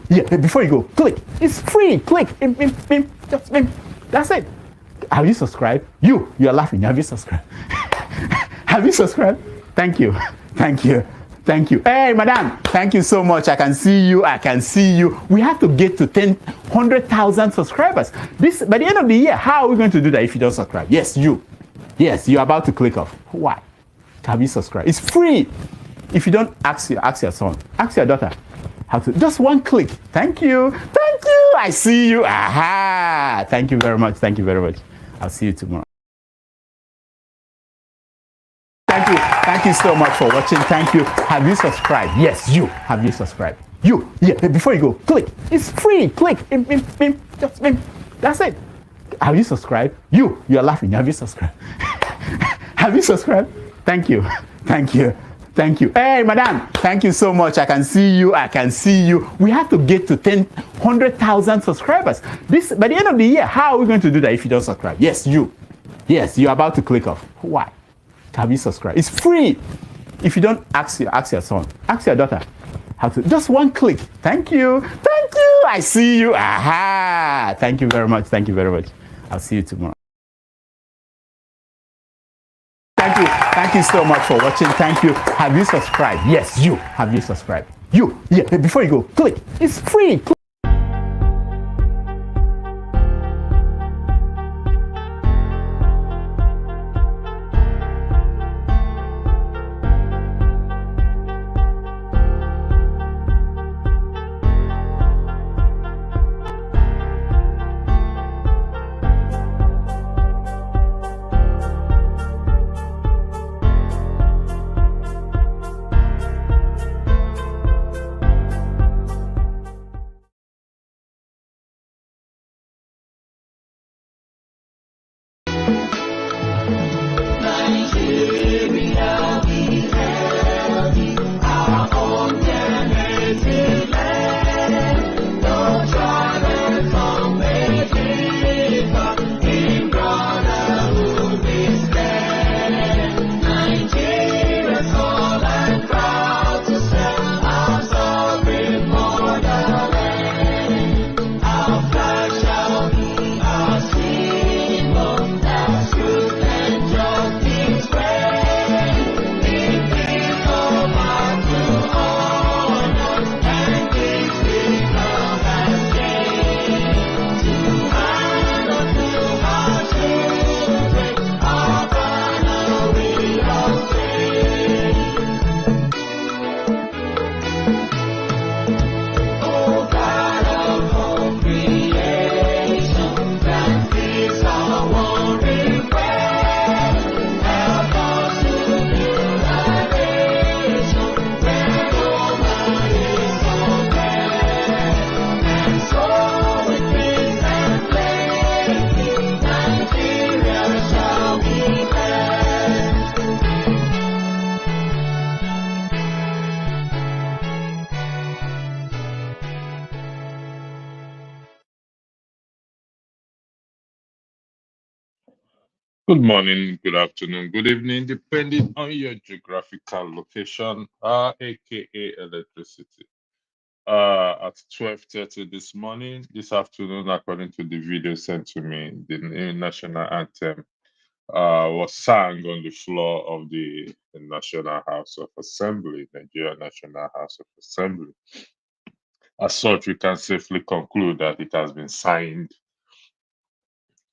Yeah, before you go, click. It's free. Click. Just that's it. Have you subscribed? You're laughing. Have you subscribed? Have you subscribed? Thank you. Thank you. Thank you. Hey, madam, thank you so much. I can see you. I can see you. We have to get to 100,000 subscribers. This by the end of the year. How are we going to do that if you don't subscribe? Yes, you. Yes, you're about to click off. Why? Have you subscribed? It's free. If you don't, ask your son, ask your daughter how to. Just one click. Thank you. Thank you. I see you. Aha. Thank you very much. Thank you very much. I'll see you tomorrow. Thank you. Thank you so much for watching. Thank you. Have you subscribed? Yes, you. Have you subscribed? Yeah, before you go, click. It's free. Click. Just that's it. Have you subscribed? You're laughing. Have you subscribed? Have you subscribed? Thank you. Thank you. Thank you. Hey, madam, thank you so much. I can see you. I can see you. We have to get to 100,000 subscribers. This by the end of the year. How are we going to do that if you don't subscribe? Yes, you. Yes, you're about to click off. Why? Have you subscribed? It's free. If you don't, ask your son, ask your daughter how to. Just one click. Thank you. Thank you. I see you. Aha. Thank you very much. Thank you very much. I'll see you tomorrow. Thank you. Thank you so much for watching. Thank you. Have you subscribed? Yes, you. Have you subscribed? Yeah, before you go, click. It's free. Click. Good morning, good afternoon, good evening, depending on your geographical location, aka electricity. At 12:30 this afternoon, according to the video sent to me, the new national anthem was sung on the floor of the National House of Assembly, Nigeria National House of Assembly. As such, we can safely conclude that it has been signed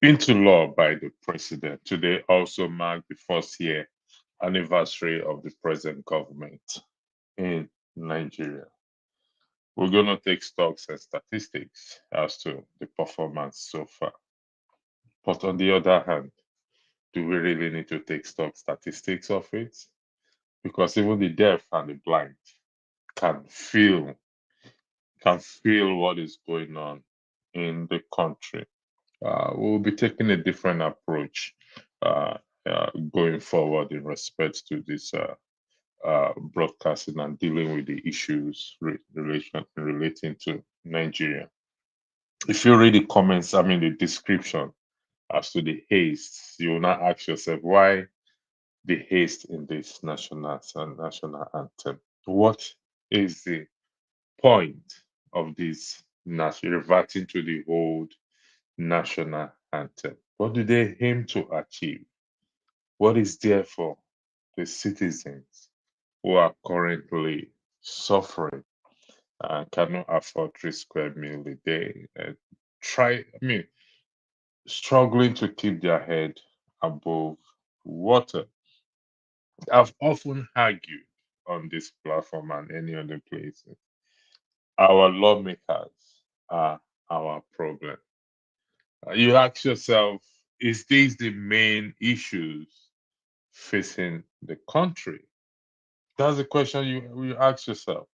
into law by the president. Today also marked the first year anniversary of the present government in Nigeria. We're going to take stocks and statistics as to the performance so far. But on the other hand, do we really need to take stock statistics of it? Because even the deaf and the blind can feel what is going on in the country. We'll be taking a different approach going forward in respect to this broadcasting and dealing with the issues relating to Nigeria. If you read the comments, the description as to the haste, you will now ask yourself, why the haste in this national anthem? What is the point of this reverting to the old national anthem? What do they aim to achieve? What is there for the citizens who are currently suffering and cannot afford 3 square meal a day? Struggling to keep their head above water. I've often argued on this platform and any other places. Our lawmakers are our problem. You ask yourself, is this the main issues facing the country? That's the question you ask yourself.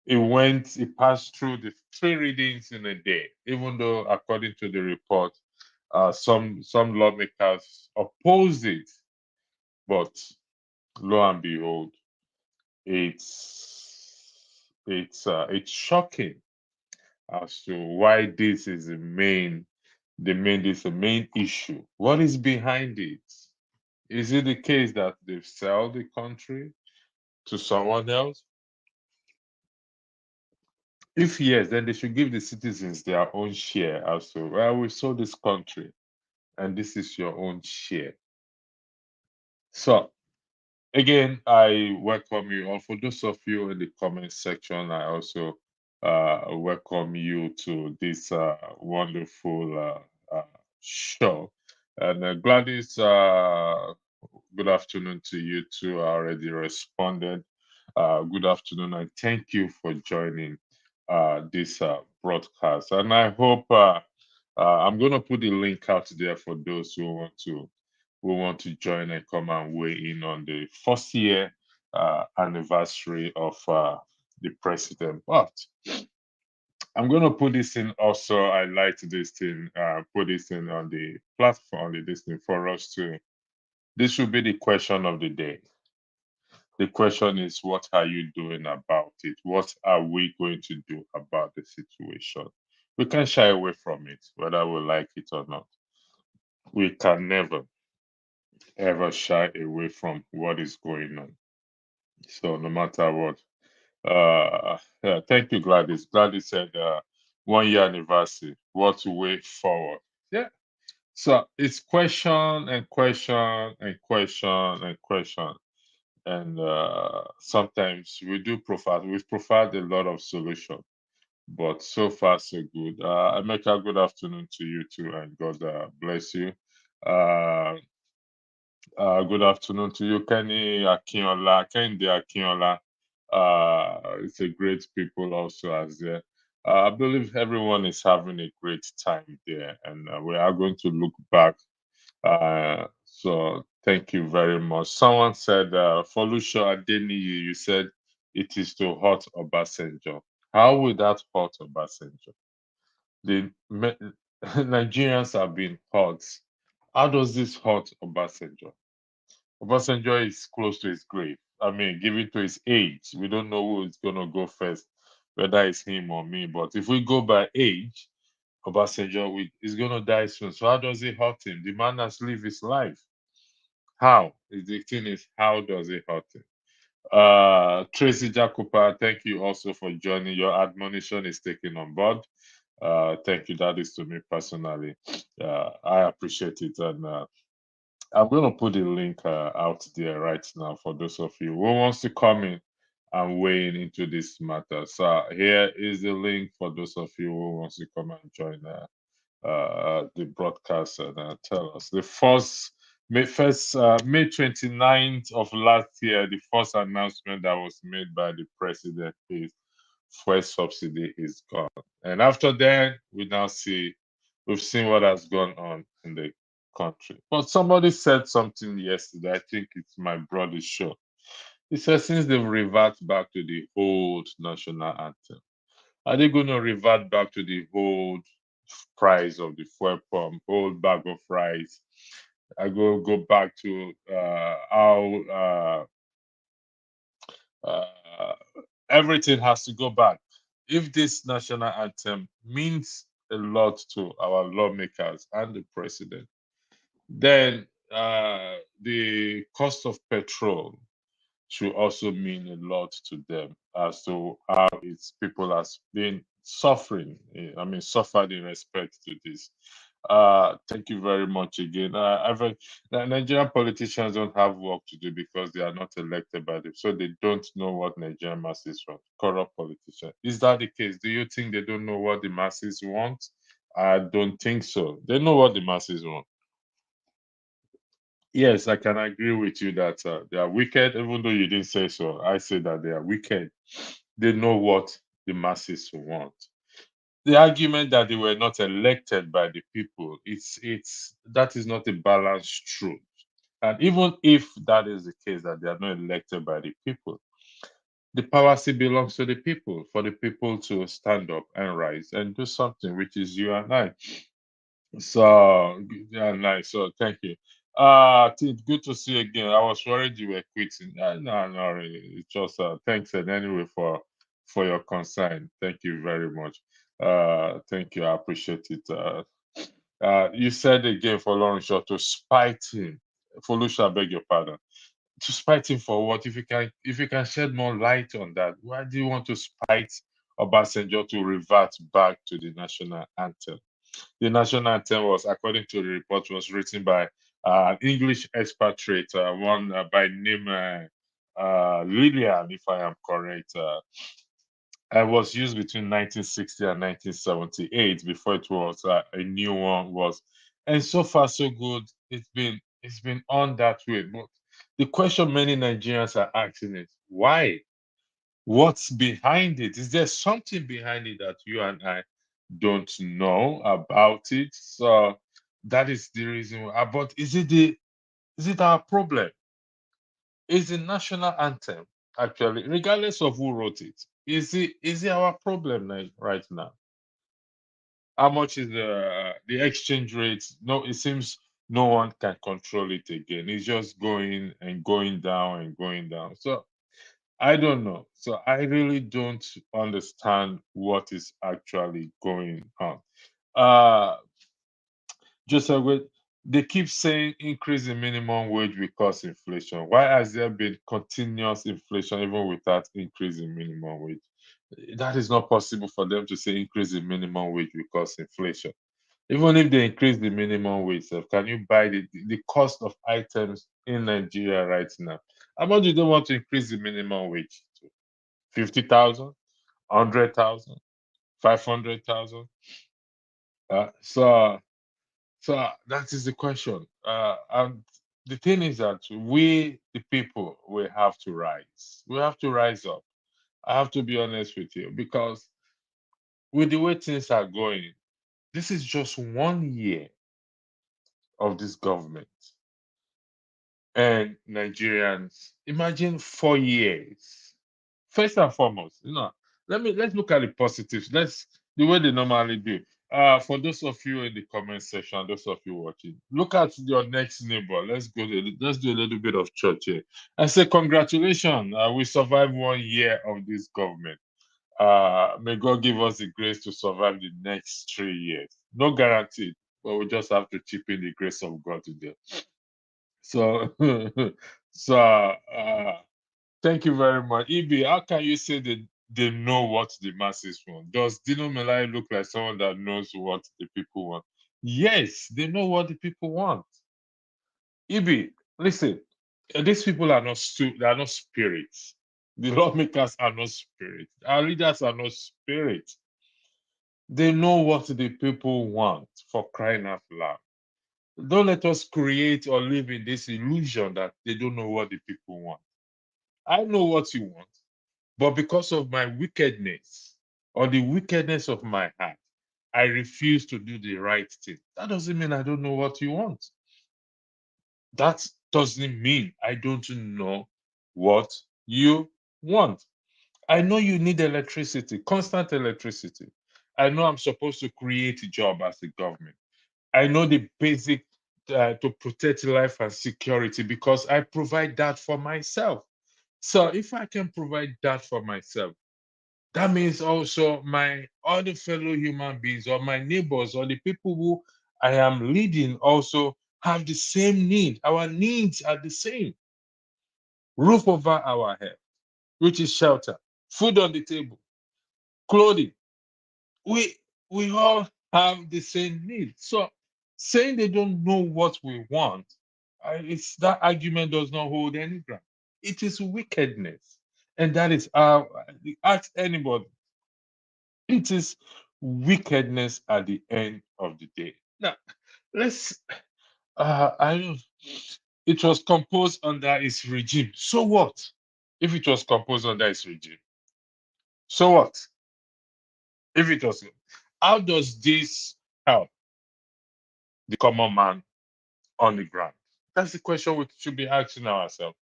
It passed through the 3 readings in a day, even though according to the report, some lawmakers opposed it, but lo and behold, it's shocking as to why this is the main issue. What is behind it? Is it the case that they've sold the country to someone else? If yes, then they should give the citizens their own share as to, well, we sold this country and this is your own share. So again, I welcome you all. For those of you in the comment section, I also welcome you to this wonderful show. And Gladys, good afternoon to you too. I already responded. Good afternoon, and thank you for joining this broadcast. And I hope I'm going to put the link out there for those who want to join and come and weigh in on the first year anniversary of the president. But I'm going to put this in also. I like this thing, put this in on the platform, this thing for us to. This will be the question of the day. The question is, what are you doing about it? What are we going to do about the situation? We can't shy away from it, whether we like it or not. We can never, ever shy away from what is going on. So no matter what. Yeah, thank you, Gladys. Gladys said 1 year anniversary. What way forward? Yeah. So it's question and question and question and question. And sometimes we've provided a lot of solution, but so far so good. Emeka, good afternoon to you too, and God bless you. Uh, good afternoon to you, Kenny Akinola, Kendi Akinola. It's a great people also as there. I believe everyone is having a great time there, and we are going to look back. So thank you very much. Someone said, Folusha Adeniyi, you said it is to hurt Obasanjo. How will that hurt Obasanjo? The Nigerians have been hurt. How does this hurt Obasanjo? Obasanjo is close to his grave. I mean, given to his age, we don't know who is going to go first, whether it's him or me. But if we go by age, Obasanjo is going to die soon. So how does it hurt him? The man has lived his life. How? The thing is, how does it hurt him? Tracy Jacopa, thank you also for joining. Your admonition is taken on board. Thank you. That is to me personally. I appreciate it. And I'm going to put the link out there right now for those of you who wants to come in and weigh in into this matter. So here is the link for those of you who wants to come and join the broadcast and tell us. The May 29th of last year, the first announcement that was made by the president is fuel subsidy is gone. And after that, we've seen what has gone on in the country. But somebody said something yesterday. I think it's my brother's show. He said since they've reverted back to the old national anthem, are they going to revert back to the old price of the fuel pump, old bag of rice? I go back to how everything has to go back. If this national anthem means a lot to our lawmakers and the president, then the cost of petrol, should also mean a lot to them as to how its people has been suffering. I mean, suffered in respect to this. Thank you very much again. Nigerian politicians don't have work to do because they are not elected by them, so they don't know what Nigerian masses want. Corrupt politicians. Is that the case? Do you think they don't know what the masses want? I don't think so. They know what the masses want. Yes, I can agree with you that they are wicked, even though you didn't say so. I say that they are wicked. They know what the masses want. The argument that they were not elected by the people, it's that is not a balanced truth. And even if that is the case, that they are not elected by the people, the power still belongs to the people, for the people to stand up and rise and do something, which is you and I. So yeah, nice. So thank you. Good to see you again. I was worried you were quitting. No, no, really. It's just thanks and anyway for your concern. Thank you very much. Thank you. I appreciate it. You said again for Lauren Shaw to spite him. Folusha, I beg your pardon. To spite him for what? If you can shed more light on that, why do you want to spite Obasanjo to revert back to the national anthem? The national anthem was, according to the report, was written by an English expatriate, one by name Lillian, if I am correct. And was used between 1960 and 1978 before it was a new one was. And so far so good. It's been on that way. But the question many Nigerians are asking is why? What's behind it? Is there something behind it that you and I don't know about it? So that is the reason why. But is it our problem? Is the national anthem actually, regardless of who wrote it, is it our problem right now? How much is the exchange rate? No, it seems no one can control it again. It's just going and going down and going down. So I don't know. So I really don't understand what is actually going on. Uh Joseph, they keep saying increase in minimum wage will cause inflation. Why has there been continuous inflation even without increase in minimum wage? That is not possible for them to say increase in minimum wage will cause inflation. Even if they increase the minimum wage, can you buy the cost of items in Nigeria right now? How much do they want to increase the minimum wage to? 50,000, 100,000, 500,000? So that is the question. And the thing is that we, the people, we have to rise. We have to rise up. I have to be honest with you because with the way things are going, this is just 1 year of this government. And Nigerians, imagine 4 years. First and foremost, let's look at the positives. Let's the way they normally do. For those of you in the comment section, those of you watching, look at your next neighbor. Let's do a little bit of church here and say congratulations. We survived 1 year of this government. May God give us the grace to survive the next 3 years. No guarantee, but we just have to chip in the grace of God today. So, so thank you very much. Ibi, how can you say that they know what the masses want? Does Dino Melai look like someone that knows what the people want? Yes, they know what the people want. Ibi, listen, these people are not they are not spirits. The lawmakers are not spirits. Our leaders are not spirits. They know what the people want, for crying out loud. Don't let us create or live in this illusion that they don't know what the people want. I know what you want, but because of my wickedness or the wickedness of my heart, I refuse to do the right thing. That doesn't mean I don't know what you want. That doesn't mean I don't know what you want. I know you need electricity, constant electricity. I know I'm supposed to create a job as a government. I know the basic to protect life and security because I provide that for myself. So if I can provide that for myself, that means also my other fellow human beings or my neighbors or the people who I am leading also have the same need. Our needs are the same. roof over our head, which is shelter, food on the table, clothing. We all have the same needs. So saying they don't know what we want, it's that argument does not hold any ground. It is wickedness, and that is ask anybody. It is wickedness at the end of the day. Now, let's. I don't. It was composed under his regime. So what? If it was composed under his regime, so what? If it was, how does this help the common man on the ground? That's the question we should be asking ourselves.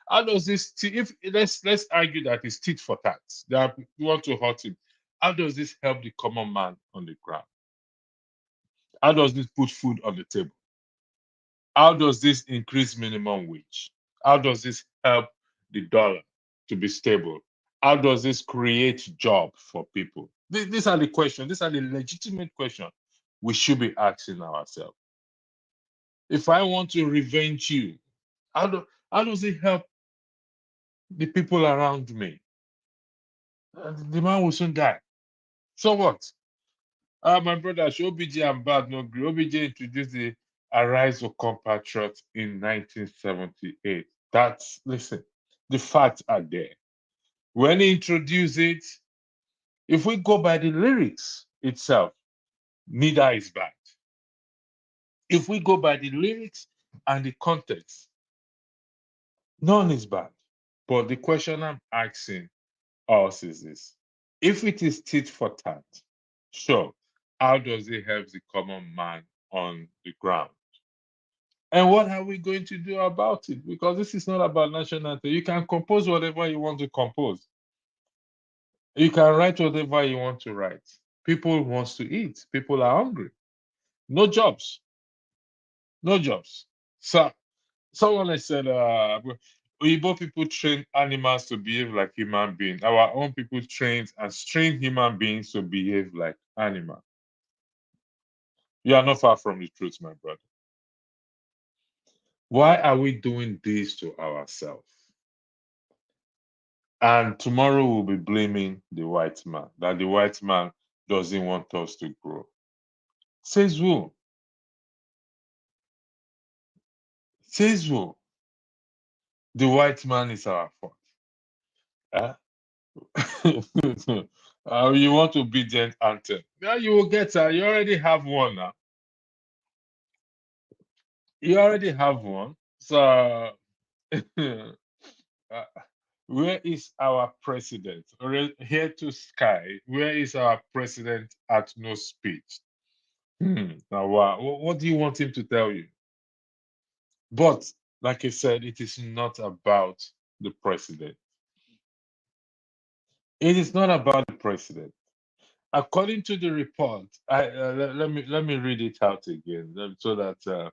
How does this, if let's argue that it's tit for tat, that we want to hurt him, how does this help the common man on the ground? How does this put food on the table? How does this increase minimum wage? How does this help the dollar to be stable? How does this create job for people? These are the questions. These are the legitimate questions we should be asking ourselves. If I want to revenge you, how does it help the people around me? The man will soon die. So what? My brother, OBJ and bad no gree. OBJ introduced the Arise of Compatriots in 1978. That's, listen, the facts are there. When he introduced it, if we go by the lyrics itself, neither is bad. If we go by the lyrics and the context, none is bad. But the question I'm asking us is this: if it is tit for tat, sure, how does it help the common man on the ground? And what are we going to do about it? Because this is not about national anthem. You can compose whatever you want to compose. You can write whatever you want to write. People want to eat. People are hungry. No jobs. No jobs. So someone has said, Igbo people train animals to behave like human beings. Our own people train human beings to behave like animals. You are not far from the truth, my brother. Why are we doing this to ourselves? And tomorrow we'll be blaming the white man, that the white man doesn't want us to grow. Says who? Says who? The white man is our fault. Huh? You want to beat the anthem? Yeah, you will get her. You already have one now. You already have one. So, uh, where is our president? Here to sky. Where is our president at no speech? Now, what do you want him to tell you? But, like I said, it is not about the president. It is not about the president. According to the report, let me read it out again so that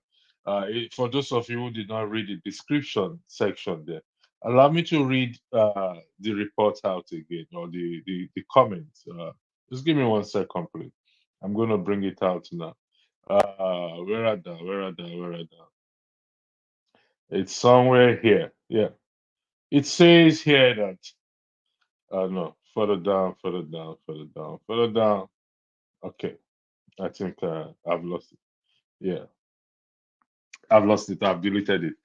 for those of you who did not read the description section there, allow me to read the report out again, or the comments. Just give me 1 second, please. I'm going to bring it out now. Where are the? Where are the? Where are the? It's somewhere here. Yeah. It says here that, no, further down, further down, further down, further down. Okay. I think I've lost it. Yeah, I've lost it. I've deleted it.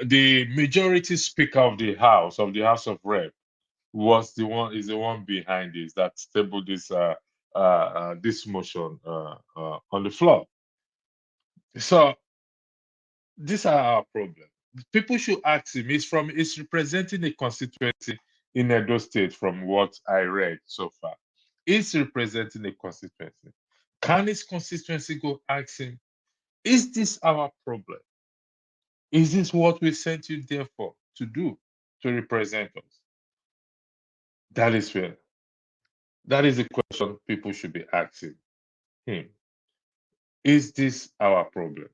The majority speaker of the House of Rep, is the one behind this that tabled this motion on the floor. So these are our problem. People should ask him. He's representing a constituency in Edo State, from what I read so far. He's representing a constituency. Can his constituency go ask him, is this our problem? Is this what we sent you there for, to do, to represent us? That is fair. That is the question people should be asking him. Is this our problem?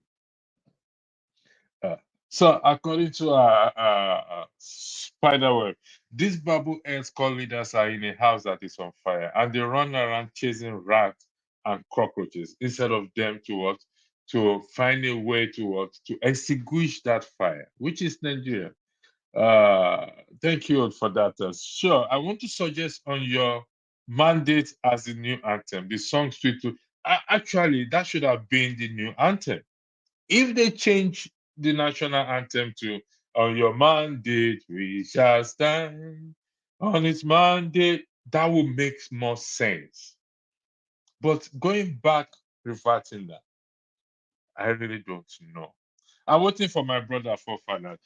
Uh, so, according to Spiderweb, these Babu Earth call leaders are in a house that is on fire, and they run around chasing rats and cockroaches instead of them to what? To find a way to what? To extinguish that fire, which is Nigeria. Thank you for that. Sure, I want to suggest on your mandate as the new anthem, the song suite. Actually, that should have been the new anthem. If they change the national anthem to "On your mandate we shall stand," on its mandate, that would make more sense. But going back, reverting that, I really don't know. I'm waiting for my brother forefather.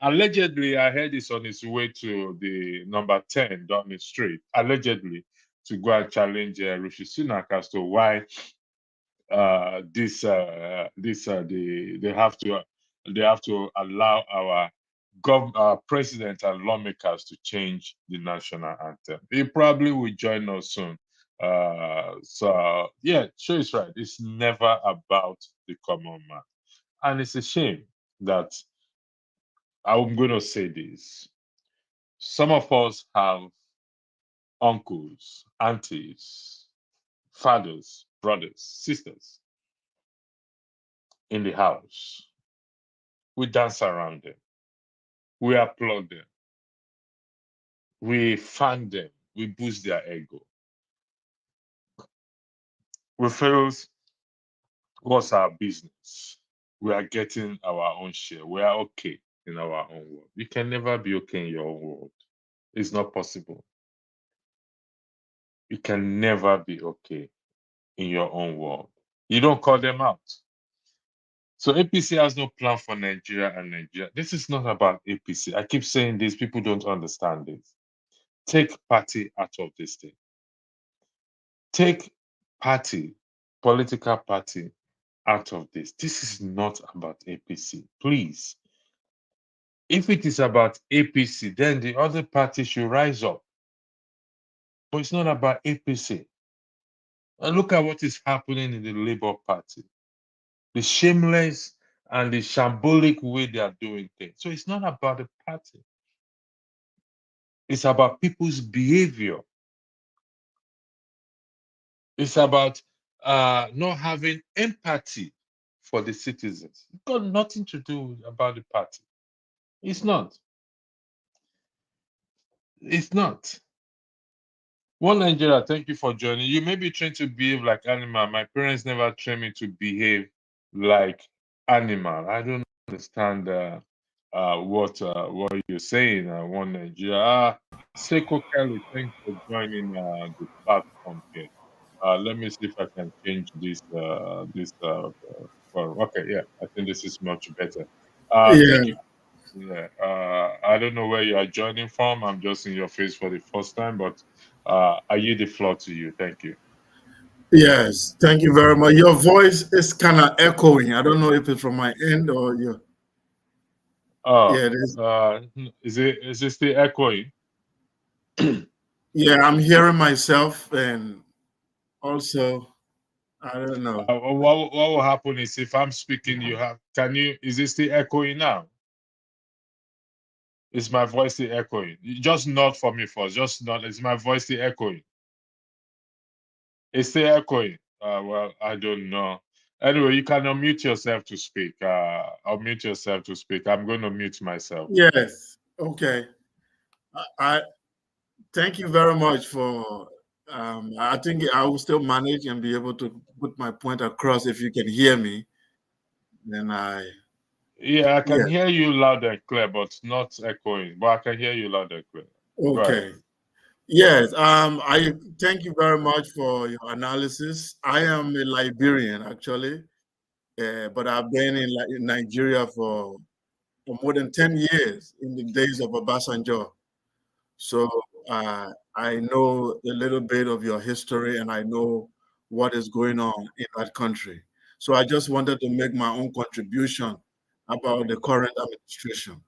Allegedly, I heard he's on his way to the number 10 Downing Street, allegedly, to go and challenge Rishi Sunak as to why they have to allow our president and lawmakers to change the national anthem. He probably will join us soon. So yeah, sure is right. It's never about the common man, and it's a shame that I'm going to say this. Some of us have uncles, aunties, fathers, brothers, sisters in the house. We dance around them. We applaud them. We fan them. We boost their ego. We feel what's our business? We are getting our own share. We are okay in our own world. You can never be okay in your own world. It's not possible. You can never be okay in your own world. You don't call them out. So APC has no plan for Nigeria and Nigeria. This is not about APC. I keep saying this, people don't understand this. Take party out of this thing. Take party, political party out of this. This is not about APC. Please. If it is about APC, then the other party should rise up. But it's not about APC. And look at what is happening in the Labour Party. The shameless and the shambolic way they are doing things. So it's not about the party. It's about people's behavior. It's about not having empathy for the citizens. It's got nothing to do about the party. It's not. It's not. One Nigeria, thank you for joining. You may be trained to behave like animal. My parents never trained me to behave like animal. I don't understand what you're saying. One Nigeria. Seiko Kelly, thanks for joining the platform here. Let me see if I can change this. Okay, yeah, I think this is much better. Yeah, Thank you. Yeah, I don't know where you are joining from. I'm just in your face for the first time, but I yield the floor to you. Thank you. yes. Thank you very much. Your voice is kind of echoing. I don't know if it's from my end or your. Oh, Yeah, it is. is it still echoing? Yeah, I'm hearing myself, and also I don't know. What will happen is if I'm speaking, is it still echoing now? Is my voice still echoing? Just nod for me first. Just nod. Is my voice still echoing? It's still echoing. Well, I don't know. Anyway, you can unmute yourself to speak. Unmute yourself to speak. I'm going to mute myself. Yes. Okay. I thank you very much for. I think I will still manage and be able to put my point across if you can hear me. Then Yeah, I yeah. can hear you loud and clear, but not echoing. But I can hear you loud and clear. Go ahead. Okay. Yes, I thank you very much for your analysis. I am a Liberian, actually, but I've been in Nigeria for more than 10 years in the days of Obasanjo. So I know a little bit of your history and I know what is going on in that country. So I just wanted to make my own contribution about the current administration.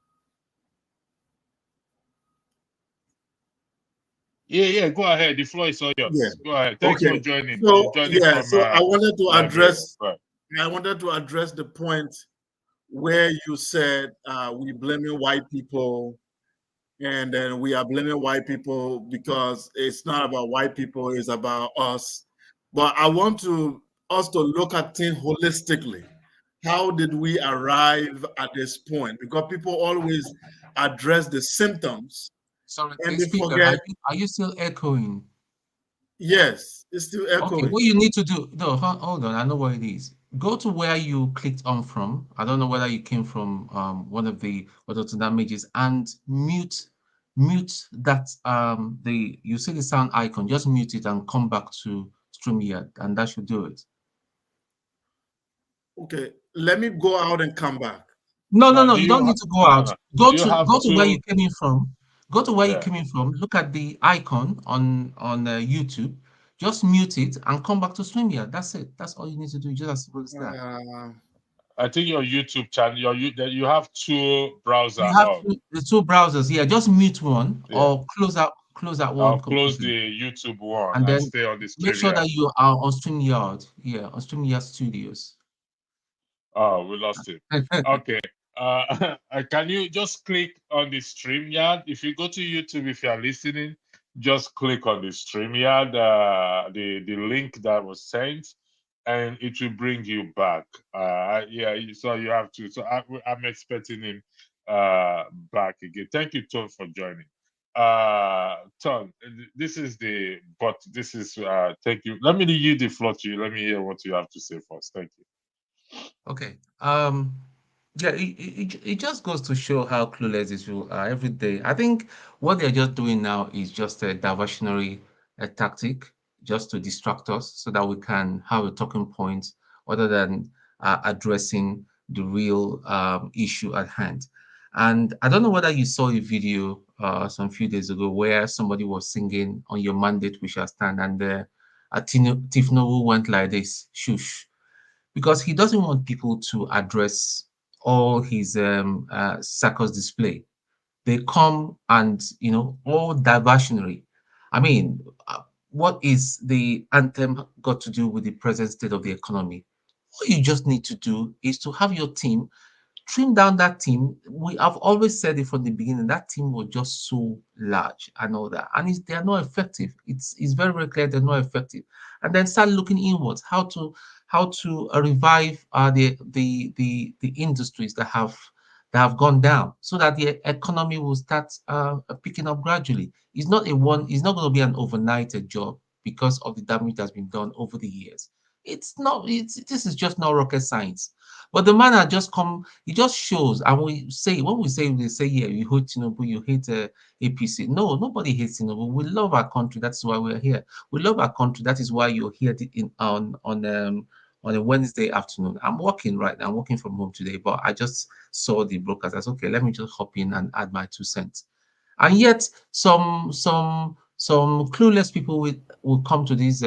Yeah. Go ahead. The floor is all Yeah. yours. Go ahead. Thanks for Okay. joining. So Joining yeah. from So I wanted to Liberia. address. Right. I wanted to address the point where you said we blaming white people, and then we are blaming white people because it's not about white people; it's about us. But I want us to look at things holistically. how did we arrive at this point? Because people always address the symptoms Sorry, and they speaker, forget. are you still echoing? Yes, it's still Okay, echoing. what you need to do, no, hold on, I know what it is. Go to where you clicked on from. I don't know whether you came from one of the damages, and mute that you see the sound icon, just mute it and come back to StreamYard, and that should do it. Okay, let me go out and come back. No, Now, you don't need to go out. do you have Go to where to? you came in from. Go to where you Yeah. came in from. Look at the icon on YouTube. Just mute it and come back to StreamYard. That's it. That's all you need to do. Just as simple as that. I think your YouTube channel, you have two browser You have on. the two browsers here. Just mute one Yeah. or close that one I'll close completely. the YouTube one And and then stay on the make sure StreamYard. that you are on StreamYard. Yeah, on StreamYard Studios. Oh, we lost it. Okay. Can you just click on the StreamYard? If you go to YouTube, if you are listening, just click on the StreamYard, the link that was sent, and it will bring you back. Yeah, so you have to. So I'm expecting him back again. Thank you, Tom, for joining. Tom, this is thank you. Let me yield the floor to you. Let me hear what you have to say first. Thank you. Okay. Yeah, it just goes to show how clueless these people are every day. I think what they're just doing now is just a diversionary tactic, just to distract us so that we can have a talking point other than addressing the real issue at hand. And I don't know whether you saw a video some few days ago where somebody was singing "On Your Mandate We Shall Stand," and Tifnobu went like this, shush, because he doesn't want people to address all his circus display. They come and, all diversionary. I mean, what is the anthem got to do with the present state of the economy? All you just need to do is to have your team trim down that team. We have always said it from the beginning. That team was just so large and all that, and they are not effective. It's very very clear they're not effective. And then start looking inwards, how to revive the industries that have gone down, so that the economy will start picking up gradually. It's not a one. It's not going to be an overnight job because of the damage that's been done over the years. It's not. This is just not rocket science. But the man had just come, he just shows, and when we say, they say, yeah, you hate Tinubu, you hate APC. No, nobody hates Tinubu. We love our country. That's why we're here. We love our country. That is why you're here on a Wednesday afternoon. I'm working right now. I'm working from home today, but I just saw the broadcast. I said, okay, let me just hop in and add my 2 cents. And yet, some clueless people will come to this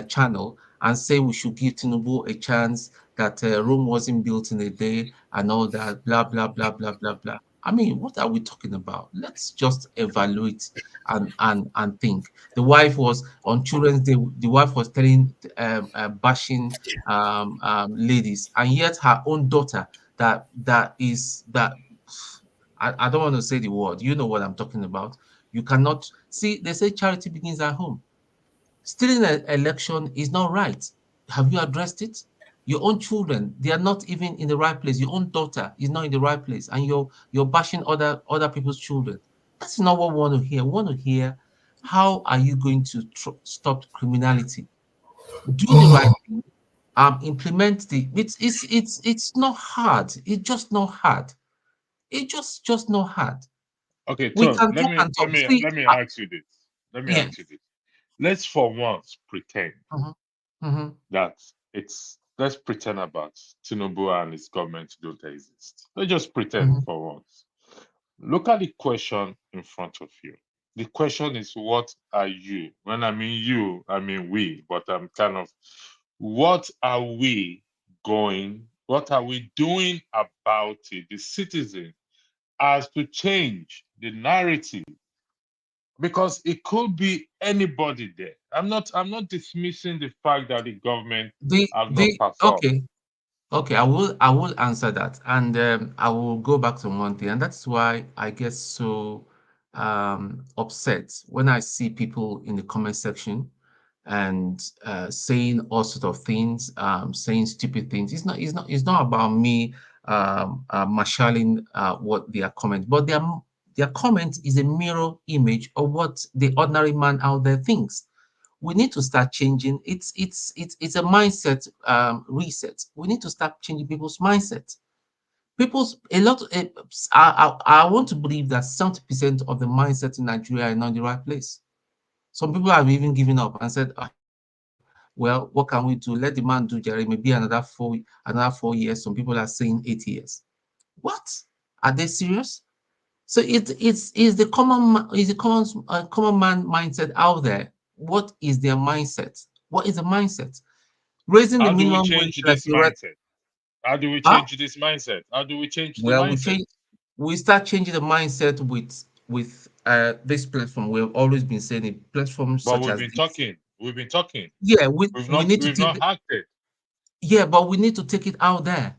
channel and say we should give Tinubu a chance, that Rome wasn't built in a day and all that, blah, blah, blah, blah, blah, blah. I mean, what are we talking about? Let's just evaluate and think. The wife was on Children's Day, the wife was telling, bashing ladies, and yet her own daughter, that I don't want to say the word. You know what I'm talking about. You cannot see, they say charity begins at home. Stealing an election is not right. Have you addressed it? Your own children, they are not even in the right place. Your own daughter is not in the right place, and you're bashing other people's children. That's not what we want to hear. We want to hear, how are you going to stop criminality? Do the right thing. Implement it's not hard. It's just not hard. It's just not hard. Okay, We Tom, can talk and talk. See, let me ask you this. Let me yeah. ask you this. Let's for once pretend Mhm, mhm, that let's pretend about Tinubu and his government don't exist. Let's just pretend mhm. for once. Look at the question in front of you. The question is, what are you? When I mean you, I mean we, but I'm kind of, what are we what are we doing about it? The citizen has to change the narrative, because it could be anybody there. I'm not dismissing the fact that the government have not The performed. Okay, okay, I will answer that, and I will go back to one thing, and that's why I get so upset when I see people in the comment section and saying all sorts of things, saying stupid things. It's not about me marshalling what their comment, but their comment is a mirror image of what the ordinary man out there thinks. We need to start changing. It's a mindset reset. We need to start changing people's mindset. People's a lot. I want to believe that 70% of the mindset in Nigeria are not in the right place. Some people have even given up and said, "Ah, well, what can we do? Let the man do Jerry. Maybe another 4 years." Some people are saying 8 years. What? Are they serious? So it's the common man mindset out there. What is their mindset? What is the mindset? Raising the How do we minimum wage change like this the rest. mindset? How do we Huh? change this mindset? How do we change the Well, mindset? we start changing the mindset with this platform. We've always been saying it, platforms But such we've as been this. talking. We've been talking. Yeah, We've we not need to we've take not acted. yeah, but we need to take it out there.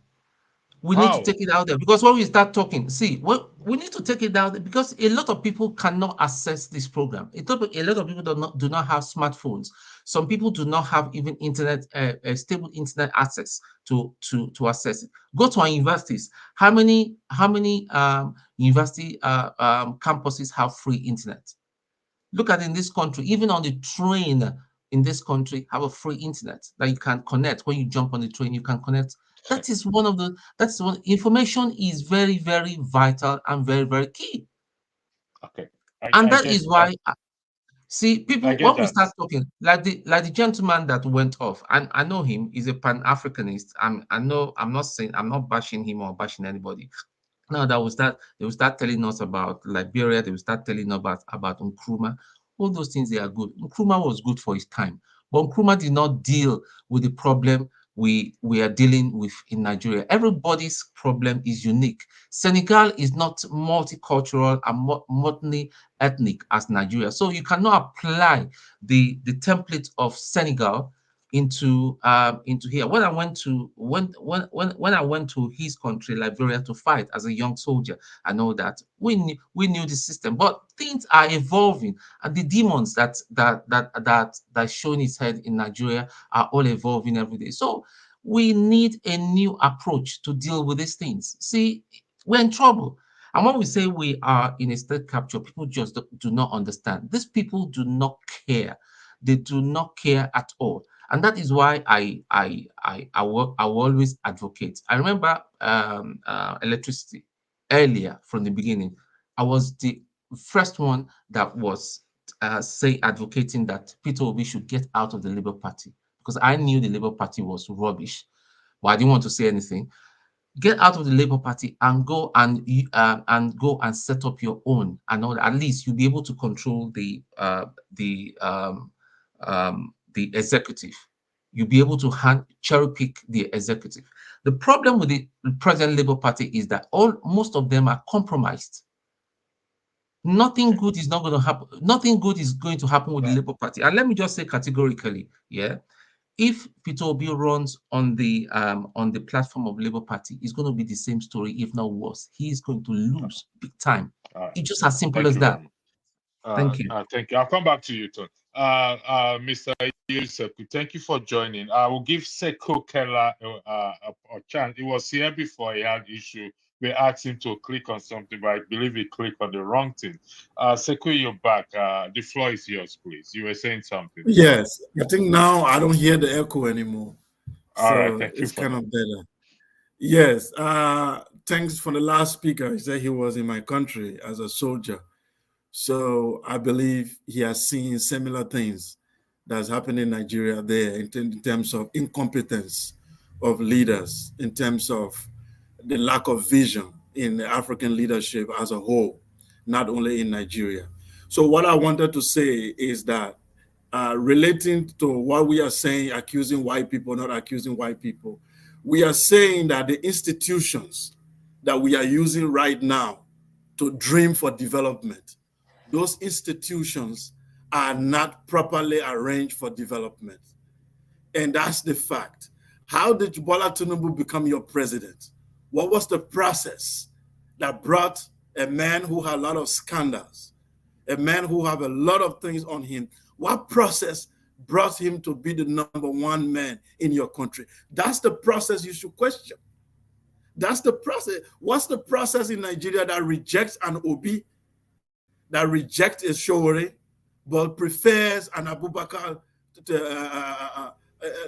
We need to How? take it out there because when we start talking, see, well, we need to take it out there because a lot of people cannot access this program. A lot of people do not have smartphones. Some people do not have even internet, stable internet access to access it. Go to our universities. How many university campuses have free internet? Look at in this country, even on the train in this country, have a free internet that you can connect. When you jump on the train, you can connect. That's one information is very, very vital and very, very key. Okay. And I that get is why see I people get when we that. start talking, like the gentleman that went off, and I know him, he's a pan-Africanist. I know I'm not saying I'm not bashing him or bashing anybody. Now that will start, they will start telling us about Liberia. They will start telling us about Nkrumah. All those things they are good. Nkrumah was good for his time, but Nkrumah did not deal with the problem we are dealing with in Nigeria. Everybody's problem is unique. Senegal is not multicultural and multi-ethnic as Nigeria, so you cannot apply the template of Senegal into here. When I went to when I went to his country, Liberia, to fight as a young soldier, I know that we knew the system, but things are evolving, and the demons that showing its head in Nigeria are all evolving every day. So we need a new approach to deal with these things. See, we're in trouble. And when we say we are in a state capture, people just do not understand. These people do not care. They do not care at all, and that is why I will always advocate. I remember electricity earlier from the beginning. I was the first one that was advocating that Peter Obi should get out of the Labour Party because I knew the Labour Party was rubbish, but I didn't want to say anything. Get out of the Labour Party and go and set up your own, and all, at least you'll be able to control the executive. You'll be able to cherry pick the executive. The problem with the present Labour Party is that most of them are compromised. Nothing good is not going to happen. Nothing good is going to happen with the Labour Party. And let me just say categorically, yeah, if Peter Obi runs on the platform of Labour Party, it's going to be the same story, if not worse. He is going to lose big time. It's just as simple Thank as you very that. much. Thank you. Thank you. I'll come back to you, Tony. Mr. Seku, thank you for joining. I will give Seku Keller a chance. He was here before. He had issue. We asked him to click on something, but I believe he clicked on the wrong thing. Seku, you're back. The floor is yours, please. You were saying something. Yes, I think now I don't hear the echo anymore. All right. So Thank you it's for kind that. of better. Yes. Thanks for the last speaker. He said he was in my country as a soldier. So I believe he has seen similar things that's happening in Nigeria there in terms of incompetence of leaders, in terms of the lack of vision in the African leadership as a whole, not only in Nigeria. So what I wanted to say is that relating to what we are saying, accusing white people, not accusing white people, we are saying that the institutions that we are using right now to dream for development, those institutions are not properly arranged for development. And that's the fact. How did Bola Tinubu become your president? What was the process that brought a man who had a lot of scandals, a man who had a lot of things on him? What process brought him to be the #1 man in your country? That's the process you should question. That's the process. What's the process in Nigeria that rejects an Obi, that rejects a Showore, but prefers an Abubakar,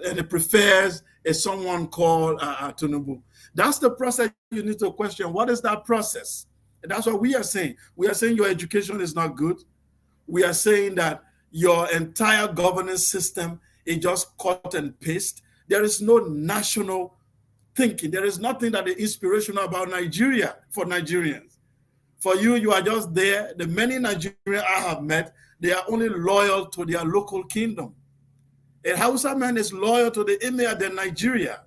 and it prefers someone called Tinubu? That's the process you need to question. What is that process? And that's what we are saying. We are saying your education is not good. We are saying that your entire governance system is just cut and paste. There is no national thinking. There is nothing that is inspirational about Nigeria for Nigerians. For you, you are just there. The many Nigerians I have met, they are only loyal to their local kingdom. A Hausa man is loyal to the Emir than Nigeria.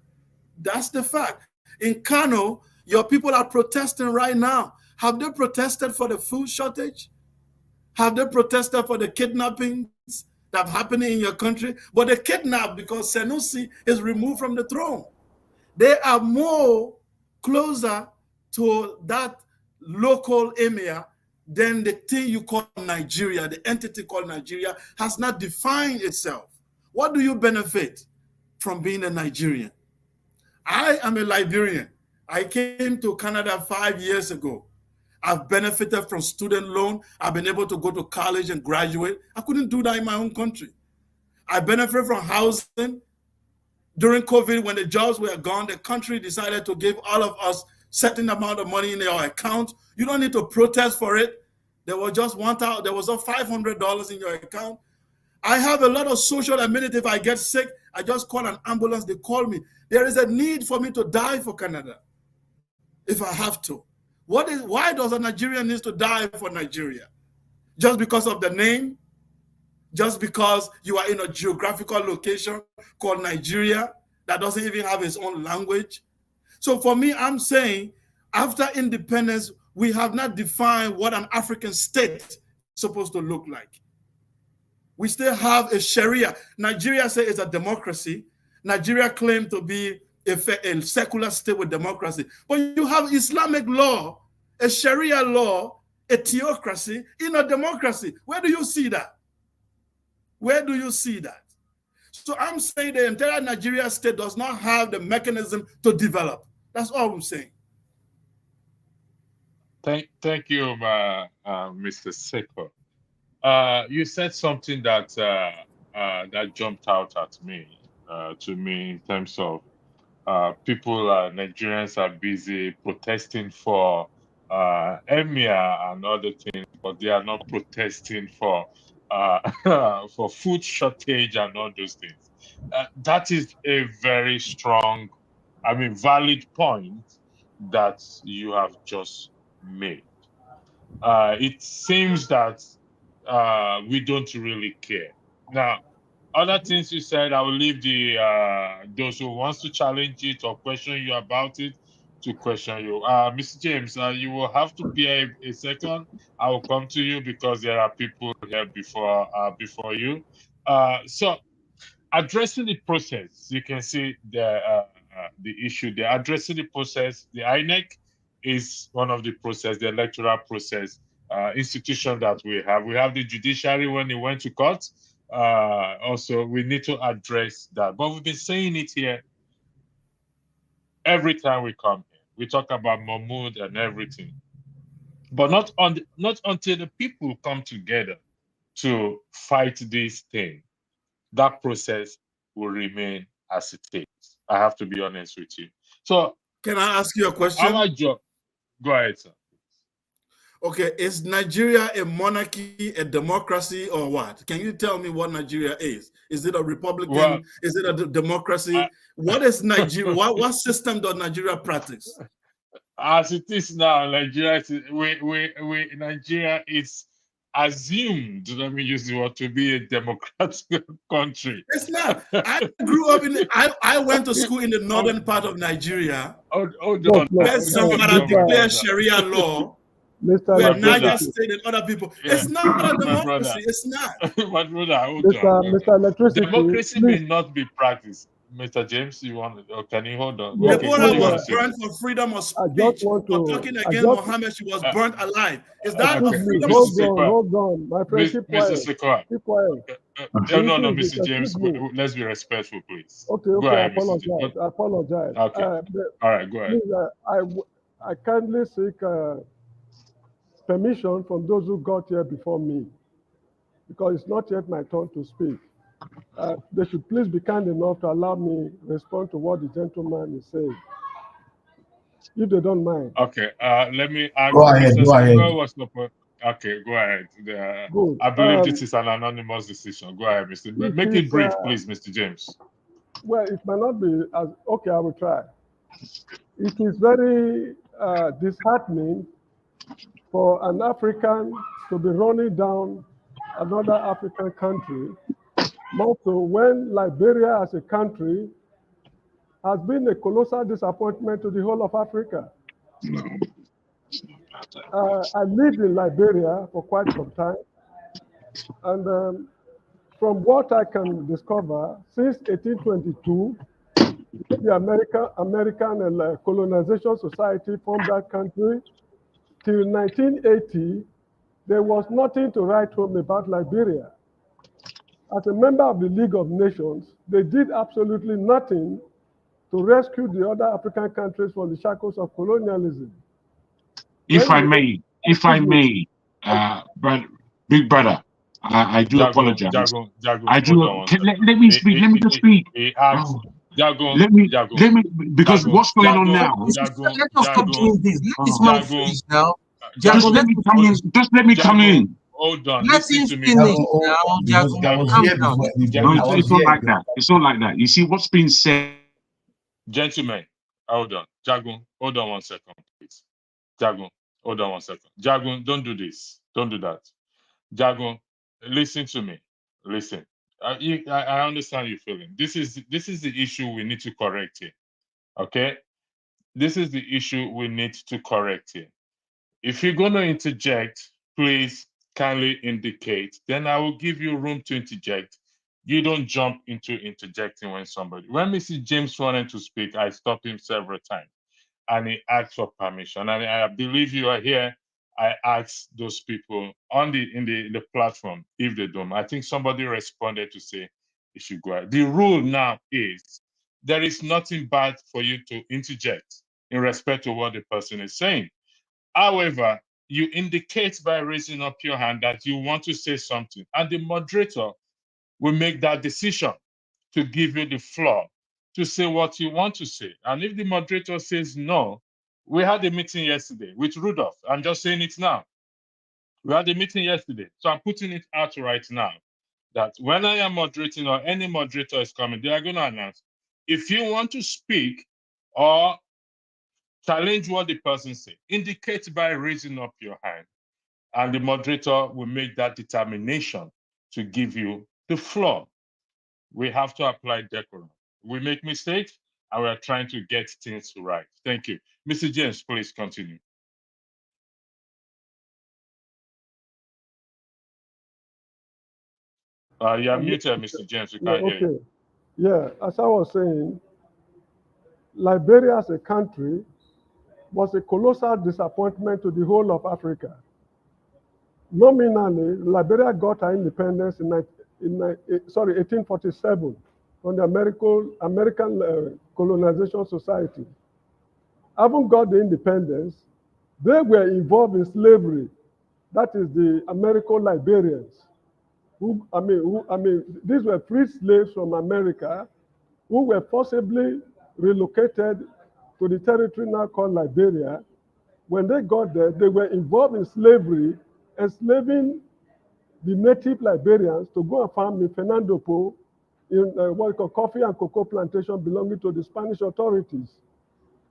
That's the fact. In Kano, your people are protesting right now. Have they protested for the food shortage? Have they protested for the kidnappings that are happening in your country? But they kidnapped because Senussi is removed from the throne. They are more closer to that local emir than the thing you call Nigeria. The entity called Nigeria has not defined itself. What do you benefit from being a Nigerian? I am a Liberian. I came to Canada 5 years ago. I've benefited from student loan. I've been able to go to college and graduate. I couldn't do that in my own country. I benefited from housing. During COVID, when the jobs were gone, the country decided to give all of us certain amount of money in our account. You don't need to protest for it. There was just $500 in your account. I have a lot of social amenities. If I get sick, I just call an ambulance. They call me. There is a need for me to die for Canada if I have to. Why does a Nigerian need to die for Nigeria? Just because of the name? Just because you are in a geographical location called Nigeria that doesn't even have its own language? So for me, I'm saying after independence, we have not defined what an African state is supposed to look like. We still have a Sharia. Nigeria says it's a democracy. Nigeria claims to be a secular state with democracy. But you have Islamic law, a Sharia law, a theocracy in a democracy. Where do you see that? Where do you see that? So I'm saying the entire Nigeria state does not have the mechanism to develop. That's all I'm saying. Thank you, Mr. Seko. You said something that that jumped out at me, to me, in terms of people, Nigerians are busy protesting for emir and other things, but they are not protesting for for food shortage and all those things. That is a very strong, valid point that you have just made. It seems that we don't really care. Now, other things you said, I will leave the those who wants to challenge it or question you about it to question you. Mr. James, you will have to bear a second. I will come to you because there are people here before you. So, addressing the process, you can see the issue there. Addressing the process, the INEC is one of the process, the electoral process institution that we have. We have the judiciary when it went to court. Also, we need to address that. But we've been saying it here every time we come here. We talk about Mahmoud and everything, but not until the people come together to fight this thing. That process will remain as it is. I have to be honest with you. So, can I ask you a question? Our job. Go ahead, sir. Okay, is Nigeria a monarchy, a democracy, or what? Can you tell me what Nigeria is? Is it a republican? Well, is it a democracy? What is Nigeria? what system does Nigeria practice? As it is now, Nigeria is assumed, let me use the word, to be a democratic country. It's not. I grew up I went to school in the northern part of Nigeria. There's some declare Sharia law. Where Niger State and other people. Yeah. It's not a democracy. It's not. My brother, hold on. Mr. Electricity, democracy may not be practiced. Mr. James, you want? Or can you hold on? Yeah, Okay, what do you want to say? burnt for freedom of I just speech. want For to. talking against Muhammad, she was burnt alive. Is that a Okay, freedom Mr. of speech? Hold on, my friend, keep Mr. quiet. Sekwa. Keep quiet. No, Please, Mr. James, excuse me. let's be respectful, please. Okay, Go I ahead, Mr. James. apologize. I apologize. Okay. All right, go ahead. Please, I kindly seek permission from those who got here before me, because it's not yet my turn to speak. They should please be kind enough to allow me respond to what the gentleman is saying, if they don't mind. Okay, let me ask Go ahead, Mr. go ahead. Okay, go ahead. Good. I believe this is an anonymous decision. Go ahead, Mr. Make it brief, please, Mr. James. Well, it might not be as okay. I will try. It is very disheartening for an African to be running down another African country, more so when Liberia as a country has been a colossal disappointment to the whole of Africa. I lived in Liberia for quite some time, and from what I can discover, since 1822, the American Colonization Society formed that country. Till 1980, there was nothing to write home about Liberia. As a member of the League of Nations, they did absolutely nothing to rescue the other African countries from the shackles of colonialism. If I may, big brother, I do apologize. Jago, I do. Let me speak. Let me just speak. Let me, because what's going on now? Let us stop doing this. Let this man finish now. Just let me come in. Just let me come in. Hold on. Let him finish now, Jago. Calm down. No, it's not like that. It's not like that. You see, what's been said. Gentlemen, hold on. Jago, hold on 1 second, please. Jago, hold on 1 second. Jago, don't do this. Don't do that. Jago, listen to me. Listen. I understand your feeling. This is the issue we need to correct here. Okay? This is the issue we need to correct here. If you're going to interject, please kindly indicate. Then I will give you room to interject. You don't jump into interjecting when Mr. James wanted to speak, I stopped him several times and he asked for permission. And I believe you are here. I asked those people in the platform if they don't. I think somebody responded to say it should go out. The rule now is there is nothing bad for you to interject in respect to what the person is saying. However, you indicate by raising up your hand that you want to say something, and the moderator will make that decision to give you the floor to say what you want to say. And if the moderator says no, we had a meeting yesterday with Rudolph. I'm just saying it now. We had a meeting yesterday. So I'm putting it out right now that when I am moderating or any moderator is coming, they are going to announce. If you want to speak or challenge what the person says, indicate by raising up your hand. And the moderator will make that determination to give you the floor. We have to apply decorum. We make mistakes, and we are trying to get things right. Thank you. Mr. James, please continue. You're muted, Mr. James. We can't hear you. Yeah, as I was saying, Liberia as a country was a colossal disappointment to the whole of Africa. Nominally, Liberia got her independence in 1847 from the American Colonization Society. Having got the independence, they were involved in slavery. That is the American Liberians. These were free slaves from America who were forcibly relocated to the territory now called Liberia. When they got there, they were involved in slavery, enslaving the native Liberians to go and farm in Fernando Po in what we call coffee and cocoa plantation belonging to the Spanish authorities.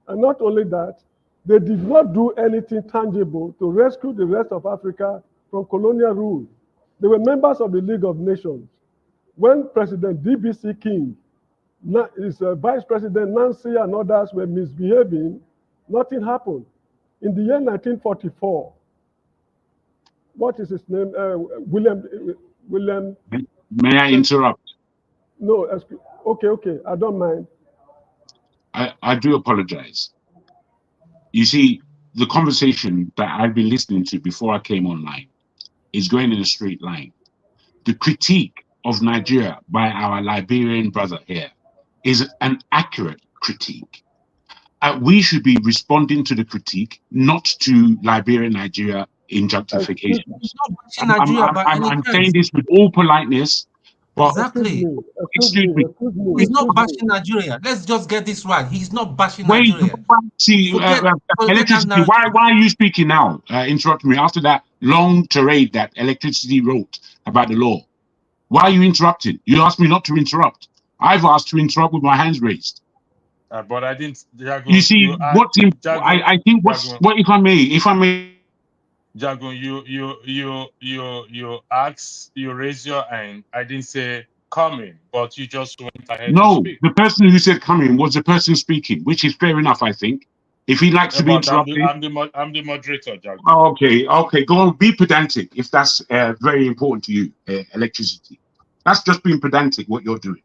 And not only that, they did not do anything tangible to rescue the rest of Africa from colonial rule. They were members of the League of Nations. When President DBC King, his Vice President Nancy and others were misbehaving, nothing happened. In the year 1944, what is his name? William. May I interrupt? No, okay, I don't mind. I do apologize. You see, the conversation that I've been listening to before I came online is going in a straight line. The critique of Nigeria by our Liberian brother here is an accurate critique. We should be responding to the critique, not to Liberian Nigeria injustifications. I'm saying this with all politeness. But exactly. Excuse me. He's not bashing Nigeria. Let's just get this right. He's not bashing Nigeria. See, electricity. Why are you speaking now? Interrupt me after that long tirade that electricity wrote about the law. Why are you interrupting? You asked me not to interrupt. I've asked to interrupt with my hands raised. But I didn't. You see, I think what if I may. Jagun, you raise your hand. I didn't say coming, but you just went ahead to speak. The person who said coming was the person speaking, which is fair enough, I think. If he likes to be interrupted. I'm the moderator, Jagun. Oh, okay. Go on, be pedantic if that's very important to you, electricity. That's just being pedantic, what you're doing.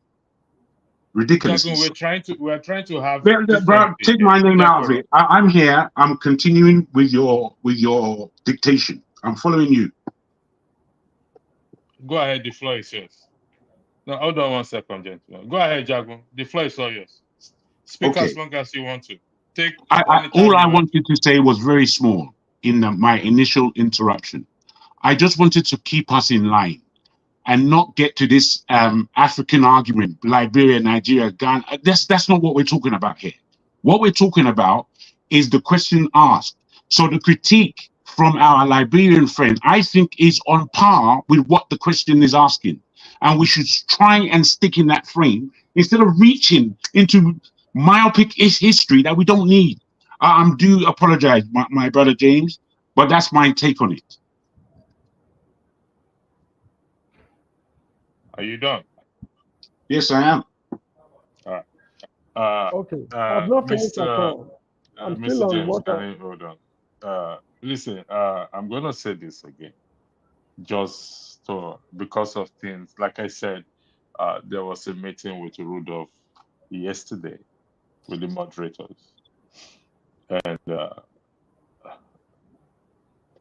Ridiculous. Jagun, we're trying to have. Bro, take my name out of it. I'm here. I'm continuing with your dictation. I'm following you. Go ahead. The floor is yours. No, hold on 1 second, gentlemen. Go ahead, Jagun. The floor is all yours. Speak as long as you want to. All I wanted to say was very small in my initial interruption. I just wanted to keep us in line and not get to this African argument, Liberia, Nigeria, Ghana. That's not what we're talking about here. What we're talking about is the question asked. So the critique from our Liberian friend, I think, is on par with what the question is asking. And we should try and stick in that frame instead of reaching into myopic history that we don't need. I do apologize, my brother James, but that's my take on it. Are you done? Yes, I am. All right. Okay. I've not finished at all. I'm still on James, water. hold on. Listen, I'm going to say this again. Because of things, like I said, there was a meeting with Rudolph yesterday with the moderators. And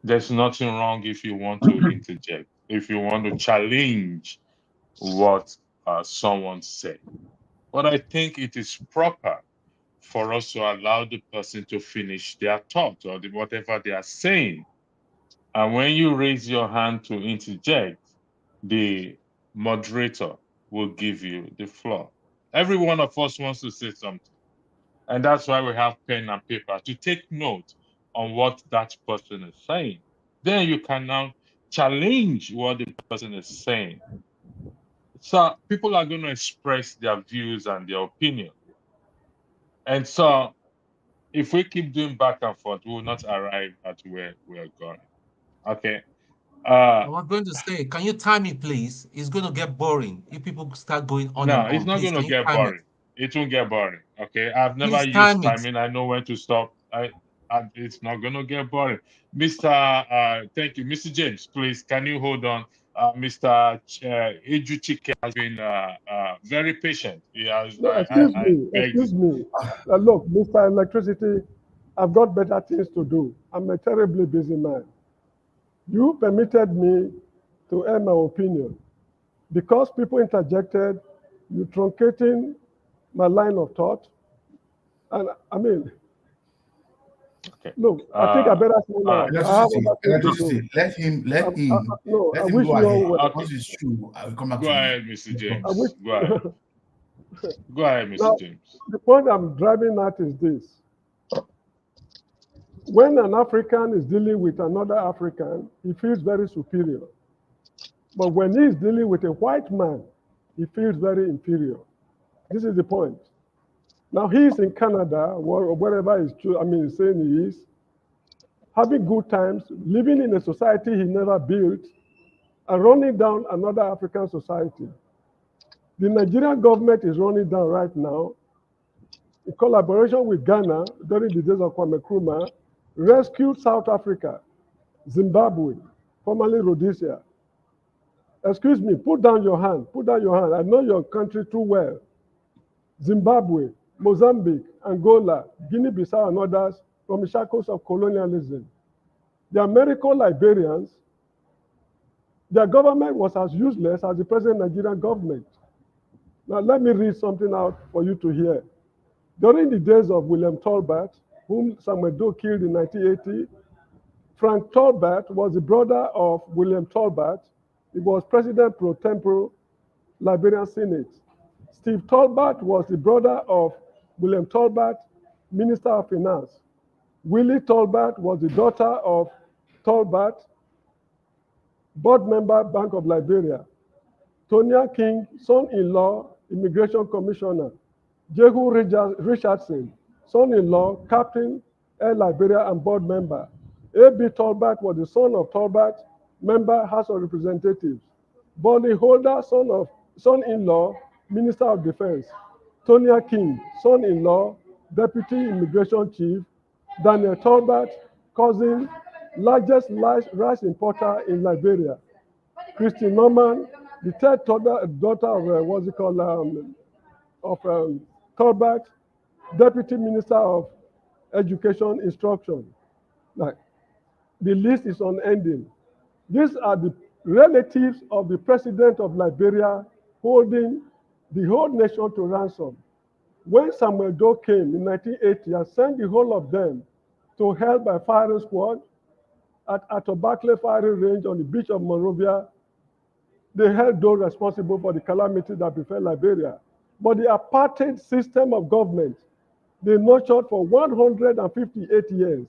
there's nothing wrong if you want to interject, if you want to challenge what someone said. But I think it is proper for us to allow the person to finish their thought or whatever they are saying. And when you raise your hand to interject, the moderator will give you the floor. Every one of us wants to say something. And that's why we have pen and paper to take note on what that person is saying. Then you can now challenge what the person is saying. So people are going to express their views and their opinion. And so if we keep doing back and forth, we will not arrive at where we're going. Okay. I was going to say, can you time it, please? It's going to get boring if people start going on and on. No, it's not going to get boring. It won't get boring. Okay. I've never used timing. I know when to stop. It's not going to get boring. Thank you. Mr. James, please, can you hold on? Mr. Ejuchike has been very patient. Excuse me. Look, Mr. Electricity, I've got better things to do. I'm a terribly busy man. You permitted me to air my opinion. Because people interjected, you truncating my line of thought. And I mean, okay. Look, I think I better say now. Let him go ahead. Once it's true, I'll come back to you. Go ahead, Mr. James. Go ahead. Go ahead, Mr. James. The point I'm driving at is this. When an African is dealing with another African, he feels very superior. But when he is dealing with a white man, he feels very inferior. This is the point. Now he's in Canada, or wherever he's saying he is, having good times, living in a society he never built, and running down another African society. The Nigerian government is running down right now, in collaboration with Ghana during the days of Kwame Nkrumah, rescued South Africa, Zimbabwe, formerly Rhodesia. Excuse me, put down your hand. Put down your hand. I know your country too well. Zimbabwe, Mozambique, Angola, Guinea-Bissau, and others from the shackles of colonialism. The American Liberians, their government was as useless as the present Nigerian government. Now, let me read something out for you to hear. During the days of William Tolbert, whom Samuel Doe killed in 1980, Frank Tolbert was the brother of William Tolbert. He was president pro tempore Liberian Senate. Steve Tolbert was the brother of William Tolbert, Minister of Finance. Willie Tolbert was the daughter of Tolbert, board member, Bank of Liberia. Tonya King, son-in-law, Immigration Commissioner. Jehu Richardson, son-in-law, Captain, Air Liberia and board member. A.B. Tolbert was the son of Tolbert, member, House of Representatives. Bolly Holder, son-in-law, Minister of Defense. Tonya King, son-in-law, Deputy Immigration Chief. Daniel Tolbert, cousin, largest rice importer in Liberia. Christy Norman, the third daughter of Tolbert, Deputy Minister of Education Instruction. Like, the list is unending. These are the relatives of the president of Liberia holding the whole nation to ransom. When Samuel Doe came in 1980 and sent the whole of them to hell by firing squad at Atobacle firing range on the beach of Monrovia, they held Doe responsible for the calamity that befell Liberia. But the apartheid system of government, they nurtured for 158 years.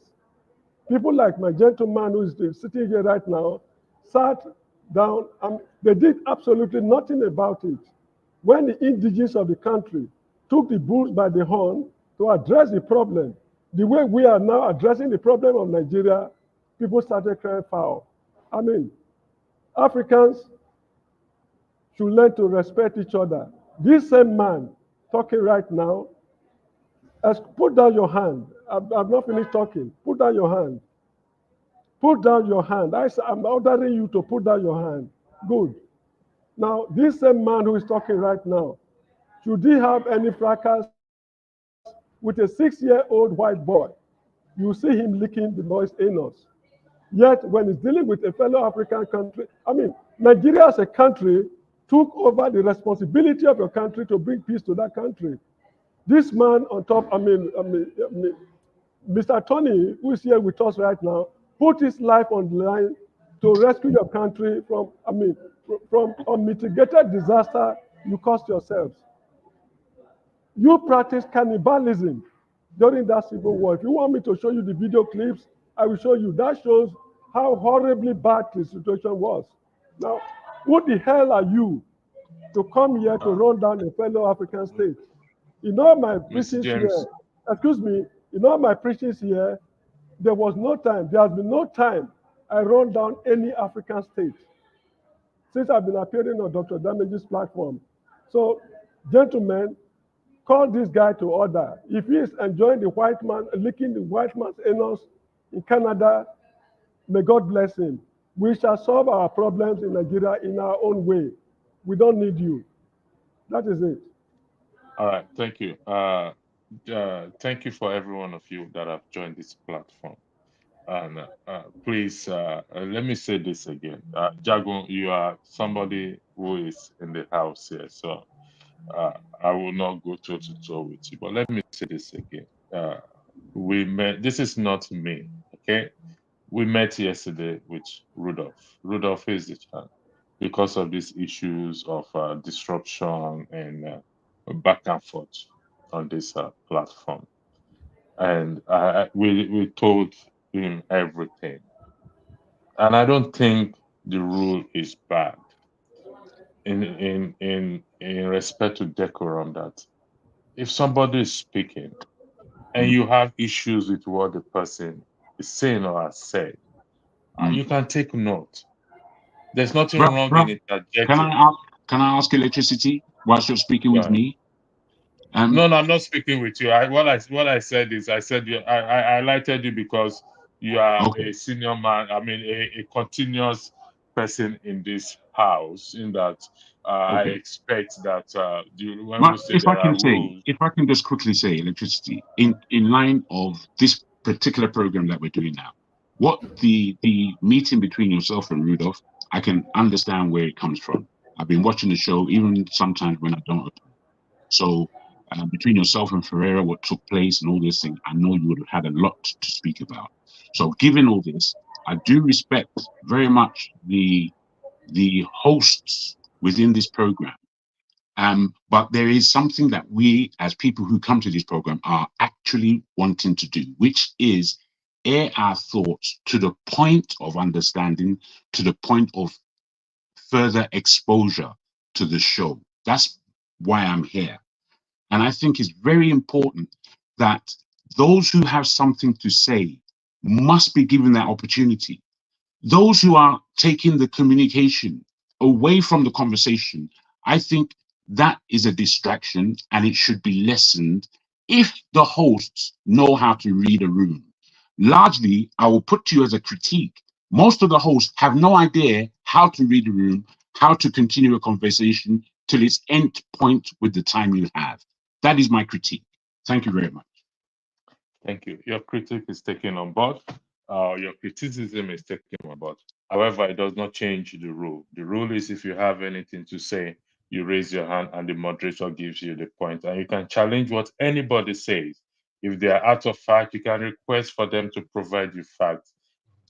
People like my gentleman who is sitting here right now sat down and they did absolutely nothing about it. When the indigenes of the country took the bulls by the horn to address the problem, the way we are now addressing the problem of Nigeria, people started crying foul. I mean, Africans should learn to respect each other. This same man talking right now, put down your hand. I've not finished talking. Put down your hand. Put down your hand. I'm ordering you to put down your hand. Good. Now, this same man who is talking right now, should he have any fracas with a 6-year-old white boy, you see him licking the boy's anus. Yet, when he's dealing with a fellow African country, I mean, Nigeria as a country took over the responsibility of your country to bring peace to that country. This man on top, Mr. Tony, who is here with us right now, put his life on the line to rescue your country from unmitigated disaster you caused yourselves. You practiced cannibalism during that civil war. If you want me to show you the video clips, I will show you. That shows how horribly bad the situation was. Now, who the hell are you to come here to run down a fellow African state? In all my preachings here, excuse me, in all my preachings here, there was no time, there has been no time I run down any African state since I've been appearing on Dr. Damage's platform. So, gentlemen, call this guy to order. If he is enjoying the white man, licking the white man's anus in Canada, may God bless him. We shall solve our problems in Nigeria in our own way. We don't need you. That is it. All right, thank you. Thank you for every one of you that have joined this platform. And please, let me say this again. Jago, you are somebody who is in the house here, so I will not go toe-to-toe with you. But let me say this again. We met, this is not me, okay? We met yesterday with Rudolph. Rudolph is the channel because of these issues of disruption and back and forth on this platform. And we told him everything. And I don't think the rule is bad in respect to decorum, that if somebody is speaking and you have issues with what the person is saying or has said, you can take note. There's nothing wrong in it. Can I ask electricity whilst you're speaking with me? No, I'm not speaking with you. What I said is, I said I highlighted you because you are a senior man. I mean, a continuous person in this house, in that I Okay. expect that when Well, we say if I there are can say, rules. if I can just quickly say, electricity in line of this particular program that we're doing now, what the meeting between yourself and Rudolph, I can understand where it comes from. I've been watching the show even sometimes when I don't. So between yourself and Ferreira, what took place and all this thing, I know you would have had a lot to speak about. So given all this, I do respect very much the hosts within this program. But there is something that we, as people who come to this program, are actually wanting to do, which is air our thoughts to the point of understanding, to the point of further exposure to the show. That's why I'm here. And I think it's very important that those who have something to say must be given that opportunity. Those who are taking the communication away from the conversation, I think that is a distraction and it should be lessened if the hosts know how to read a room. Largely, I will put to you as a critique, most of the hosts have no idea how to read a room, how to continue a conversation till its end point with the time you have. That is my critique. Thank you very much. Thank you. Your critique is taken on board. Your criticism is taken on board. However, it does not change the rule. The rule is if you have anything to say, you raise your hand and the moderator gives you the point. And you can challenge what anybody says. If they are out of fact, you can request for them to provide you facts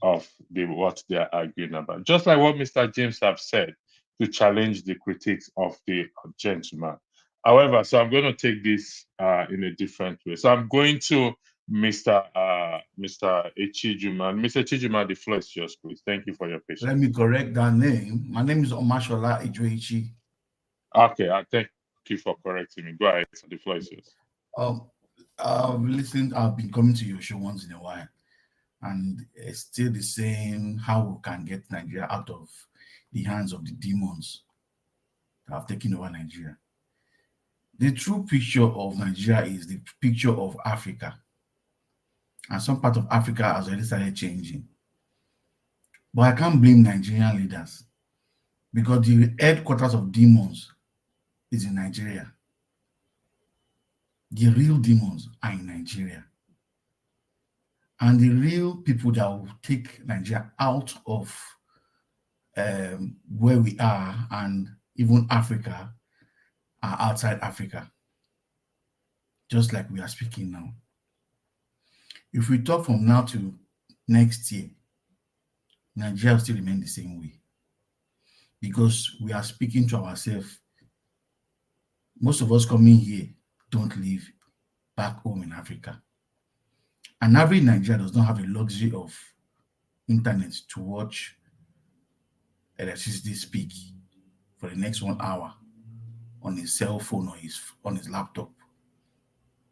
of what they are arguing about. Just like what Mr. James have said, to challenge the critiques of the gentleman. However, so I'm going to take this in a different way. So I'm going to Mr. Echijuma. Mr. Echijuma, the floor is yours, please. Thank you for your patience. Let me correct that name. My name is Omashola Ijoichi. Okay, thank you for correcting me. Go ahead, the floor is yours. I've been coming to your show once in a while, and it's still the same how we can get Nigeria out of the hands of the demons that have taken over Nigeria. The true picture of Nigeria is the picture of Africa. And some part of Africa has already started changing. But I can't blame Nigerian leaders because the headquarters of demons is in Nigeria. The real demons are in Nigeria. And the real people that will take Nigeria out of where we are and even Africa are outside Africa, just like we are speaking now. If we talk from now to next year, Nigeria will still remain the same way because we are speaking to ourselves. Most of us coming here don't live back home in Africa. An average Nigerian does not have the luxury of internet to watch electricity speak for the next 1 hour on his cell phone or on his laptop.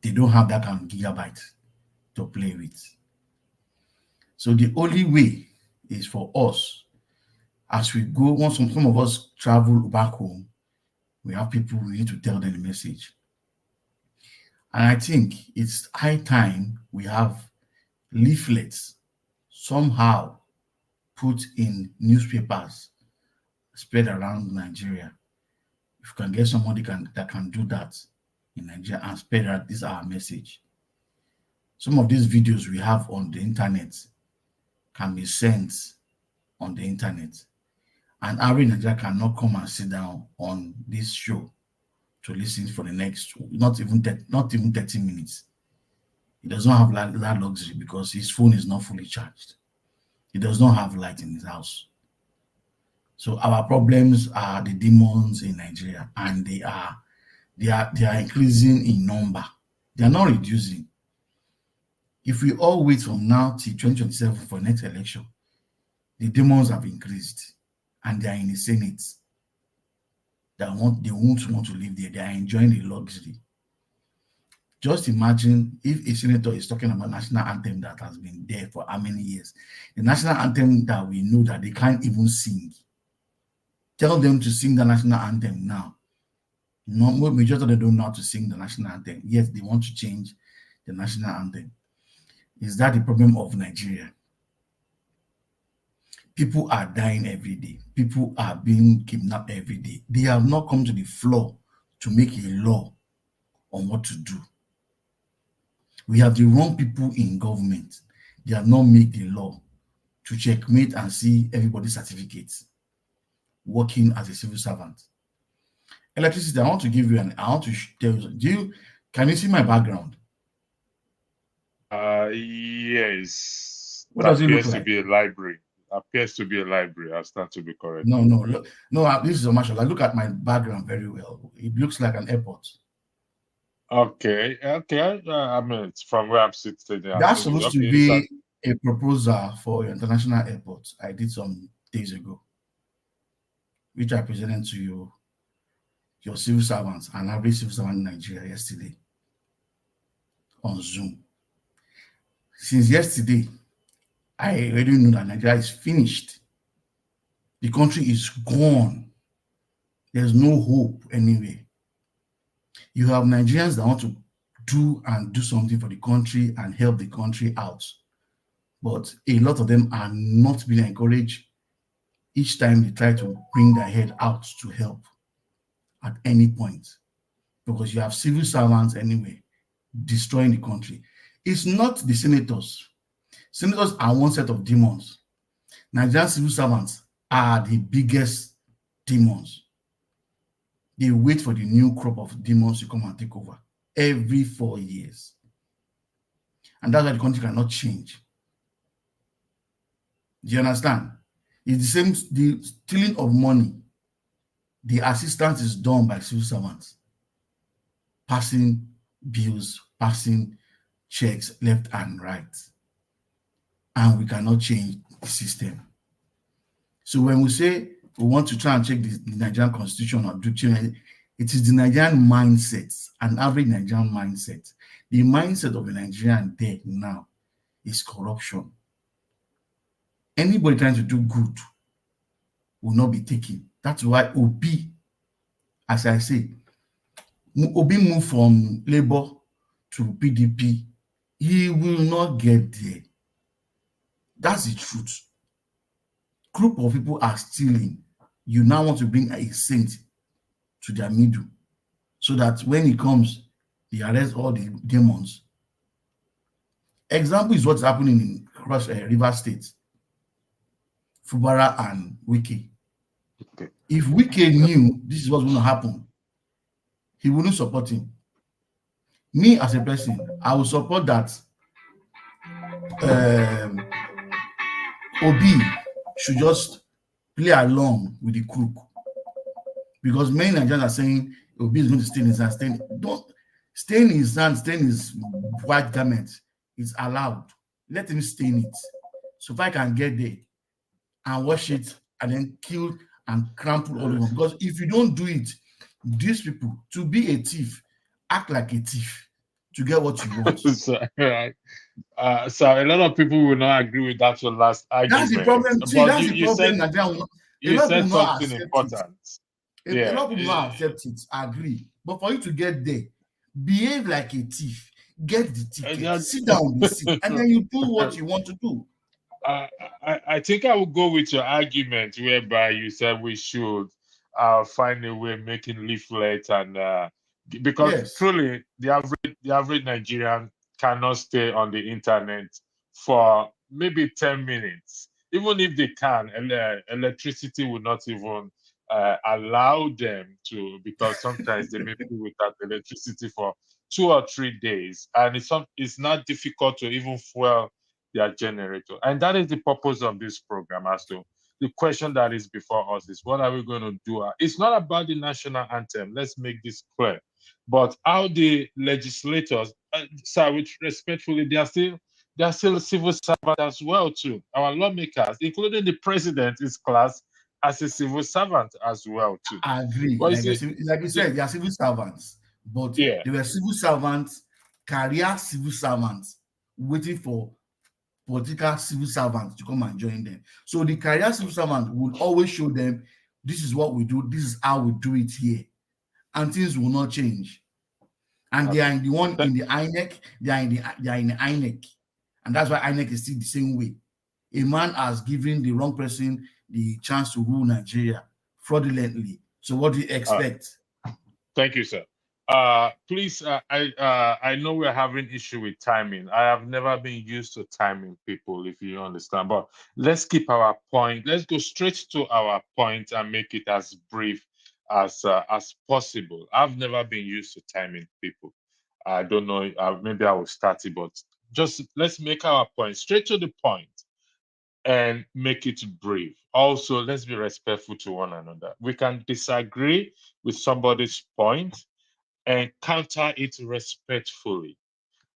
They don't have that kind of gigabyte to play with. So the only way is for us, as we go, once some of us travel back home, we have people, we need to tell them the message. And I think it's high time we have leaflets somehow put in newspapers spread around Nigeria. If you can get somebody that can do that in Nigeria and spread out this our message. Some of these videos we have on the internet can be sent on the internet. And average Nigeria cannot come and sit down on this show to listen for the next, not even 30 minutes. He does not have that luxury because his phone is not fully charged. He does not have light in his house. So our problems are the demons in Nigeria, and they are increasing in number. They are not reducing. If we all wait from now till 2027 for next election, the demons have increased, and they are in the Senate. They won't want to live there. They are enjoying the luxury. Just imagine if a senator is talking about national anthem that has been there for how many years. The national anthem that we know that they can't even sing. Tell them to sing the national anthem now. No, majority of them don't know how to sing the national anthem. Yes, they want to change the national anthem. Is that the problem of Nigeria? People are dying every day. People are being kidnapped every day. They have not come to the floor to make a law on what to do. We have the wrong people in government. They have not made the law to checkmate and see everybody's certificates working as a civil servant. Electricity, I want to give you I want to tell you, can you see my background? Yes. What does it look appears to like? be a library. Appears to be a library. I stand to be correct. No, this is a marshal. I look at my background very well. It looks like an airport. Okay. I mean, it's from where I'm sitting. That's supposed to be a proposal for your international airport. I did some days ago, which I presented to you, your civil servants, an average civil servant in Nigeria yesterday on Zoom. Since yesterday, I already know that Nigeria is finished. The country is gone. There's no hope anyway. You have Nigerians that want to do something for the country and help the country out. But a lot of them are not being encouraged each time they try to bring their head out to help at any point. Because you have civil servants anyway destroying the country. It's not the senators. Senators are one set of demons. Nigerian civil servants are the biggest demons. They wait for the new crop of demons to come and take over every 4 years. And that's why the country cannot change. Do you understand? It's the same, the stealing of money. The assistance is done by civil servants. Passing bills, passing checks left and right. And we cannot change the system. So when we say we want to try and check the Nigerian constitution or do change, it is the Nigerian mindset, an average Nigerian mindset. The mindset of a Nigerian there now is corruption. Anybody trying to do good will not be taken. That's why Obi, as I say, Obi moved from Labour to PDP. He will not get there. That's the truth. Group of people are stealing. You now want to bring a saint to their middle so that when he comes, they arrest all the demons. Example is what's happening in River State. Fubara and Wike. Okay. If Wike knew this is what's going to happen, he wouldn't support him. Me as a person, I will support that Obi should just play along with the crook. Because many Nigerians are saying Obi is going to stay in his hand. Stay in his hand, stay in his white garment is allowed. Let him stay in it. So if I can get there and wash it and then kill and trample all over. Because if you don't do it, these people, to be a thief, act like a thief to get what you want. So a lot of people will not agree with that your last argument. That's the problem. See, that's the problem. You said something important. A lot of people don't accept it, agree. But for you to get there, behave like a thief, get the ticket, sit down on the seat, and then you do what you want to do. I think I will go with your argument whereby you said we should find a way making leaflets and because truly the average Nigerian cannot stay on the internet for maybe 10 minutes. Even if they can, electricity will not even allow them to, because sometimes they may be without electricity for 2 or 3 days, and it's not difficult to even fuel their generator. And that is the purpose of this program. As to the question that is before us is, what are we going to do? It's not about the national anthem. Let's make this clear. But how the legislators, respectfully, they are still civil servants as well too. Our lawmakers, including the president, is classed as a civil servant as well too. I agree. Like you said, they are civil servants, but they were civil servants, career civil servants, waiting for political civil servants to come and join them. So the career civil servant will always show them, this is what we do, this is how we do it here, and things will not change. And they are in the one in the INEC, they are in the INEC, and that's why INEC is still the same way. a man has given the wrong person the chance to rule Nigeria fraudulently. So what do you expect? Thank you, sir. Please, I know we're having issue with timing. I have never been used to timing people, if you understand. But let's keep our point. Let's go straight to our point and make it as brief as possible. I've never been used to timing people. I don't know. Maybe I will start it, but just let's make our point straight to the point and make it brief. Also, let's be respectful to one another. We can disagree with somebody's point and counter it respectfully.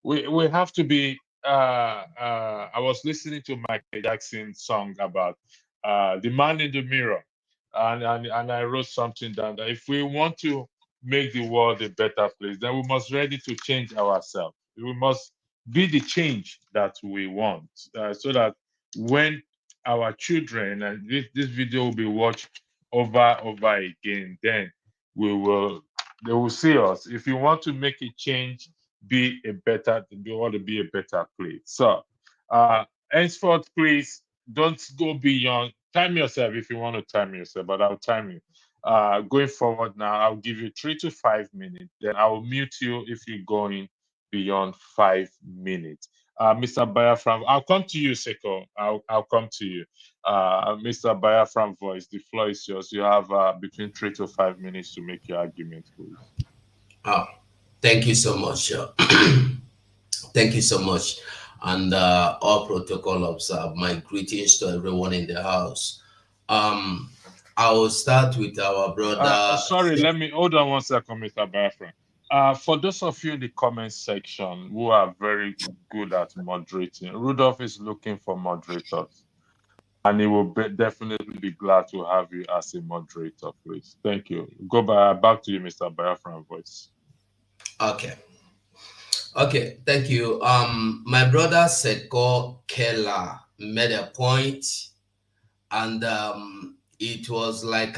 We have to be. I was listening to Michael Jackson's song about the man in the mirror, and I wrote something down that if we want to make the world a better place, then we must ready to change ourselves. We must be the change that we want, so that when our children, and this video will be watched over again, then they will see us. If you want to make a change, you want to be a better place. So henceforth, please don't go beyond. Time yourself if you want to time yourself, but I'll time you. Going forward now, I'll give you 3 to 5 minutes. Then I will mute you if you're going beyond 5 minutes. Mr. Biafran, I'll come to you, Seko. I'll come to you. Mr. Biafran Voice, the floor is yours. You have between 3 to 5 minutes to make your argument, please. Thank you so much. Thank you so much. And all protocol observed. My greetings to everyone in the house. I will start with our brother. Sorry, let me hold on one second, Mr. Biafran. For those of you in the comment section who are very good at moderating, Rudolph is looking for moderators, and he will definitely be glad to have you as a moderator, please. Thank you. Back to you, Mr. Biafran Voice. Okay, thank you. My brother Seko Keller made a point, and it was like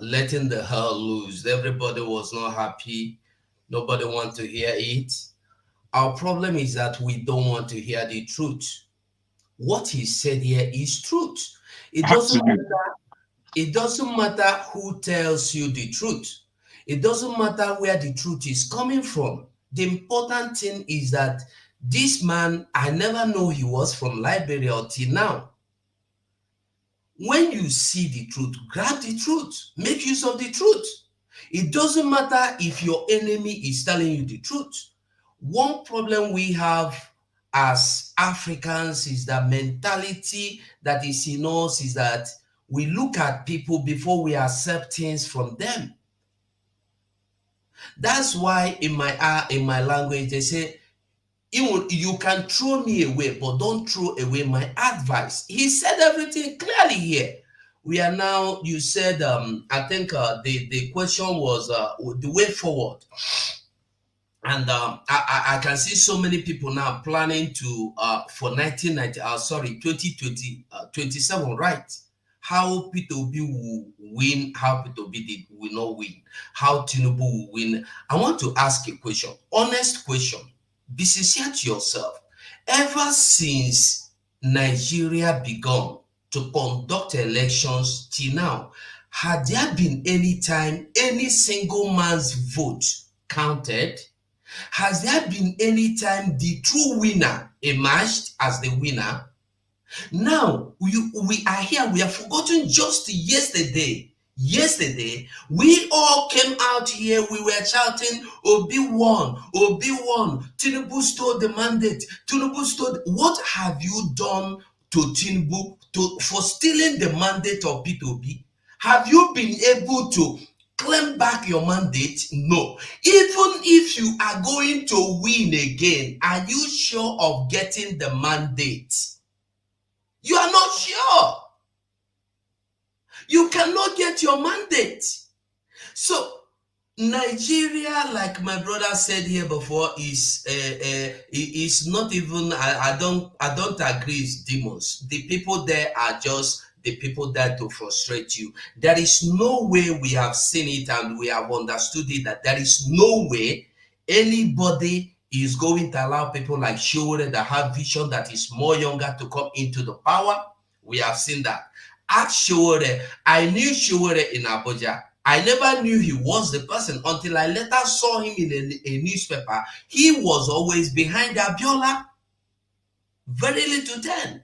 letting the hell loose. Everybody was not happy. Nobody want to hear it. Our problem is that we don't want to hear the truth. What he said here is truth. It doesn't matter who tells you the truth. It doesn't matter where the truth is coming from. The important thing is that this man, I never know he was from Liberia until now. When you see the truth, grab the truth. Make use of the truth. It doesn't matter if your enemy is telling you the truth. One problem we have as Africans is that mentality that is in us is that we look at people before we accept things from them. That's why in my language they say, you can throw me away, but don't throw away my advice. He said everything clearly here. We are now, you said, I think the question was the way forward. And I can see so many people now planning to, for 2027, right? How P2B will win, how P2B will not win, how Tinubu will win. I want to ask a question, honest question. Be sincere to yourself. Ever since Nigeria began to conduct elections till now, had there been any time any single man's vote counted? Has there been any time the true winner emerged as the winner? Now, we are here, we have forgotten just yesterday. Yesterday, we all came out here, we were shouting, Obi won, Tinubu stole the mandate, Tinubu stole. What have you done to Tinubu for stealing the mandate of P2B? Have you been able to claim back your mandate? No. Even if you are going to win again, are you sure of getting the mandate? You are not sure. You cannot get your mandate. So Nigeria, like my brother said here before, is not even. I don't agree. It's demons. The people there are just the people there to frustrate you. There is no way we have seen it and we have understood it that there is no way anybody is going to allow people like Shore that have vision that is more younger to come into the power. We have seen that. Ask Showore. I knew Showore in Abuja. I never knew he was the person until I later saw him in a newspaper. He was always behind Abiola. Very little then.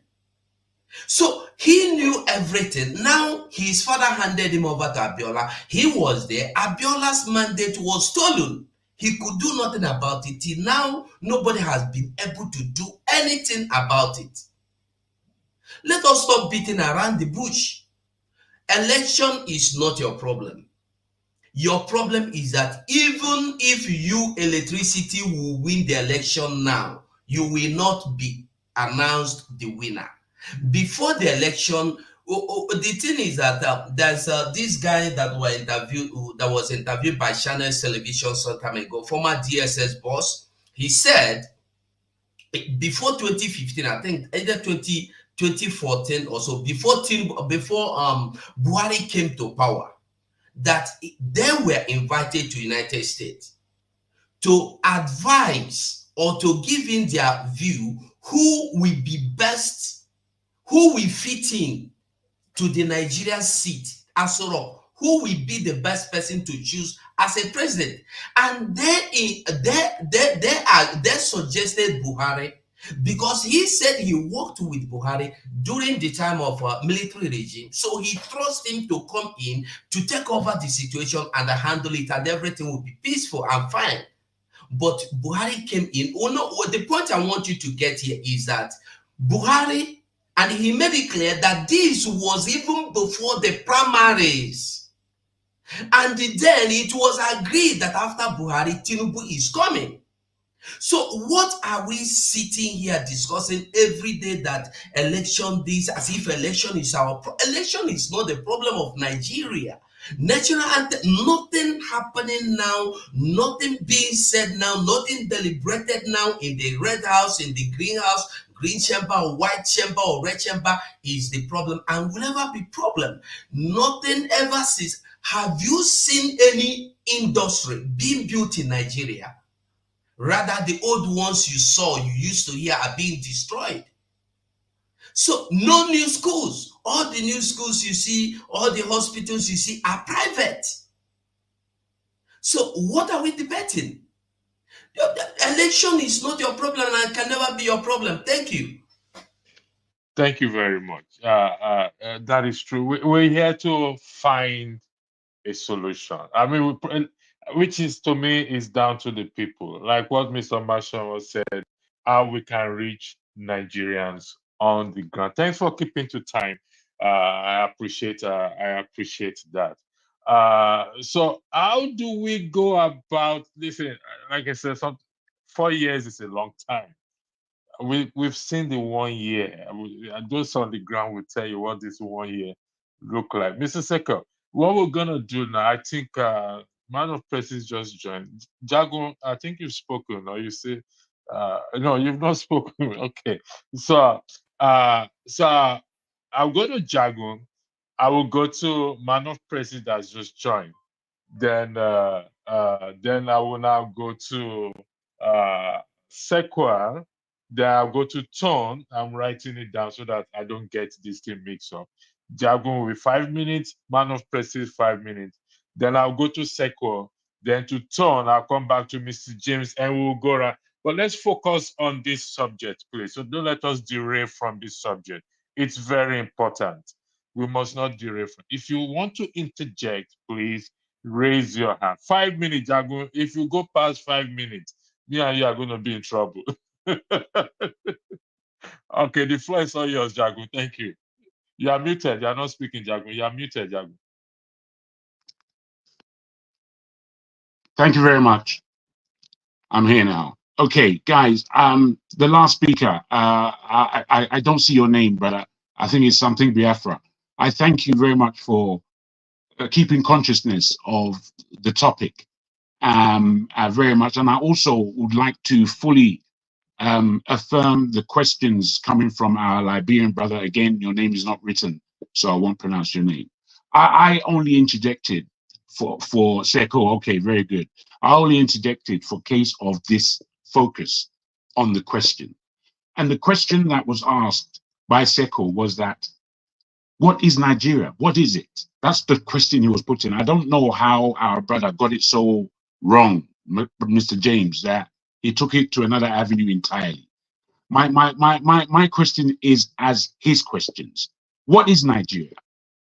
So he knew everything. Now his father handed him over to Abiola. He was there. Abiola's mandate was stolen. He could do nothing about it. Till now, nobody has been able to do anything about it. Let us stop beating around the bush. Election is not your problem. Your problem is that even if you, electricity, will win the election now, you will not be announced the winner. Before the election, the thing is that there's this guy that was interviewed by Channel Television some time ago, former DSS boss. He said before 2015, I think either 2014 or so, before Buhari came to power, that they were invited to United States to advise or to give in their view who will be best, who will fit in to the Nigerian seat as well, who will be the best person to choose as a president. And they suggested Buhari, because he said he worked with Buhari during the time of military regime. So he trusts him to come in to take over the situation and handle it, and everything will be peaceful and fine. But Buhari came in. Oh no, the point I want you to get here is that Buhari, and he made it clear that this was even before the primaries. And then it was agreed that after Buhari, Tinubu is coming. So what are we sitting here discussing every day, that election this, as if election is election is not the problem of Nigeria. National anthem, nothing happening now, nothing being said now, nothing deliberated now in the Red House, in the Green House, Green Chamber or White Chamber or Red Chamber is the problem, and will never be problem. Nothing ever since. Have you seen any industry being built in Nigeria? Rather, the old ones you saw, you used to hear, are being destroyed. So no new schools. All the new schools you see, all the hospitals you see are private. So what are we debating? The election is not your problem and can never be your problem. Thank you. Thank you very much. That is true. We're here to find a solution. I mean, which is, to me, is down to the people. Like what Mr. Marshall said, how we can reach Nigerians on the ground. Thanks for keeping to time. I appreciate that. So how do we go about, listen, like I said, 4 years is a long time. We've seen the 1 year. Those on the ground will tell you what this 1 year look like. Mr. Seko, what we're gonna do now, I think Man of Presence just joined. Jago, I think you've spoken, or you say no, you've not spoken. Okay. So I'll go to Jago. I will go to Man of Presence that's just joined. Then I will now go to Sequel. Then I'll go to tone. I'm writing it down so that I don't get this thing mixed up. Jagun will be 5 minutes, Man of Prestige 5 minutes. Then I'll go to Sequel. Then to tone, I'll come back to Mr. James and we'll go around. But let's focus on this subject, please. So don't let us derail from this subject. It's very important. We must not derail from. If you want to interject, please raise your hand. 5 minutes, Jagun. If you go past 5 minutes, me and you are going to be in trouble. Okay, the floor is all yours, Jagun. Thank you. You are muted. You are not speaking, Jagun. You are muted, Jagun. Thank you very much. I'm here now. Okay, guys. The last speaker. I don't see your name, but I think it's something Biafra. I thank you very much for keeping consciousness of the topic. Very much, and I also would like to fully affirm the questions coming from our Liberian brother. Again, your name is not written, so I won't pronounce your name. I only interjected for Seko. Okay, very good. I only interjected for case of this focus on the question. And the question that was asked by Seko was that What is Nigeria? What is it? That's the question he was putting. I don't know how our brother got it so wrong, Mr. James, that he took it to another avenue entirely. My question is as his questions. What is Nigeria?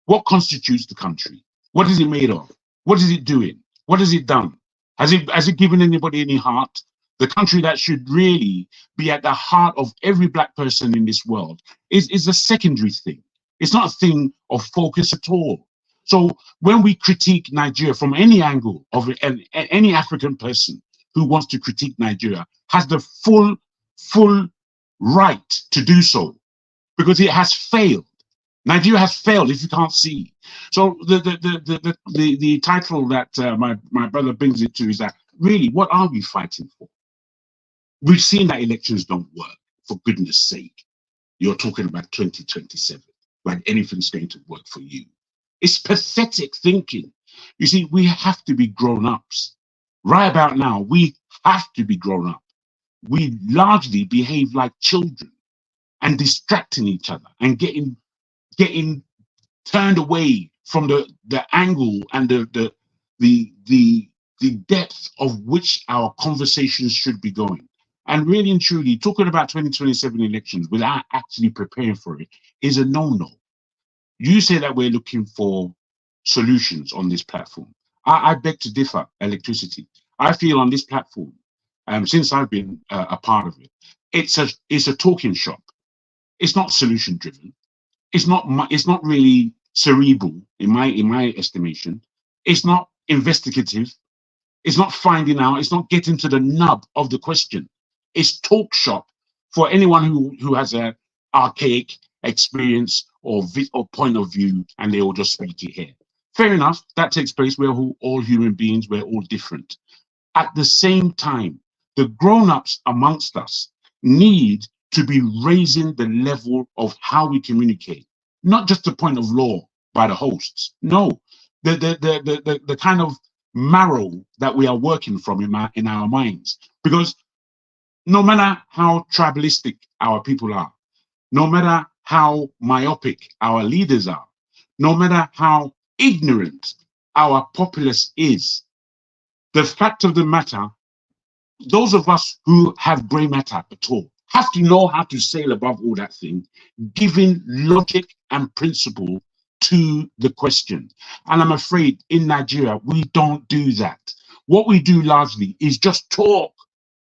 What constitutes the country? What is it made of? What is it doing? What has it done? Has it given anybody any heart? The country that should really be at the heart of every Black person in this world is a secondary thing. It's not a thing of focus at all. So when we critique Nigeria from any angle of any African person who wants to critique Nigeria has the full right to do so, because it has failed. Nigeria has failed, if you can't see. So the title that my brother brings it to is that, really, what are we fighting for? We've seen that elections don't work, for goodness sake. You're talking about 2027, like anything's going to work for you. It's pathetic thinking. You see, we have to be grown-ups. Right about now, we have to be grown up. We largely behave like children and distracting each other and getting turned away from the angle and the depth of which our conversations should be going. And really and truly, talking about 2027 elections without actually preparing for it is a no-no. You say that we're looking for solutions on this platform. I beg to differ. Electricity. I feel on this platform, since I've been a part of it, it's a talking shop. It's not solution driven. It's not really cerebral in my estimation. It's not investigative. It's not finding out. It's not getting to the nub of the question. It's talk shop for anyone who has an archaic experience or point of view, and they will just speak it here. Fair enough. That takes place. We're all human beings. We're all different. At the same time, the grown-ups amongst us need to be raising the level of how we communicate, not just the point of law by the hosts. No, the kind of marrow that we are working from in our minds. Because no matter how tribalistic our people are, no matter how myopic our leaders are, no matter how ignorant our populace is, the fact of the matter, those of us who have gray matter at all have to know how to sail above all that thing, giving logic and principle to the question. And I'm afraid in Nigeria, we don't do that. What we do largely is just talk,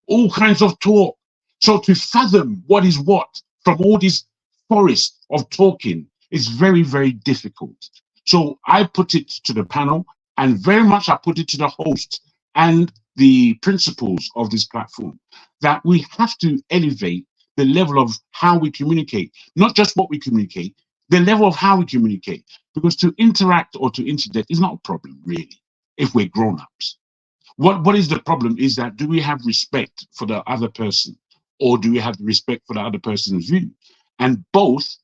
all kinds of talk. So to fathom what is what from all this forest of talking is very, very difficult. So I put it to the panel, and very much I put it to the host and the principles of this platform, that we have to elevate the level of how we communicate, not just what we communicate, the level of how we communicate, because to interact or to interject is not a problem, really, if we're grown-ups. What is the problem is that, do we have respect for the other person, or do we have respect for the other person's view? And both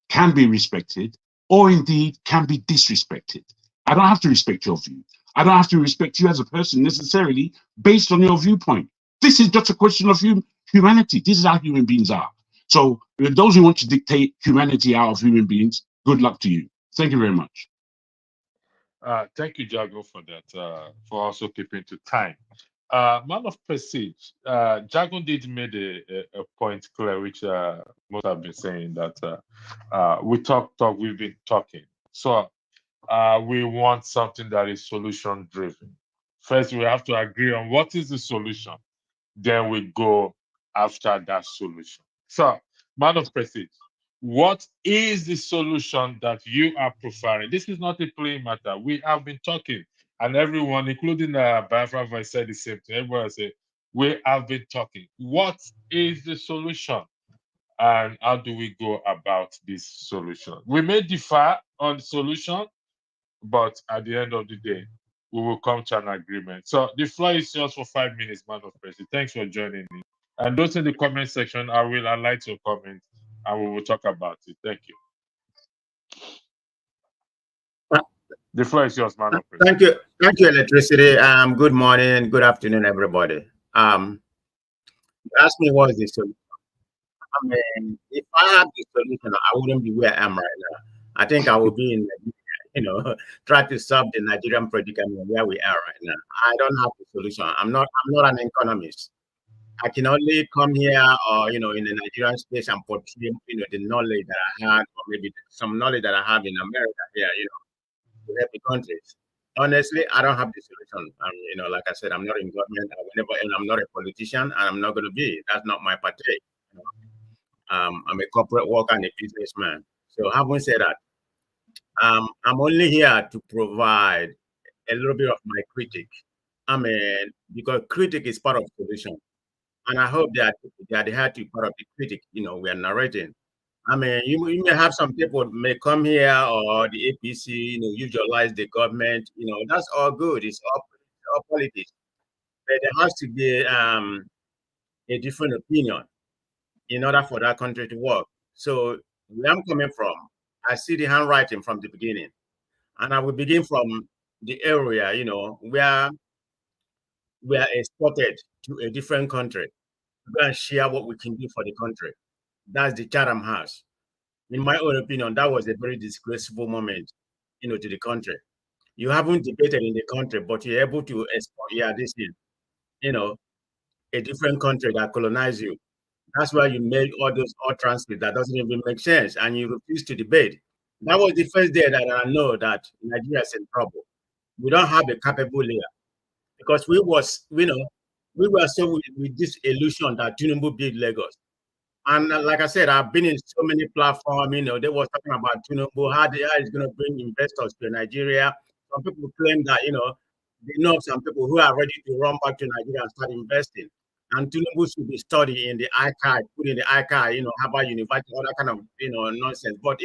can be respected, or indeed can be disrespected. I don't have to respect your view. I don't have to respect you as a person necessarily based on your viewpoint. This is just a question of humanity. This is how human beings are. So those who want to dictate humanity out of human beings, good luck to you. Thank you very much. Thank you, Jago, for that, for also keeping to time. Man of Prestige, Jago did made a point clear, which most have been saying, that we we've been talking. So we want something that is solution driven. First, we have to agree on what is the solution. Then we go after that solution. So, Man of Prestige, what is the solution that you are preferring? This is not a plain matter. We have been talking, and everyone, including Biafra Voice, said the same thing. Everyone said, we have been talking. What is the solution? And how do we go about this solution? We may differ on the solution, but at the end of the day, we will come to an agreement. So the floor is yours for 5 minutes, Man of Prestige. Thanks for joining me. And those in the comment section, I will highlight your comment and we will talk about it. Thank you. The floor is yours, Man of Prestige. Thank you, Electricity. Good morning, good afternoon, everybody. Ask me what is the solution. I mean, if I had the solution, I wouldn't be where I am right now. I think I will be in, try to solve the Nigerian predicament where we are right now. I don't have the solution. I'm not an economist. I can only come here or, in the Nigerian space and portray, the knowledge that I had, or maybe some knowledge that I have in America here, to help the countries. Honestly, I don't have the solution. Like I said, I'm not in government. I'm not a politician, and I'm not going to be. That's not my partake. I'm a corporate worker and a businessman. So having said that, I'm only here to provide a little bit of my critique. Because critique is part of the solution. And I hope that they had to be part of the critic, we are narrating. You may have some people may come here or the APC, utilize the government, that's all good. It's all politics. But there has to be a different opinion in order for that country to work. So where I'm coming from, I see the handwriting from the beginning. And I will begin from the area, where we are exported to a different country to go and share what we can do for the country. That's the Chatham House. In my own opinion, that was a very disgraceful moment, to the country. You haven't debated in the country, but you're able to export, this is, a different country that colonized you. That's why you made all those transcripts that doesn't even make sense, and you refuse to debate. That was the first day that I know that Nigeria is in trouble. We don't have a capable leader because we were so with this illusion that Tinubu built Lagos. And like I said, I've been in so many platforms. They were talking about Tinubu, how it's going to bring investors to Nigeria. Some people claim that they know some people who are ready to run back to Nigeria and start investing. And Tinubu should be studying in the archive, put in the archive, Harvard University, all that kind of nonsense. But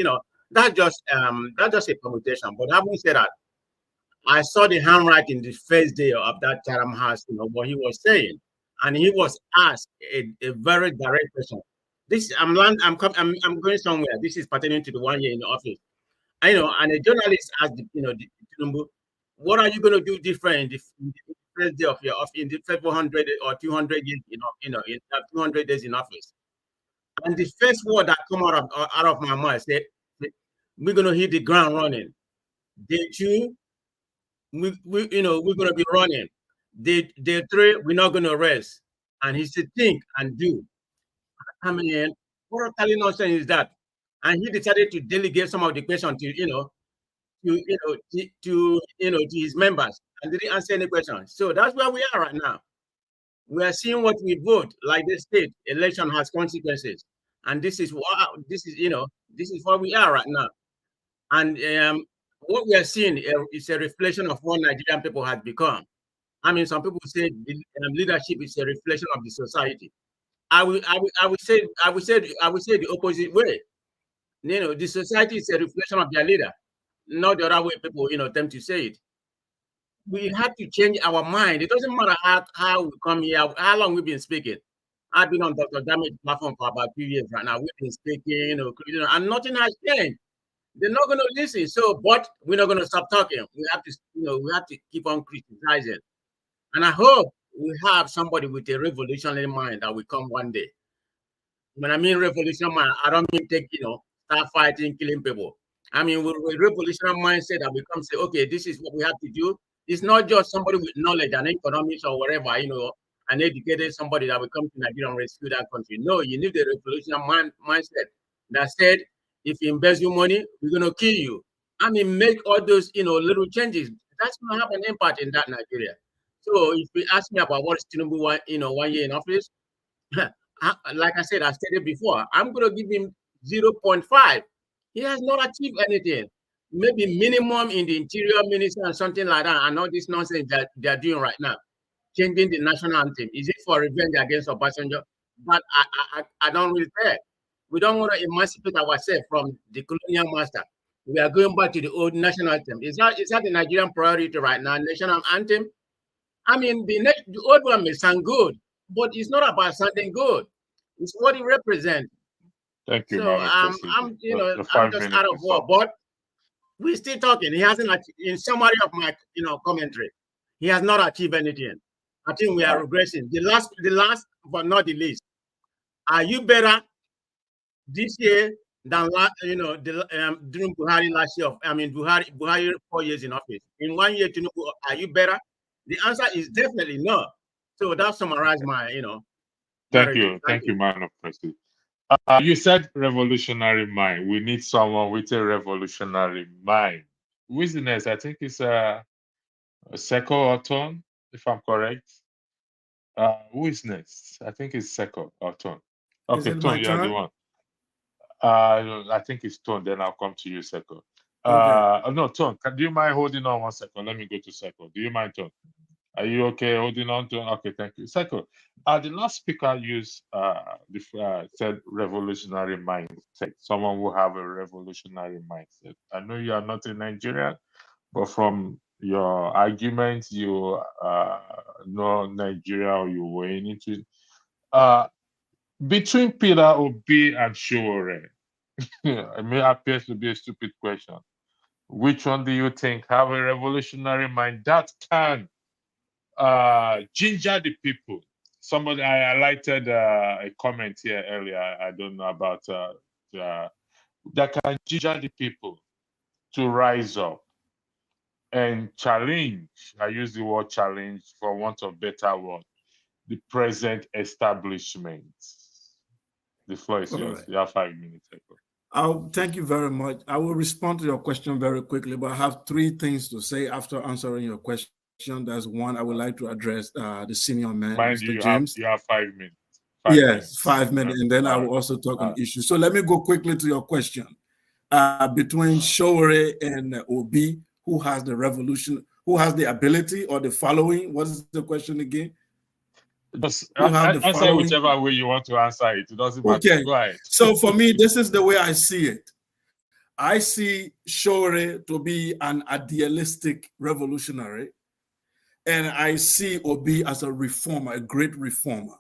that's just a permutation. But having said that, I saw the handwriting the first day of that Chatham House, what he was saying, and he was asked a very direct question. I'm going somewhere. This is pertaining to the 1 year in the office. And a journalist asked the Tinubu, what are you going to do different in the first day of your office, in the first 100 or 200 years, in 200 days in office? And the first word that come out of my mouth said, we're going to hit the ground running. Day 2, we're going to be running. Day 3, we're not going to rest. And he said, think and do. What a nonsense is that? And he decided to delegate some of the questions to his members, and didn't answer any questions. So that's where we are right now. We are seeing what we vote. Like the state election has consequences, and this is where we are right now. And what we are seeing is a reflection of what Nigerian people have become. Some people say leadership is a reflection of the society. I would say the opposite way. The society is a reflection of their leader, not the other way people tend to say it. We have to change our mind. It doesn't matter how we come here, how long we've been speaking. I've been on Dr. Damage's platform for about 2 years right now. We've been speaking, and nothing has changed. They're not going to listen. So, but we're not going to stop talking. We have to keep on criticizing. And I hope we have somebody with a revolutionary mind that will come one day. When I mean revolutionary mind, I don't mean start fighting, killing people. With revolutionary mindset that we come say, okay, this is what we have to do. It's not just somebody with knowledge and economics or whatever, an educated somebody that will come to Nigeria and rescue that country. No, you need the revolutionary mindset that said, if you embezzle money, we're going to kill you. Make all those, little changes. That's going to have an impact in that Nigeria. So if you ask me about what is Tinubu 1 year in office, like I said, I stated before, I'm going to give him 0.5. He has not achieved anything. Maybe minimum in the interior minister and something like that, and all this nonsense that they're doing right now, changing the national anthem. Is it for revenge against Obasanjo? But I don't really care. We don't want to emancipate ourselves from the colonial master. We are going back to the old national anthem. Is that the Nigerian priority right now, national anthem? The old one may sound good, but it's not about sounding good. It's what it represents. Thank you, so I'm just out of work, but we're still talking. He hasn't achieved, in summary of my commentary, he has not achieved anything. I think we are regressing. The last but not the least, are you better this year than during Buhari last year. Buhari 4 years in office. In 1 year, Tinubu, are you better? The answer is definitely no. So that summarizes my Thank narrative. you, man of president. You said revolutionary mind. We need someone with a revolutionary mind. Witness, I think it's a Seko or Ton, if I'm correct. Who is next? I think it's Seko or Ton. Is Okay, it Ton, my you are the turn? one. I think it's Ton. Then I'll come to you, Seko. Okay. No, Ton. Do you mind holding on 1 second? Let me go to Seko. Do you mind, Ton? Are you okay holding on to? Okay, thank you. Second, the last speaker used said revolutionary mindset. Someone who have a revolutionary mindset. I know you are not in Nigeria, but from your argument, you know Nigeria or you were into it. Between Peter Obi and Shore, it may appear to be a stupid question. Which one do you think have a revolutionary mind that can ginger the people? Somebody, I highlighted a comment here earlier. I don't know about that can ginger the people to rise up and challenge. I use the word challenge for want of better word. The present establishment. The floor is All yours. right. You have 5 minutes. Thank you very much. I will respond to your question very quickly, but I have 3 things to say after answering your question. There's one I would like to address the senior man, Mind Mr. you, James. you have 5 minutes. Yes, 5 minutes, and then I All will right. also talk on issues. So let me go quickly to your question. Between Shore and Obi, who has the revolution, who has the ability or the following? What is the question again? Just Who have the answer following? whichever way you want to answer it. It doesn't matter. Okay. Go ahead. So for me, this is the way I see it. I see Shore to be an idealistic revolutionary, and I see Obi as a reformer, a great reformer.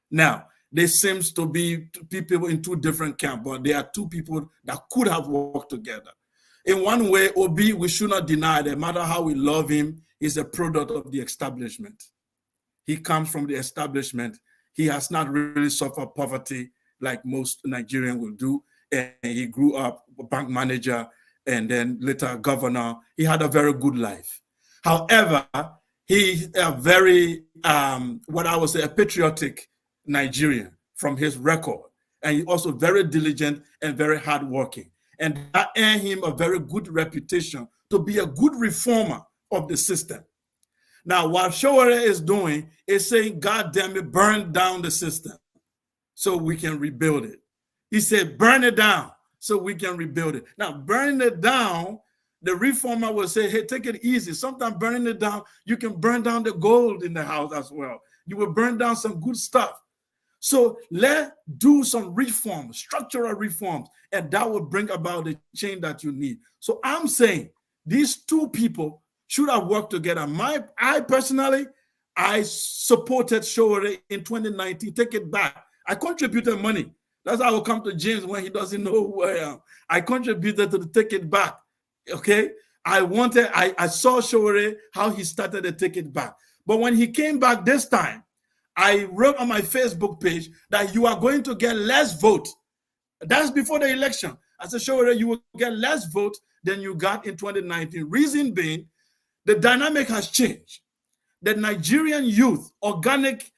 Now, there seems to be people in 2 different camps, but there are 2 people that could have worked together. In one way, Obi, we should not deny that no matter how we love him, he's a product of the establishment. He comes from the establishment. He has not really suffered poverty like most Nigerians will do. And he grew up a bank manager and then later governor. He had a very good life. However, he's a very, what I would say, a patriotic Nigerian from his record. And he's also very diligent and very hardworking. And that earned him a very good reputation to be a good reformer of the system. Now, what Shore is doing is saying, God damn it, burn down the system so we can rebuild it. He said, burn it down so we can rebuild it. Now, burning it down, the reformer will say, hey, take it easy. Sometimes burning it down, you can burn down the gold in the house as well. You will burn down some good stuff. So let's do some reforms, structural reforms, and that will bring about the change that you need. So I'm saying these 2 people should have worked together. I personally, I supported Shore in 2019. Take it back. I contributed money. That's how I will come to James when he doesn't know who I am. I contributed to the Take It Back. Okay. I saw Shore, how he started the Take It Back. But when he came back this time, I wrote on my Facebook page that you are going to get less vote. That's before the election. I said, Shore, you will get less vote than you got in 2019. Reason being, the dynamic has changed. The Nigerian youth organically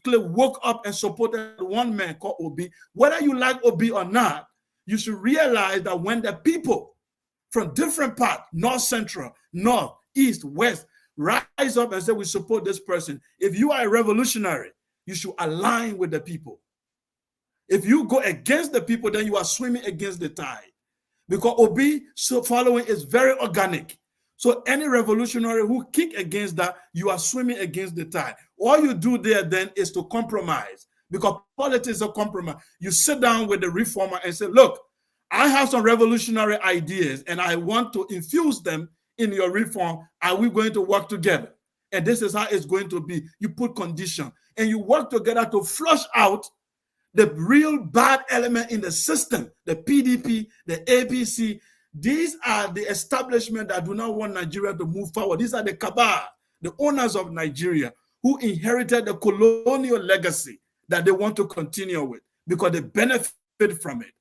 woke up and supported one man called Obi. Whether you like Obi or not, you should realize that when the people from different parts, north, central, north, east, west, rise up and say, we support this person. If you are a revolutionary, you should align with the people. If you go against the people, then you are swimming against the tide. Because Obi following is very organic. So any revolutionary who kick against that, you are swimming against the tide. All you do there then is to compromise, because politics is a compromise. You sit down with the reformer and say, look, I have some revolutionary ideas and I want to infuse them in your reform. Are we going to work together? And this is how it's going to be. You put condition and you work together to flush out the real bad element in the system, the PDP, the APC. These are the establishment that do not want Nigeria to move forward. These are the cabal, the owners of Nigeria, who inherited the colonial legacy that they want to continue with because they benefit from it.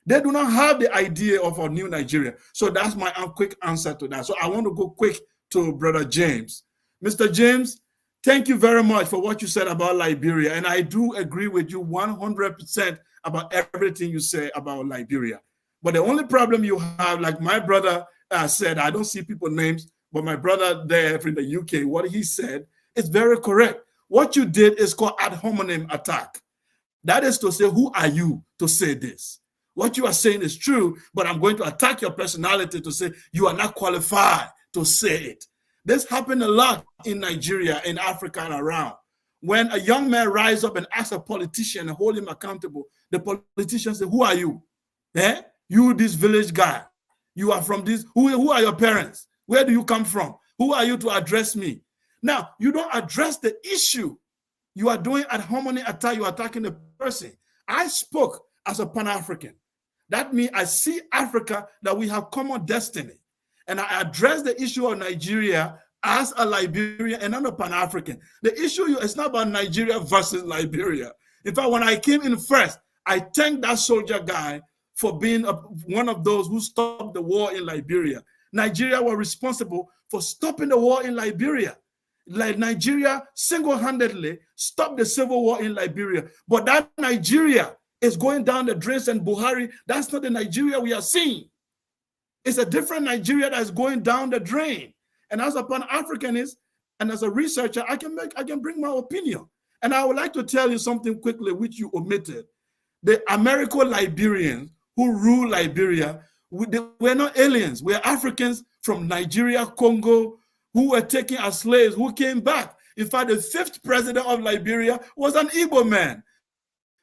They do not have the idea of a new Nigeria. So that's my quick answer to that. So I want to go quick to Brother James. Mr. James, thank you very much for what you said about Liberia. And I do agree with you 100% about everything you say about Liberia. But the only problem you have, like my brother said, I don't see people's names, but my brother there from the UK, what he said is very correct. What you did is called ad hominem attack. That is to say, who are you to say this? What you are saying is true, but I'm going to attack your personality to say you are not qualified to say it. This happened a lot in Nigeria, in Africa, and around. When a young man rises up and asks a politician and hold him accountable, the politician says, who are you? Eh? You, this village guy. You are from this. Who are your parents? Where do you come from? Who are you to address me? Now, you don't address the issue. You are doing ad hominem attack. You are attacking the person. I spoke as a Pan-African. That means I see Africa, that we have common destiny. And I address the issue of Nigeria as a Liberian and not a Pan-African. The issue is not about Nigeria versus Liberia. In fact, when I came in first, I thanked that soldier guy for being one of those who stopped the war in Liberia. Nigeria were responsible for stopping the war in Liberia. Like Nigeria single-handedly stopped the civil war in Liberia. But that Nigeria is going down the drains, and Buhari, that's not the Nigeria we are seeing. It's a different Nigeria that is going down the drain. And as a Pan-Africanist and as a researcher, I can bring my opinion. And I would like to tell you something quickly, which you omitted. The Americo-Liberians who rule Liberia, they were not aliens. We're Africans from Nigeria, Congo, who were taken as slaves, who came back. In fact, the 5th president of Liberia was an Igbo man,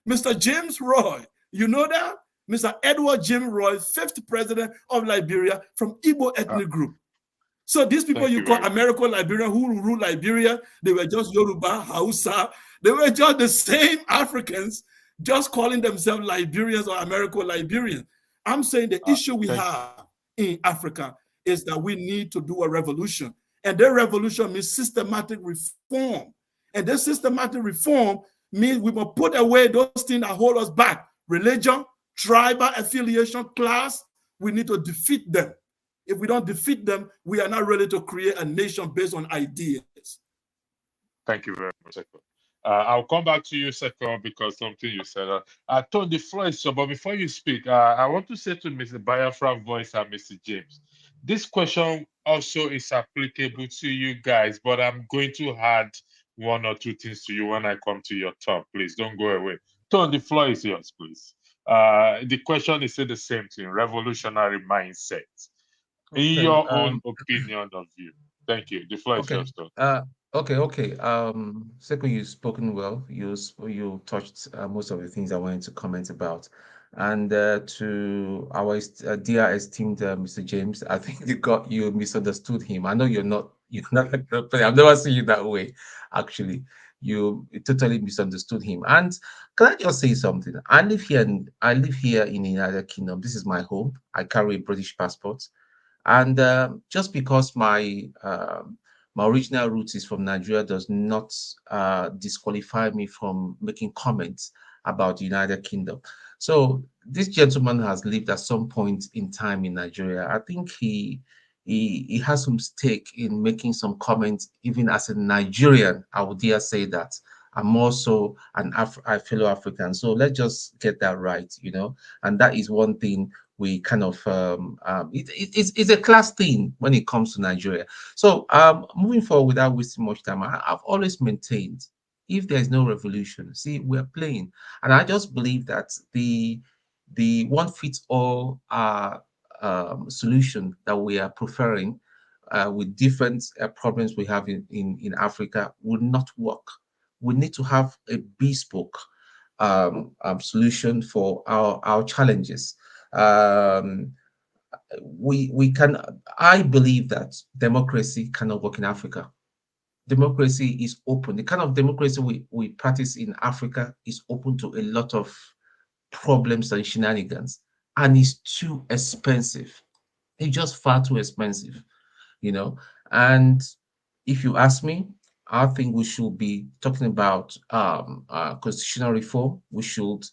Mr. James Roy. You know that? Mr. Edward Jim Roy, 5th president of Liberia from Igbo ethnic group. So these people you call Americo-Liberian who rule Liberia, they were just Yoruba, Hausa. They were just the same Africans, just calling themselves Liberians or Americo-Liberians. I'm saying the issue we have in Africa is that we need to do a revolution. And that revolution means systematic reform. And this systematic reform means we must put away those things that hold us back. Religion, tribal affiliation, class, we need to defeat them. If we don't defeat them, we are not ready to create a nation based on ideas. Thank you very much, Seko. I'll come back to you, Seko, because something you said. Tone, the floor is so, but before you speak, I want to say to Mr. Biafra Voice and Mr. James, this question also is applicable to you guys, but I'm going to add 1 or 2 things to you when I come to your talk. Please don't go away. Tone, the floor is yours, please. The question is still the same thing, revolutionary mindset. In your own opinion of view. Thank you. The floor is yours, Tone. Okay. Seko, you've spoken well. You touched most of the things I wanted to comment about. And to our dear esteemed Mr. James, I think you misunderstood him. I know you're not I've never seen you that way. Actually, you totally misunderstood him. And can I just say something? I live here in the United Kingdom. This is my home. I carry a British passport, and just because my original roots is from Nigeria does not disqualify me from making comments about the United Kingdom. So this gentleman has lived at some point in time in Nigeria. I think he has some stake in making some comments, even as a Nigerian. I would dare say that. I'm also a fellow African. So let's just get that right, and that is one thing we kind of it's a class thing when it comes to Nigeria. So moving forward without wasting much time, I've always maintained, if there's no revolution, see, we're playing. And I just believe that the one fits all solution that we are preferring with different problems we have in Africa would not work. We need to have a bespoke solution for our challenges. We can. I believe that democracy cannot work in Africa. Democracy is open. The kind of democracy we practice in Africa is open to a lot of problems and shenanigans, and it's too expensive. It's just far too expensive, And if you ask me, I think we should be talking about constitutional reform. We should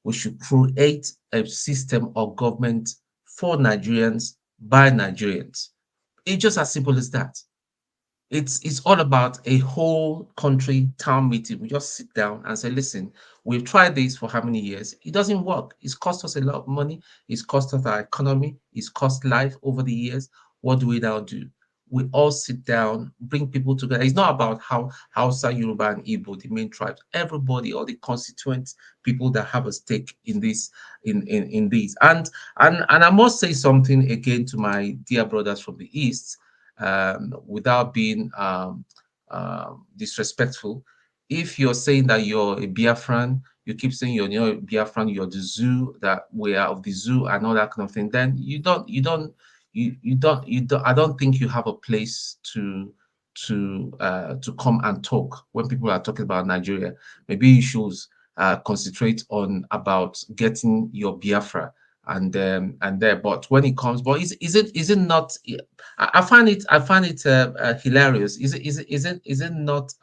we should create a system of government for Nigerians by Nigerians. It's just as simple as that. It's all about a whole country town meeting. We just sit down and say, listen, we've tried this for how many years? It doesn't work. It's cost us a lot of money. It's cost us our economy. It's cost life over the years. What do we now do? We all sit down, bring people together. It's not about how Hausa, Yoruba, and Igbo, the main tribes. Everybody, all the constituent people that have a stake in this, in this. And I must say something again to my dear brothers from the East. Without being disrespectful, if you're saying that you're a Biafran, you keep saying you're a Biafran, you're the zoo, that we are of the zoo and all that kind of thing, then I don't think you have a place to come and talk when people are talking about Nigeria. Maybe you should concentrate on about getting your Biafra and there. But when it comes, but is it not? I find it hilarious. Is it not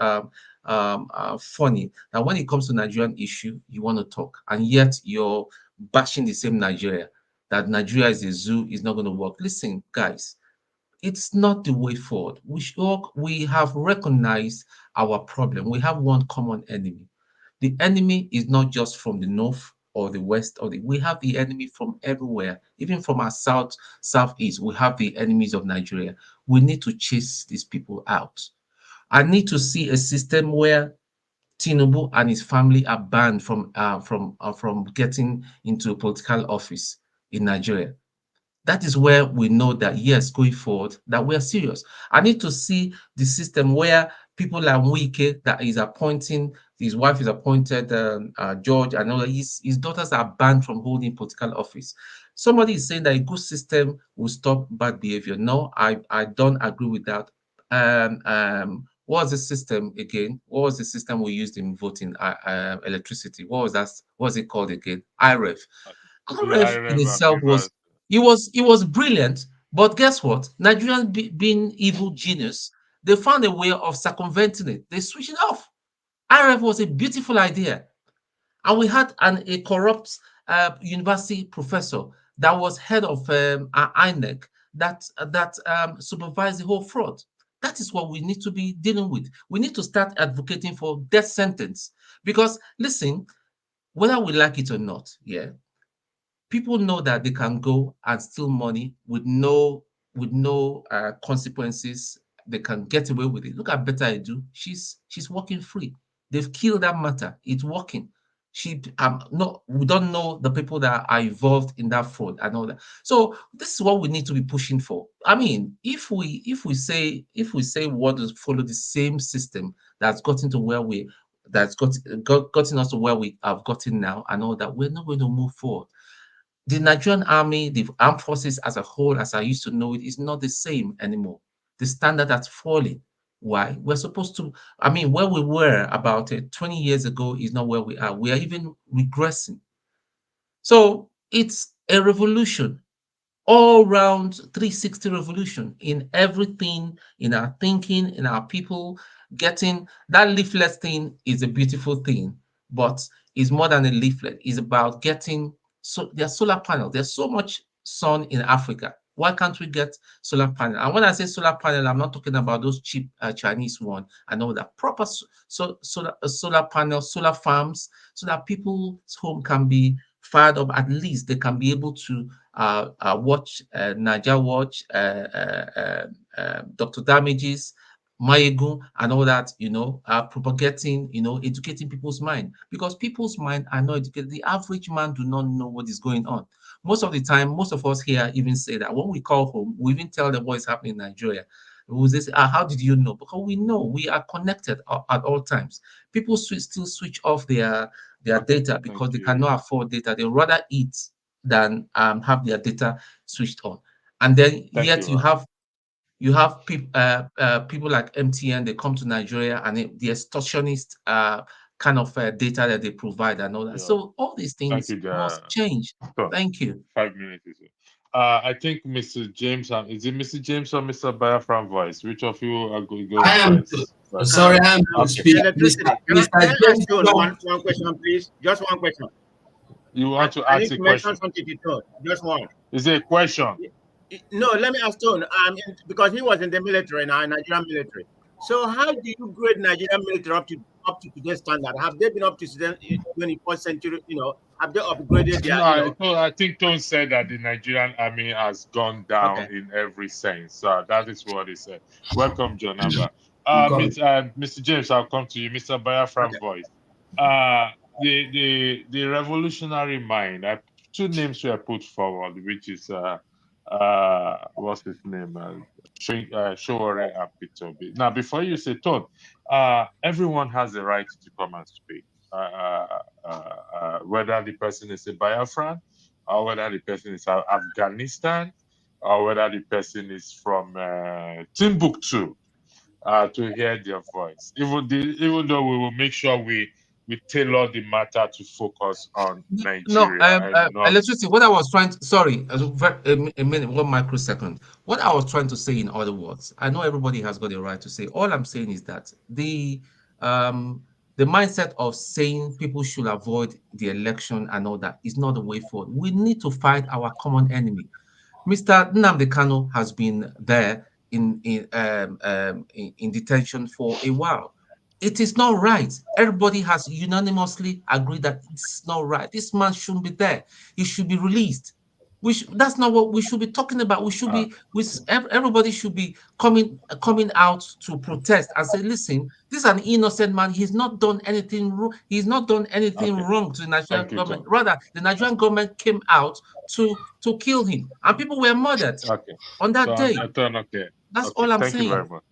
funny that when it comes to Nigerian issue, you want to talk, and yet you're bashing the same Nigeria, that Nigeria is a zoo, is not going to work. Listen, guys, it's not the way forward. We have recognized our problem. We have one common enemy. The enemy is not just from the north or the west, we have the enemy from everywhere, even from our southeast. We have the enemies of Nigeria. We need to chase these people out. I need to see a system where Tinubu and his family are banned from getting into a political office in Nigeria. That is where we know that, yes, going forward, that we are serious. I need to see the system where people like Wike, that is appointing, his wife is appointed, George, and all that, his daughters are banned from holding political office. Somebody is saying that a good system will stop bad behavior. No, I don't agree with that. What was the system again? What was the system we used in voting electricity? What was that? What was it called again? IREF. IREF in itself was brilliant, but guess what? Nigerians being evil genius, they found a way of circumventing it. They switched it off. IREF was a beautiful idea, and we had a corrupt university professor that was head of INEC that supervised the whole fraud. That is what we need to be dealing with. We need to start advocating for death sentence, because listen, whether we like it or not, yeah, people know that they can go and steal money with no consequences. They can get away with it. Look at Betta Edu. She's working free. They've killed that matter. It's working. No, we don't know the people that are involved in that fraud and all that. So this is what we need to be pushing for. I mean, if we say we want to follow the same system that's gotten to where gotten us to where we have gotten now and all that, we're not going to move forward. The Nigerian army, the armed forces as a whole, as I used to know it, is not the same anymore. The standard has fallen. Why? We're supposed to, I mean, where we were about 20 years ago is not where we are. We are even regressing. So it's a revolution, all round 360 revolution in everything, in our thinking, in our people. Getting that leaflet thing is a beautiful thing, but it's more than a leaflet. It's about getting, so there's solar panel. There's so much sun in Africa. Why can't we get solar panel? And when I say solar panel, I'm not talking about those cheap Chinese one. I know that proper solar panel, solar farms, so that people's home can be fired up. At least they can be able to watch Niger Watch, Dr. Damages, Mayegun, and all that, propagating, educating people's mind, because people's mind are not educated. The average man do not know what is going on. Most of the time, most of us here even say that when we call home, we even tell them what is happening in Nigeria. We will say, how did you know? Because we know, we are connected at all times. People still switch off their data because they cannot afford data. They rather eat than have their data switched on. And then yet you have people like MTN. They come to Nigeria and the extortionist kind of data that they provide and all that. Yeah. So all these things must change. Thank you. 5 minutes. I think Mr. James, is it Mr. James or Mr. Biafran voice? Which of you are going to go? I am sorry, I'm going to speak. Can I ask you one question, please? Just one question. You want to I ask need a to mention question? something to Tone. Just one. Is it a question? No, let me ask Tone. Because he was in the military now, Nigerian military. So how do you grade Nigerian military up to today's standard? Have they been up to the 21st century? Have they upgraded their? No, I think Tone said that the Nigerian army has gone down in every sense. That is what he said. Welcome, John Abba. Mr. James, I'll come to you. Mr. Biafran voice. The revolutionary mind. Two names were put forward, which is what's his name? Showore and Pitobi. Now, before you say Tone, everyone has the right to come and speak. Whether the person is a Biafran, or whether the person is Afghanistan, or whether the person is from Timbuktu, to hear their voice. Even though we will make sure we tailor the matter to focus on Nigeria. Electricity. What I was trying to, sorry, a minute, 1 microsecond. What I was trying to say, in other words, I know everybody has got the right to say. All I'm saying is that the mindset of saying people should avoid the election and all that is not the way forward. We need to fight our common enemy. Mr. Nnamdi Kanu has been there in detention for a while. It is not right. Everybody has unanimously agreed that it's not right. This man shouldn't be there. He should be released. That's not what we should be talking about. We should be. Everybody should be coming out to protest and say, "Listen, this is an innocent man. He's not done anything wrong. He's not done anything wrong to the Nigerian government. Rather, the Nigerian government came out to kill him, and people were murdered on that day. That's all I'm saying. Thank you very much.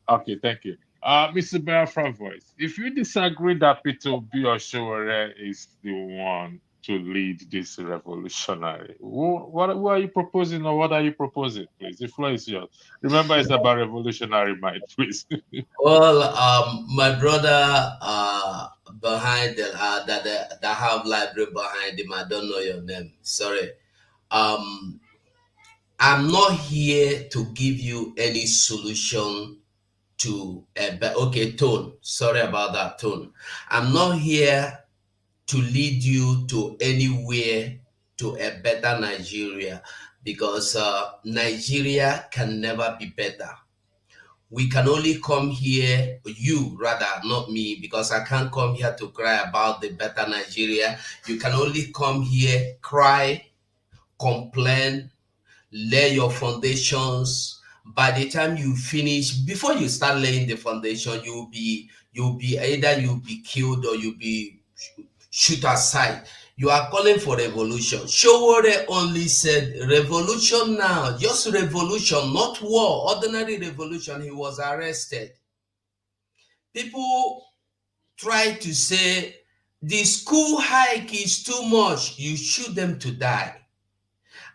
Okay, thank you. Mr. Biafran voice, if you disagree that Peter B. Oshowere is the one to lead this revolutionary, what are you proposing, or what are you proposing, please? The floor is yours. Remember, it's about revolutionary mind, please. Well, my brother behind that have library behind him, I don't know your name. Sorry. I'm not here to give you any solution to Tone. Sorry about that, Tone. I'm not here to lead you to anywhere to a better Nigeria, because Nigeria can never be better. We can only come here, you rather, not me, because I can't come here to cry about the better Nigeria. You can only come here, cry, complain, lay your foundations. By the time you finish, before you start laying the foundation, you'll be either you'll be killed or you'll be shoot aside. You are calling for revolution. Showore only said revolution now, just revolution, not war, ordinary revolution. He was arrested. People try to say the school hike is too much, you shoot them to die.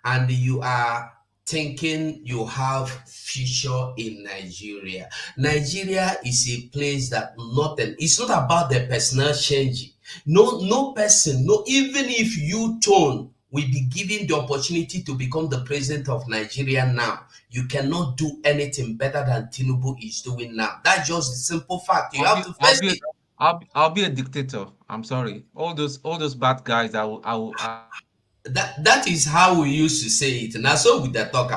And you are thinking you have future in Nigeria. Nigeria is a place that it's not about the personal changing. No person, even if you Tone will be given the opportunity to become the president of Nigeria now, you cannot do anything better than Tinubu is doing now. That's just the simple fact. You have to face it. I'll be a dictator. I'm sorry. All those bad guys, That is how we used to say it. Now so with the talk.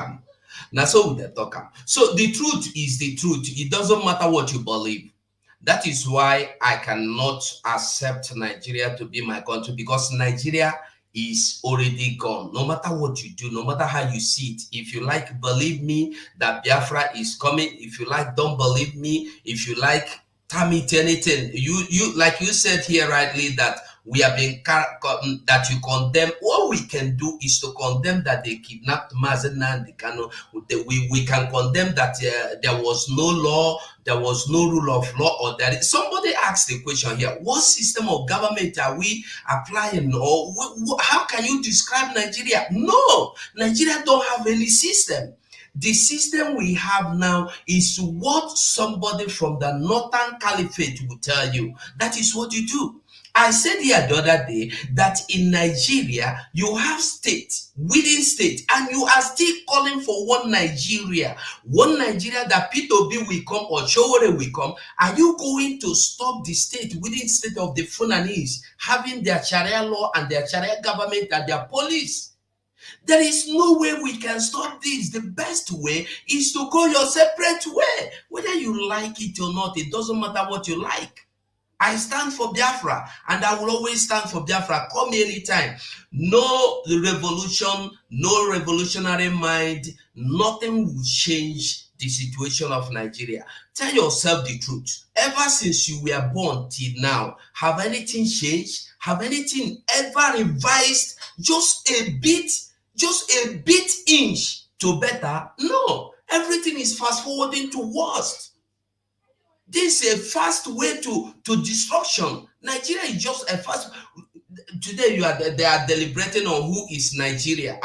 So the truth is the truth. It doesn't matter what you believe. That is why I cannot accept Nigeria to be my country, because Nigeria is already gone. No matter what you do, no matter how you see it. If you like, believe me that Biafra is coming. If you like, don't believe me. If you like, tell me anything. You like you said here rightly that we have been that you condemn. What we can do is to condemn that they kidnapped Mazen Nnamdi Kanu. We can condemn that there was no law, there was no rule of law, or that somebody asked the question here: what system of government are we applying, or how can you describe Nigeria? No, Nigeria don't have any system. The system we have now is what somebody from the Northern Caliphate will tell you. That is what you do. I said here the other day that in Nigeria, you have state within state, and you are still calling for one Nigeria that P2B will come or Showore will come. Are you going to stop the state within state of the Fulanese having their Sharia law and their Sharia government and their police? There is no way we can stop this. The best way is to go your separate way. Whether you like it or not, it doesn't matter what you like. I stand for Biafra, and I will always stand for Biafra. Call me anytime. No revolution, no revolutionary mind, nothing will change the situation of Nigeria. Tell yourself the truth. Ever since you were born till now, have anything changed? Have anything ever revised just a bit inch to better? No. Everything is fast forwarding to worst. This is a fast way to destruction. Nigeria is just a fast. Today they are deliberating on who is Nigeria.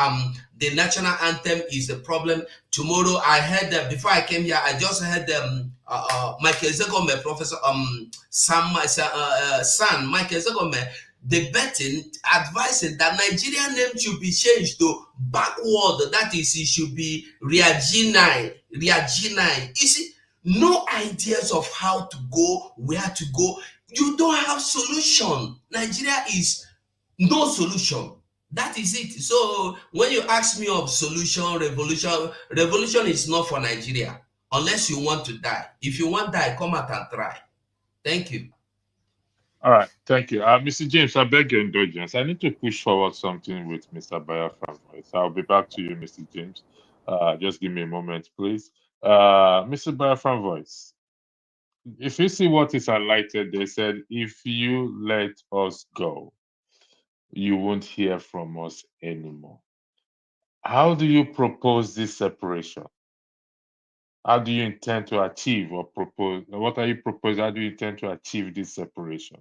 The national anthem is a problem. Tomorrow I heard that before I came here, I just heard Michael Zegome, Professor son Michael Zegome debating, advising that Nigerian name should be changed to backward. That is, it should be Riajinai. You see, no ideas of how to go, where to go. You don't have solution. Nigeria is no solution. That is it. So when you ask me of solution, revolution is not for Nigeria unless you want to die. If you want to die, come out and try. Thank you. All right, thank you. Mr. James, I beg your indulgence. I need to push forward something with Mr. Biafra. I'll be back to you, Mr. James. Just give me a moment, please. Mr. Biafra voice. If you see what is highlighted, they said, if you let us go, you won't hear from us anymore. How do you propose this separation? How do you intend to achieve or propose? What are you proposing? How do you intend to achieve this separation?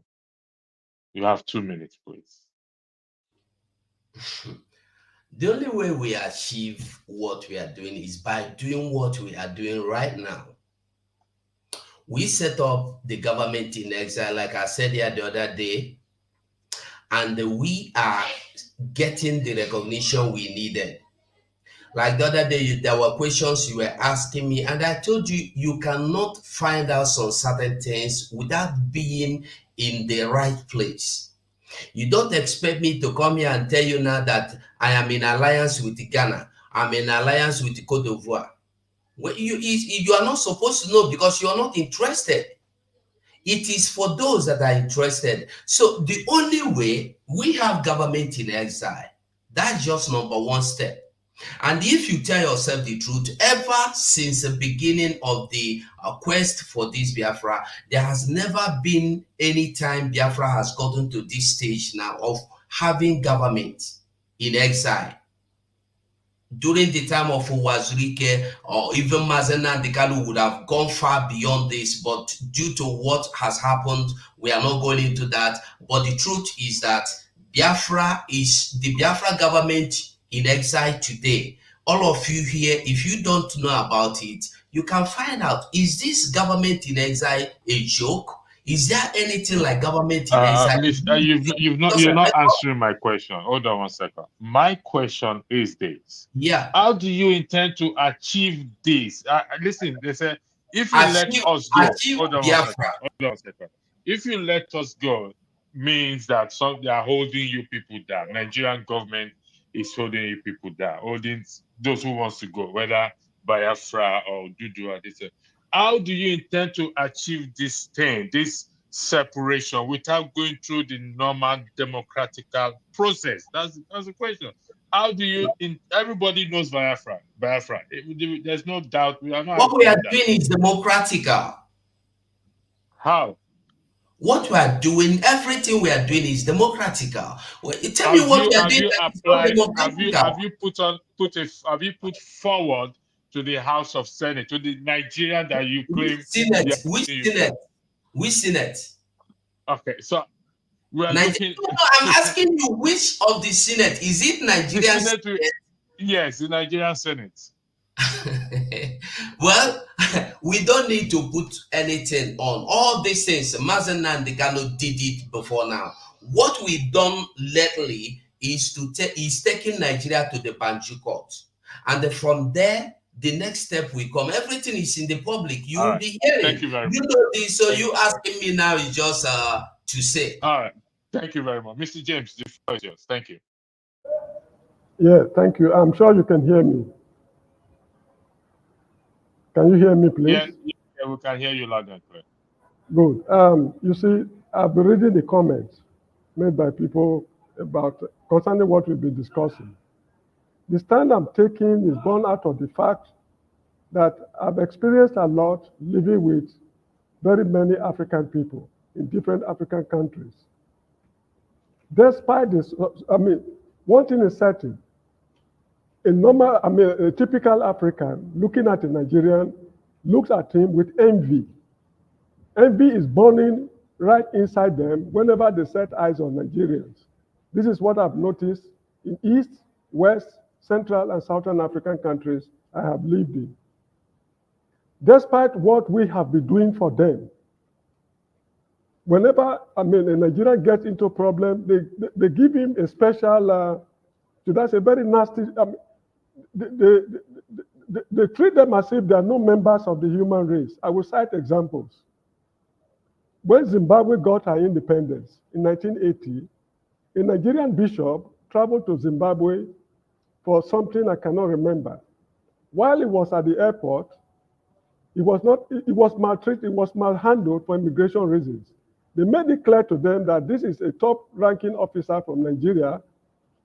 You have 2 minutes, please. The only way we achieve what we are doing is by doing what we are doing right now. We set up the government in exile, like I said here the other day, and we are getting the recognition we needed. Like the other day, there were questions you were asking me, and I told you, you cannot find out some certain things without being in the right place. You don't expect me to come here and tell you now that I am in alliance with Ghana. I'm in alliance with Cote d'Ivoire. Well, you are not supposed to know because you are not interested. It is for those that are interested. So the only way we have government in exile, that's just number one step. And if you tell yourself the truth, ever since the beginning of the quest for this Biafra, there has never been any time Biafra has gotten to this stage now of having government in exile. During the time of Wazirike or even Mazena Dekalu would have gone far beyond this, but due to what has happened, we are not going into that. But the truth is that Biafra is the Biafra government in exile today. All of you here, if you don't know about it, you can find out. Is this government in exile a joke? Is there anything like government in exile? You're not answering my question. Hold on 1 second. My question is this. Yeah. How do you intend to achieve this? Listen, they said, if you let us go. Hold on 1 second. If you let us go, means that they are holding you people down. Nigerian government is holding you people down, holding those who wants to go, whether Biafra or Dudua. How do you intend to achieve this thing, this separation, without going through the normal democratic process? That's the question. How do you? Everybody knows Biafra. There's no doubt. We are not. What we are doing is democratic. How? What we are doing, everything we are doing is democratic. Tell me what we are doing. Have you put forward to the House of Senate, to the Nigerian that you claim? Which Senate? Okay, so we are looking. No, I'm asking you, which of the Senate? Is it Nigerian Senate? Yes, the Nigerian Senate. Well, we don't need to put anything on. All these things, Mazen Nandekano did it before now. What we've done lately is taking Nigeria to the Banjul court. And then from there, the next step will come. Everything is in the public. You will be hearing. Thank you very much. You know this, so Thank you asking me now is just to say. All right. Thank you very much. Mr. James, the floor is yours. Thank you. Yeah, thank you. I'm sure you can hear me. Can you hear me, please? Yeah, we can hear you loud and clear. Good. You see, I've been reading the comments made by people about concerning what we'll be discussing. The stand I'm taking is born out of the fact that I've experienced a lot living with very many African people in different African countries. Despite this, one thing is certain. A typical African looking at a Nigerian looks at him with envy. Envy is burning right inside them whenever they set eyes on Nigerians. This is what I've noticed in East, West, Central, and Southern African countries I have lived in. Despite what we have been doing for them, whenever a Nigerian gets into a problem, they give him a special, that's a very nasty, they treat them as if they are no members of the human race. I will cite examples. When Zimbabwe got her independence in 1980, a Nigerian bishop traveled to Zimbabwe for something I cannot remember. While he was at the airport, he was maltreated, he was malhandled for immigration reasons. They made it clear to them that this is a top-ranking officer from Nigeria.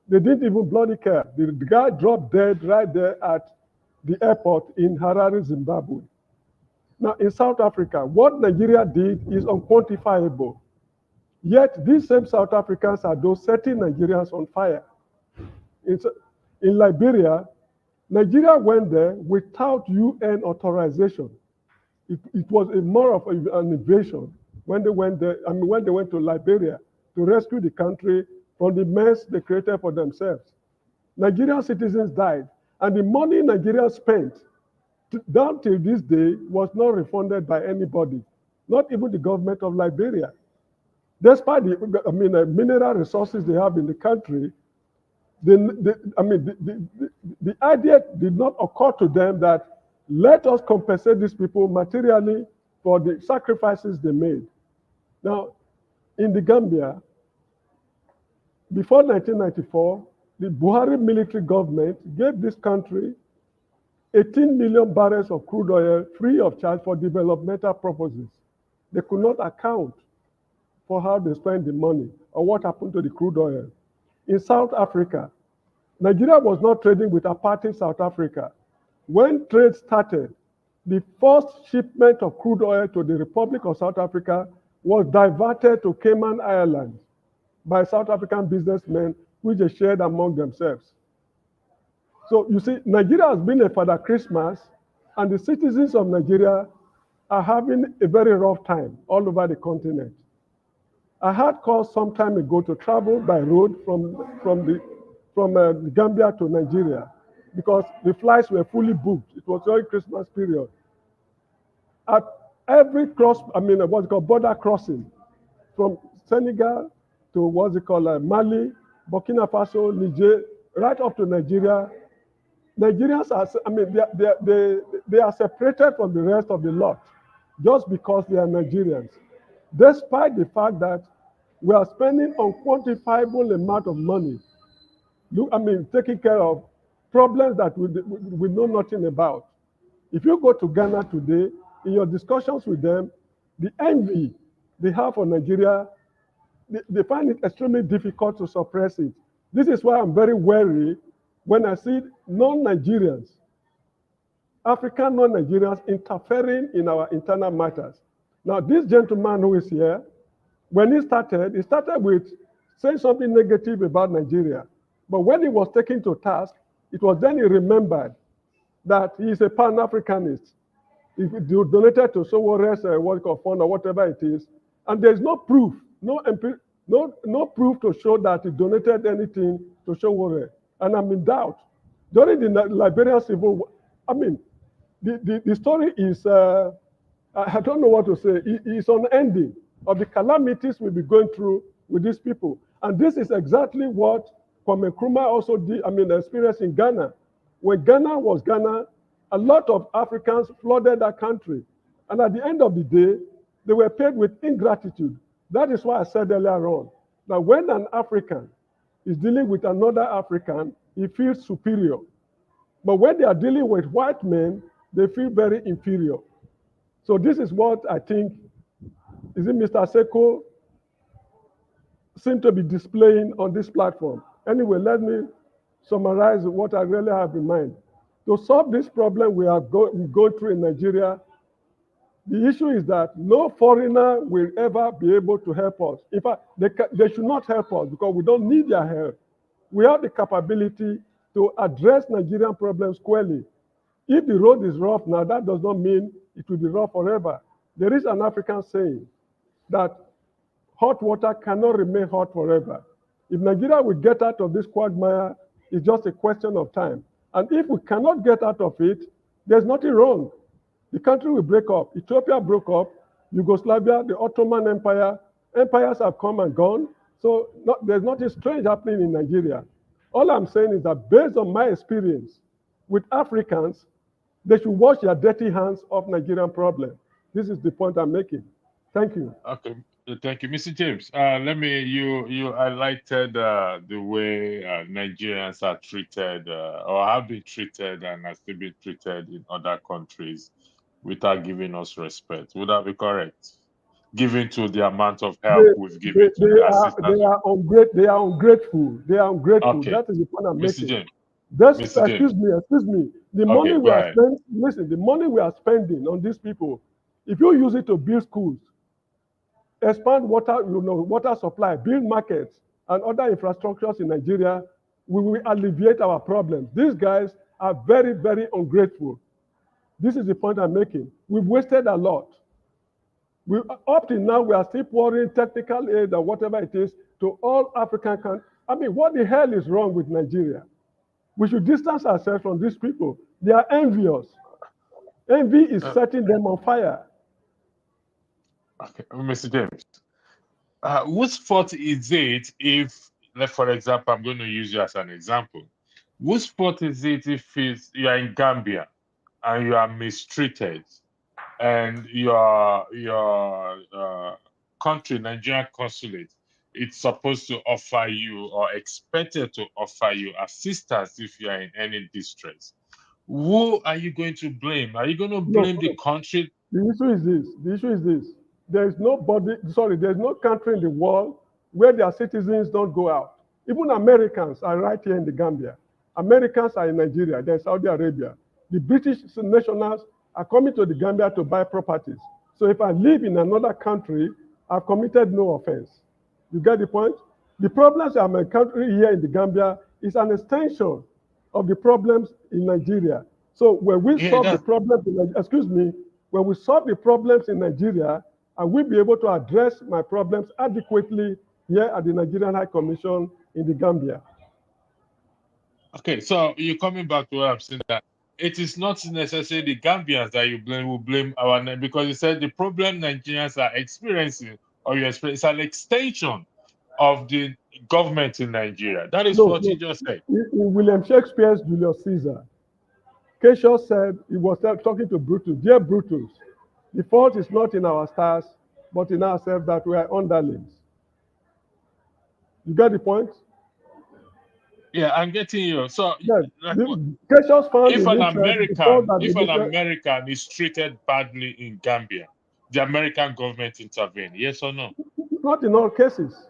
They didn't even bloody care. The guy dropped dead right there at the airport in Harare, Zimbabwe. Now, in South Africa, what Nigeria did is unquantifiable. Yet, these same South Africans are those setting Nigerians on fire. In Liberia, Nigeria went there without UN authorization. It was more of an invasion when they went there. When they went to Liberia to rescue the country from the mess they created for themselves. Nigerian citizens died, and the money Nigeria spent down till this day was not refunded by anybody, not even the government of Liberia. Despite the mineral resources they have in the country, the idea did not occur to them that let us compensate these people materially for the sacrifices they made. Now, in the Gambia, before 1994, the Buhari military government gave this country 18 million barrels of crude oil free of charge for developmental purposes. They could not account for how they spent the money or what happened to the crude oil. In South Africa, Nigeria was not trading with apartheid South Africa. When trade started, the first shipment of crude oil to the Republic of South Africa was diverted to Cayman Islands by South African businessmen, which they shared among themselves. So you see, Nigeria has been a Father Christmas, and the citizens of Nigeria are having a very rough time all over the continent. I had calls some time ago to travel by road from Gambia to Nigeria because the flights were fully booked. It was during Christmas period. At every border crossing from Senegal to Mali, Burkina Faso, Niger, right up to Nigeria, Nigerians are, they are separated from the rest of the lot just because they are Nigerians, despite the fact that we are spending unquantifiable amount of money, taking care of problems that we know nothing about. If you go to Ghana today, in your discussions with them, the envy they have for Nigeria, they find it extremely difficult to suppress it. This is why I'm very wary when I see non-Nigerians, African non-Nigerians interfering in our internal matters. Now, this gentleman who is here, when he started with saying something negative about Nigeria. But when he was taken to task, it was then he remembered that he is a Pan-Africanist. He donated to Sowore's fund or whatever it is, and there's no proof, no proof to show that he donated anything to Sowore. And I'm in doubt. During the Liberian Civil War, the story is, I don't know what to say. It's unending of the calamities we'll be going through with these people. And this is exactly what Kwame Nkrumah also did, experienced in Ghana. When Ghana was Ghana, a lot of Africans flooded that country. And at the end of the day, they were paid with ingratitude. That is why I said earlier on, that when an African is dealing with another African, he feels superior. But when they are dealing with white men, they feel very inferior. So this is what I think, is it Mr. Seko, seem to be displaying on this platform. Anyway, let me summarize what I really have in mind. To solve this problem we are going through in Nigeria, the issue is that no foreigner will ever be able to help us. In fact, they should not help us because we don't need their help. We have the capability to address Nigerian problems squarely. If the road is rough now, that does not mean it will be rough forever. There is an African saying that hot water cannot remain hot forever. If Nigeria will get out of this quagmire, it's just a question of time. And if we cannot get out of it, there's nothing wrong. The country will break up. Ethiopia broke up. Yugoslavia, the Ottoman Empire, empires have come and gone. So there's nothing strange happening in Nigeria. All I'm saying is that based on my experience with Africans, they should wash their dirty hands off Nigerian problem. This is the point I'm making. Thank you. Okay, thank you, Mr. James. You highlighted the way Nigerians are treated or have been treated and are still being treated in other countries without giving us respect. Would that be correct? Given to the amount of help we've given to the assistance. They are ungrateful. They are ungrateful. Okay. That is the point I'm making. James. Excuse me. The money we are spending, listen, the money we are spending on these people, if you use it to build schools, expand water, water supply, build markets and other infrastructures in Nigeria, we will alleviate our problems. These guys are very, very ungrateful. This is the point I'm making. We've wasted a lot. Up till now, we are still pouring technical aid or whatever it is to all African countries. I mean, what the hell is wrong with Nigeria? We should distance ourselves from these people. They are envious. Envy is setting them on fire. Okay, Mr. James, whose fault is it if, for example, I'm going to use you as an example. Whose fault is it if you are in Gambia and you are mistreated and your country, Nigerian consulate, it's supposed to offer you or expected to offer you assistance if you are in any distress? Who are you going to blame? Are you going to blame the country? The issue is this. There's no country in the world where their citizens don't go out. Even Americans are right here in the Gambia. Americans are in Nigeria, they're in Saudi Arabia. The British nationals are coming to the Gambia to buy properties. So if I live in another country, I've committed no offense. You get the point? The problems I'm encountering here in the Gambia is an extension of the problems in Nigeria. So when we solve the problems, when we solve the problems in Nigeria, I will be able to address my problems adequately here at the Nigerian High Commission in the Gambia. Okay, so you're coming back to what I'm saying, that it is not necessarily the Gambians that you will blame our name, because you said the problem Nigerians are experiencing or you experience is an extension of the government in Nigeria. That is what you just said. In William Shakespeare's Julius Caesar, Cassius said, he was talking to Brutus, "Dear Brutus, the fault is not in our stars, but in ourselves that we are underlings." You got the point? Yeah, I'm getting you. So, yes, Cassius found if an American is treated badly in Gambia, the American government intervene, yes or no? Not in all cases.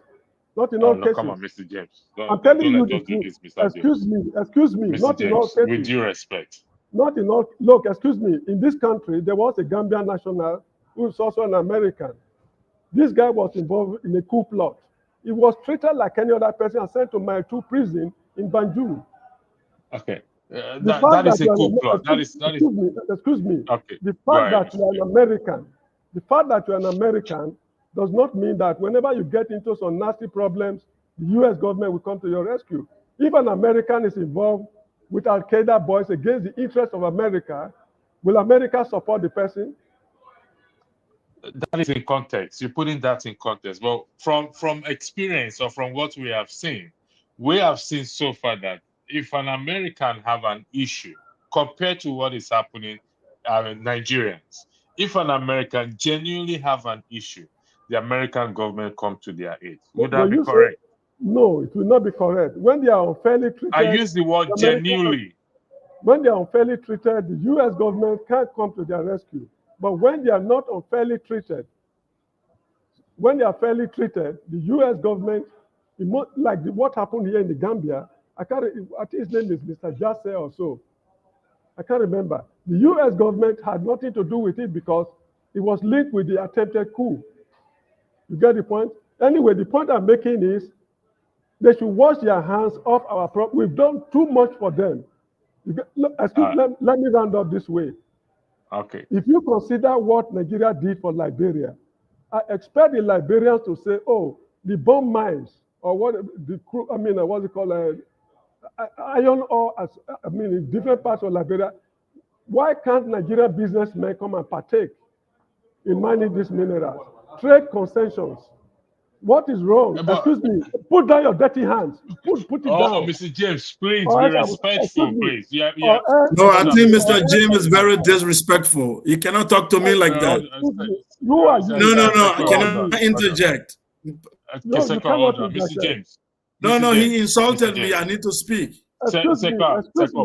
Not in all cases. Come on, Mr. James. I'm telling you the truth. Excuse me. Mr. Not James, in all cases. with due respect. Not in all. Look, excuse me. In this country, there was a Gambian national who is also an American. This guy was involved in a coup plot. He was treated like any other person and sent to Mile 2 prison in Banjul. Okay. That is a coup plot. Excuse me. Okay. The fact that you are an American does not mean that whenever you get into some nasty problems, the U.S. government will come to your rescue. If an American is involved with Al-Qaeda boys against the interests of America, Will America support the person? That is in context. You're putting that in context. But from experience or from what we have seen so far that if an American have an issue compared to what is happening Nigerians, if an American genuinely have an issue, the American government come to their aid. Would that be correct? No, it will not be correct. When they are unfairly treated, I use the word genuinely. When they are unfairly treated, the U.S. government can't come to their rescue. But when they are not unfairly treated, when they are fairly treated, the U.S. government, like what happened here in the Gambia, I think his name is Mr. Jasse or so. I can't remember. The U.S. government had nothing to do with it because it was linked with the attempted coup. You get the point? Anyway, the point I'm making is they should wash their hands off our problem. We've done too much for them. Let me round up this way. Okay. If you consider what Nigeria did for Liberia, I expect the Liberians to say, oh, the bomb mines, or what's it called, iron ore, in different parts of Liberia. Why can't Nigerian businessmen come and partake in mining these minerals? Trade concessions. What is wrong? Excuse me. Put down your dirty hands. Put it down. Oh, Mr. James, please be respectful, please. Yeah. No, I think Mr. James is very disrespectful. You cannot talk to me like that. No, I cannot interject. Mr. James. No, he insulted me. I need to speak. Excuse me.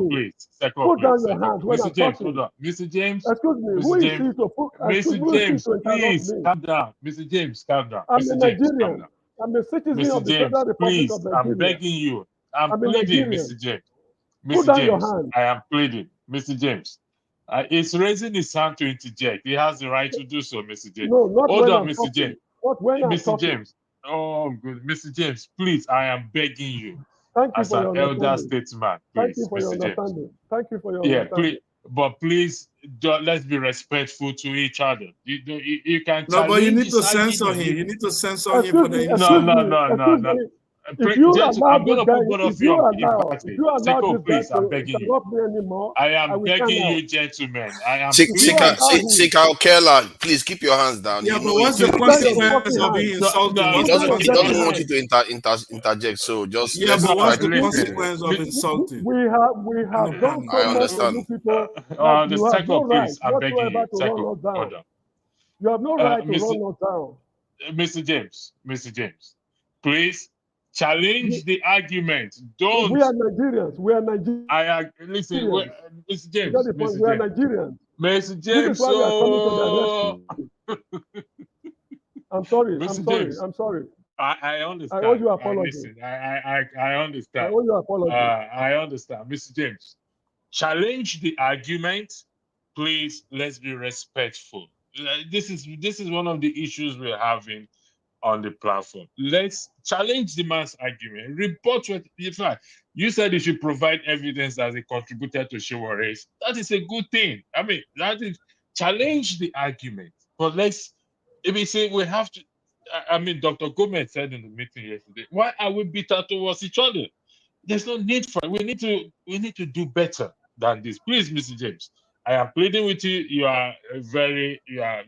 Please. Put down your hands when I'm talking. Hold on. Mr. James. Excuse me. Who is he to put? Mr. James, please calm down. Mr. James, calm down. I'm a Nigerian. I'm a citizen of the Federal Republic of Nigeria. I'm begging you. I'm pleading, Mr. James. Mr. James, I am pleading. Mr. James. He's raising his hand to interject. He has the right to do so, Mr. James. No, not Hold when on, I'm Mr. talking. James. Not when I'm Mr. talking. James. Oh, good. Mr. James, please, I am begging you. Thank you as for your an elder understanding. statesman, please, Thank you for your Mr. understanding. James. Thank you for your Yeah, understanding. please, let's be respectful to each other. You can No, but you need to this censor argument. him. You need to censor him for the No. If you allow I'm going to put both of you on if you allow Seko, this please, guy I'm to begging you. interrupt me anymore, I am begging stand you, out. gentlemen. I am Sika Okelan, please keep your hands down. Yeah, You but know what's the consequence of being insulting? he What's the doesn't want you consequence? to interject. So just Yeah, let's but what's try the to consequence of insulting? We have done I so much for understand. you people. the You have no Seko, right please, I'm begging whatsoever you. to run Seko, us down. hold on. You have no right to Mr. run us down. Mr. James, please challenge the argument. Don't. We are Nigerians. Listen, Mr. James. We are Nigerians. Mr. James. This is why we are coming to the rescue. I'm sorry. I'm sorry. I understand. I owe you apology. Listen, I understand. I owe you apology. I understand. Mr. James, challenge the argument. Please, let's be respectful. This is one of the issues we're having on the platform. Let's challenge the man's argument. Report what, in fact, you said you should provide evidence as a contributor to show race. That is a good thing. I mean, that is challenge the argument. But if we say we have to, Dr. Gomez said in the meeting yesterday, why are we bitter towards each other? There's no need for it. We need to do better than this. Please, Mr. James, I am pleading with you. You are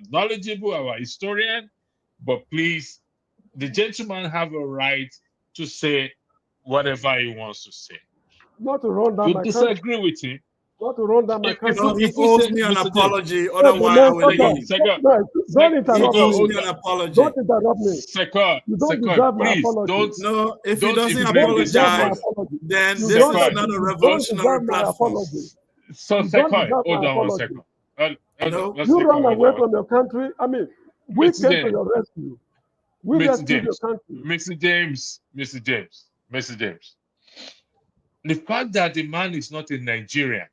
knowledgeable, our historian, but please, the gentleman have a right to say whatever he wants to say. Not to run down my country. Disagree with him. Not to run down my country. No, he owes me an apology. Otherwise, I will leave. Don't interrupt He owes me. me an apology. Don't interrupt me. You don't deserve my please apology. don't. No, if he doesn't apologize, then You this don't is not a revolutionary platform. So, Sequoia, hold on 1 second. You run away from your country. I mean, we Mr. came James. to your rescue. We rescued your country. Mr. James. The fact that the man is not in Nigeria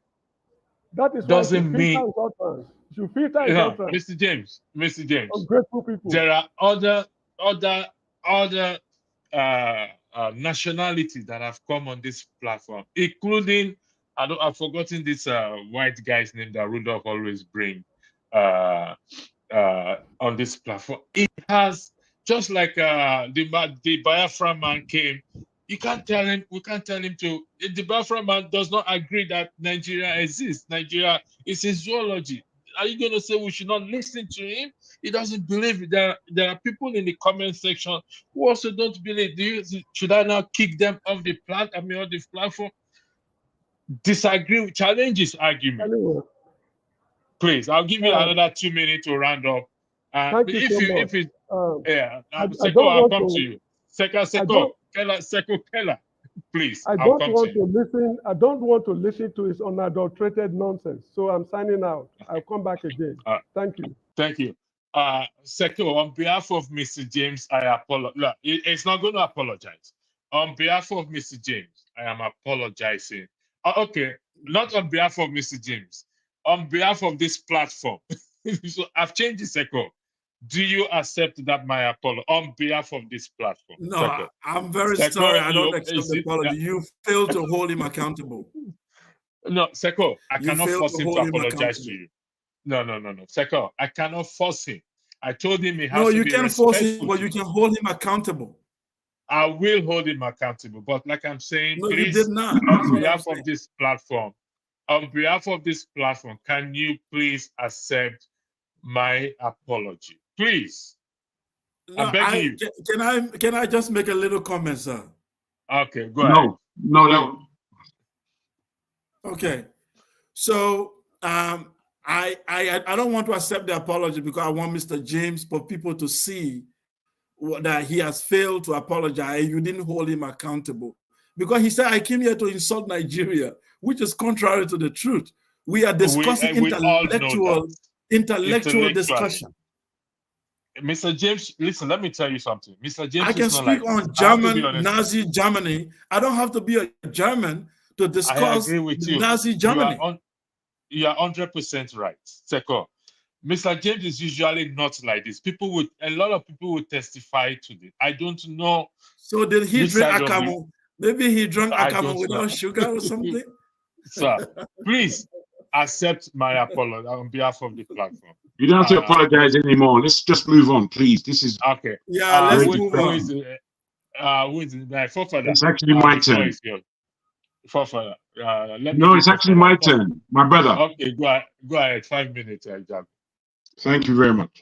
that is doesn't mean. You filter his utterance. Mr. James. Ungrateful people. There are other nationalities that have come on this platform, including I've forgotten this white guy's name that Rudolph always bring on this platform. It has just like the Biafra man came You can't tell him. We can't tell him to. The Biafra man does not agree that Nigeria exists. Nigeria is his zoology. Are you going to say we should not listen to him? He doesn't believe it. There are people in the comment section who also don't believe. Should I now kick them off the off the platform? Disagree, challenge his argument. Anyway, Please, I'll give you another 2 minutes to round up. thank you so much. Seko, I'll come to you. Seko Keller, please. I don't want to listen to his unadulterated nonsense. So I'm signing out. I'll come back again. Thank you. Thank you. Seko, on behalf of Mr. James, I apologize. Look, it's not going to apologize. On behalf of Mr. James, I am apologizing. Okay, not on behalf of Mr. James. On behalf of this platform. So I've changed the Seko. Do you accept that my apology on behalf of this platform? No, Seko. I'm very Seko, sorry. I don't accept the apology. You failed to hold him accountable. No, Seko, I cannot force him to hold him apologize to you. No. Seko, I cannot force him. I told him he has No, to you be can't force him, respectful but to you can hold him accountable. I will hold him accountable. But like I'm saying, No, please, you did not. on behalf of this platform, can you please accept my apology? Please. No, I'm begging you. Can I just make a little comment, sir? Okay, go ahead. No. Okay. So I don't want to accept the apology because I want Mr. James for people to see that he has failed to apologize. You didn't hold him accountable because he said, I came here to insult Nigeria, which is contrary to the truth. We are discussing intellectual discussion. Mr. James, listen, let me tell you something. Mr. James, I can speak on German, Nazi Germany. I don't have to be a German to discuss Nazi Germany. You are 100% right, Seko. Mr. James is usually not like this. A lot of people will testify to this. I don't know. So did he drink akamu? Maybe he drank akamu without sugar or something. Sir, please accept my apology on behalf of the platform. You don't have to apologize anymore. Let's just move on, please. This is okay. Yeah, let's move on. Who is it? It's actually my turn. No, it's actually my turn, my brother. Okay, go ahead. 5 minutes, Jack. Thank you very much.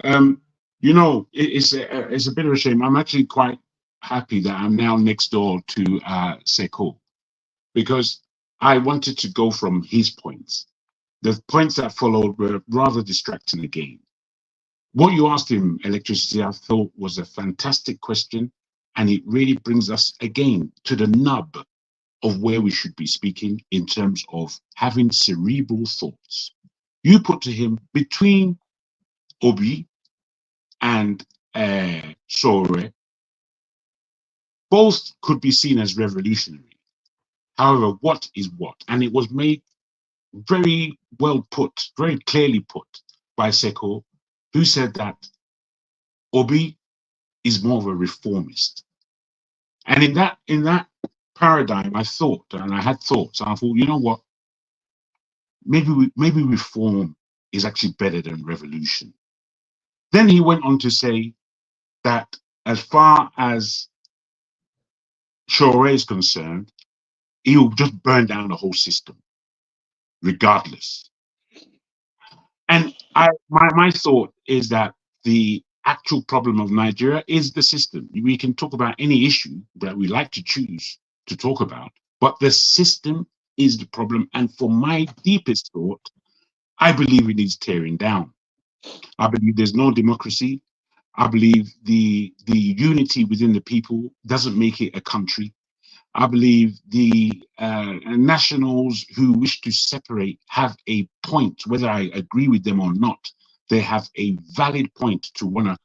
It's a bit of a shame. I'm actually quite happy that I'm now next door to Seko, because I wanted to go from his points. The points that followed were rather distracting again. What you asked him, Electricity, I thought was a fantastic question, and it really brings us again to the nub of where we should be speaking in terms of having cerebral thoughts. You put to him between Obi and Sore, both could be seen as revolutionary. However, what is what? And it was made very well put, very clearly put by Seko, who said that Obi is more of a reformist. And in that paradigm, I thought, and I had thoughts, and I thought, you know what? Maybe reform is actually better than revolution. Then he went on to say that as far as Shore is concerned, he will just burn down the whole system, regardless. And my thought is that the actual problem of Nigeria is the system. We can talk about any issue that we like to choose to talk about, but the system is the problem. And for my deepest thought, I believe it needs tearing down. I believe there's no democracy. I believe the unity within the people doesn't make it a country. I believe the nationals who wish to separate have a point, whether I agree with them or not. They have a valid point to want to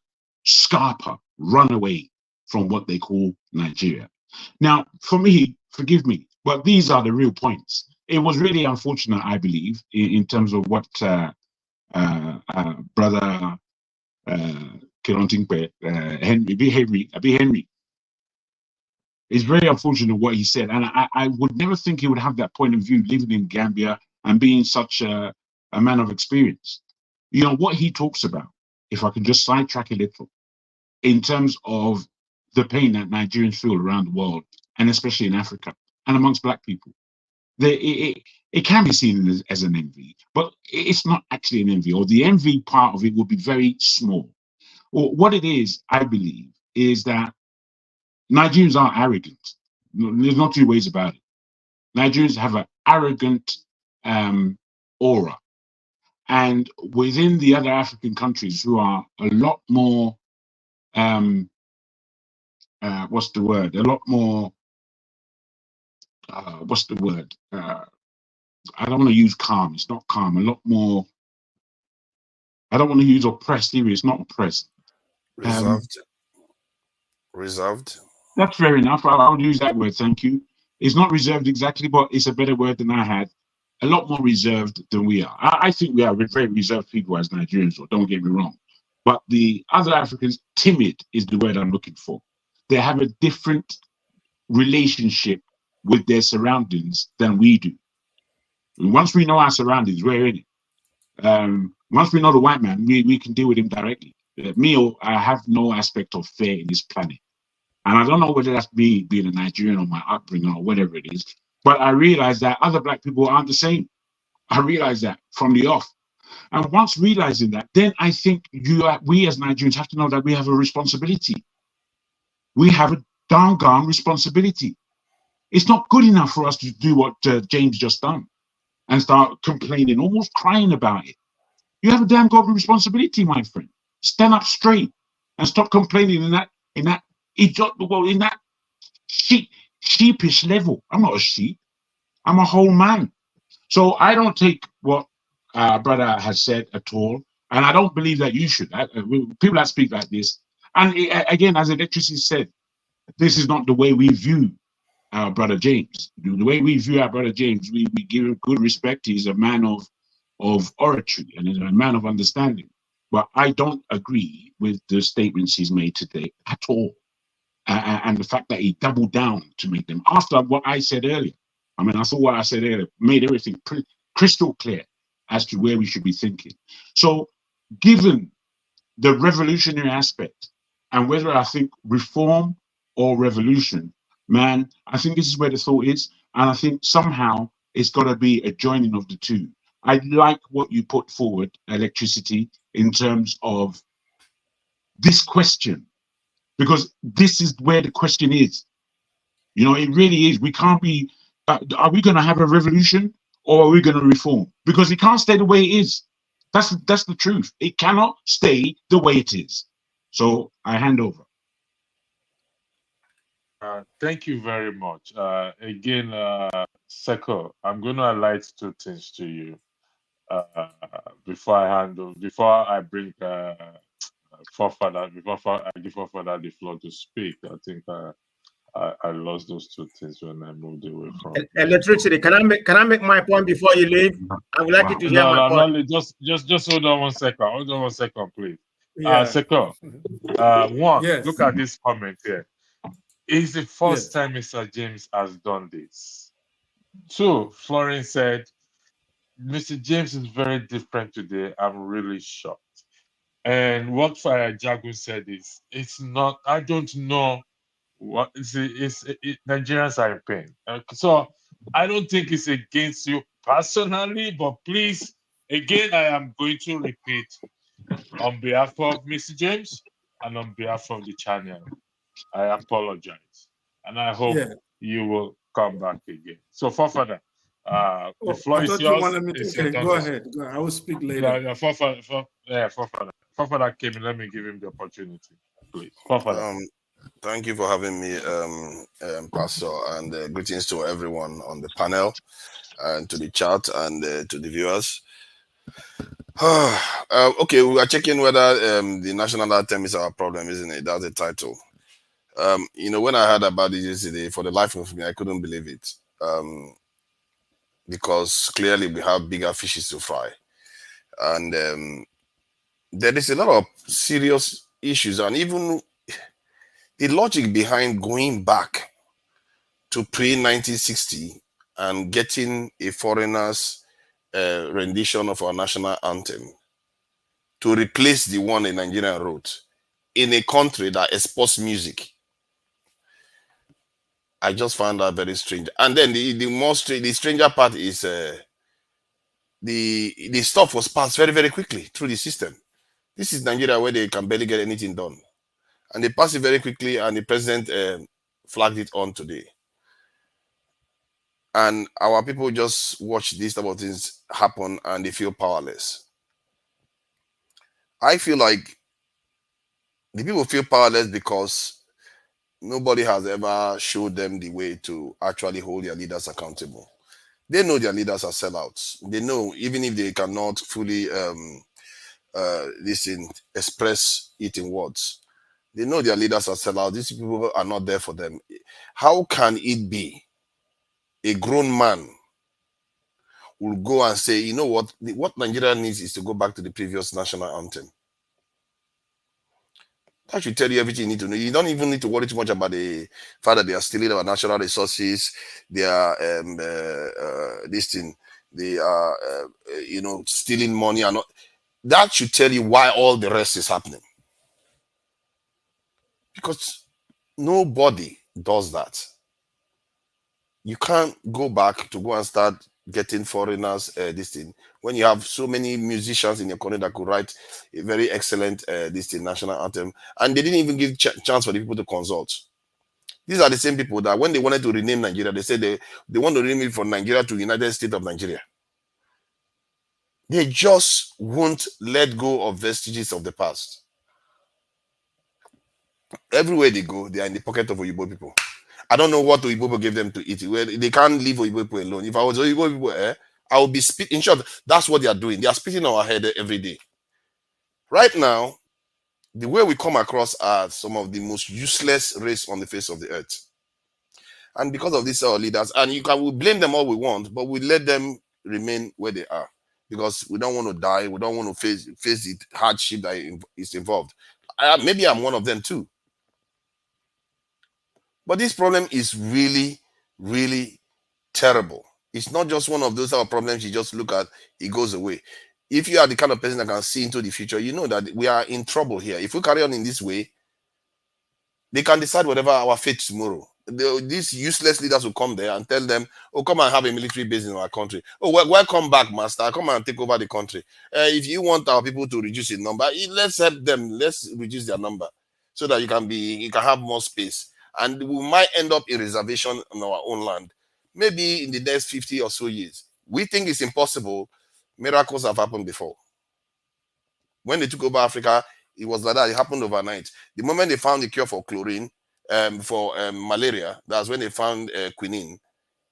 scarper, run away from what they call Nigeria. Now, for me, forgive me, but these are the real points. It was really unfortunate, I believe, in terms of what brother Henry. It's very unfortunate what he said, and I would never think he would have that point of view living in Gambia and being such a man of experience. You know, what he talks about, if I can just sidetrack a little, in terms of the pain that Nigerians feel around the world, and especially in Africa and amongst Black people. It can be seen as an envy, but it's not actually an envy, or the envy part of it will be very small. Or what it is, I believe, is that Nigerians are arrogant. There's not two ways about it. Nigerians have an arrogant aura. And within the other African countries who are a lot more, what's the word? A lot more, what's the word? I don't want to use calm. It's not calm. A lot more, I don't want to use oppressed either. It's not oppressed. Reserved. Reserved. That's fair enough. I would use that word. Thank you. It's not reserved exactly, but it's a better word than I had. A lot more reserved than we are. I think we are very reserved people as Nigerians, or don't get me wrong. But the other Africans, timid is the word I'm looking for. They have a different relationship with their surroundings than we do. Once we know our surroundings, we're in it. Once we know the white man, we can deal with him directly. I have no aspect of fear in this planet. And I don't know whether that's me being a Nigerian or my upbringing or whatever it is, but I realize that other Black people aren't the same. I realize that from the off. And once realizing that, then I think we as Nigerians have to know that we have a responsibility. We have a doggone responsibility. It's not good enough for us to do what James just done and start complaining, almost crying about it. You have a damn god responsibility, my friend. Stand up straight and stop complaining in that sheepish level. I'm not a sheep. I'm a whole man. So I don't take what brother has said at all, and I don't believe that you should. People that speak like this, and again, as Electricity said, this is not the way we view our brother James. The way we view our brother James, we give him good respect. He's a man of oratory and he's a man of understanding. But I don't agree with the statements he's made today at all. And the fact that he doubled down to make them after what I said earlier. I mean, I thought what I said earlier made everything crystal clear as to where we should be thinking. So given the revolutionary aspect and whether I think reform or revolution, man, I think this is where the thought is. And I think somehow it's got to be a joining of the two. I like what you put forward, Electricity, in terms of this question, because this is where the question is. You know, it really is. We can't be, are we going to have a revolution or are we going to reform? Because it can't stay the way it is. That's the truth. It cannot stay the way it is. So I hand over. Thank you very much. Again, Seko, I'm going to highlight two things to you before I bring Forefather, before I give Forefather the floor to speak. I think I lost those two things when I moved away from Electricity. Can I make my point before you leave? I would like you to hear my point. No, just hold on 1 second. Hold on 1 second, please. Yeah. Seko, Yes. look at this comment here. It's the first time Mr. James has done this. 2, Florence said, Mr. James is very different today. I'm really shocked. And what Fire Jagun said is, it's not, I don't know what, Nigerians are in pain. So I don't think it's against you personally, but please, again, I am going to repeat on behalf of Mr. James and on behalf of the channel, I apologize. And I hope you will come back again. So, Forefather, the floor is yours. Go ahead. I will speak later. Forefather came in. Let me give him the opportunity, please. Forefather. Thank you for having me, Pastor, and greetings to everyone on the panel, and to the chat, and to the viewers. Okay, we are checking whether the national anthem is our problem, isn't it? That's the title. You know, when I heard about it yesterday, for the life of me, I couldn't believe it. Because clearly we have bigger fishes to fry. And there is a lot of serious issues, and even the logic behind going back to pre-1960 and getting a foreigner's rendition of our national anthem to replace the one a Nigerian wrote in a country that exports music I just found that very strange. And then the stranger part is the stuff was passed very, very quickly through the system. This is Nigeria where they can barely get anything done. And they passed it very quickly, and the president flagged it on today. And our people just watch these type of things happen and they feel powerless. I feel like the people feel powerless because nobody has ever showed them the way to actually hold their leaders accountable. They know their leaders are sellouts. They know even if they cannot fully express it in words, they know their leaders are sellouts. These people are not there for them. How can it be a grown man will go and say, you know what Nigeria needs is to go back to the previous national anthem? That should tell you everything you need to know. You don't even need to worry too much about the fact that they are stealing our natural resources. They are they are stealing money and not. That should tell you why all the rest is happening. Because nobody does that. You can't go back to go and start getting foreigners when you have so many musicians in your country that could write a very excellent national anthem, and they didn't even give chance for the people to consult. These are the same people that when they wanted to rename Nigeria, they said they want to rename it from Nigeria to United States of Nigeria. They just won't let go of vestiges of the past. Everywhere they go, they are in the pocket of Oyibo people. I don't know what Oyibo people gave them to eat. Well, they can't leave Oyibo people alone. If I was Oyibo people, I would be spitting. In short, that's what they are doing. They are spitting on our head every day. Right now, the way we come across are some of the most useless race on the face of the earth. And because of this, our leaders, and we blame them all we want, but we let them remain where they are because we don't want to die. We don't want to face the hardship that is involved. Maybe I'm one of them too. But this problem is really, really terrible. It's not just one of those type of problems you just look at, it goes away. If you are the kind of person that can see into the future, you know that we are in trouble here. If we carry on in this way, they can decide whatever our fate tomorrow. These useless leaders will come there and tell them, oh, come and have a military base in our country. Oh, welcome back, master. Come and take over the country. If you want our people to reduce in number, let's help them. Let's reduce their number so that you can have more space. And we might end up in reservation on our own land, maybe in the next 50 or so years. We think it's impossible. Miracles have happened before. When they took over Africa, it was like that. It happened overnight. The moment they found the cure for chlorine, for malaria, that's when they found quinine.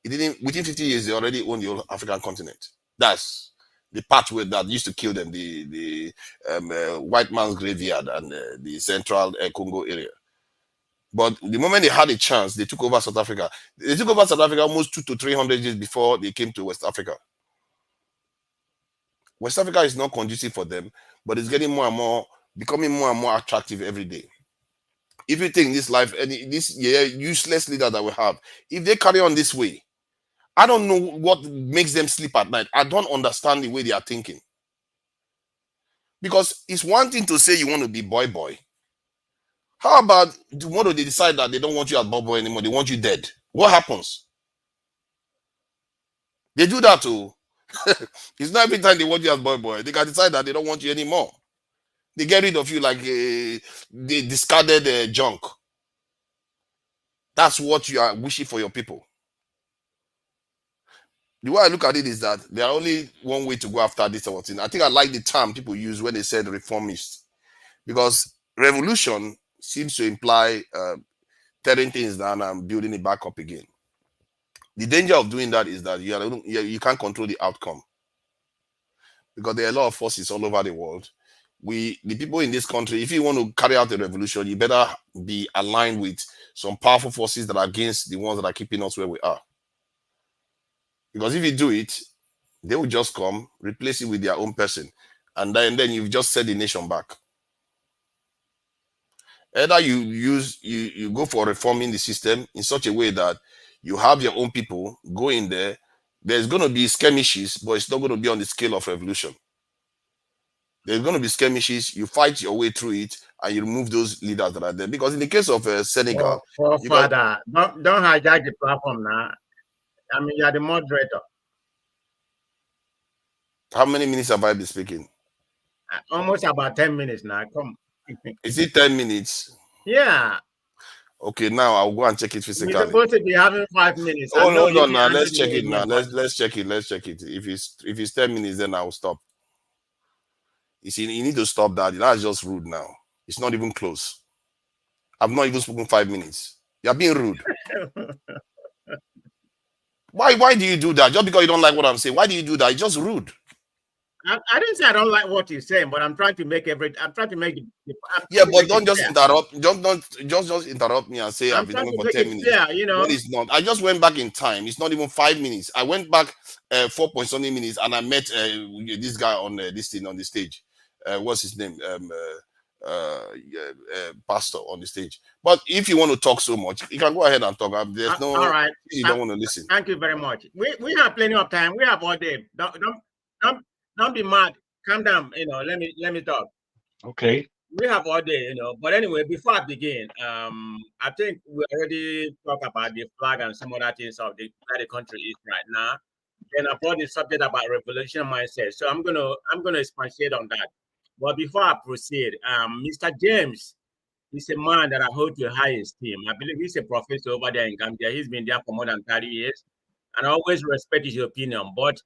Within 50 years, they already owned the whole African continent. That's the pathway that used to kill them, the white man's graveyard and the central Congo area. But the moment they had a chance, they took over South Africa. They took over South Africa almost 200 to 300 years before they came to West Africa. West Africa is not conducive for them, but it's getting more and more, becoming more and more attractive every day. If you think this life, this useless leader that we have, if they carry on this way, I don't know what makes them sleep at night. I don't understand the way they are thinking. Because it's one thing to say you want to be boy. How about tomorrow they decide that they don't want you as boy anymore, they want you dead? What happens? They do that too. It's not every time they want you as boy. They can decide that they don't want you anymore. They get rid of you like the discarded junk. That's what you are wishing for your people. The way I look at it is that there are only one way to go after this sort of thing. I think I like the term people use when they said reformist, because revolution seems to imply tearing things down and building it back up again. The danger of doing that is that you can't control the outcome, because there are a lot of forces all over the world. The people in this country, if you want to carry out a revolution, you better be aligned with some powerful forces that are against the ones that are keeping us where we are. Because if you do it, they will just come, replace it with their own person, and then you've just set the nation back. Either you go for reforming the system in such a way that you have your own people go in there. There's going to be skirmishes, but it's not going to be on the scale of revolution. There's going to be skirmishes. You fight your way through it, and you remove those leaders that are there. Because in the case of Senegal, Father, don't hijack the platform now. I mean, you're the moderator. how many minutes have I been speaking? Almost about 10 minutes now. Come. Is it 10 minutes? Yeah. Okay, now I'll go and check it physically. We're supposed to be having 5 minutes. Oh, hold on now. Let's check it now. Let's check it. Let's check it. If it's 10 minutes, then I'll stop. You see, you need to stop that. That's just rude now. It's not even close. I've not even spoken 5 minutes. You're being rude. Why do you do that? Just because you don't like what I'm saying. Why do you do that? It's just rude. I didn't say I don't like what you're saying, but I'm trying to make but don't just interrupt. Don't interrupt me and say I've been talking for 10 minutes. Yeah, you know. When it's not. I just went back in time. It's not even 5 minutes. I went back 4 point something minutes, and I met this guy on this thing on the stage. What's his name? Pastor on the stage. But if you want to talk so much, you can go ahead and talk. There's no. All right. You don't want to listen. Thank you very much. We have plenty of time. We have all day. Don't be mad. Calm down. You know. Let me talk. Okay. We have all day. You know. But anyway, before I begin, I think we already talked about the flag and some other things of where the country is right now. Then I brought the subject about revolutionary mindset. So I'm gonna expatiate on that. But before I proceed, Mr. James is a man that I hold to high esteem. I believe he's a professor over there in Gambia. He's been there for more than 30 years, and I always respect his opinion. But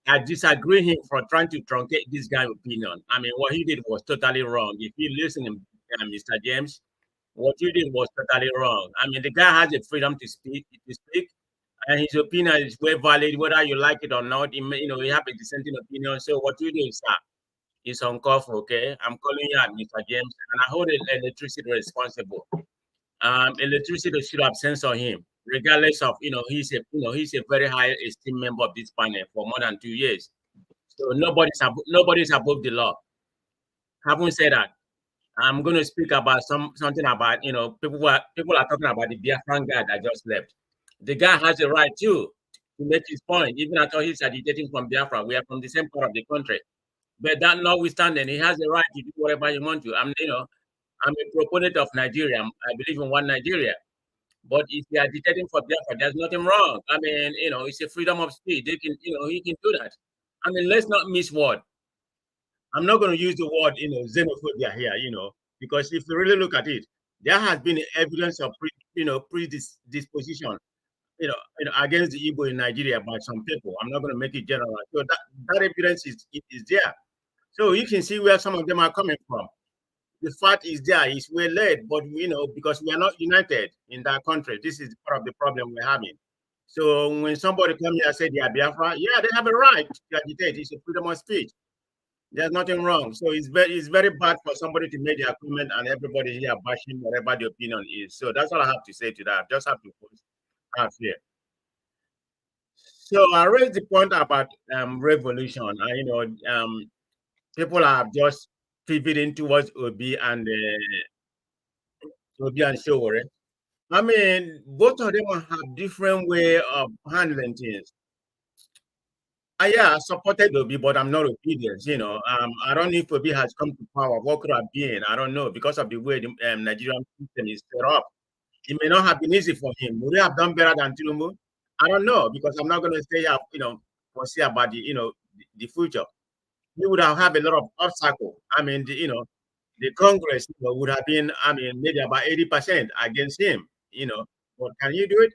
I disagree him for trying to truncate this guy's opinion. I mean, what he did was totally wrong. If you listen to Mr. James, what you did was totally wrong. I mean, the guy has the freedom to speak, and his opinion is well valid, whether you like it or not. You have a dissenting opinion. So what you do, sir, is uncalled for, okay? I'm calling you out, Mr. James, and I hold electricity responsible. Electricity should have censored him, regardless of he's a very high esteemed member of this panel for more than 2 years. So nobody's above the law. Having said that, I'm going to speak about something about people are talking about the Biafran guy that just left. The guy has a right to make his point, even though he's agitating from Biafra. We are from the same part of the country. But that notwithstanding, he has the right to do whatever he wants to. I'm a proponent of Nigeria. I believe in one Nigeria. But if they are agitating for Biafra, there's nothing wrong. I mean, it's a freedom of speech. They can, he can do that. I mean, let's not miss word. I'm not going to use the word, xenophobia here, because if you really look at it, there has been evidence of predisposition, against the Igbo in Nigeria by some people. I'm not going to make it general. So that evidence is there. So you can see where some of them are coming from. The fact is there, it's well led, but because we are not united in that country, this is part of the problem we're having. So when somebody comes here and says they are Biafra, yeah, they have a right to agitate. It's a freedom of speech. There's nothing wrong. So it's very bad for somebody to make their comment and everybody here bashing whatever the opinion is. So that's all I have to say to that. I just have to have here. So I raised the point about revolution. People are just pivoting towards Obi and Showore. I mean, both of them have different way of handling things. I supported Obi, but I'm not obedient. I don't know if Obi has come to power. What could have been? I don't know, because of the way the Nigerian system is set up. It may not have been easy for him. Would he have done better than Tinubu? I don't know, because I'm not going to say foresee about the future. He would have had a lot of obstacles. I mean, the Congress would have been, maybe about 80% against him. But can you do it?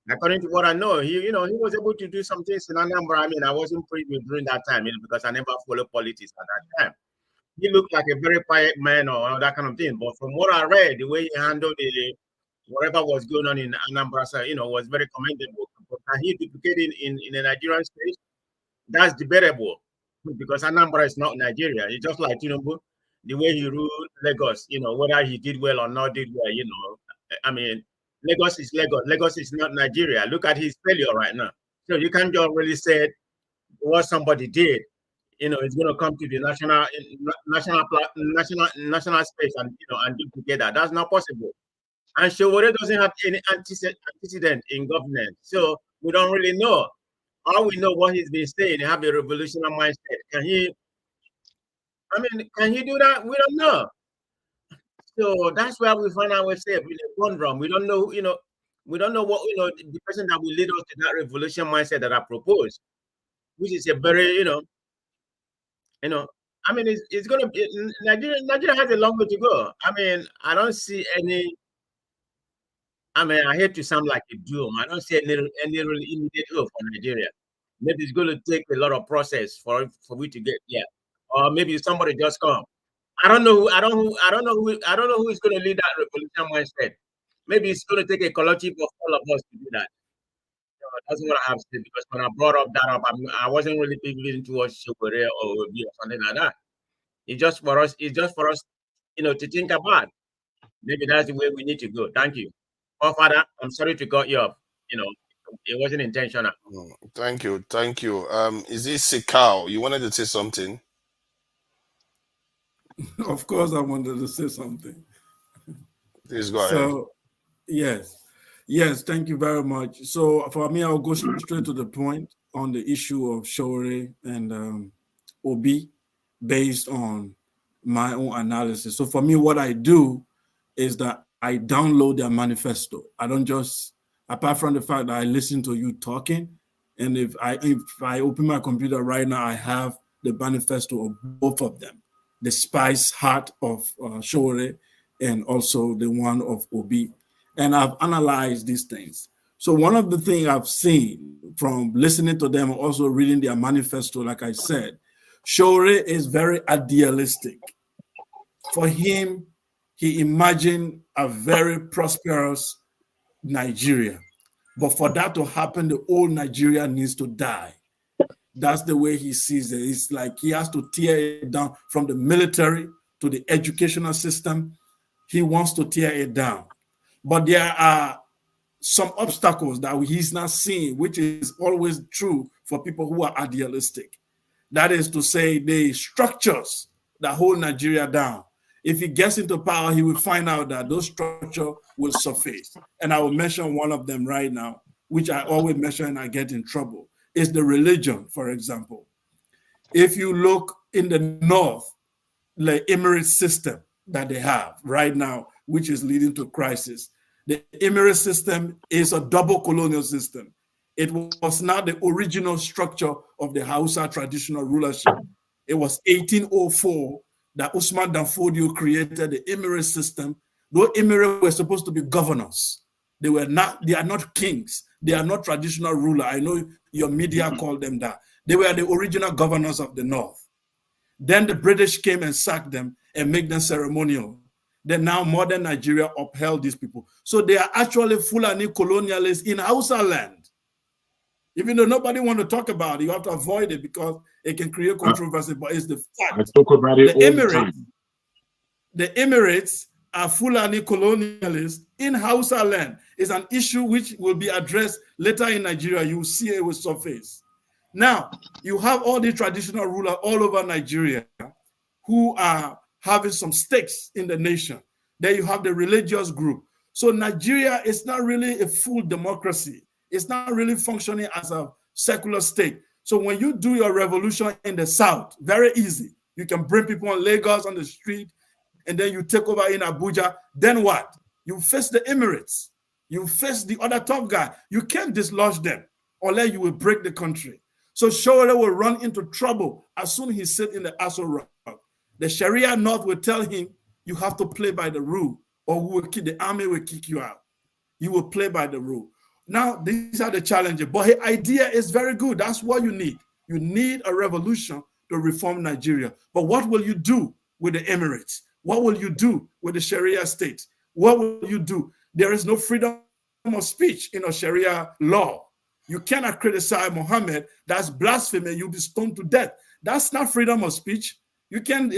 According to what I know, he was able to do some things in Anambra. I mean, I wasn't privy during that time, because I never followed politics at that time. He looked like a very quiet man or that kind of thing. But from what I read, the way he handled whatever was going on in Anambra, was very commendable. But can he duplicate it in the Nigerian space? That's debatable, because Anambra is not Nigeria. It's just like Tinubu, the way he ruled Lagos, whether he did well or not did well, I mean, Lagos is Lagos. Lagos is not Nigeria. Look at his failure right now. So you can't just really say what somebody did, it's going to come to the national space and duplicate that. That's not possible. And Showore doesn't have any antecedent in government, so we don't really know. All we know what he's been saying. He have a revolutionary mindset. Can he do that? We don't know. So that's where we find ourselves in a conundrum. We don't know, we don't know what, the person that will lead us to that revolution mindset that I propose, which is a very, I mean, it's going to be, Nigeria has a long way to go. I mean, I don't see any, I mean, I hate to sound like a doom. I don't see any really immediate hope for Nigeria. Maybe it's going to take a lot of process for we to get there. Or maybe somebody just come. I don't know who is going to lead that revolution mindset. Maybe it's going to take a collective of all of us to do that. That's what I have to say, because when I brought that up, I wasn't really thinking towards Shukure or something like that. It's just for us, to think about. Maybe that's the way we need to go. Thank you. Oh, Father, I'm sorry to cut you off. It wasn't intentional. Thank you. Is this Sikao? You wanted to say something? Of course, I wanted to say something. Please go ahead. Yes, thank you very much. So for me, I'll go straight to the point on the issue of Shore and Obi based on my own analysis. So for me, what I do is that I download their manifesto. I don't just, apart from the fact that I listen to you talking, and if I open my computer right now, I have the manifesto of both of them, the Spice Heart of Shore and also the one of Obi. And I've analyzed these things. So one of the things I've seen from listening to them, also reading their manifesto, like I said, Shore is very idealistic. For him, he imagined a very prosperous Nigeria. But for that to happen, the old Nigeria needs to die. That's the way he sees it. It's like he has to tear it down from the military to the educational system. He wants to tear it down. But there are some obstacles that he's not seeing, which is always true for people who are idealistic. That is to say, the structures that hold Nigeria down. If he gets into power, he will find out that those structures will surface. And I will mention one of them right now, which I always mention and I get in trouble, is the religion, for example. If you look in the north, the emirate system that they have right now, which is leading to crisis. The emirate system is a double colonial system. It was not the original structure of the Hausa traditional rulership. It was 1804 that Usman Danfodio created the emirate system. Those emirates were supposed to be governors. They are not kings. They are not traditional ruler. I know your media called them that. They were the original governors of the north. Then the British came and sacked them and made them ceremonial. Then now modern Nigeria upheld these people. So they are actually Fulani colonialists in Hausa land. Even though nobody want to talk about it, you have to avoid it because it can create controversy, but it's the fact. I talk about it all the time. The Emirates are Fulani colonialists in Hausa land. It's an issue which will be addressed later in Nigeria. You will see it will surface. Now, you have all the traditional rulers all over Nigeria who are having some stakes in the nation. Then you have the religious group. So Nigeria is not really a full democracy. It's not really functioning as a secular state. So when you do your revolution in the south, very easy. You can bring people in Lagos on the street, and then you take over in Abuja. Then what? You face the Emirates. You face the other top guy. You can't dislodge them, unless you will break the country. So Shore will run into trouble as soon as he sits in the Aso Rock. The Sharia North will tell him, you have to play by the rule, or the army will kick you out. You will play by the rule. Now, these are the challenges, but his idea is very good. That's what you need. You need a revolution to reform Nigeria. But what will you do with the Emirates? What will you do with the Sharia state? What will you do? There is no freedom of speech in a Sharia law. You cannot criticize Muhammad. That's blasphemy. You'll be stoned to death. That's not freedom of speech. You can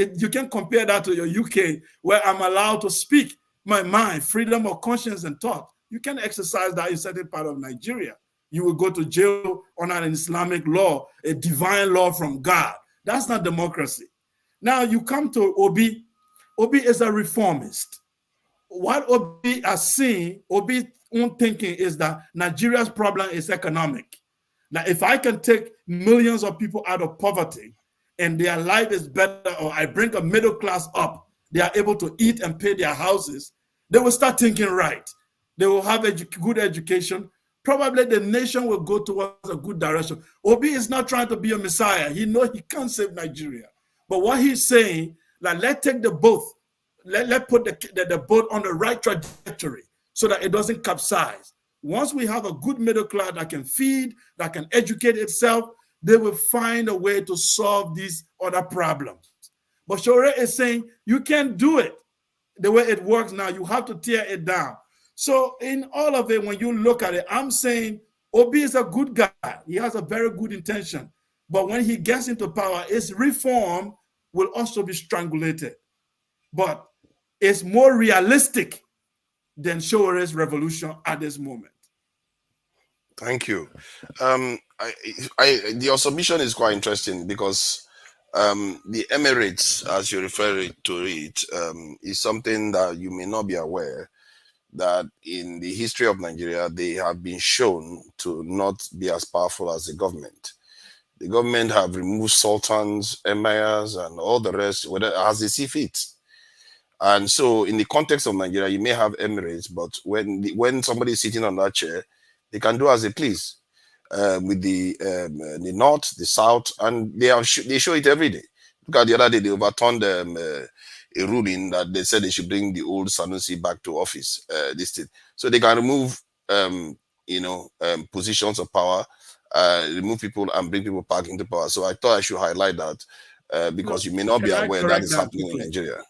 compare that to your UK, where I'm allowed to speak my mind, freedom of conscience and thought. You can exercise that in certain part of Nigeria. You will go to jail on an Islamic law, a divine law from God. That's not democracy. Now you come to Obi. Obi is a reformist. What Obi has seen, Obi's own thinking is that Nigeria's problem is economic. Now, if I can take millions of people out of poverty and their life is better, or I bring a middle class up, they are able to eat and pay their houses, they will start thinking right. They will have good education. Probably the nation will go towards a good direction. Obi is not trying to be a messiah. He knows he can't save Nigeria. But what he's saying, like, let's take the boat, let's put the boat on the right trajectory so that it doesn't capsize. Once we have a good middle class that can feed, that can educate itself, they will find a way to solve these other problems. But Shore is saying you can't do it the way it works now. You have to tear it down. So in all of it, when you look at it, I'm saying Obi is a good guy. He has a very good intention. But when he gets into power, his reform will also be strangulated. But it's more realistic than Shore's revolution at this moment. Thank you. Your submission is quite interesting because the Emirates, as you refer to it, is something that you may not be aware that in the history of Nigeria, they have been shown to not be as powerful as the government. The government have removed sultans, emirs, and all the rest, as they see fit. And so in the context of Nigeria, you may have Emirates, but when somebody is sitting on that chair, they can do as they please with the north, the south, and they show it every day. Look at the other day, they overturned a ruling that they said they should bring the old Sanusi back to office. So they can remove, positions of power, remove people and bring people back into power. So I thought I should highlight that because you may not be aware that is happening in Nigeria.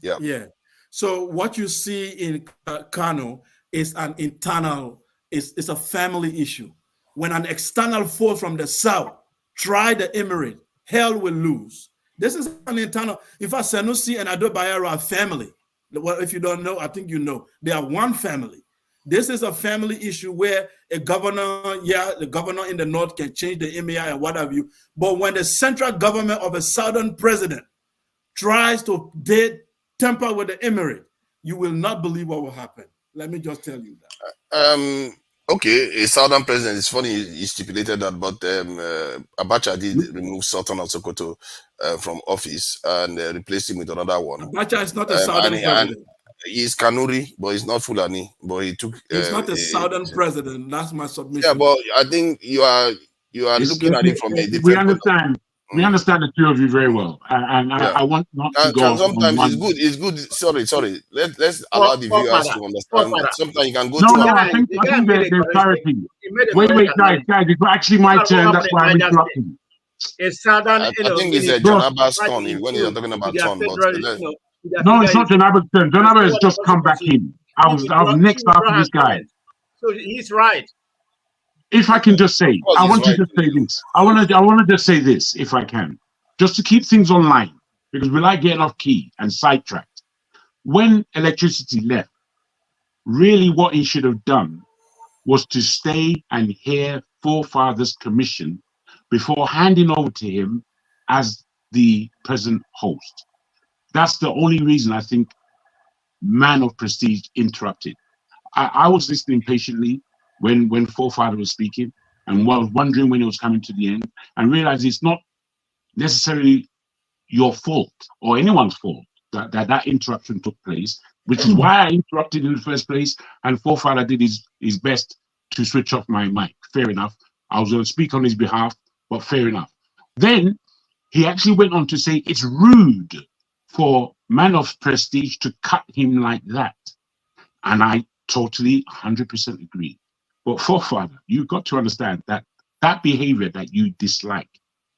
Yeah. Yeah. So what you see in Kano is an internal, it's a family issue. When an external force from the south try the emirate, hell will lose. This is an internal. In fact, Sanusi and Ado Bayero are family. Well, if you don't know, I think you know. They are one family. This is a family issue where a governor, the governor in the north can change the emir and what have you. But when the central government of a southern president tries to temper with the emirate, you will not believe what will happen. Let me just tell you that. Okay, a southern president, it's funny he stipulated that, but Abacha did remove Sultan of Sokoto from office and replaced him with another one. Abacha is not a southern president. He's Kanuri, but he's not Fulani, but he took... he's not a southern president, that's my submission. Yeah, but I think you are looking at it from a different... We understand. We understand the two of you very well, and I want not to go. Sometimes it's good. Sorry. Let's allow the viewers to understand. Sometimes you can go. No, I think there's clarity. Wait, guys, it's actually my turn. That's why I'm interrupting. It's southern. I think it's John Abbas' turn when you're talking about turn. No, it's not John Abbas' turn. John Abbas has just come back in. I was next after this guy. So he's right. If I can just say, I want to just say this. I want to just say this, if I can, just to keep things online, because we like getting off key and sidetracked. When electricity left, really what he should have done was to stay and hear Forefathers' commission before handing over to him as the present host. That's the only reason I think Man of Prestige interrupted. I was listening patiently when Forefather was speaking, and was wondering when it was coming to the end, and realized it's not necessarily your fault or anyone's fault that interruption took place, which is why I interrupted in the first place, and Forefather did his best to switch off my mic. Fair enough. I was going to speak on his behalf, but fair enough. Then he actually went on to say it's rude for Man of Prestige to cut him like that. And I totally 100% agree. But Forefather, you've got to understand that that behavior that you dislike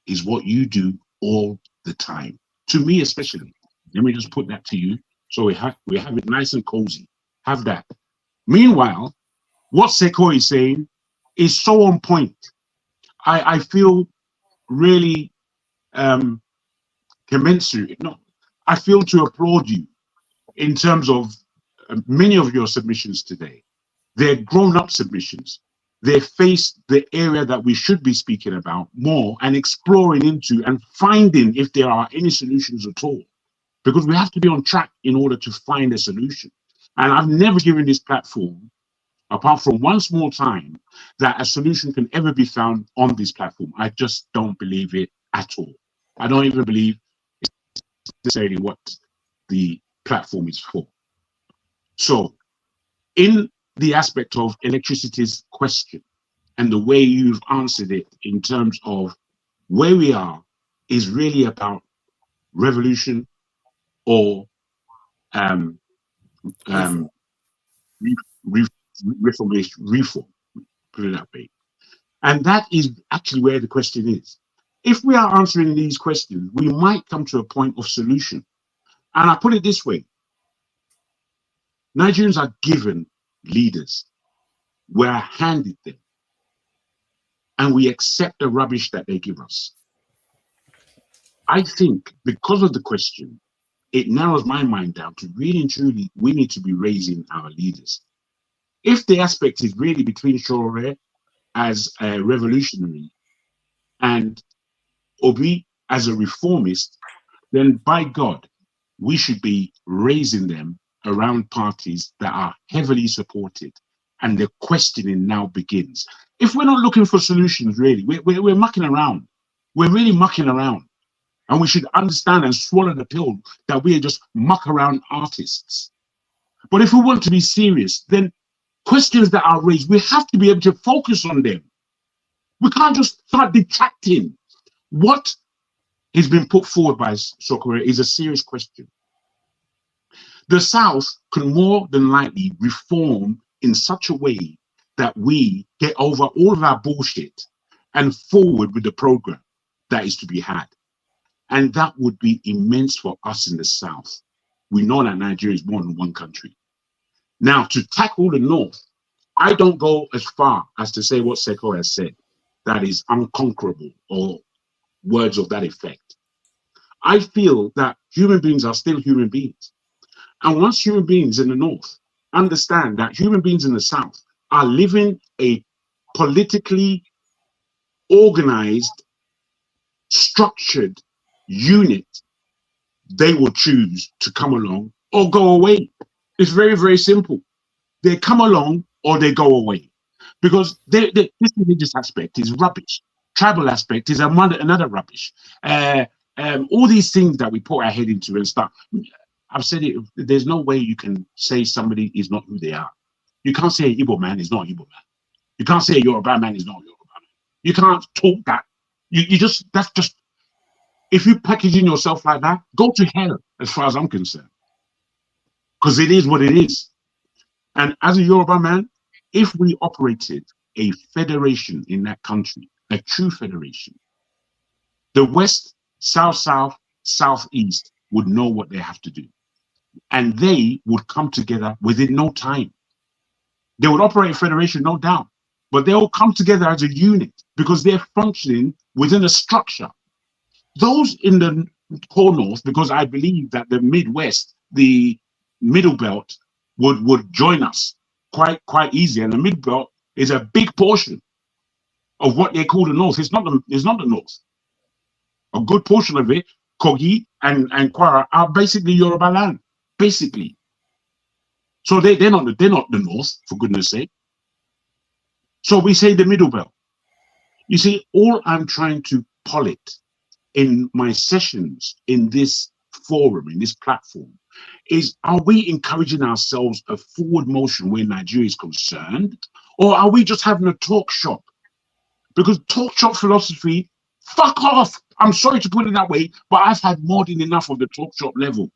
is what you do all the time. To me, especially. Let me just put that to you. So we have it nice and cozy. Have that. Meanwhile, what Seko is saying is so on point. I feel really commensurate. No, I feel to applaud you in terms of many of your submissions today. They're grown-up submissions. They face the area that we should be speaking about more and exploring into and finding if there are any solutions at all. Because we have to be on track in order to find a solution. And I've never given this platform, apart from one small time, that a solution can ever be found on this platform. I just don't believe it at all. I don't even believe it's necessarily what the platform is for. So in the aspect of electricity's question and the way you've answered it in terms of where we are is really about revolution or reform, put it that way. And that is actually where the question is. If we are answering these questions, we might come to a point of solution. And I put it this way: Nigerians are given leaders. We're handed them. And we accept the rubbish that they give us. I think because of the question, it narrows my mind down to really and truly, we need to be raising our leaders. If the aspect is really between Shore as a revolutionary and Obi as a reformist, then by God, we should be raising them around parties that are heavily supported. And the questioning now begins. If we're not looking for solutions, really, we're mucking around. We're really mucking around. And we should understand and swallow the pill that we are just muck around artists. But if we want to be serious, then questions that are raised, we have to be able to focus on them. We can't just start detracting. What has been put forward by Sokore is a serious question. The South can more than likely reform in such a way that we get over all of our bullshit and forward with the program that is to be had. And that would be immense for us in the South. We know that Nigeria is more than one country. Now, to tackle the North, I don't go as far as to say what Seko has said, that is unconquerable, or words of that effect. I feel that human beings are still human beings. And once human beings in the North understand that human beings in the South are living a politically organized, structured unit, they will choose to come along or go away. It's very, very simple. They come along or they go away. Because this religious aspect is rubbish. Tribal aspect is another rubbish. All these things that we put our head into and stuff. I've said it, there's no way you can say somebody is not who they are. You can't say an Igbo man is not an Igbo man. You can't say a Yoruba man is not a Yoruba man. You can't talk that. That's just, if you packaging yourself like that, go to hell as far as I'm concerned. Because it is what it is. And as a Yoruba man, if we operated a federation in that country, a true federation, the West, South, Southeast would know what they have to do. And they would come together within no time. They would operate a federation, no doubt, but they will come together as a unit because they're functioning within a structure. Those in the core North, because I believe that the Midwest, the Middle Belt, would join us quite easy. And the Middle Belt is a big portion of what they call the North. It's not the North. A good portion of it, Kogi and Kwara, are basically Yoruba land, basically. So they're not the North, for goodness sake. So we say the Middle Belt. You see, all I'm trying to polit in my sessions in this forum, in this platform, is, are we encouraging ourselves a forward motion where Nigeria is concerned, or are we just having a talk shop? Because talk shop philosophy, fuck off. I'm sorry to put it that way, but I've had more than enough of the talk shop level.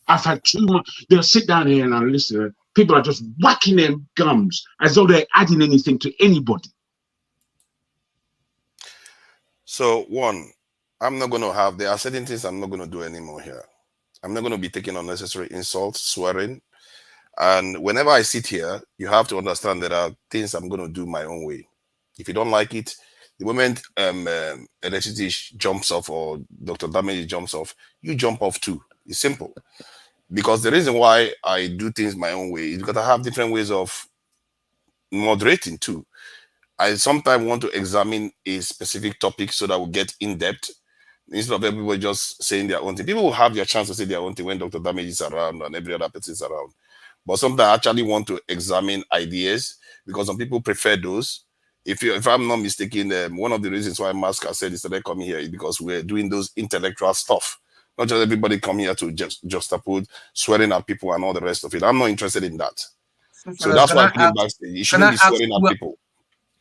I've had too much. They'll sit down here and I'll listen. People are just whacking their gums as though they're adding anything to anybody. So one, I'm not going to have, there are certain things I'm not going to do anymore here. I'm not going to be taking unnecessary insults, swearing. And whenever I sit here, you have to understand there are things I'm going to do my own way. If you don't like it, the moment electricity jumps off or Dr. Damage jumps off, you jump off too. It's simple. Because the reason why I do things my own way is because I have different ways of moderating too. I sometimes want to examine a specific topic so that we get in depth instead of everybody just saying their own thing. People will have their chance to say their own thing when Dr. Damage is around and every other person is around. But sometimes I actually want to examine ideas because some people prefer those. If I'm not mistaken, one of the reasons why Mask has said he started coming here is because we're doing those intellectual stuff. Not just everybody come here to just put swearing at people and all the rest of it. I'm not interested in that. So that's why I put him backstage. You shouldn't be swearing at people.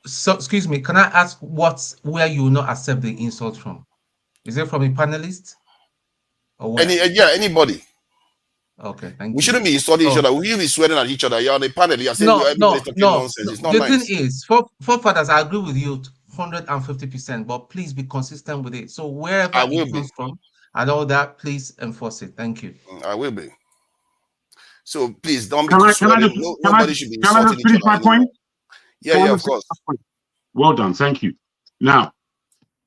So, excuse me, can I ask where you will not accept the insult from? Is it from a panelist? Or where? Anybody. Okay, thank you. We shouldn't be insulting each other. We shouldn't be swearing at each other. You're on a panel. You're saying everybody's talking nonsense. It's not nice. The thing is, forefathers, I agree with you 150%, but please be consistent with it. So wherever it comes from and all that, please enforce it. Thank you. I will be. So please don't be swearing. Nobody should be insulting each other. My point? Yeah, of course. Well done, thank you. Now,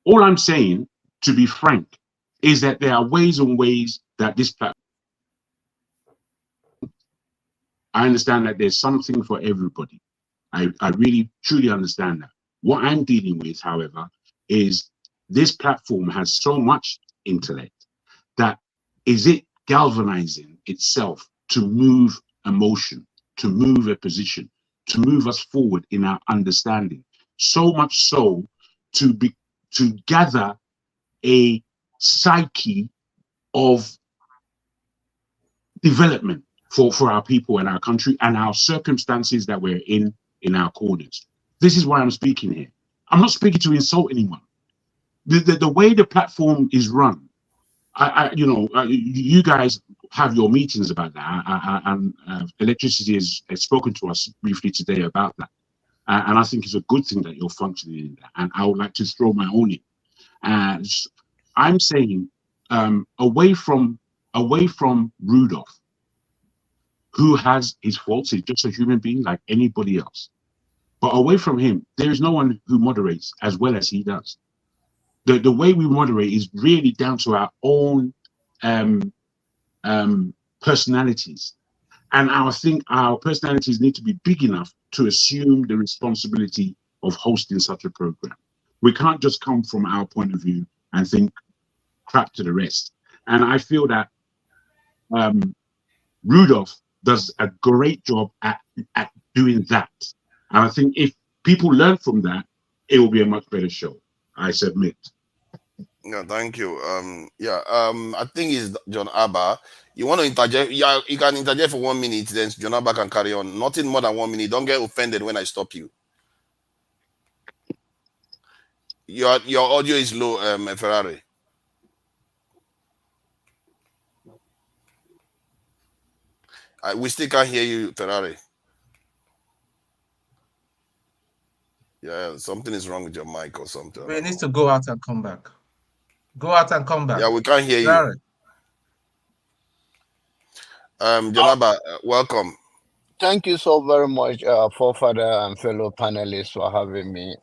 all I'm saying, to be frank, is that there are ways and ways that this platform. I understand that there's something for everybody. I really, truly understand that. What I'm dealing with, however, is this platform has so much intellect that is it galvanizing itself to move emotion, to move a position, to move us forward in our understanding. So much so to gather a psyche of development for our people and our country and our circumstances that we're in our corners. This is why I'm speaking here. I'm not speaking to insult anyone. The way the platform is run, you guys have your meetings about that, and Electricity has spoken to us briefly today about that. And I think it's a good thing that you're functioning in that. And I would like to throw my own in. And I'm saying, away from Rudolph, who has his faults, he's just a human being like anybody else. But away from him, there is no one who moderates as well as he does. The way we moderate is really down to our own personalities. And I think our personalities need to be big enough to assume the responsibility of hosting such a program. We can't just come from our point of view and think crap to the rest. And I feel that Rudolph does a great job at doing that. And I think if people learn from that, it will be a much better show, I submit. Yeah, thank you. I think it's John Abba. You want to interject? Yeah, you can interject for 1 minute, then John Abba can carry on. Nothing more than 1 minute. Don't get offended when I stop you. Your audio is low, Ferrari. We still can't hear you, Ferrari. Yeah, something is wrong with your mic or something. We need to go out and come back. Go out and come back. Yeah, we can't hear you. Janaba, welcome. Thank you so very much, forefather and fellow panelists, for having me.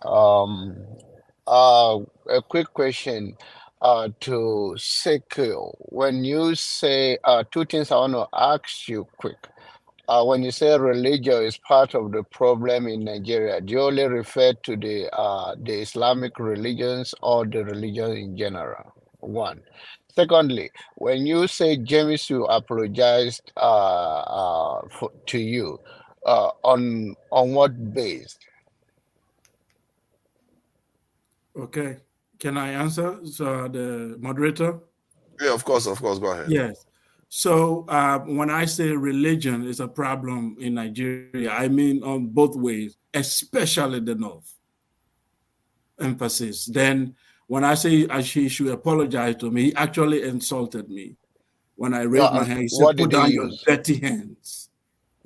A quick question to Sekio. When you say two things, I want to ask you quick. When you say religion is part of the problem in Nigeria, do you only refer to the Islamic religions or the religion in general? One. Secondly, when you say James, you apologized to you, on what base? Okay. Can I answer, the moderator? Yeah, of course. Go ahead. Yes. So when I say religion is a problem in Nigeria, I mean on both ways, especially the North. Emphasis. Then when I say she should apologize to me, he actually insulted me. When I raised my hand, he said, "Put down your dirty hands."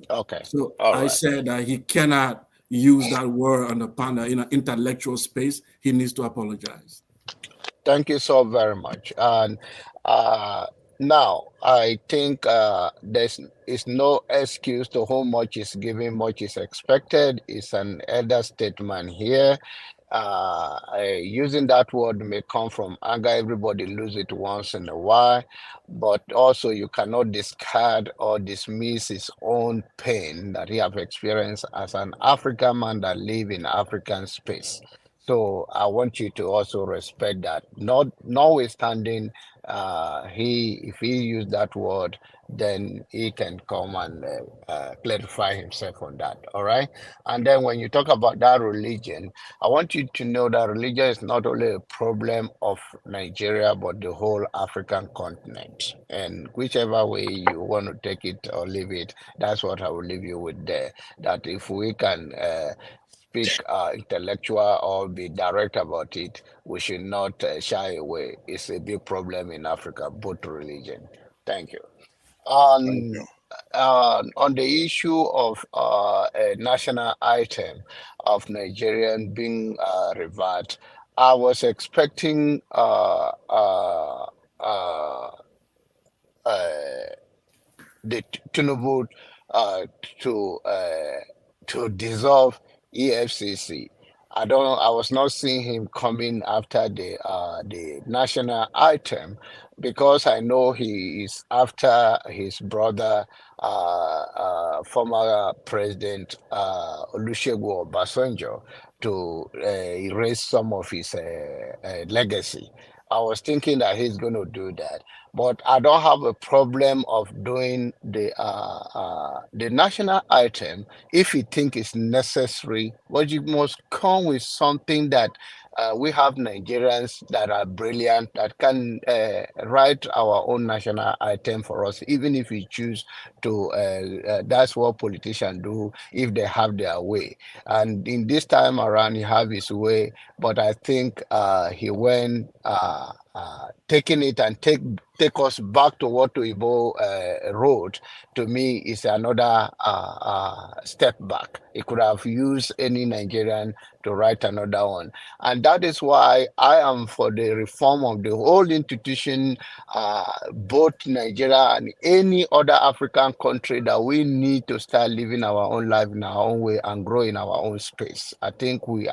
Okay. So I said that he cannot use that word on the panel in an intellectual space. He needs to apologize. Thank you so very much. And now I think there's no excuse to whom much is given, much is expected. It's an elder statement here. Using that word may come from anger. Everybody loses it once in a while, but also you cannot discard or dismiss his own pain that he have experienced as an African man that live in African space. So I want you to also respect that, notwithstanding if he used that word, then he can come and clarify himself on that. All right. And then when you talk about that religion, I want you to know that religion is not only a problem of Nigeria, but the whole African continent. And whichever way you want to take it or leave it, that's what I will leave you with there. That if we can speak intellectual or be direct about it, we should not shy away. It's a big problem in Africa, both religion. Thank you. Thank you. On the issue of a national item of Nigerian being revert, I was expecting the Tinubu uh, to uh, to dissolve EFCC. I was not seeing him coming after the national item, because I know he is after his brother, former President Olusegun Obasanjo, to erase some of his legacy. I was thinking that he's going to do that, but I don't have a problem of doing the national item if you think it's necessary. But you must come with something that we have Nigerians that are brilliant, that can write our own national item for us, even if we choose to. That's what politicians do if they have their way. And in this time around, he have his way, but I think he went taking it and take us back to what Uibo wrote. To me, is another step back. He could have used any Nigerian to write another one. And that is why I am for the reform of the whole institution, both Nigeria and any other African country, that we need to start living our own life in our own way and grow in our own space. I think we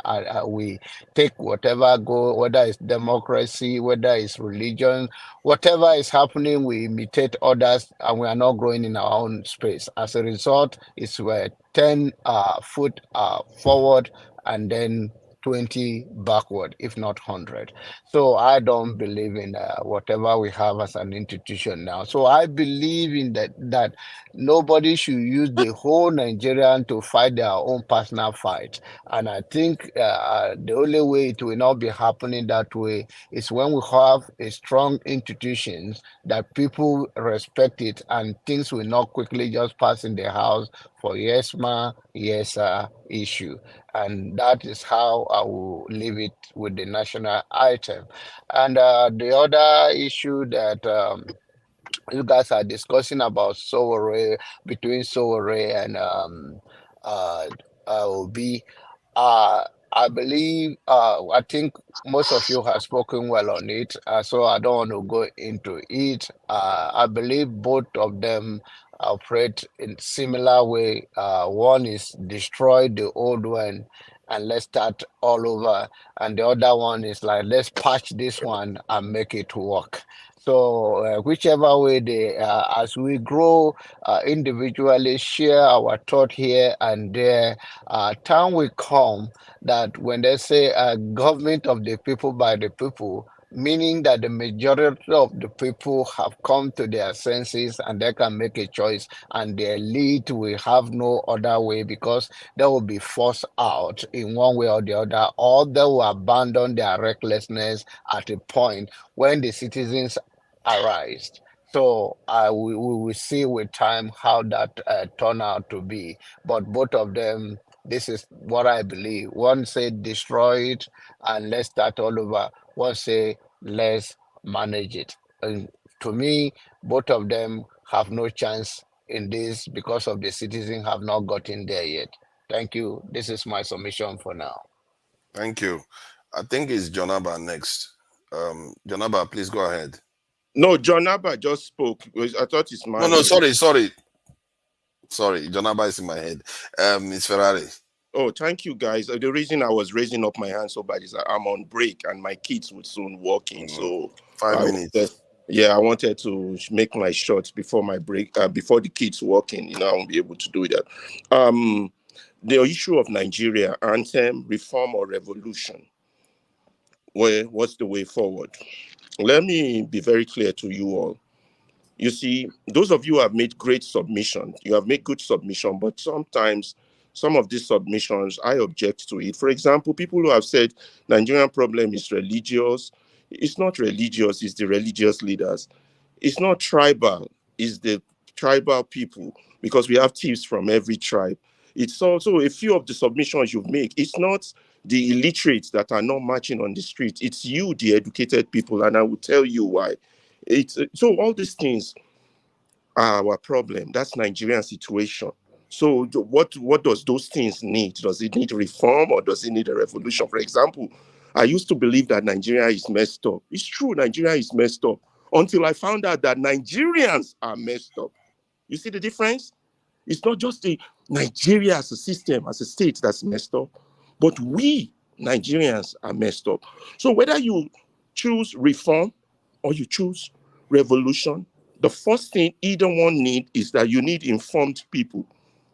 take whatever go, whether it's democracy, whether it's religion, whatever is happening, we imitate others and we are not growing in our own space. As a result, it's 10 foot forward and then 20 backward, if not 100. So I don't believe in whatever we have as an institution now. So I believe in that nobody should use the whole Nigerian to fight their own personal fight. And I think the only way it will not be happening that way is when we have a strong institutions that people respect it, and things will not quickly just pass in the house for yes ma, yes sir issue. And that is how I will leave it with the national item. And the other issue that you guys are discussing about Sowore, between Sowore and Obi, I believe, I think most of you have spoken well on it, so I don't want to go into it. I believe both of them operate in similar way. One is destroy the old one and let's start all over, and the other one is like, let's patch this one and make it work. So whichever way they, as we grow individually, share our thought here and there, time will come that when they say government of the people by the people, meaning that the majority of the people have come to their senses and they can make a choice, and the elite will have no other way because they will be forced out in one way or the other, or they will abandon their recklessness at a point when the citizens arise. So we will see with time how that turn out to be. But both of them, this is what I believe. One say destroy it and let's start all over. One say let's manage it. And to me, both of them have no chance in this because of the citizens have not gotten there yet. Thank you. This is my submission for now. Thank you. I think it's Jonaba next. Jonaba, please go ahead. No, John Abba just spoke. I thought it's my. No, sorry. Jonaba is in my head. It's Ferrari. Oh, thank you, guys. The reason I was raising up my hand so bad is that I'm on break and my kids would soon walk in. So 5 minutes. I wanted to make my shot before my break, before the kids walk in. I won't be able to do that. The issue of Nigeria, Anthem, reform or revolution. what's the way forward? Let me be very clear to you all. You see, those of you who have made great submissions, you have made good submission, but sometimes some of these submissions, I object to it. For example, people who have said Nigerian problem is religious. It's not religious, it's the religious leaders. It's not tribal, it's the tribal people, because we have thieves from every tribe. It's also a few of the submissions you've made. It's not the illiterates that are not marching on the street. It's you, the educated people, and I will tell you why. So all these things are our problem. That's Nigerian situation. So what does those things need? Does it need reform or does it need a revolution? For example, I used to believe that Nigeria is messed up. It's true, Nigeria is messed up, until I found out that Nigerians are messed up. You see the difference? It's not just the Nigeria as a system, as a state that's messed up, but we Nigerians are messed up. So whether you choose reform or you choose revolution, the first thing either one need is that you need informed people.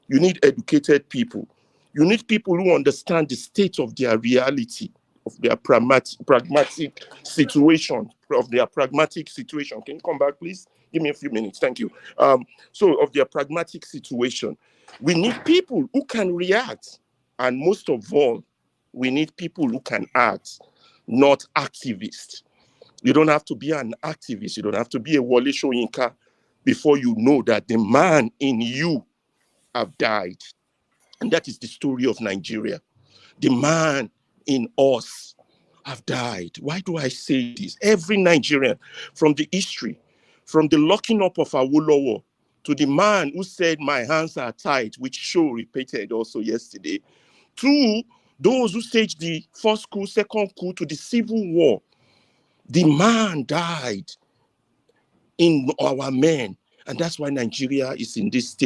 You need educated people. You need people who understand the state of their reality, of their pragmatic situation, Can you come back, please? Give me a few minutes. Thank you. So of their pragmatic situation, we need people who can react. And most of all, we need people who can act, not activists. You don't have to be an activist. You don't have to be a Wole Soyinka before you know that the man in you have died. And that is the story of Nigeria. The man in us have died. Why do I say this? Every Nigerian, from the history, from the locking up of Awolowo to the man who said, "My hands are tied," which Show repeated also yesterday, to those who staged the first coup, second coup, to the civil war. The man died in our men. And that's why Nigeria is in this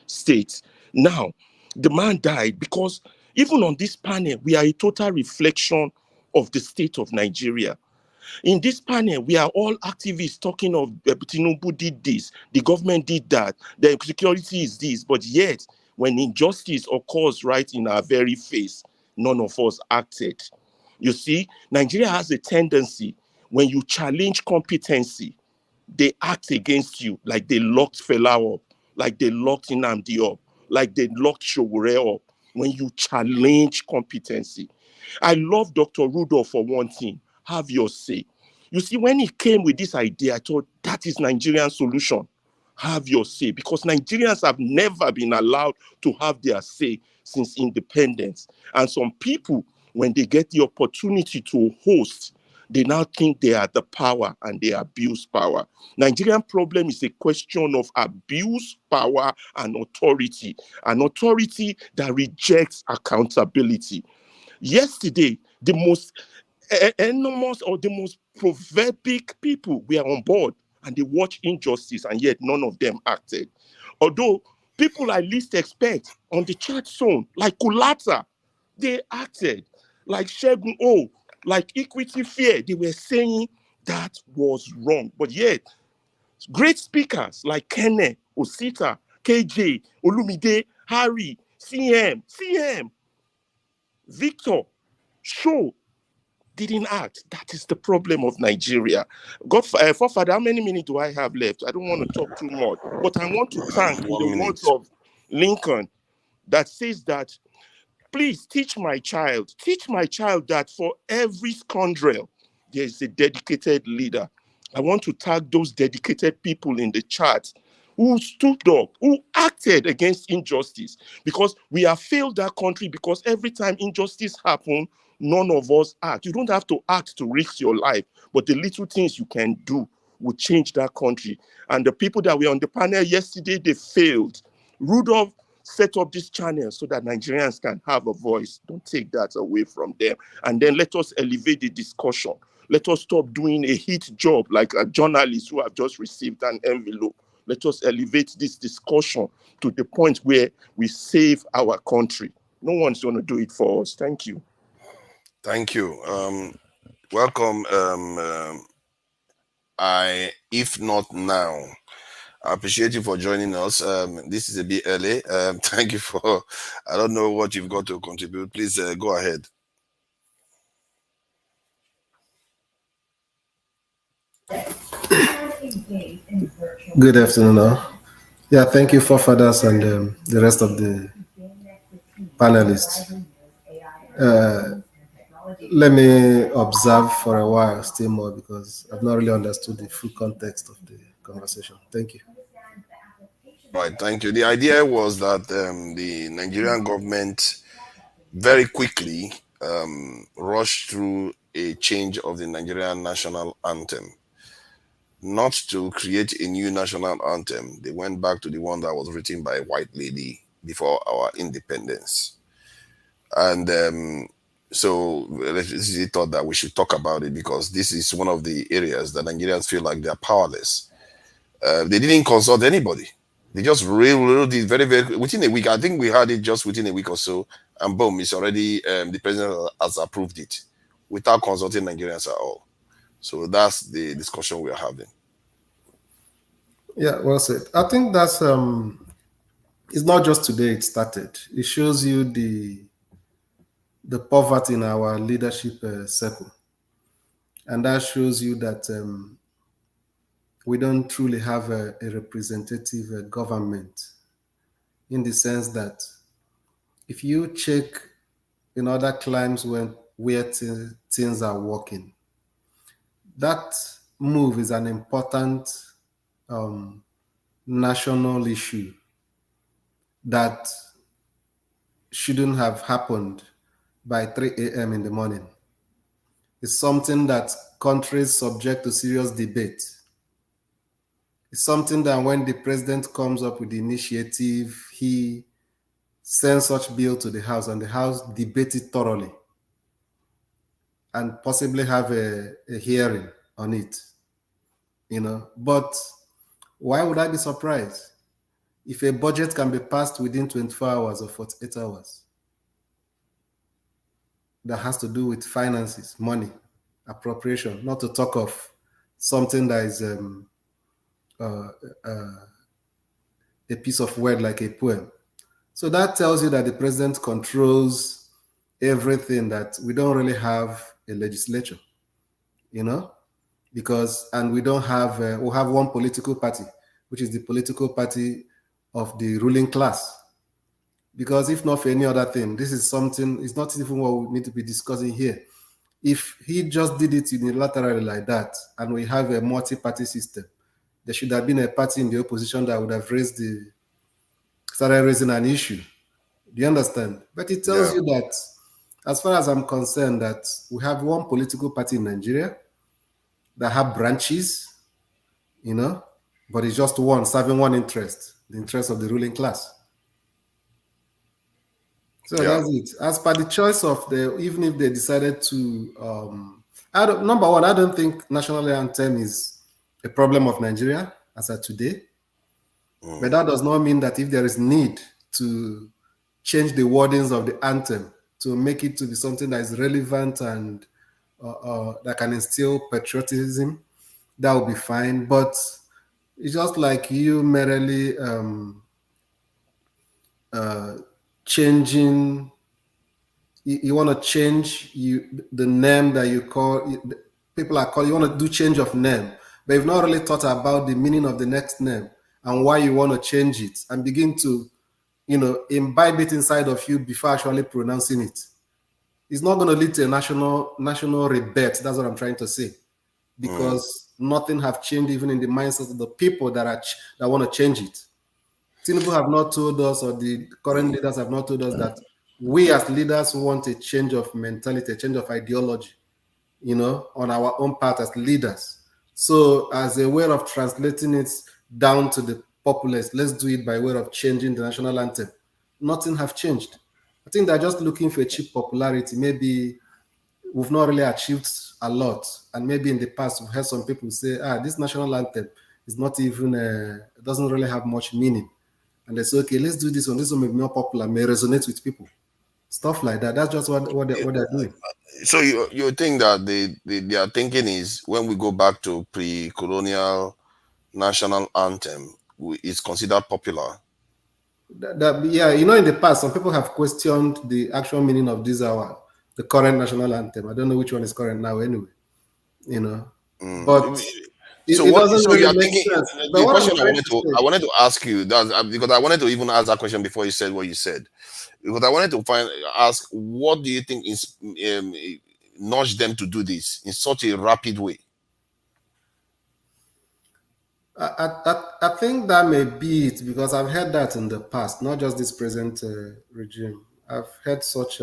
state. Now, the man died because even on this panel, we are a total reflection of the state of Nigeria. In this panel, we are all activists talking of Tinubu did this, the government did that, the security is this, but yet when injustice occurs right in our very face, none of us acted. You see, Nigeria has a tendency, when you challenge competency, they act against you, like they locked Fela up, like they locked Nnamdi up, like they locked Showore up, when you challenge competency. I love Dr. Rudolph for one thing, have your say. You see, when he came with this idea, I thought that is Nigerian solution. Have your say, because Nigerians have never been allowed to have their say since independence. And some people, when they get the opportunity to host, they now think they are the power and they abuse power. Nigerian problem is a question of abuse, power, and authority. An authority that rejects accountability. Yesterday, the most enormous or the most proverbic people were on board and they watch injustice, and yet none of them acted. Although people I least expect on the chat zone, like Kulata, they acted. Like Shegun O, like Equity Fair, they were saying that was wrong. But yet, great speakers like Kene, Osita, KJ, Olumide, Harry, CM, Victor, Show, didn't act. That is the problem of Nigeria. Forefather, how many minutes do I have left? I don't want to talk too much, but I want to thank, in the words of Lincoln, that says that, please teach my child that for every scoundrel, there is a dedicated leader. I want to tag those dedicated people in the chat who stood up, who acted against injustice, because we have failed that country, because every time injustice happens, none of us act. You don't have to act to risk your life, but the little things you can do will change that country. And the people that were on the panel yesterday, they failed. Rudolph set up this channel so that Nigerians can have a voice. Don't take that away from them. And then let us elevate the discussion. Let us stop doing a hit job like a journalist who have just received an envelope. Let us elevate this discussion to the point where we save our country. No one's going to do it for us. Thank you. Thank you. Welcome. If not now, I appreciate you for joining us. This is a bit early. Thank you for, I don't know what you've got to contribute. Please go ahead. Good afternoon, all. Yeah, thank you, forefathers, and the rest of the panelists. Let me observe for a while, still more, because I've not really understood the full context of the conversation. Thank you. Right, thank you. The idea was that the Nigerian government very quickly rushed through a change of the Nigerian national anthem. Not to create a new national anthem, they went back to the one that was written by a white lady before our independence. And so they thought that we should talk about it because this is one of the areas that Nigerians feel like they're powerless. They didn't consult anybody. They just wrote it very, very within a week. I think we had it just within a week or so, and boom, it's already the president has approved it without consulting Nigerians at all. So that's the discussion we are having. Yeah, well said. I think that's it's not just today it started. It shows you the poverty in our leadership circle, and that shows you that we don't truly have a representative government, in the sense that if you check in other climes where things are working, that move is an important national issue that shouldn't have happened by 3 a.m. in the morning. It's something that countries subject to serious debate. It's something that when the president comes up with the initiative, he sends such bill to the House and the House debate it thoroughly and possibly have a hearing on it, But why would I be surprised if a budget can be passed within 24 hours or 48 hours? That has to do with finances, money, appropriation, not to talk of something that is a piece of word like a poem. So that tells you that the president controls everything, that we don't really have a legislature, because, and we don't have, we have one political party, which is the political party of the ruling class. Because if not for any other thing, this is something, it's not even what we need to be discussing here. If he just did it unilaterally like that, and we have a multi-party system, there should have been a party in the opposition that would have started raising an issue. Do you understand? But it tells you that, as far as I'm concerned, that we have one political party in Nigeria that have branches, but it's just one, serving one interest, the interest of the ruling class. So that's it. As per the choice of even if they decided to, number one, I don't think national anthem is a problem of Nigeria as of today. But that does not mean that if there is need to change the wordings of the anthem to make it to be something that is relevant and that can instill patriotism, that will be fine. But it's just like you merely changing. You want to change the name that you call people are calling. You want to do change of name, but you've not really thought about the meaning of the next name and why you want to change it, and begin to, imbibe it inside of you before actually pronouncing it. It's not going to lead to a national rebate. That's what I'm trying to say, because nothing have changed even in the mindsets of the people that want to change it. Tinubu have not told us, or the current leaders have not told us that we as leaders want a change of mentality, a change of ideology, on our own part as leaders. So as a way of translating it down to the populace, let's do it by way of changing the national anthem. Nothing have changed. I think they're just looking for a cheap popularity. Maybe we've not really achieved a lot. And maybe in the past, we've heard some people say, this national anthem is not even, it doesn't really have much meaning. And they say, okay, let's do this one. This one may be more popular, may resonate with people. Stuff like that. That's just what they're doing. So you think that their thinking is, when we go back to pre-colonial national anthem, it's considered popular? Yeah, in the past, some people have questioned the actual meaning of the current national anthem. I don't know which one is current now anyway, But So it what? doesn't So you really are make thinking sense. But the what I'm question trying to I say, wanted to ask you that because I wanted to even ask that question before you said what you said, because I wanted to ask what do you think is nudged them to do this in such a rapid way? I think that may be it because I've heard that in the past, not just this present regime. I've heard such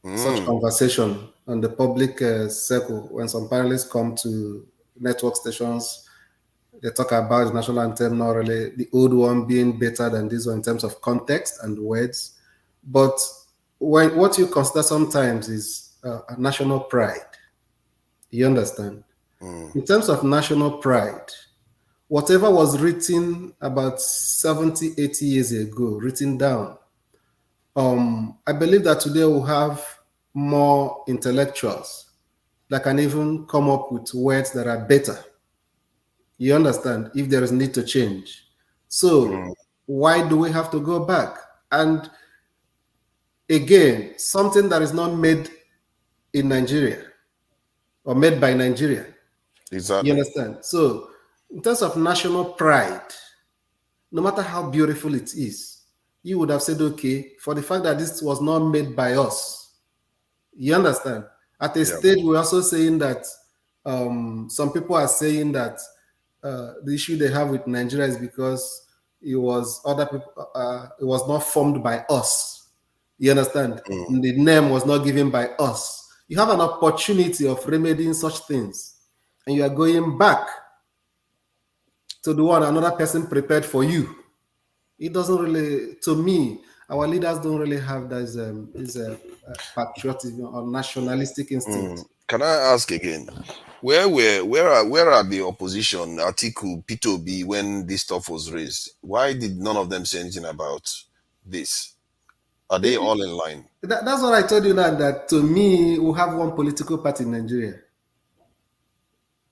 conversation on the public circle when some panelists come to network stations. They talk about the national anthem, not really the old one being better than this one in terms of context and words. But what you consider sometimes is a national pride. You understand? In terms of national pride, whatever was written about 70, 80 years ago, written down, I believe that today we'll have more intellectuals that can even come up with words that are better. You understand? If there is need to change. So why do we have to go back? And again, something that is not made in Nigeria or made by Nigeria. Exactly. You understand? So in terms of national pride, no matter how beautiful it is, you would have said, okay, for the fact that this was not made by us. You understand? At a stage, we're also saying that some people are saying that the issue they have with Nigeria is because it was other people, it was not formed by us. You understand? The name was not given by us. You have an opportunity of remedying such things, and you are going back to the one another person prepared for you. It doesn't really, to me, our leaders don't really have this patriotism or nationalistic instinct. Can I ask again? Where are the opposition, Atiku, P2B, when this stuff was raised? Why did none of them say anything about this? Are they all in line? That's what I told you now, that to me, we have one political party in Nigeria.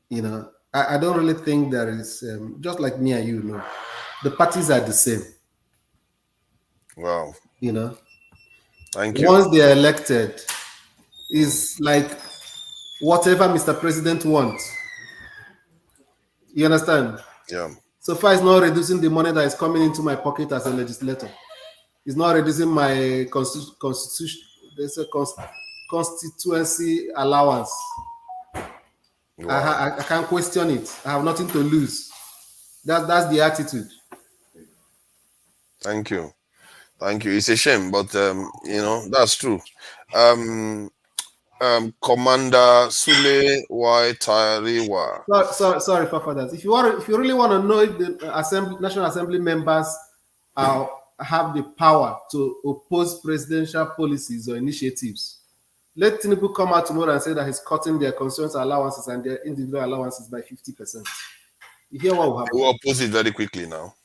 You know, I don't really think there is, just like me and you know, the parties are the same. Wow. You know, thank you. Once they are elected, is like whatever Mr. President wants. You understand? Yeah. So far, it's not reducing the money that is coming into my pocket as a legislator. It's not reducing my constitution. There's a constituency allowance. Wow. I can't question it. I have nothing to lose. That's the attitude. Thank you. Thank you. It's a shame, but you know, that's true. Commander Sule Y Tariwa. Sorry for that. If you really want to know if the National Assembly members have the power to oppose presidential policies or initiatives, let Tinubu come out tomorrow and say that he's cutting their constituency allowances and their individual allowances by 50%. You hear what will happen? They will oppose it very quickly now.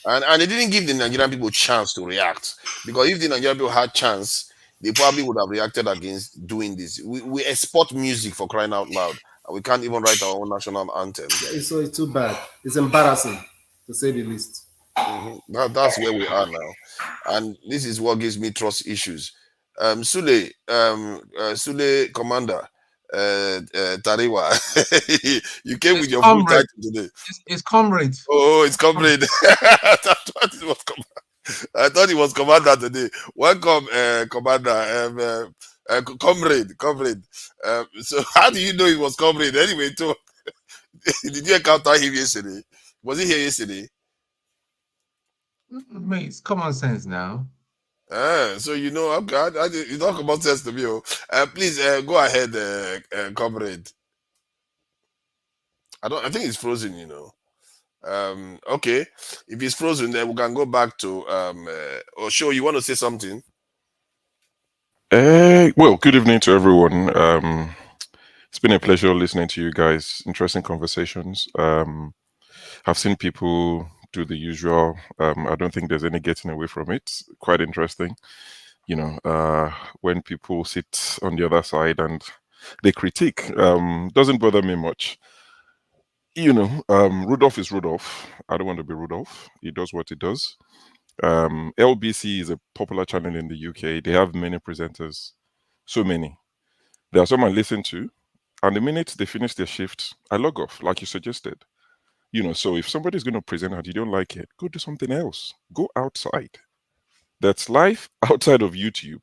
And they didn't give the Nigerian people chance to react, because if the Nigerian people had chance, they probably would have reacted against doing this. We export music, for crying out loud, and we can't even write our own national anthem. So it's too bad. It's embarrassing, to say the least. That's where we are now, and this is what gives me trust issues. Sule, Commander Tariwa, you came with your full title today. It's comrade. Oh, it's comrade. I thought it was commander today. Welcome, commander. Comrade. So how do you know it was comrade anyway? Too. Did you encounter him yesterday? Was he here yesterday? Mate, it's common sense now. So you know, you talk about sense to me. Please go ahead, comrade. I think it's frozen, you know. Okay, if it's frozen, then we can go back to Osho. You want to say something? Well, good evening to everyone. It's been a pleasure listening to you guys. Interesting conversations. I've seen people do the usual. I don't think there's any getting away from it. Quite interesting. You know, when people sit on the other side and they critique, doesn't bother me much. You know, Rudolph is Rudolph. I don't want to be Rudolph. He does what he does. LBC is a popular channel in the UK. They have many presenters, so many. There are some I listen to, And the minute they finish their shift, I log off, like you suggested. So if somebody's going to present and you don't like it, go do something else. Go outside. That's life outside of YouTube.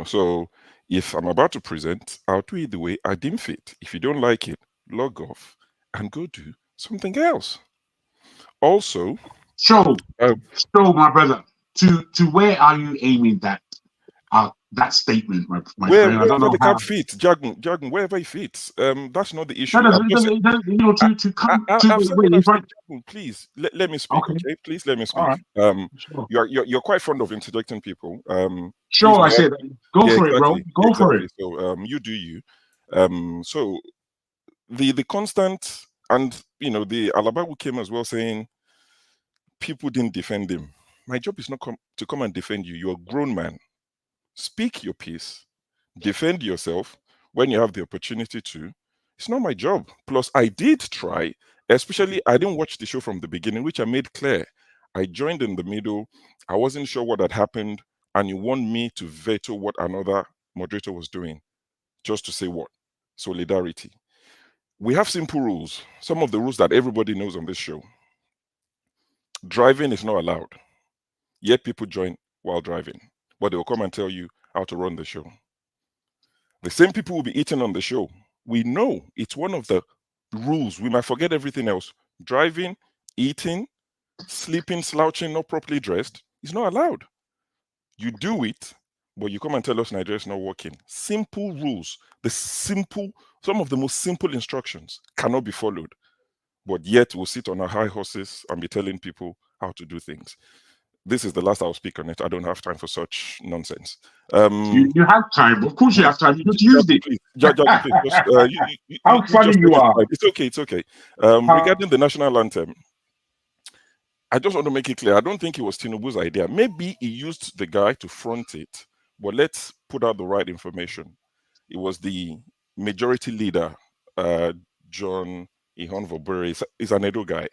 So if I'm about to present, I'll do it the way I deem fit. If you don't like it, log off and go do something else. Also, so my brother, to where are you aiming that statement, my friend? I don't wherever know the how. cap fits, Jagan, wherever it fits. That's not the issue. To come to I've the said way. what I've said. Jagan, please let me speak. Okay. Okay, please let me speak. All right. Sure. You're quite fond of interjecting people. Sure, I said, go for it, bro. Go for it. So you do you. So the constant, and the Alabawu came as well saying people didn't defend him. My job is not to come and defend you. You're a grown man. Speak your piece. Defend yourself when you have the opportunity to. It's not my job. Plus, I did try, especially I didn't watch the show from the beginning, which I made clear. I joined in the middle. I wasn't sure what had happened, and you want me to veto what another moderator was doing, just to say what? Solidarity. We have simple rules. Some of the rules that everybody knows on this show. Driving is not allowed. Yet people join while driving, but they will come and tell you how to run the show. The same people will be eating on the show. We know it's one of the rules. We might forget everything else. Driving, eating, sleeping, slouching, not properly dressed is not allowed. You do it, but you come and tell us Nigeria is not working. Simple rules. Some of the most simple instructions cannot be followed. But yet we'll sit on our high horses and be telling people how to do things. This is the last I'll speak on it. I don't have time for such nonsense. You have time. Of course you have time. You just used it. How funny you are. It's okay. It's okay. Regarding the national anthem, I just want to make it clear. I don't think it was Tinubu's idea. Maybe he used the guy to front it, but let's put out the right information. It was the majority leader, John Ihon is an Edo guy.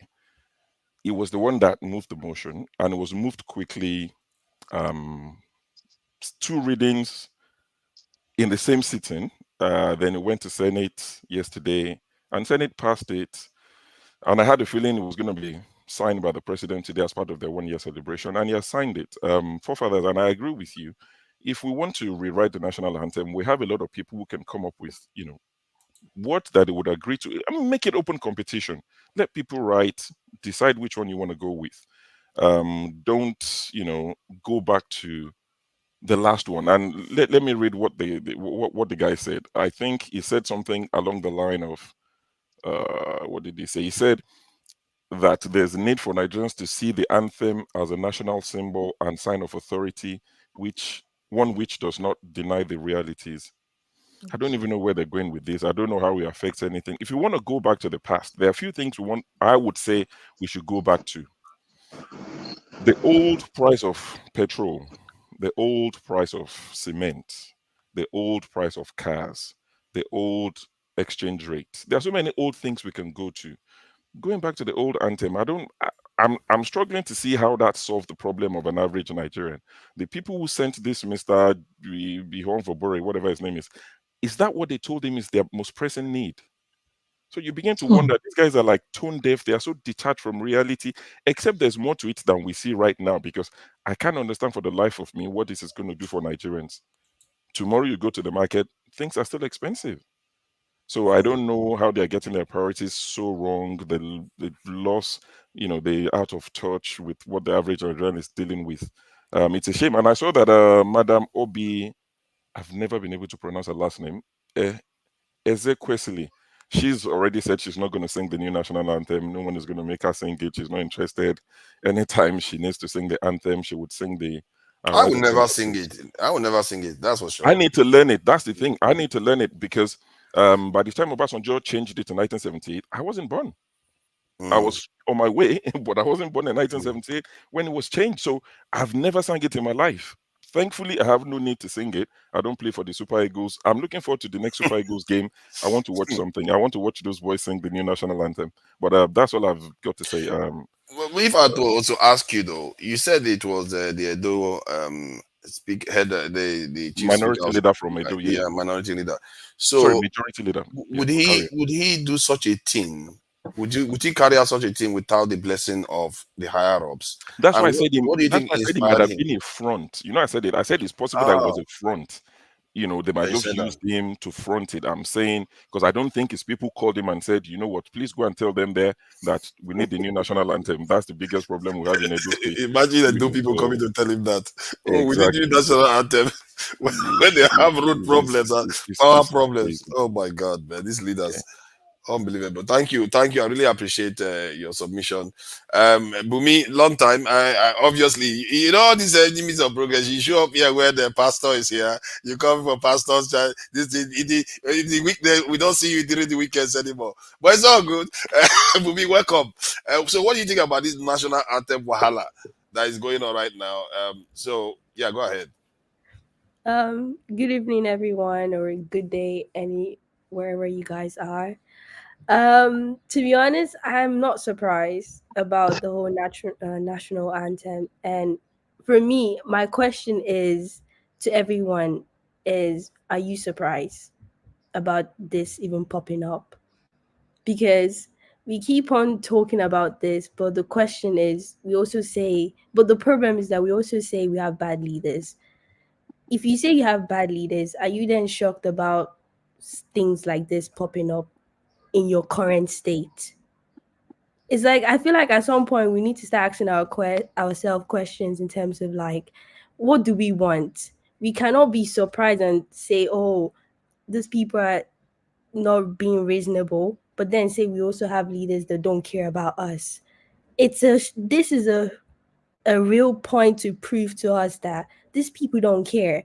It was the one that moved the motion, and it was moved quickly. 2 readings in the same sitting. Then it went to Senate yesterday, and Senate passed it. And I had a feeling it was going to be signed by the president today as part of their 1-year celebration, and he has signed it. Forefathers, and I agree with you. If we want to rewrite the national anthem, we have a lot of people who can come up with, what that they would agree to. I mean, make it open competition. Let people write, decide which one you want to go with. Don't, go back to the last one. And let me read what the guy said. I think he said something along the line of, what did he say? He said that there's a need for Nigerians to see the anthem as a national symbol and sign of authority, which does not deny the realities. I don't even know where they're going with this. I don't know how it affects anything. If you want to go back to the past, there are a few things I would say we should go back to. The old price of petrol, the old price of cement, the old price of cars, the old exchange rate. There are so many old things we can go to. Going back to the old anthem, I'm struggling to see how that solved the problem of an average Nigerian. The people who sent this Mr. Bihon, whatever his name is that what they told him is their most pressing need? So you begin to wonder, these guys are like tone deaf. They are so detached from reality, except there's more to it than we see right now, because I can't understand for the life of me what this is going to do for Nigerians. Tomorrow you go to the market, things are still expensive. So I don't know how they're getting their priorities so wrong. The loss, they're out of touch with what the average Nigerian is dealing with. It's a shame. And I saw that Madam Obi, I've never been able to pronounce her last name, Ezekwesili. She's already said she's not going to sing the new national anthem. No one is going to make her sing it. She's not interested. Anytime she needs to sing the anthem, she would sing the... I will never sing it. I will never sing it. That's for sure. I need to learn it. That's the thing. I need to learn it because by the time Obasanjo changed it in 1978, I wasn't born. I was on my way, but I wasn't born in 1978 when it was changed. So I've never sang it in my life. Thankfully, I have no need to sing it. I don't play for the Super Eagles. I'm looking forward to the next Super Eagles game. I want to watch something. I want to watch those boys sing the new national anthem. But that's all I've got to say. Well, if I had to also ask you, though, you said it was the Edo the chief Minority speaker, leader from Edo, yeah. minority leader. Sorry, So majority leader. would Yeah, carry he do such a thing? Would he carry out such a thing without the blessing of the higher ups? That's why I And said him. what do you That's think why I said he might inspired have him? been a front. You know, I said it. I said it's possible that it was Ah, a front. You know, they might you just said that. used him to front it. I'm saying because I don't think his people called him and said, you know what, please go and tell them there that we need the new national anthem. That's the biggest problem we have in Edo State. Imagine the You two know, people coming so to tell him that. Oh, we need new exactly. national anthem when they have root problems and power problems. crazy. Oh my God, man, these Yeah. leaders. Unbelievable. Thank you. I really appreciate your submission. Bumi, long time. I obviously, you know, all these enemies of progress. You show up here where the pastor is here. You come for pastor's child. The weekday, we don't see you during the weekends anymore. But it's all good. Bumi, welcome. So, what do you think about this national anthem wahala that is going on right now? So, yeah, go ahead. Good evening, everyone, or good day, wherever you guys are. To be honest, I'm not surprised about the whole national anthem. And for me, my question is to everyone: are you surprised about this even popping up? Because we keep on talking about this, but the question is, but the problem is that we also say we have bad leaders. If you say you have bad leaders, are you then shocked about things like this popping up in your current state? It's like I feel like at some point we need to start asking ourselves questions in terms of like, what do we want? We cannot be surprised and say, "Oh, these people are not being reasonable," but then say we also have leaders that don't care about us. This is a real point to prove to us that these people don't care.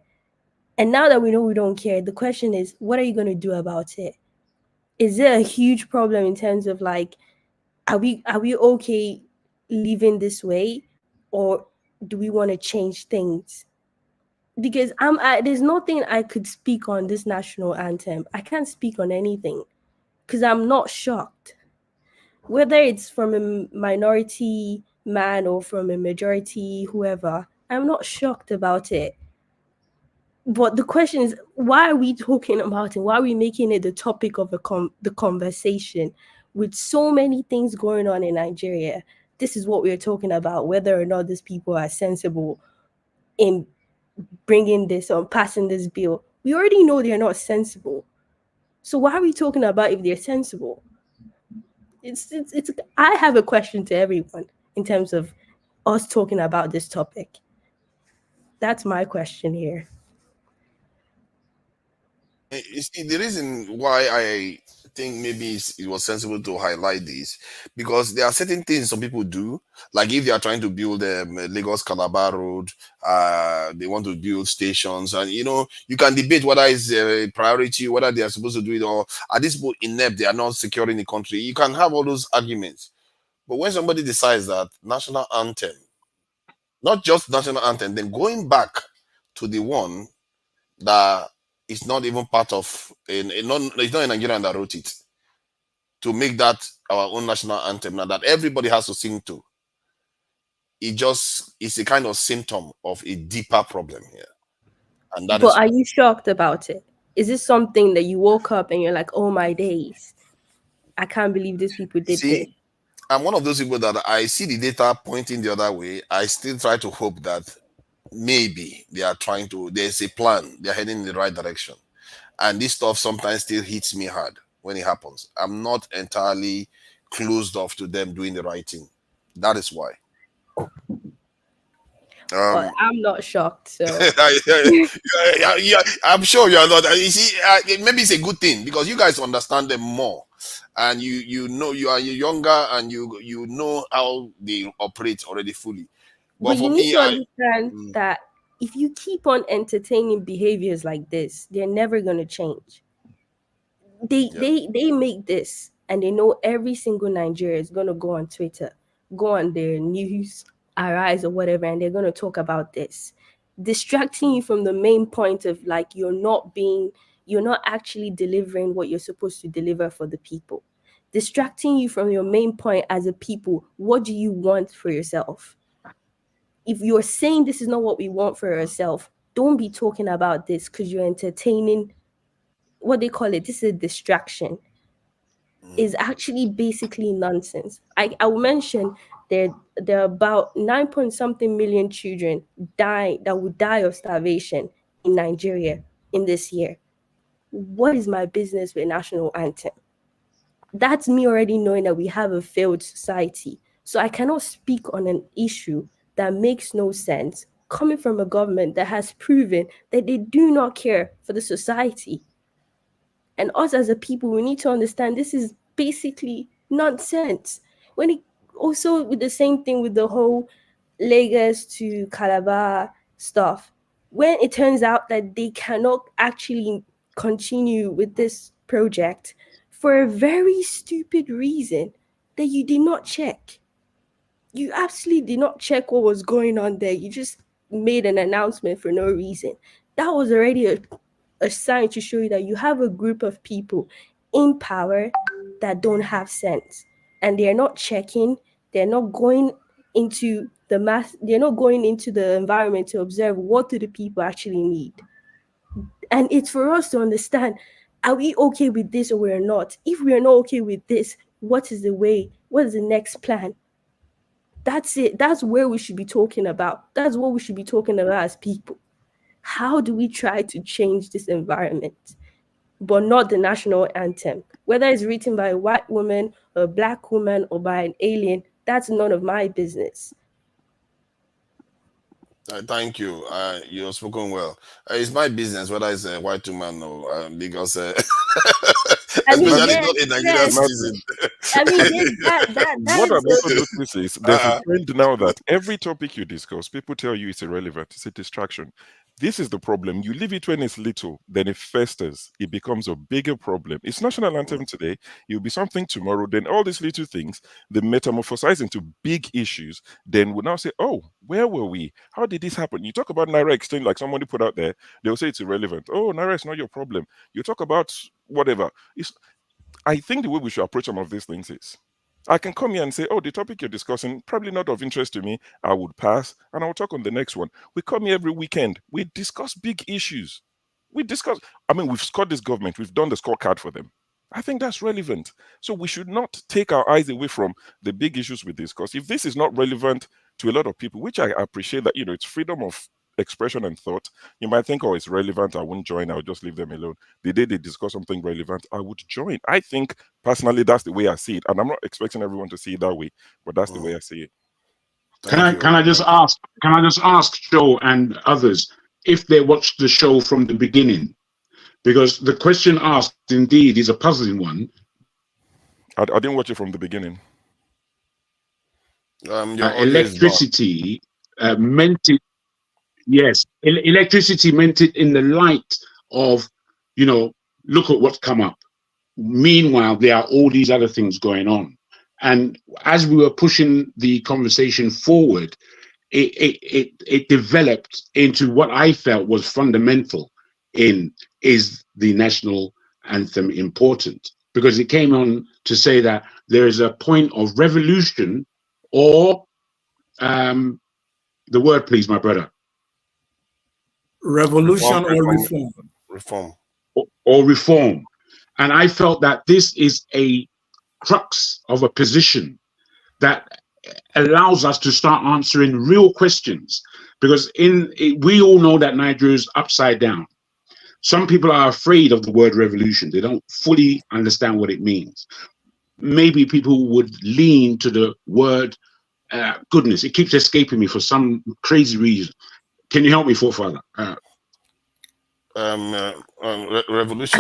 And now that we know we don't care, the question is, what are you going to do about it? Is it a huge problem in terms of like, are we okay living this way, or do we want to change things? Because there's nothing I could speak on this national anthem. I can't speak on anything because I'm not shocked. Whether it's from a minority man or from a majority whoever, I'm not shocked about it. But the question is, why are we talking about it? Why are we making it the topic of the conversation with so many things going on in Nigeria? This is what we're talking about, whether or not these people are sensible in bringing this or passing this bill. We already know they're not sensible. So why are we talking about if they're sensible? It's I have a question to everyone in terms of us talking about this topic. That's my question here. You see, the reason why I think maybe it was sensible to highlight this because there are certain things some people do, like if they are trying to build Lagos Calabar Road, they want to build stations, and you know, you can debate whether it's a priority, whether they are supposed to do it, or are these people inept, they are not securing the country. You can have all those arguments, but when somebody decides that national anthem, not just national anthem, then going back to the one that is not even part of it's not a Nigerian that wrote it to make that our own national anthem now that everybody has to sing to. It's a kind of symptom of a deeper problem here. And that But is are you shocked about it? Is this something that you woke up and you're like, oh my days, I can't believe these people did this? see, I'm one of those people that I see the data pointing the other way. I still try to hope that maybe there's a plan, they're heading in the right direction. And this stuff sometimes still hits me hard when it happens. I'm not entirely closed off to them doing the right thing. That is why. Well, I'm not shocked. So yeah, I'm sure you are not. You see, maybe it's a good thing because you guys understand them more, and you know you're younger and you know how they operate already fully. but But you for need me, to understand that if you keep on entertaining behaviors like this, they're never going to change. They make this, and they know every single Nigerian is going to go on Twitter, go on their news, Arise or whatever, and they're going to talk about this, distracting you from the main point of like you're not actually delivering what you're supposed to deliver for the people, distracting you from your main point as a people. What do you want for yourself? if you're saying this is not what we want for yourself, don't be talking about this because you're entertaining what they call it. This is a distraction. Is actually basically nonsense. I will mention there are about 9 point something million children that would die of starvation in Nigeria in this year. What is my business with national anthem? That's me already knowing that we have a failed society. So I cannot speak on an issue that makes no sense coming from a government that has proven that they do not care for the society. And us as a people, we need to understand this is basically nonsense. When it also with the same thing with the whole Lagos to Calabar stuff, when it turns out that they cannot actually continue with this project for a very stupid reason that you did not check. You absolutely did not check what was going on there. You just made an announcement for no reason. That was already a sign to show you that you have a group of people in power that don't have sense, and they're not checking, they're not going into they're not going into the environment to observe what do the people actually need. And it's for us to understand, are we okay with this or we're not? If we are not okay with this, what is the next plan? That's it. That's where we should be talking about. That's what we should be talking about as people. How do we try to change this environment, but not the national anthem? Whether it's written by a white woman, a black woman, or by an alien, that's none of my business. Thank you. You've spoken well. It's my business whether it's a white woman or because especially not a Nigerian citizen. I mean, What I've also noticed is there's a trend now that every topic you discuss, people tell you it's irrelevant, it's a distraction. This is the problem. You leave it when it's little, then it festers. It becomes a bigger problem. It's national anthem today. It'll be something tomorrow. Then all these little things, they metamorphosize into big issues. Then we'll now say, oh, where were we? How did this happen? You talk about Naira exchange, like somebody put out there, they'll say it's irrelevant. Oh, Naira is not your problem. You talk about whatever. I think the way we should approach some of these things is, I can come here and say, oh, the topic you're discussing, probably not of interest to me. I would pass and I'll talk on the next one. We come here every weekend. We discuss big issues. We've scored this government. We've done the scorecard for them. I think that's relevant. So we should not take our eyes away from the big issues we discuss. If this is not relevant to a lot of people, which I appreciate that, it's freedom of expression and thought. You might think, oh, it's relevant, I wouldn't join, I'll just leave them alone. The day they discuss something relevant, I would join. I think personally that's the way I see it, and I'm not expecting everyone to see it that way, but that's the way I see it. Can I just ask Joe and others if they watched the show from the beginning? Because the question asked indeed is a puzzling one. I didn't watch it from the beginning. Electricity meant it. Yes, electricity meant it in the light of, look at what's come up. Meanwhile, there are all these other things going on. And as we were pushing the conversation forward, it developed into what I felt was fundamental is the national anthem important? Because it came on to say that there is a point of revolution or the word, please, my brother. Revolution or reform. Reform. Or reform. And I felt that this is a crux of a position that allows us to start answering real questions. Because we all know that Nigeria is upside down. Some people are afraid of the word revolution. They don't fully understand what it means. Maybe people would lean to the word, goodness, it keeps escaping me for some crazy reason. Can you help me, forefather? Revolution, reform,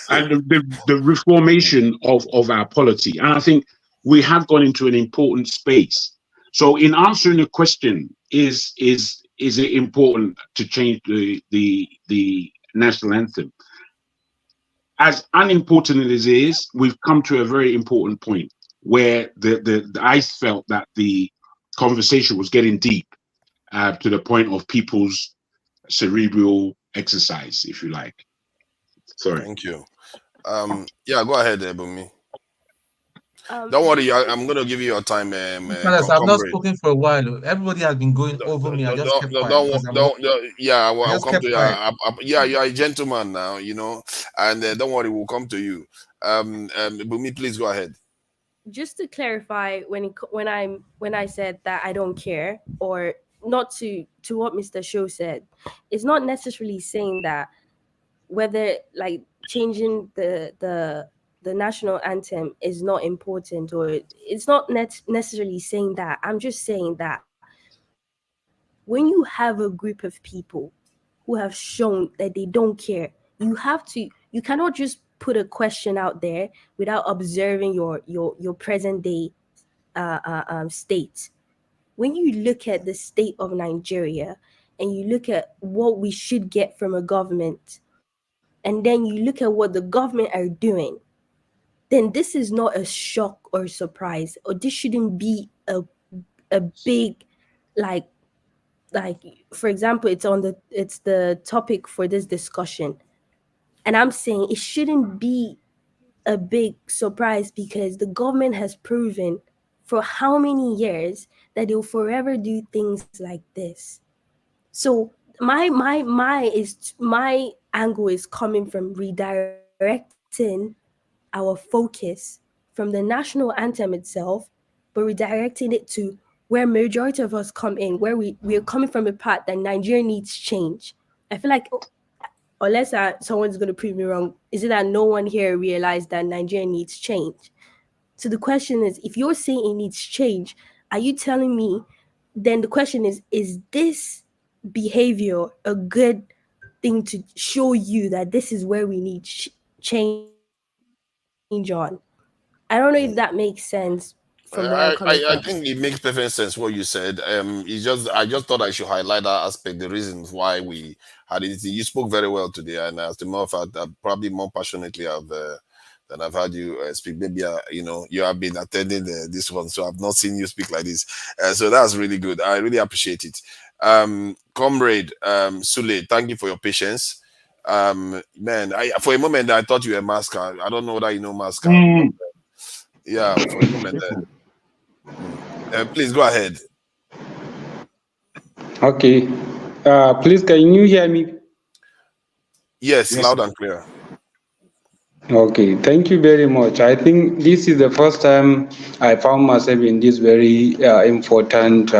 and the reformation of our polity. And I think we have gone into an important space. So, in answering the question, is it important to change the national anthem? As unimportant as it is, we've come to a very important point where I felt that the conversation was getting deep to the point of people's cerebral exercise, if you like. Sorry. Thank you. Yeah, go ahead, Ebumi. Don't worry, Just I'm going to give you your time, Fellas, I've not comrade. spoken for a while. Everybody has been going over me. I just kept quiet because I'm working. Yeah, I I'll just come kept to you. quiet. Yeah, you're a gentleman now, and don't worry, we'll come to you. Bumi, please go ahead. just to clarify, when I said that I don't care, or not to what Mr. Show said, it's not necessarily saying that whether like changing the national anthem is not important, or it's not necessarily saying that. I'm just saying that when you have a group of people who have shown that they don't care, you cannot just put a question out there without observing your present day state. When you look at the state of Nigeria and you look at what we should get from a government, and then you look at what the government are doing, then this is not a shock or surprise, or this shouldn't be a big, like like for example, it's the topic for this discussion, and I'm saying it shouldn't be a big surprise, because the government has proven for how many years that they'll forever do things like this. So my angle is coming from redirecting our focus from the national anthem itself, but redirecting it to where majority of us come in, where we're coming from a part that Nigeria needs change. I feel like, unless someone's going to prove me wrong, is it that no one here realized that Nigeria needs change? So the question is, if you're saying it needs change, are you telling me, then the question is this behavior a good thing to show you that this is where we need change on? I don't know if that makes sense from where I'm coming from. I think it makes perfect sense what you said. I just thought I should highlight that aspect, the reasons why we had it. You spoke very well today, and as a matter of fact, probably more passionately than I've had you speak. Maybe you have been attending this one, so I've not seen you speak like this. So that's really good. I really appreciate it. Comrade Sule, thank you for your patience. Man, for a moment I thought you were a masker. I don't know whether you know masker. Yeah, for a moment there. Please go ahead. Okay. Please, can you hear me? Yes, loud and clear. Okay, thank you very much. I think this is the first time I found myself in this very important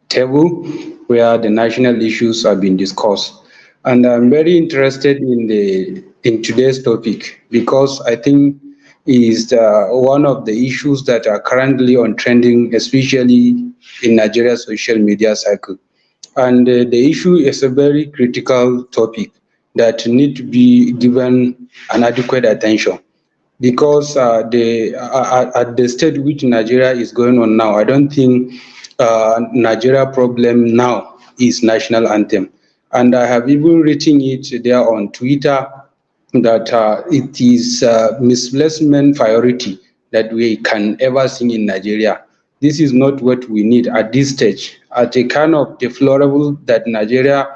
table where the national issues have been discussed. And I'm very interested in today's topic, because I think is one of the issues that are currently on trending, especially in Nigeria's social media cycle. And the issue is a very critical topic that need to be given an adequate attention, because at the state which Nigeria is going on now, I don't think Nigeria problem now is national anthem. And I have even written it there on Twitter that it is misplacement priority that we can ever sing in Nigeria. This is not what we need at this stage. At a kind of deplorable that Nigeria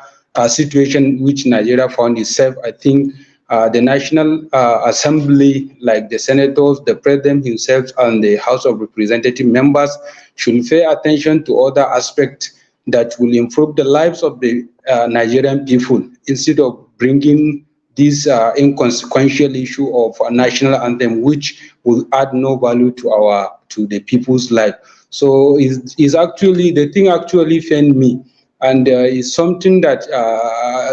situation which Nigeria found itself, I think the National Assembly, like the senators, the president himself, and the House of Representative members should pay attention to other aspects that will improve the lives of the Nigerian people, instead of bringing this inconsequential issue of a national anthem, which will add no value to the people's life. So is actually the thing actually offend me, and is something that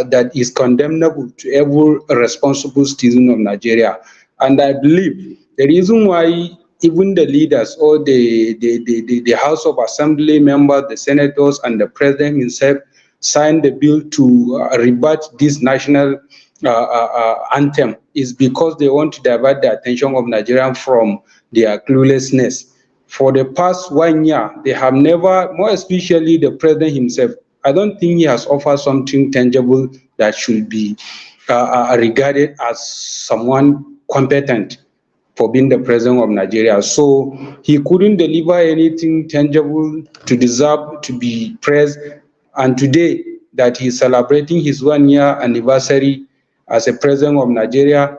that is condemnable to every responsible citizen of Nigeria. And I believe the reason why even the leaders or the House of Assembly members, the senators, and the president himself signed the bill to rebut this national anthem is because they want to divert the attention of Nigerians from their cluelessness. For the past 1 year, they have never, more especially the president himself, I don't think he has offered something tangible that should be regarded as someone competent for being the president of Nigeria. So he couldn't deliver anything tangible to deserve to be praised. And today that he's celebrating his 1 year anniversary as a president of Nigeria,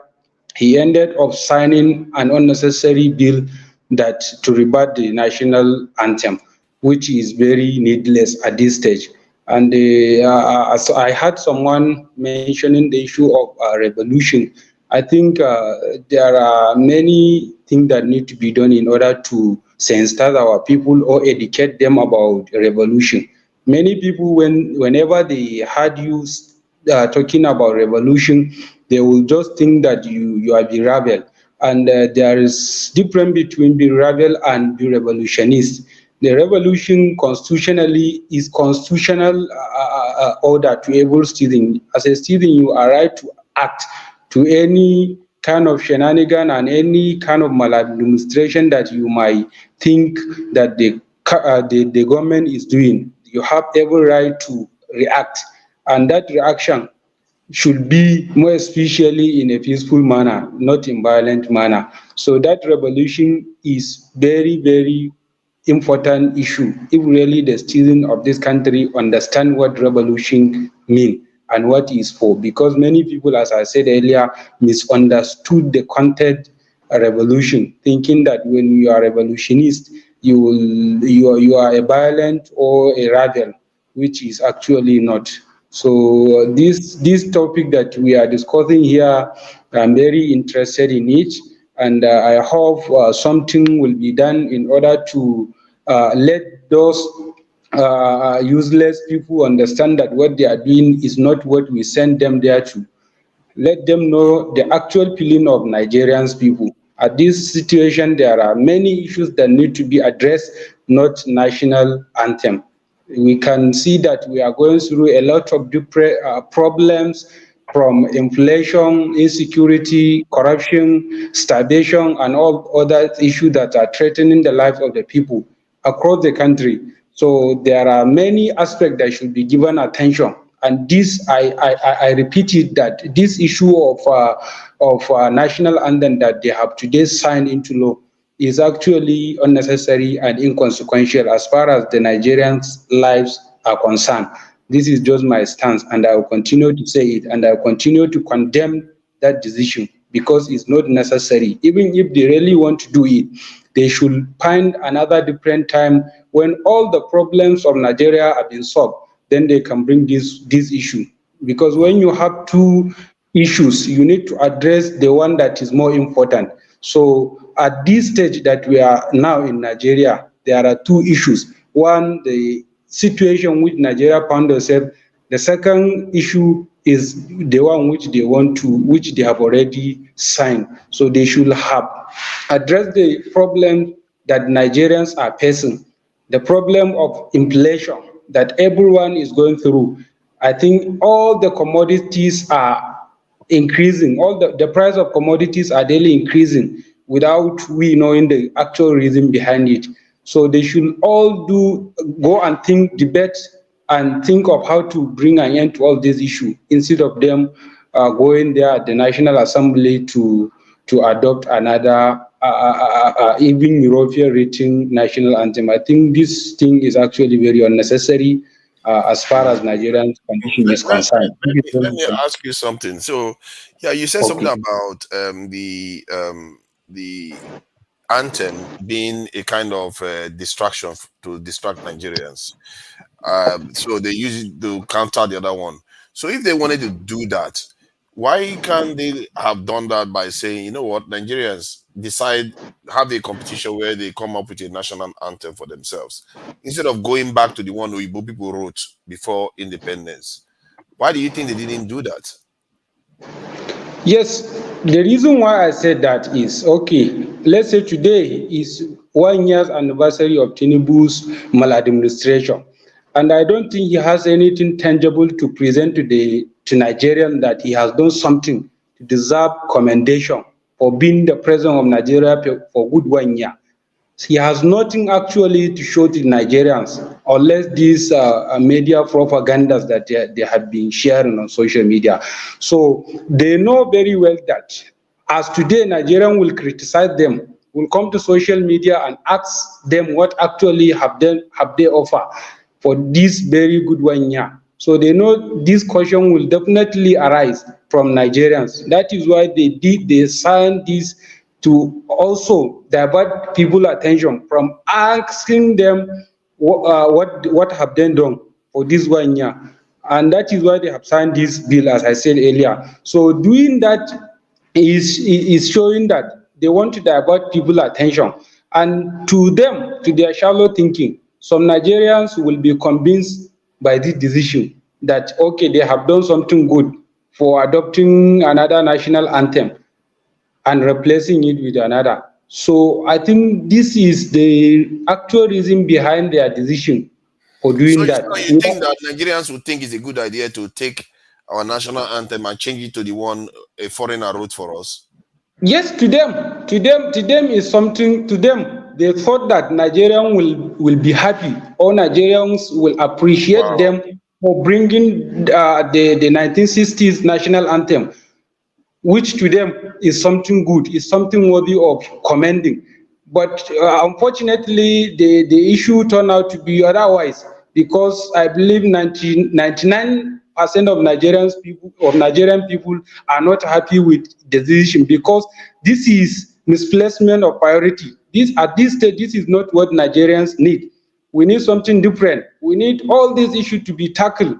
he ended up signing an unnecessary bill that to rebut the national anthem, which is very needless at this stage. And as I had someone mentioning the issue of revolution, I think there are many things that need to be done in order to sensitize our people or educate them about revolution. Many people, whenever they heard you talking about revolution, they will just think that you are the rebel. And there is difference between the rebel and the revolutionist. The revolution constitutionally is constitutional order to every citizen. As a citizen, you are right to act to any kind of shenanigan and any kind of maladministration that you might think that the government is doing. You have every right to react, and that reaction should be more especially in a peaceful manner, not in violent manner. So that revolution is very, very important issue if really the citizens of this country understand what revolution means and what is for, because many people, as I said earlier, misunderstood the content of revolution, thinking that when you are a revolutionist, you are a violent or a rebel, which is actually not. So this topic that we are discussing here, I'm very interested in it, and I hope something will be done in order to let those useless people understand that what they are doing is not what we send them there to. Let them know the actual feeling of Nigerians people. At this situation, there are many issues that need to be addressed, not national anthem. We can see that we are going through a lot of different problems, from inflation, insecurity, corruption, starvation, and all other issues that are threatening the lives of the people across the country. So there are many aspects that should be given attention. And this, I repeat it, that this issue of national anthem that they have today signed into law is actually unnecessary and inconsequential as far as the Nigerians' lives are concerned. This is just my stance, and I will continue to say it, and I will continue to condemn that decision because it's not necessary. Even if they really want to do it, they should find another different time when all the problems of Nigeria have been solved. Then they can bring this issue. Because when you have two issues, you need to address the one that is more important. So at this stage that we are now in Nigeria, there are two issues. One, the situation which Nigeria found herself. The second issue is the one which they have already signed. So they should have addressed the problem that Nigerians are facing, the problem of inflation that everyone is going through. I think all the commodities are increasing. All the price of commodities are daily increasing without we knowing the actual reason behind it. So they should all go and debate and think of how to bring an end to all these issues instead of them going there at the National Assembly to adopt another even European rating national anthem. I think this thing is actually very unnecessary as far as Nigerian condition is concerned. Let me ask you something. So, yeah, you said something about the anthem being a kind of distraction to distract Nigerians. So they use it to counter the other one. So if they wanted to do that, why can't they have done that by saying, you know what, Nigerians have a competition where they come up with a national anthem for themselves, instead of going back to the one Igbo people wrote before independence? Why do you think they didn't do that? Yes, the reason why I said that is, okay, let's say today is 1 year anniversary of Tinubu's maladministration. And I don't think he has anything tangible to present to Nigerians that he has done something to deserve commendation for being the president of Nigeria for good 1 year. He has nothing actually to show to Nigerians, unless these media propagandas that they have been sharing on social media. So they know very well that as today Nigerians will criticize them, will come to social media and ask them what actually have they offer for this very good 1 year. So they know this question will definitely arise from Nigerians. That is why they signed these to also divert people's attention from asking them what have they done for this 1 year. And that is why they have signed this bill, as I said earlier. So doing that is showing that they want to divert people's attention. And to them, to their shallow thinking, some Nigerians will be convinced by this decision that, okay, they have done something good for adopting another national anthem and replacing it with another. So I think this is the actual reason behind their decision for doing that. So you think that Nigerians would think it's a good idea to take our national anthem and change it to the one a foreigner wrote for us? Yes, to them is something. To them, they thought that Nigerians will be happy, or Nigerians will appreciate them for bringing the 1960s national anthem, which to them is something good, is something worthy of commending. But unfortunately, the issue turned out to be otherwise, because I believe 99% of Nigerian people are not happy with the decision, because this is misplacement of priority. At this stage, this is not what Nigerians need. We need something different. We need all these issues to be tackled,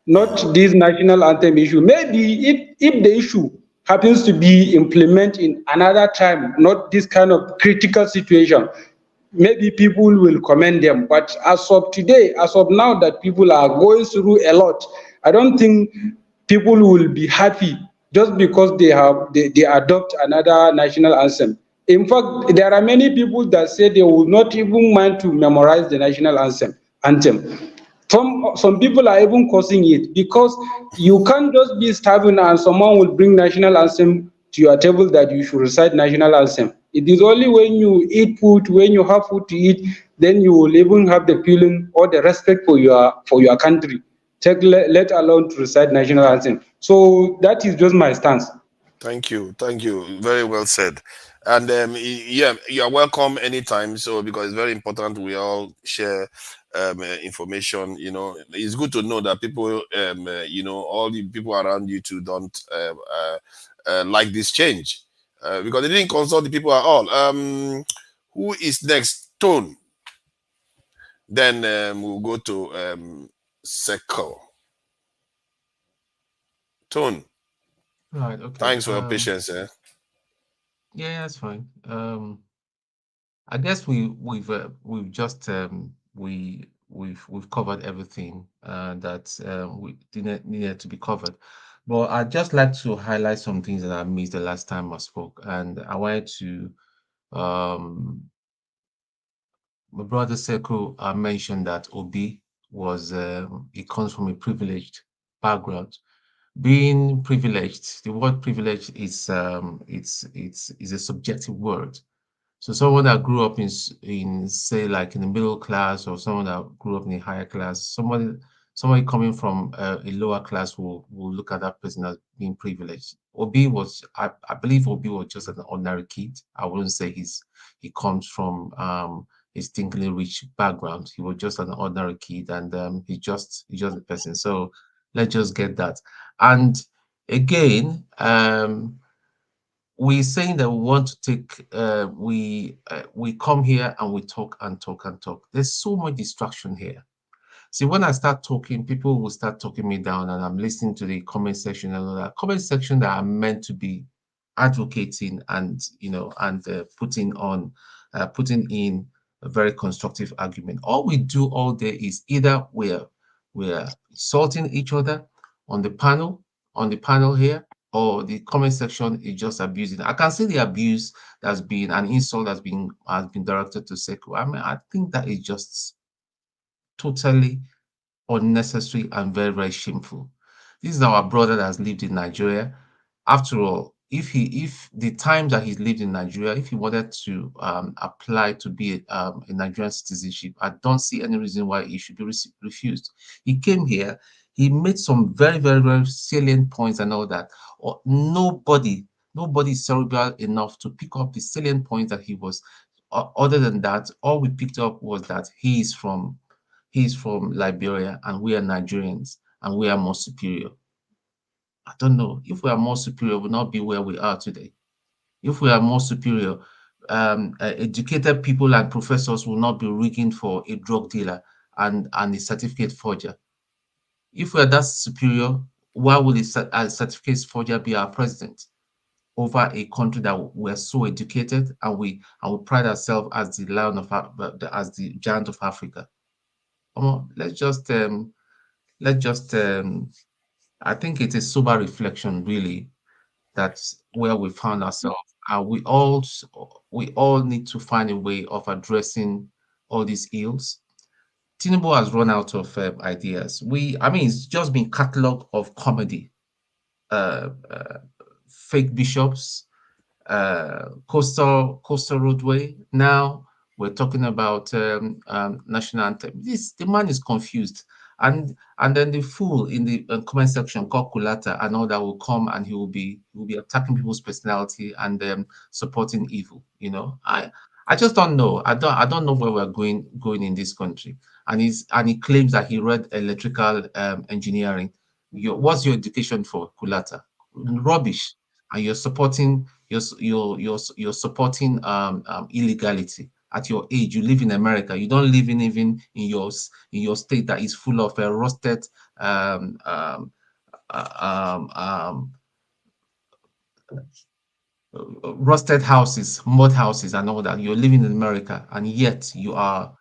not this national anthem issue. Maybe if the issue happens to be implemented in another time, not this kind of critical situation, maybe people will commend them. But as of today, as of now, that people are going through a lot, I don't think people will be happy just because they adopt another national anthem. In fact, there are many people that say they will not even mind to memorize the national anthem. Some people are even causing it, because you can't just be starving and someone will bring national anthem to your table that you should recite national anthem. It is only when you eat food, when you have food to eat, then you will even have the feeling or the respect for your country, let alone to recite national anthem. So that is just my stance. Thank you. Very well said. And yeah, you are welcome anytime. So because it's very important, we all share information. You know, it's good to know that people, you know, all the people around you too don't like this change, because they didn't consult the people at all. Who is next? Tone. Then we'll go to Seco. Tone. Right. Okay. Thanks for your patience. Yeah, that's fine. I guess we've just we've covered everything that we needed to be covered. But I'd just like to highlight some things that I missed the last time I spoke, and I wanted to my brother Sekou mentioned that Obi was he comes from a privileged background. Being privileged, the word privilege is it's a subjective word. So someone that grew up in say like in the middle class, or someone that grew up in a higher class, somebody coming from a lower class will look at that person as being privileged. Obi was, I believe Obi was just an ordinary kid. I wouldn't say he comes from a stinkingly rich background. He was just an ordinary kid, and he's just a person. So let's just get that. And again, we're saying that we want to take we come here and we talk and talk and talk. There's so much distraction here. See, when I start talking, people will start talking me down, and I'm listening to the comment section and all that. Comment section that are meant to be advocating and putting in a very constructive argument. All we do all day is either we're insulting each other on the panel here, or the comment section is just abusing. I can see the abuse that's been an insult has been directed to Sekou. I mean, I think that is just totally unnecessary and very, very shameful. This is our brother that has lived in Nigeria. After all, if the time that he's lived in Nigeria, if he wanted to apply to be a Nigerian citizenship, I don't see any reason why he should be refused. He came here, he made some very, very, very salient points and all that. Or nobody is cerebral enough to pick up the salient points that he was. Other than that, all we picked up was that he's from Liberia and we are Nigerians and we are more superior. I don't know. If we are more superior, we'll not be where we are today. If we are more superior, educated people and professors will not be rigging for a drug dealer and a certificate forger. If we are that superior, why would a certificate forger be our president over a country that we're so educated and we pride ourselves as the lion of as the giant of Africa? Let's just I think it's a sober reflection, really, that's where we found ourselves. And we all need to find a way of addressing all these ills. Tinubu has run out of ideas. I mean, it's just been catalog of comedy, uh, uh, fake bishops, coastal roadway. Now we're talking about national anthem. The man is confused, and then the fool in the comment section called Kulata and all that will come and he will be attacking people's personality and supporting evil. I just don't know. I don't know where we're going in this country. And he claims that he read electrical engineering. What's your education for, Kulata? Rubbish. And you're supporting you're supporting illegality. At your age, you live in America. You don't live even in your state that is full of rusted rusted houses, mud houses, and all that. You're living in America, and yet you are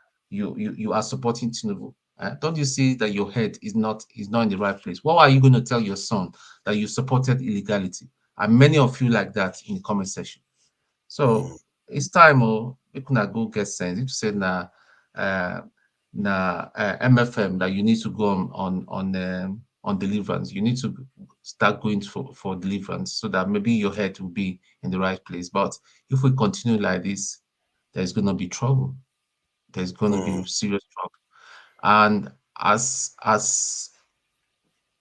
supporting Tinubu. Don't you see that your head is not in the right place? What are you going to tell your son that you supported illegality? And many of you like that in the comment section. So it's time, we could go get sense. If you say MFM that you need to go on deliverance, you need to start going for deliverance so that maybe your head will be in the right place. But if we continue like this, there's going to be trouble. There's going to be serious trouble. And as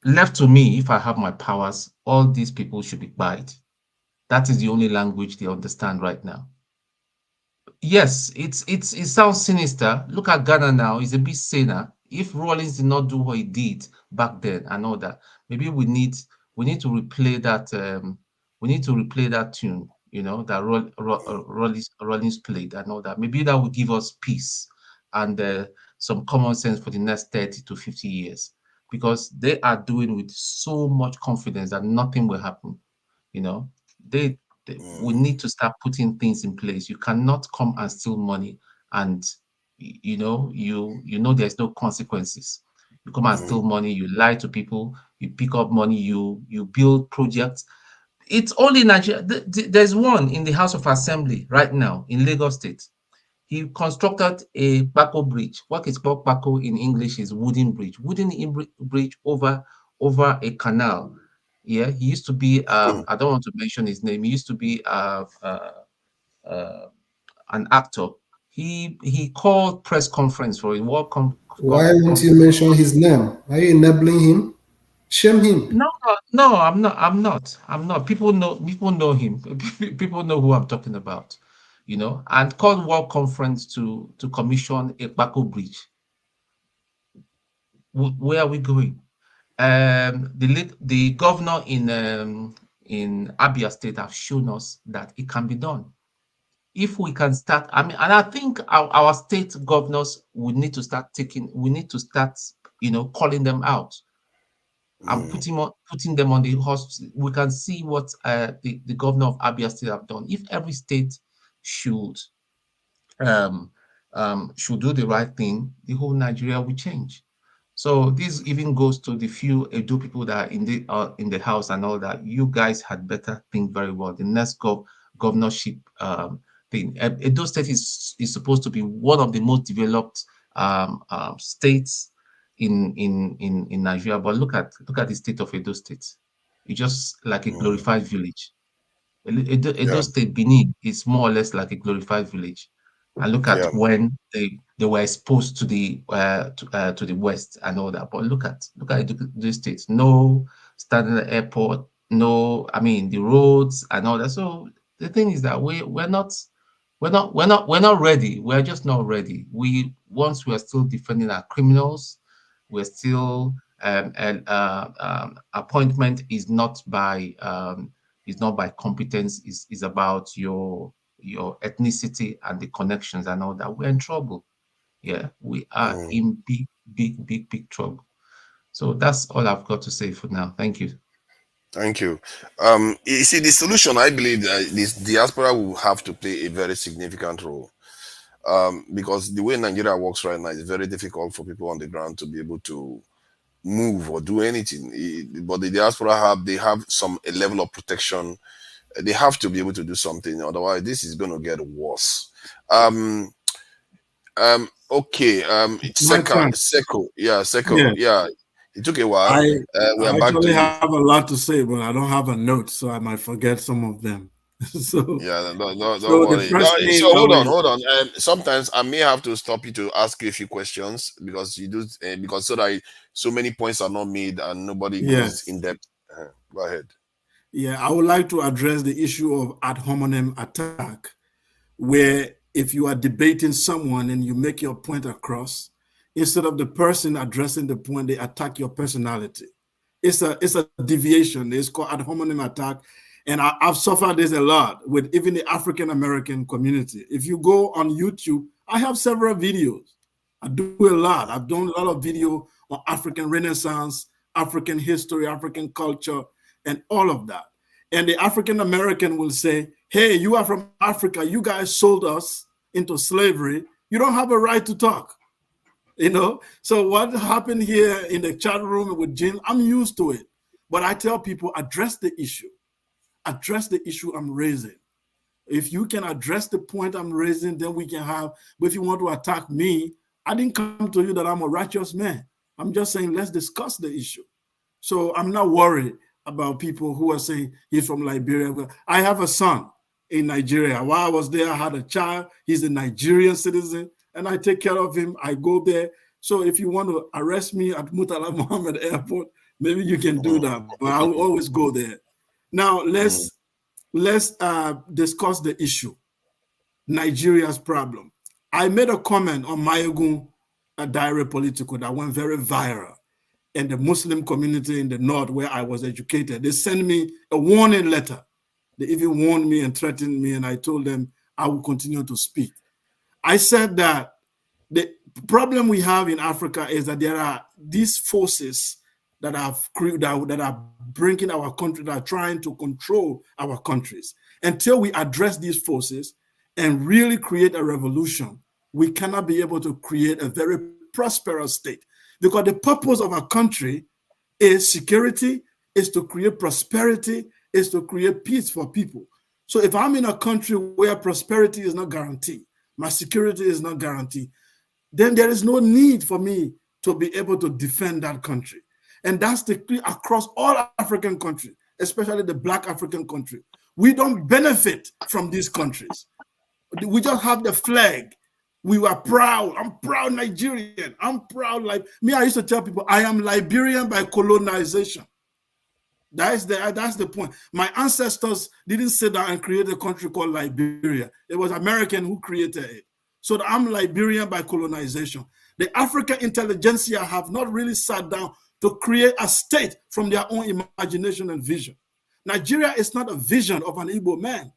left to me, if I have my powers, all these people should be quiet. That is the only language they understand right now. Yes, it sounds sinister. Look at Ghana now; it's a bit saner. If Rawlings did not do what he did back then and all that, maybe we need to replay that. We need to replay that tune, that Rawlings played and all that. Maybe that would give us peace and some common sense for the next 30 to 50 years, because they are doing with so much confidence that nothing will happen. They we need to start putting things in place. You cannot come and steal money and there's no consequences. You come and steal money, you lie to people, you pick up money, you build projects. It's only Nigeria. There's one in the House of Assembly right now in Lagos State. He constructed a Paco bridge. What is called Paco in English is wooden bridge. Bridge over a canal. Yeah, he used to be. I don't want to mention his name. He used to be an actor. He called press conference for a World Why won't you mention his name? Are you enabling him? Shame him. No, I'm not. People know him. People know who I'm talking about. And called World Conference to commission a Paco bridge. Where are we going? The governor in Abia State have shown us that it can be done. If we can start, and I think our state governors would need to start calling them out and putting them on the horse. We can see what the governor of Abia State have done. If every state should do the right thing, the whole Nigeria will change. So this even goes to the few Edo people that are in the house and all that. You guys had better think very well. The next governorship thing. Edo State is supposed to be one of the most developed states in Nigeria. But look at the state of Edo State. It's just like a glorified village. Edo State, Benin, is more or less like a glorified village. And look at when they were exposed to the West and all that. But look at the states. No standard airport. No, the roads and all that. So the thing is that we're not ready. We're just not ready. Once we are still defending our criminals, we're still appointment is not by It's not by competence. It's about your ethnicity and the connections and all that. We're in trouble. Yeah, we are in big trouble. So that's all I've got to say for now. Thank you. Thank you. You see, the solution, I believe that this diaspora will have to play a very significant role. Because the way Nigeria works right now is very difficult for people on the ground to be able to move or do anything. But the diaspora they have a level of protection. They have to be able to do something. Otherwise, this is going to get worse. Okay. Seko. Yeah, Seko. Yeah. Yeah. It took a while. I We're back to actually you. have a lot to say, but I don't have a note, so I might forget some of them. So yeah, don't worry. So Hold on. Sometimes I may have to stop you to ask you a few questions because you do because so many points are not made and nobody goes in depth. Go ahead. Yeah, I would like to address the issue of ad hominem attack, where if you are debating someone and you make your point across, instead of the person addressing the point, they attack your personality. It's a deviation. It's called ad hominem attack. And I've suffered this a lot with even the African-American community. If you go on YouTube, I have several videos. I do a lot. I've done a lot of video on African Renaissance, African history, African culture, and all of that. And the African-American will say, hey, you are from Africa. You guys sold us into slavery. You don't have a right to talk. You know, so what happened here in the chat room with Jim, I'm used to it. But I tell people, address the issue. Address the issue I'm raising. If you can address the point I'm raising, then we can have, but if you want to attack me, I didn't come to you that I'm a righteous man. I'm just saying, let's discuss the issue. So I'm not worried about people who are saying he's from Liberia. I have a son in Nigeria. While I was there, I had a child. He's a Nigerian citizen, and I take care of him. I go there. So if you want to arrest me at Murtala Mohammed Airport, maybe you can do that. But I will always go there. Now let's discuss the issue. Nigeria's problem. I made a comment on Mayegun Diary Political that went very viral. And the Muslim community in the North where I was educated, they sent me a warning letter. They even warned me and threatened me, and I told them I will continue to speak. I said that the problem we have in Africa is that there are these forces that are bringing our country, that are trying to control our countries. Until we address these forces and really create a revolution, we cannot be able to create a very prosperous state. Because the purpose of a country is security, is to create prosperity, is to create peace for people. So if I'm in a country where prosperity is not guaranteed, my security is not guaranteed, then there is no need for me to be able to defend that country. And that's the key across all African countries, especially the Black African country. We don't benefit from these countries. We just have the flag. We were proud. I'm proud Nigerian. I'm proud. Like me, I used to tell people, I am Liberian by colonization. That's the point. My ancestors didn't sit down and create a country called Liberia. It was American who created it. So I'm Liberian by colonization. The African intelligentsia have not really sat down to create a state from their own imagination and vision. Nigeria is not a vision of an Igbo man.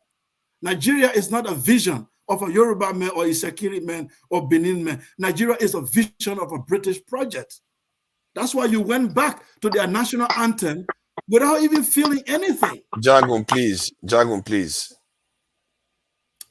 Nigeria is not a vision of a Yoruba man or Isekiri man or Benin man. Nigeria is a vision of a British project. That's why you went back to their national anthem without even feeling anything. Jargon, please. Jargon, please.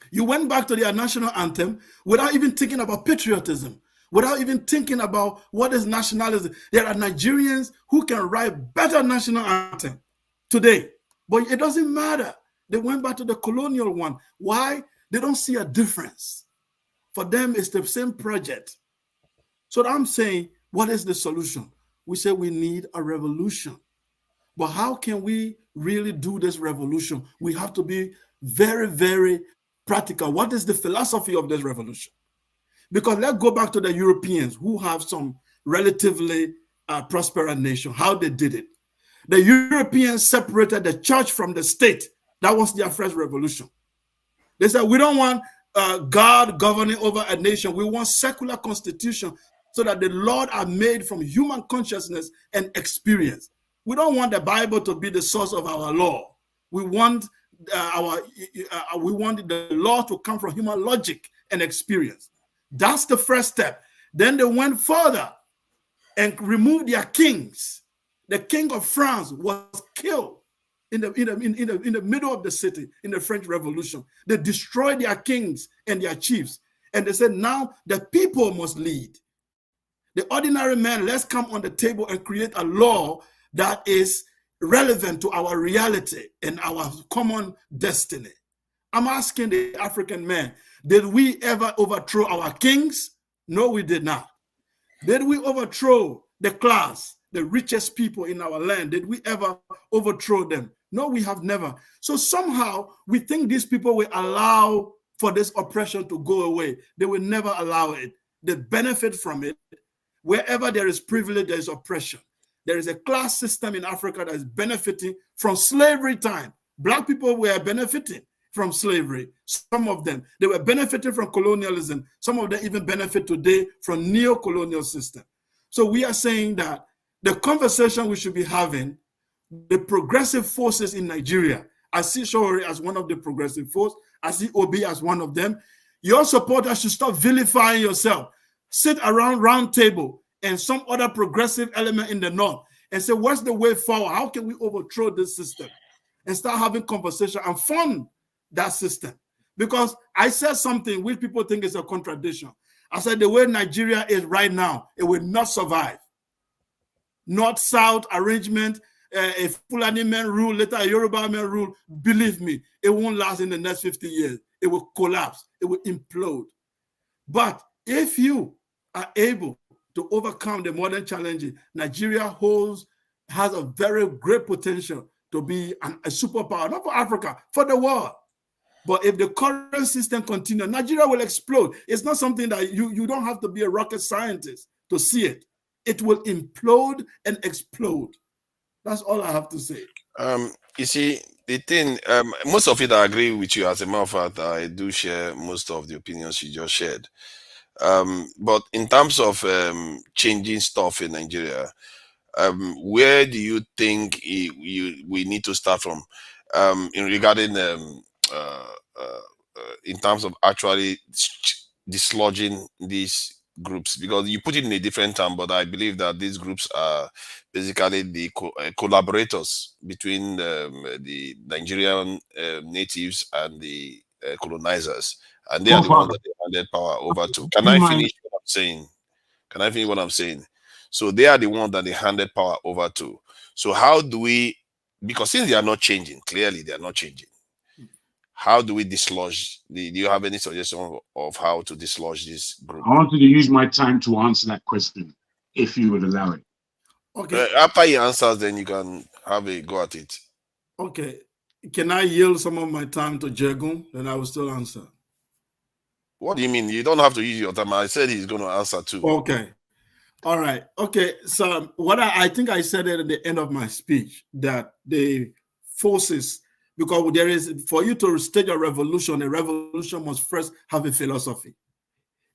You went back to their national anthem without even thinking about patriotism, without even thinking about what is nationalism. There are Nigerians who can write better national anthem today, but it doesn't matter. They went back to the colonial one. Why? They don't see a difference. For them, it's the same project. So I'm saying, what is the solution? We say we need a revolution. But how can we really do this revolution? We have to be very, very practical. What is the philosophy of this revolution? Because let's go back to the Europeans who have some relatively prosperous nation, how they did it. The Europeans separated the church from the state. That was their first revolution. They said, we don't want God governing over a nation. We want secular constitution so that the laws are made from human consciousness and experience. We don't want the Bible to be the source of our law. We want we want the law to come from human logic and experience. That's the first step. Then they went further and removed their kings. The king of France was killed in the middle of the city in the French Revolution. They destroyed their kings and their chiefs. And they said, now the people must lead. The ordinary man, let's come on the table and create a law that is relevant to our reality and our common destiny. I'm asking the African man, did we ever overthrow our kings? No, we did not. Did we overthrow the class, the richest people in our land? Did we ever overthrow them? No, we have never. So somehow we think these people will allow for this oppression to go away. They will never allow it. They benefit from it. Wherever there is privilege, there is oppression. There is a class system in Africa that is benefiting from slavery time. Black people were benefiting from slavery. Some of them, they were benefiting from colonialism. Some of them even benefit today from neo-colonial system. So we are saying that the conversation we should be having, the progressive forces in Nigeria, I see Shawari as one of the progressive forces. I see Obi as one of them. Your supporters should stop vilifying yourself. Sit around round table and some other progressive element in the north and say, what's the way forward? How can we overthrow this system? And start having conversation and fund that system. Because I said something which people think is a contradiction. I said the way Nigeria is right now, it will not survive. North-South arrangement, a Fulani man rule, later a Yoruba man rule, believe me, it won't last in the next 50 years. It will collapse. It will implode. But if you are able to overcome the modern challenges, Nigeria has a very great potential to be a superpower, not for Africa, for the world. But if the current system continues, Nigeria will explode. It's not something that you don't have to be a rocket scientist to see it. It will implode and explode. That's all I have to say. You see, the thing, most of it I agree with you. As a matter of fact, I do share most of the opinions you just shared. But in terms of changing stuff in Nigeria, where do you think we need to start from in terms of actually dislodging these groups? Because you put it in a different term, but I believe that these groups are basically the collaborators between the Nigerian natives and the colonizers, and they are the ones that they handed power over to. Can I finish what I'm saying? Can I finish what I'm saying? So they are the ones that they handed power over to. So how do we, because since they are not changing, clearly they are not changing, how do we dislodge? Do you have any suggestion of how to dislodge this group? I wanted to use my time to answer that question, if you would allow it. Okay. After he answers, then you can have a go at it. Okay. Can I yield some of my time to Jegun? Then I will still answer. What do you mean? You don't have to use your time. I said he's going to answer too. Okay. All right. Okay. So what I think I said it at the end of my speech, that the forces, because there is, for you to stage a revolution must first have a philosophy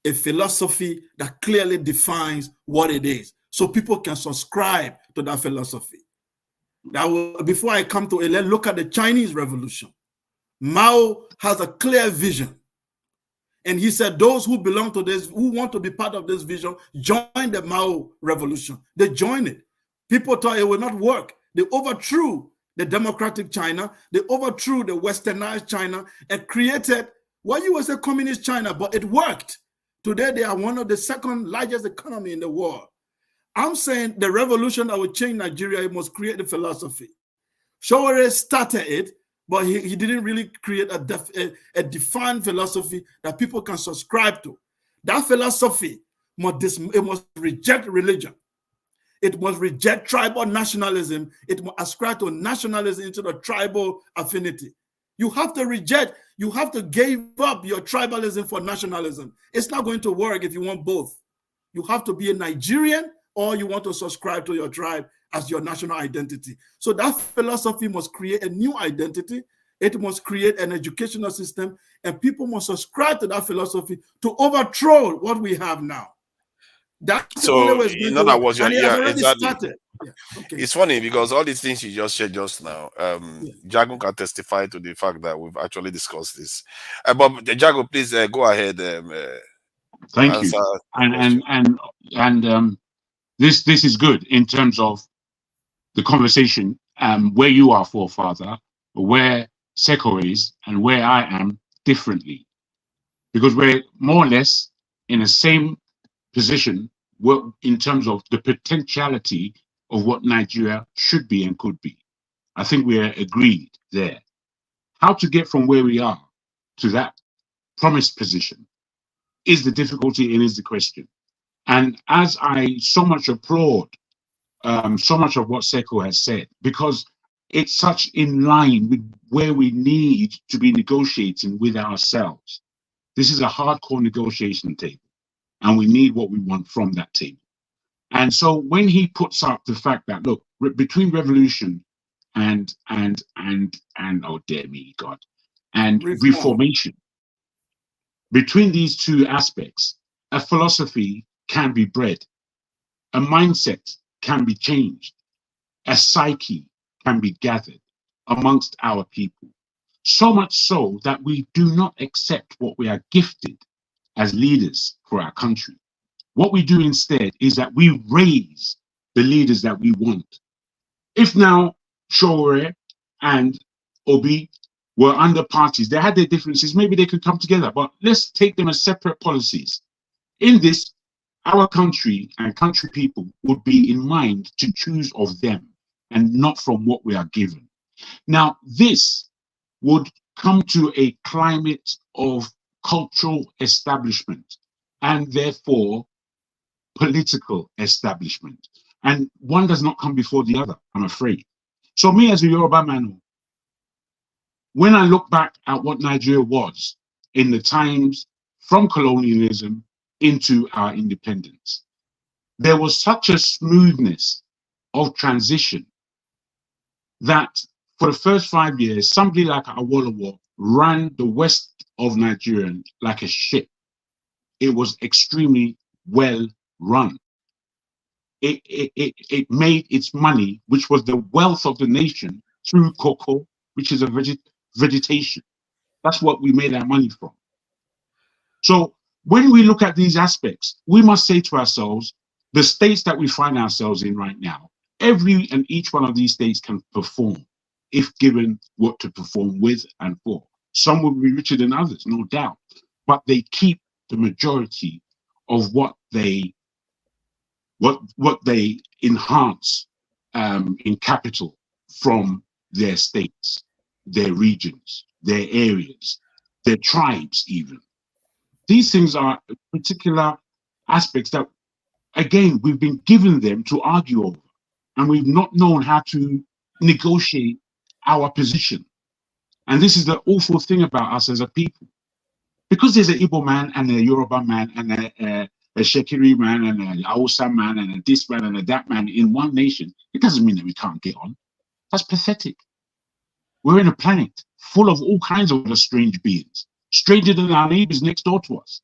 that clearly defines what it is, so people can subscribe to that philosophy. Before I come to it, let's look at the Chinese Revolution. Mao has a clear vision. And he said, those who belong to this, who want to be part of this vision, join the Mao Revolution. They joined it. People thought it would not work. They overthrew the democratic China. They overthrew the westernized China and created what you would say communist China, but it worked. Today, they are one of the second largest economy in the world. I'm saying the revolution that will change Nigeria, it must create the philosophy. Shawari started it, but he didn't really create a defined philosophy that people can subscribe to. That philosophy must reject religion. It must reject tribal nationalism. It must ascribe to nationalism into the tribal affinity. You have to reject, you have to give up your tribalism for nationalism. It's not going to work if you want both. You have to be a Nigerian, or you want to subscribe to your tribe as your national identity. So that philosophy must create a new identity. It must create an educational system, and people must subscribe to that philosophy to overthrow what we have now. That's the So, only way it's going in to other work. words, And it has yeah, already exactly. started. Yeah. Okay. It's funny because all these things you just said just now, Jago can testify to the fact that we've actually discussed this. But Jago, please go ahead. Thank you. Answer the question. And this is good in terms of the conversation, where you are, forefather, where Seko is, and where I am differently, because we're more or less in the same position in terms of the potentiality of what Nigeria should be and could be. I think we're agreed there. How to get from where we are to that promised position is the difficulty and is the question. And as I so much applaud so much of what Seko has said, because it's such in line with where we need to be negotiating with ourselves. This is a hardcore negotiation table, and we need what we want from that table. And so when he puts up the fact that, look, between revolution and oh dear me, God, and reformation, between these two aspects, a philosophy can be bred, a mindset can be changed, a psyche can be gathered amongst our people. So much so that we do not accept what we are gifted as leaders for our country. What we do instead is that we raise the leaders that we want. If now Shore and Obi were under parties, they had their differences, maybe they could come together, but let's take them as separate policies. In this, our country and country people would be in mind to choose of them and not from what we are given. Now, this would come to a climate of cultural establishment and therefore political establishment. And one does not come before the other, I'm afraid. So me as a Yoruba man, when I look back at what Nigeria was in the times from colonialism into our independence, there was such a smoothness of transition that for the first 5 years, somebody like Awolowo ran the west of Nigeria like a ship. It was extremely well run. It made its money, which was the wealth of the nation, through cocoa, which is a vegetation. That's what we made our money from. So when we look at these aspects, we must say to ourselves, the states that we find ourselves in right now, every and each one of these states can perform if given what to perform with and for. Some will be richer than others, no doubt, but they keep the majority of what they enhance in capital from their states, their regions, their areas, their tribes even. These things are particular aspects that, again, we've been given them to argue over, and we've not known how to negotiate our position. And this is the awful thing about us as a people. Because there's an Igbo man and a Yoruba man and a Shekiri man and a Hausa man and a this man and a that man in one nation, it doesn't mean that we can't get on. That's pathetic. We're in a planet full of all kinds of other strange beings, stranger than our neighbors next door to us.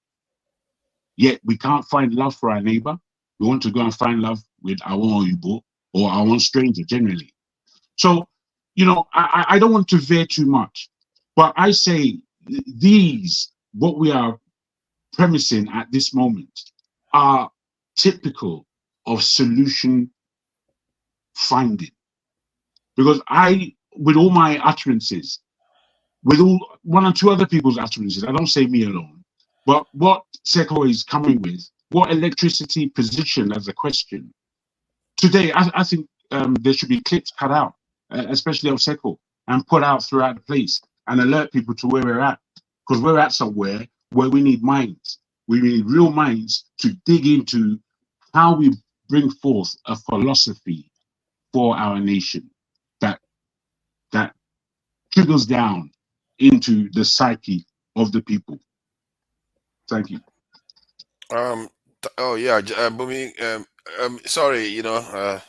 Yet we can't find love for our neighbor. We want to go and find love with our own Igbo or our own stranger generally. So, you know, I don't want to veer too much, but I say these, what we are premising at this moment, are typical of solution finding. Because I, with all my utterances, with all one or two other people's utterances, I don't say me alone, but what Seko is coming with, what electricity position as a question. Today, I think there should be clips cut out, especially of Seko, and put out throughout the place and alert people to where we're at. Because we're at somewhere where we need minds. We need real minds to dig into how we bring forth a philosophy for our nation that trickles down into the psyche of the people. Thank you. Oh yeah, Bumi. Sorry, you know,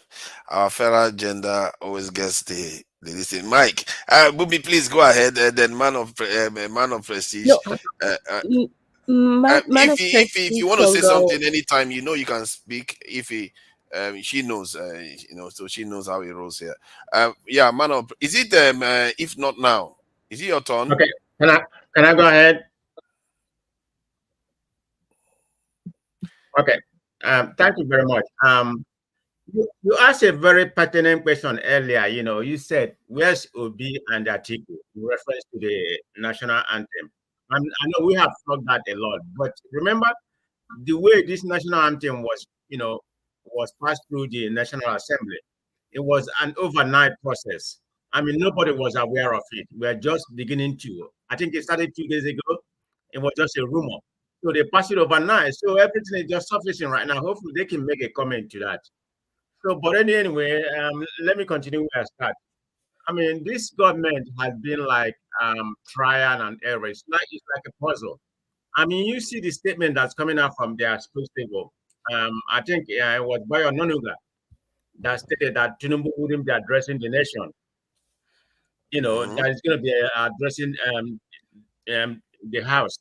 our fellow gender always gets the listen. Mike, Bumi, please go ahead. Then man of prestige. No, Man of If you Prestige want to can say go. something anytime, you know you can speak. She knows, so she knows how it rolls here. Yeah, man of, is it if not now, is it your turn? Okay, can I go ahead? Okay. Thank you very much. You asked a very pertinent question earlier. You said, where's Obi and Atiku in reference to the national anthem? I know we have talked that a lot, but remember the way this national anthem was passed through the National Assembly. It was an overnight process. I mean, nobody was aware of it. We're just beginning to. I think it started 2 days ago. It was just a rumor. So they passed it overnight. So everything is just surfacing right now. Hopefully they can make a comment to that. So, but anyway, let me continue where I start. I mean, this government has been like trial and error. It's like a puzzle. I mean, you see the statement that's coming out from their spokesperson. I think it was Bayo Nonuga that stated that Tinubu wouldn't be addressing the nation. That is going to be addressing the house.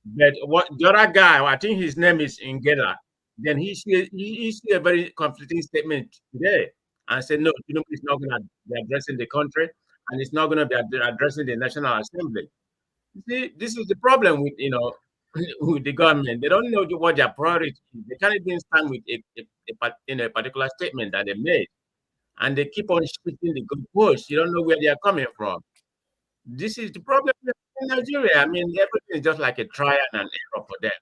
But what the other guy, I think his name is Ngeda, then he issued a very conflicting statement today and said, no, Tinubu is not going to be addressing the country and it's not going to be addressing the National Assembly. You see, this is the problem with, with the government. They don't know what their priority is. They can't even stand with a particular statement that they made. And they keep on shifting the goalposts. You don't know where they are coming from. This is the problem in Nigeria. I mean, everything is just like a trial and error for them.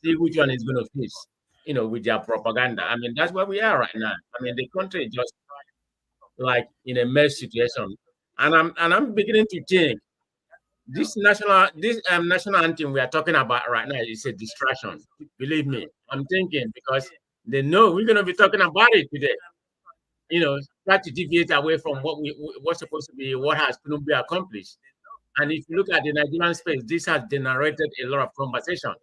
See which one is going to face, with their propaganda. I mean, that's where we are right now. I mean, the country is just like in a mess situation. And I'm beginning to think this national anthem we are talking about right now is a distraction. Believe me, I'm thinking because they know we're going to be talking about it today. Try to deviate away from what's supposed to be what has Tinubu accomplished. And if you look at the Nigerian space, this has generated a lot of conversation.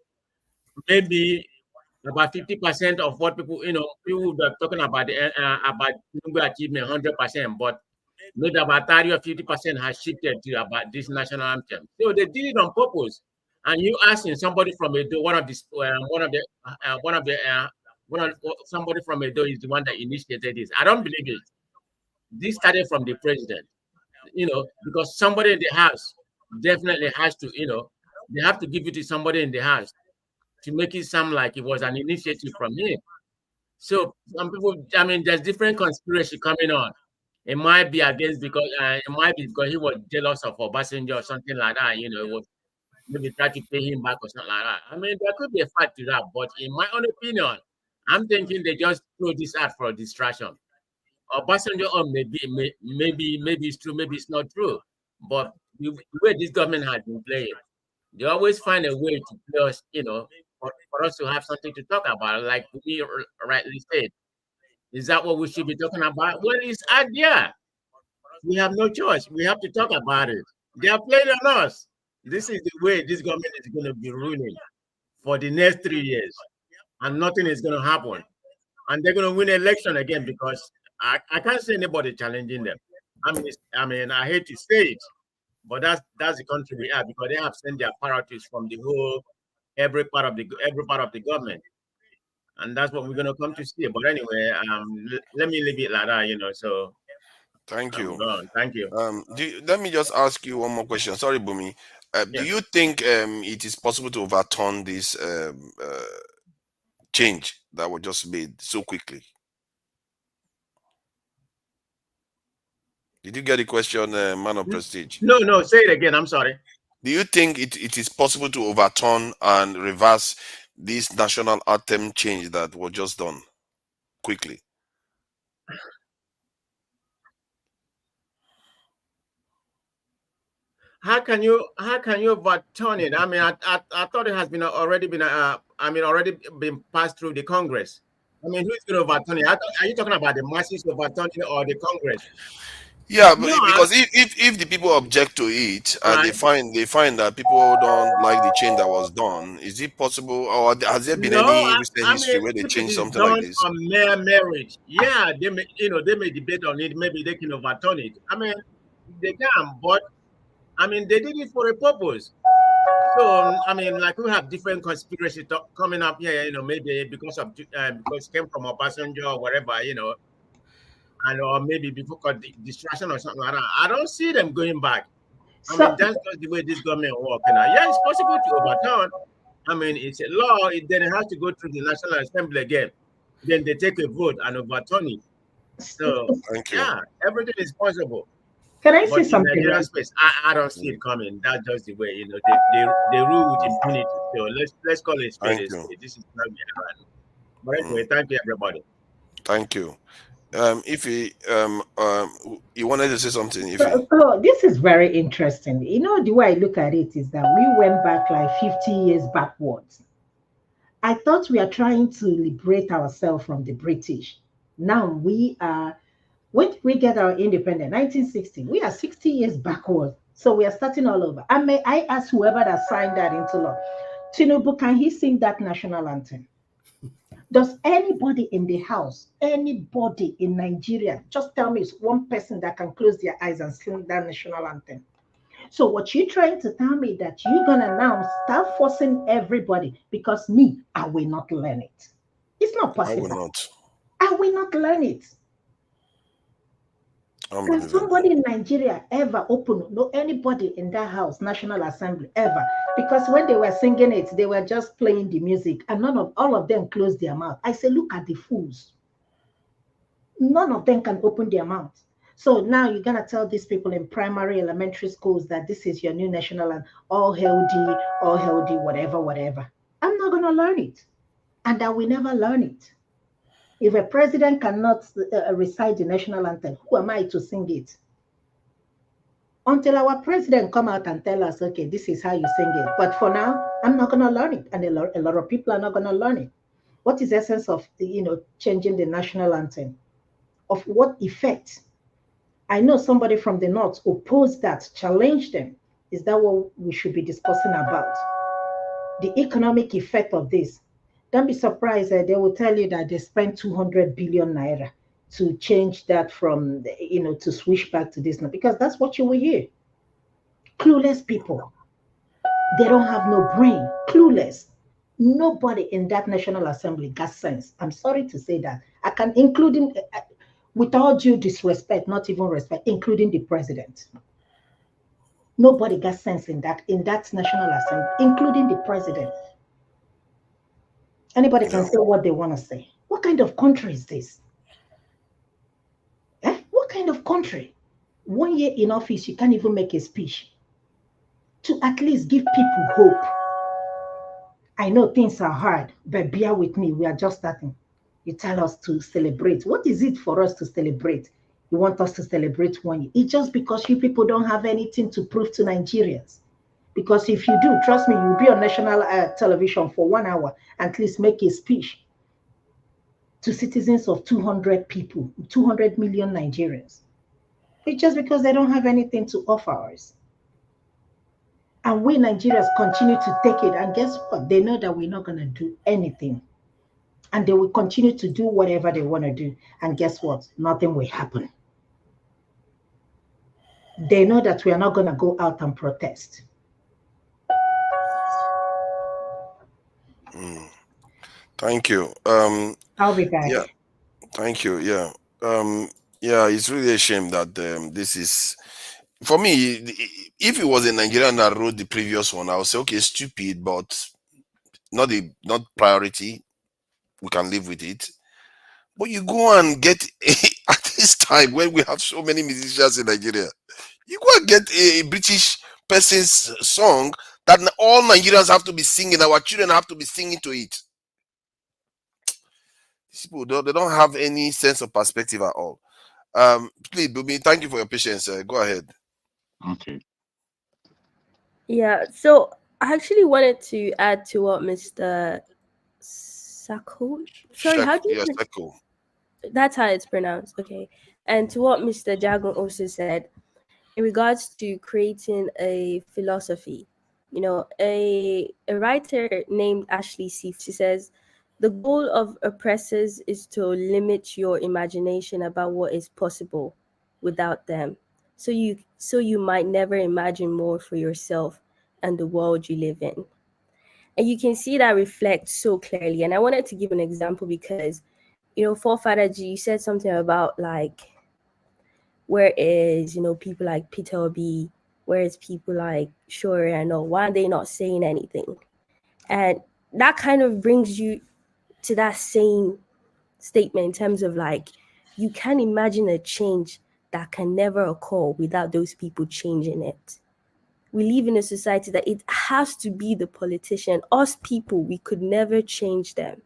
Maybe about 50% of what people are talking about Tinubu achievement 100%, but maybe about 30 or 50% has shifted to about this national anthem. So they did it on purpose. And you asking somebody from Edo, somebody from Edo is the one that initiated this. I don't believe it. This started from the president, because somebody in the house definitely has to, they have to give it to somebody in the house to make it sound like it was an initiative from him. So some people, I mean, there's different conspiracy coming on. It might be against because he was jealous of Obasanjo or something like that. Maybe try to pay him back or something like that. I mean, there could be a fact to that, but in my own opinion, I'm thinking they just throw this out for a distraction. Obasanjo, or maybe it's true, maybe it's not true. But the way this government has been playing, they always find a way to play us, for us to have something to talk about. Like we rightly said, is that what we should be talking about? Well, it's idea. We have no choice. We have to talk about it. They are playing on us. This is the way this government is going to be ruling for the next 3 years, and nothing is going to happen. And they're going to win election again because I can't see anybody challenging them. I mean, I hate to say it, but that's the country we are because they have sent their parachutes from every part of the government, and that's what we're going to come to see. But anyway, let me leave it like that, So Thank you. Thank you. Let me just ask you one more question. Sorry, Bumi. Do you think it is possible to overturn this change that was just made so quickly? Did you get the question, man of prestige? No, say it again. I'm sorry. Do you think it is possible to overturn and reverse this national anthem change that was just done quickly? How can you overturn it? I mean, I thought it has been already been passed through the Congress. I mean, who's going to overturn it? Are you talking about the masses overturning it or the Congress? Yeah, because if the people object to it and they find that people don't like the change that was done, is it possible, or has there been any recent history where they changed something like this? On mere marriage, yeah, they may debate on it. Maybe they can overturn it. I mean, they can, but I mean, they did it for a purpose. So I mean, like we have different conspiracy talk coming up here, maybe because it came from Obasanjo or whatever, and or maybe because of distraction or something like that. I don't see them going back. I mean, that's just the way this government works. Yeah, it's possible to overturn. I mean, it's a law. Then it has to go through the National Assembly again. Then they take a vote and overturn it. So Thank you. yeah, everything is possible. Can I But say in something? Nigerian space, I don't see it coming. That's just the way, they rule with impunity. So let's call it a spade. This is not the But anyway, thank you, everybody. Thank you. If you wanted to say something, This is very interesting. The way I look at it is that we went back like 50 years backwards. I thought we are trying to liberate ourselves from the British. Now we are, when we get our independence, 1960, we are 60 years backward. So we are starting all over. And may I ask whoever that signed that into law, Tinubu, can he sing that national anthem? Does anybody in the house, anybody in Nigeria, just tell me it's one person that can close their eyes and sing that national anthem? So what you're trying to tell me that you're gonna now start forcing everybody because me, I will not learn it. It's not possible. I will not. I will not learn it. Can somebody in Nigeria ever anybody in that house, National Assembly, ever? Because when they were singing it, they were just playing the music and all of them closed their mouth. I say, look at the fools. None of them can open their mouth. So now you're going to tell these people in primary, elementary schools that this is your new national and all healthy, whatever. I'm not going to learn it. And I will never learn it. If a president cannot recite the national anthem, who am I to sing it? Until our president come out and tell us, okay, this is how you sing it. But for now, I'm not going to learn it. And a lot of people are not going to learn it. What is the essence of, changing the national anthem? Of what effect? I know somebody from the north opposed that, challenged them. Is that what we should be discussing about? The economic effect of this. Don't be surprised that they will tell you that they spent 200 billion naira to change that from, to switch back to this now, because that's what you will hear. Clueless people. They don't have no brain. Clueless. Nobody in that National Assembly got sense. I'm sorry to say that. I can, including, with all due disrespect, not even respect, including the president. Nobody got sense in that National Assembly, including the president. Anybody can say what they want to say. What kind of country is this? What kind of country? 1 year in office, you can't even make a speech to at least give people hope. I know things are hard, but bear with me. We are just starting. You tell us to celebrate. What is it for us to celebrate? You want us to celebrate 1 year. It's just because you people don't have anything to prove to Nigerians. Because if you do, trust me, you'll be on national television for 1 hour, at least make a speech to citizens of 200 people, 200 million Nigerians. It's just because they don't have anything to offer us. And we Nigerians continue to take it. And guess what? They know that we're not going to do anything. And they will continue to do whatever they want to do. And guess what? Nothing will happen. They know that we are not going to go out and protest. Thank you. I'll be back. Yeah, thank you. Yeah, yeah. It's really a shame that this is, for me. If it was a Nigerian that wrote the previous one, I would say, okay, stupid, but not priority. We can live with it. But you go and get at this time when we have so many musicians in Nigeria, you go and get a British person's song that all Nigerians have to be singing. Our children have to be singing to it. These people they don't have any sense of perspective at all. Please, Bumi, thank you for your patience. Go ahead. Okay. Yeah, so I actually wanted to add to what Mr. Sako. Sorry, how do you? Yes, Sako. That's how it's pronounced. Okay, and to what Mr. Jagon also said in regards to creating a philosophy. A writer named Ashley Seif, she says, the goal of oppressors is to limit your imagination about what is possible without them. So you might never imagine more for yourself and the world you live in. And you can see that reflect so clearly. And I wanted to give an example because, Forefather G, you said something about like, where is, people like Peter Obi, where is people like Shore and all, why are they not saying anything? And that kind of brings you to that same statement in terms of like, you can imagine a change that can never occur without those people changing it. We live in a society that it has to be the politician. Us people, we could never change them.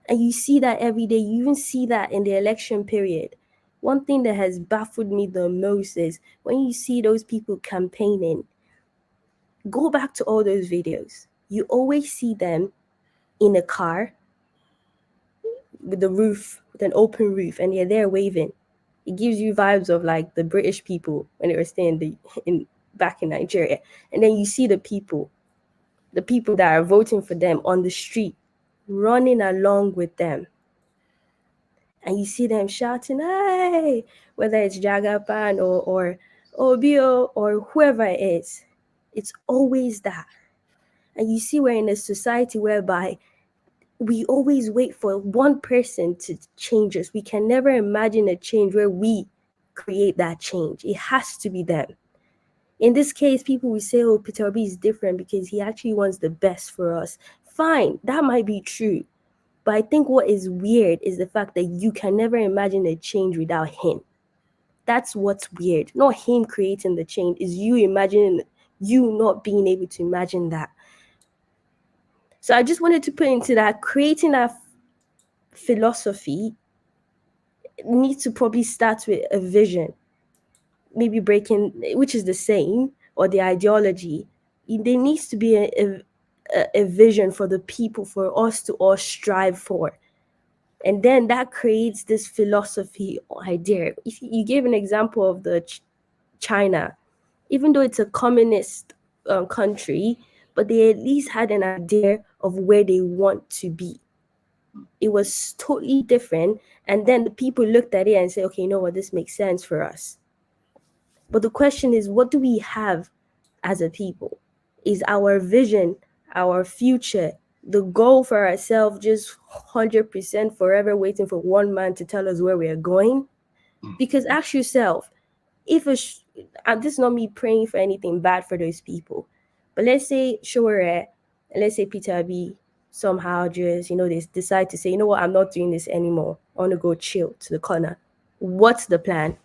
And you see that every day. You even see that in the election period. One thing that has baffled me the most is when you see those people campaigning, go back to all those videos. You always see them in a car with the roof, with an open roof, and they're there waving. It gives you vibes of like the British people when they were staying back in Nigeria. And then you see the people that are voting for them on the street, running along with them. And you see them shouting, hey, whether it's Jagapan or Obio or whoever it is. It's always that. And you see we're in a society whereby we always wait for one person to change us. We can never imagine a change where we create that change. It has to be them. In this case, people will say, oh, Peter Obi is different because he actually wants the best for us. Fine, that might be true. But I think what is weird is the fact that you can never imagine a change without him. That's what's weird. Not him creating the change, is you imagining, you not being able to imagine that. So I just wanted to put into that, creating that philosophy needs to probably start with a vision, maybe breaking, which is the same, or the ideology. There needs to be a vision for the people, for us to all strive for. And then that creates this philosophy or idea. If you gave an example of the China, even though it's a communist country, but they at least had an idea of where they want to be. It was totally different. And then the people looked at it and said, okay, you know what, this makes sense for us. But the question is, what do we have as a people? Is our vision, our future, the goal for ourselves just 100% forever waiting for one man to tell us where we are going? Because ask yourself, and this is not me praying for anything bad for those people, but let's say Showere, and let's say Peter Abi somehow just, they decide to say, you know what, I'm not doing this anymore. I want to go chill to the corner. What's the plan?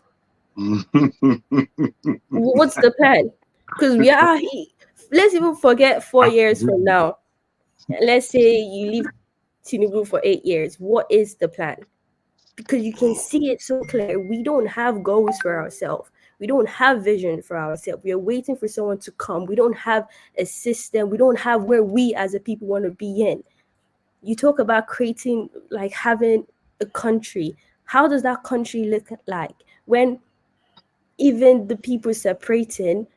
What's the plan? Because let's even forget 4 years from now. Let's say you leave Tinubu for 8 years. What is the plan? Because you can see it so clear. We don't have goals for ourselves. We don't have vision for ourselves. We are waiting for someone to come. We don't have a system. We don't have where we as a people want to be in. You talk about creating, like having a country. How does that country look like? When even the people separating,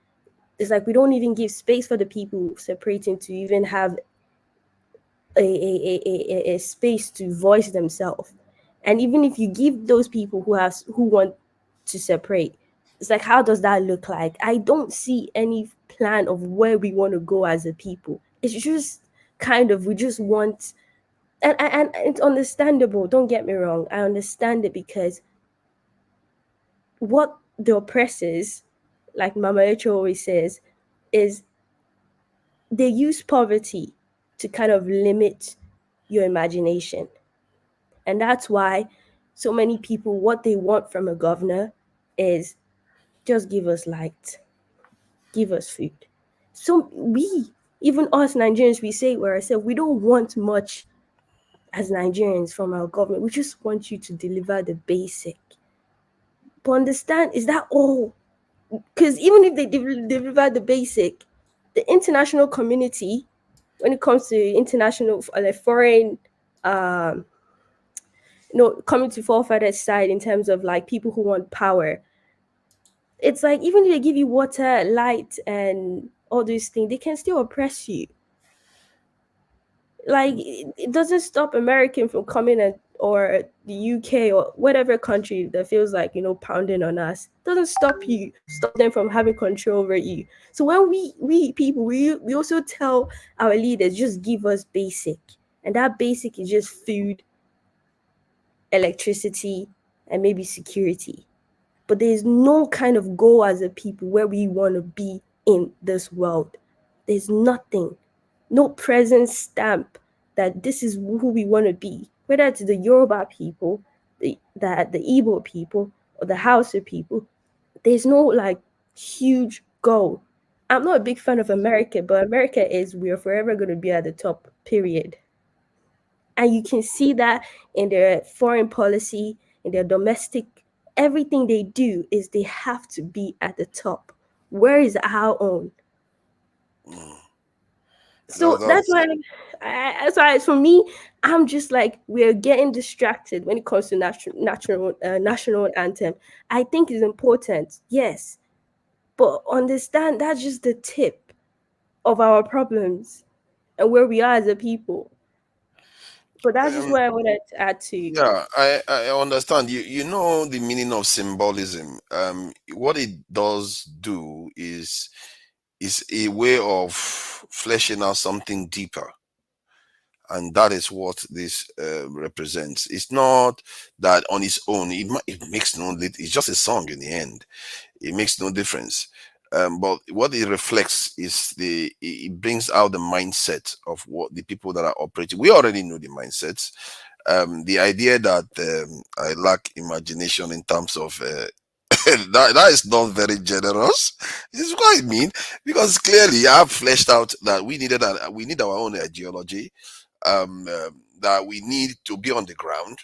it's like we don't even give space for the people separating to even have a space to voice themselves. And even if you give those people who want to separate, it's like, how does that look like? I don't see any plan of where we want to go as a people. It's just kind of, we just want, and it's understandable, don't get me wrong, I understand it, because what the oppressors, like Mama Echo always says, is they use poverty to kind of limit your imagination. And that's why so many people, what they want from a governor is just give us light, give us food. So even us Nigerians, we say we're ourselves, we don't want much as Nigerians from our government. We just want you to deliver the basic. But understand, is that all? Because even if they deliver the basic, the international community, when it comes to international, like foreign, coming to forefathers' side in terms of like people who want power, it's like even if they give you water, light, and all these things, they can still oppress you. like it doesn't stop American from coming and or the UK or whatever country that feels like, pounding on us. Doesn't stop them from having control over you. So when we people we also tell our leaders, just give us basic, and that basic is just food, electricity, and maybe security. But there's no kind of goal as a people where we want to be in this world. There's nothing, no present stamp that this is who we want to be, whether it's the Yoruba people, the Igbo people, or the Hausa people. There's no like huge goal. I'm not a big fan of America, but America is, we're forever going to be at the top, period. And you can see that in their foreign policy, in their domestic, everything they do is they have to be at the top. Where is our own? So that's why, for me, I'm just like, we're getting distracted when it comes to national anthem. I think it's important, yes, but understand that's just the tip of our problems and where we are as a people. But that's just what I wanted to add to. Yeah, I understand. You know the meaning of symbolism. What it does do is a way of fleshing out something deeper, and that is what this represents. It's not that on its own it makes no. It's just a song in the end. It makes no difference. But what it reflects is it brings out the mindset of what the people that are operating. We already know the mindsets. The idea that I lack imagination in terms of that is not very generous. It's quite mean, because clearly I have fleshed out that we need our own ideology, that we need to be on the ground,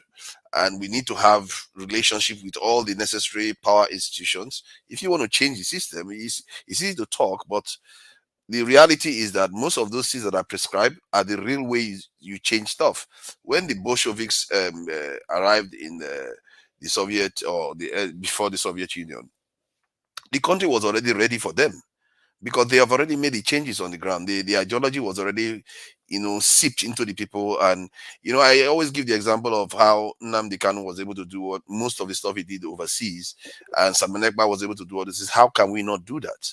and we need to have relationship with all the necessary power institutions. If you want to change the system, it's easy to talk, but the reality is that most of those things that are prescribed are the real ways you change stuff. When the Bolsheviks arrived in the Soviet, or before the Soviet Union, the country was already ready for them, because they have already made the changes on the ground. The ideology was already, seeped into the people. And, I always give the example of how Nnamdi Kanu was able to do what most of the stuff he did overseas, and Simon Ekpa was able to do all this. How can we not do that?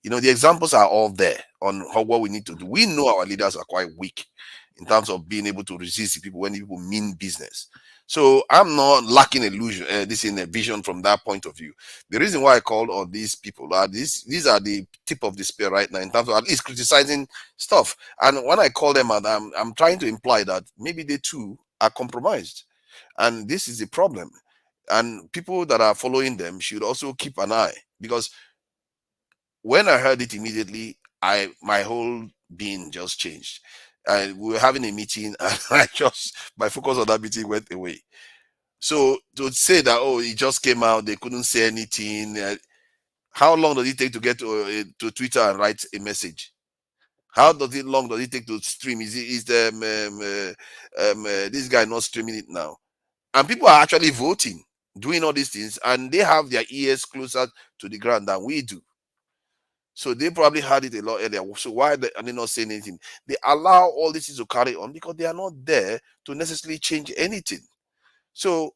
The examples are all there on what we need to do. We know our leaders are quite weak in terms of being able to resist the people when the people mean business. So I'm not lacking illusion, this in a vision from that point of view. The reason why I called on these people are these are the tip of the spear right now in terms of at least criticizing stuff. And when I call them out, I'm trying to imply that maybe they too are compromised, and this is the problem. And people that are following them should also keep an eye, because when I heard it immediately, my whole being just changed. And we were having a meeting, and my focus on that meeting went away. So to say that, oh, it just came out, they couldn't say anything. How long does it take to get to Twitter and write a message? How long does it take to stream? Is this guy not streaming it now? And people are actually voting, doing all these things, and they have their ears closer to the ground than we do. So they probably had it a lot earlier. So why are they not saying anything? They allow all this to carry on because they are not there to necessarily change anything. So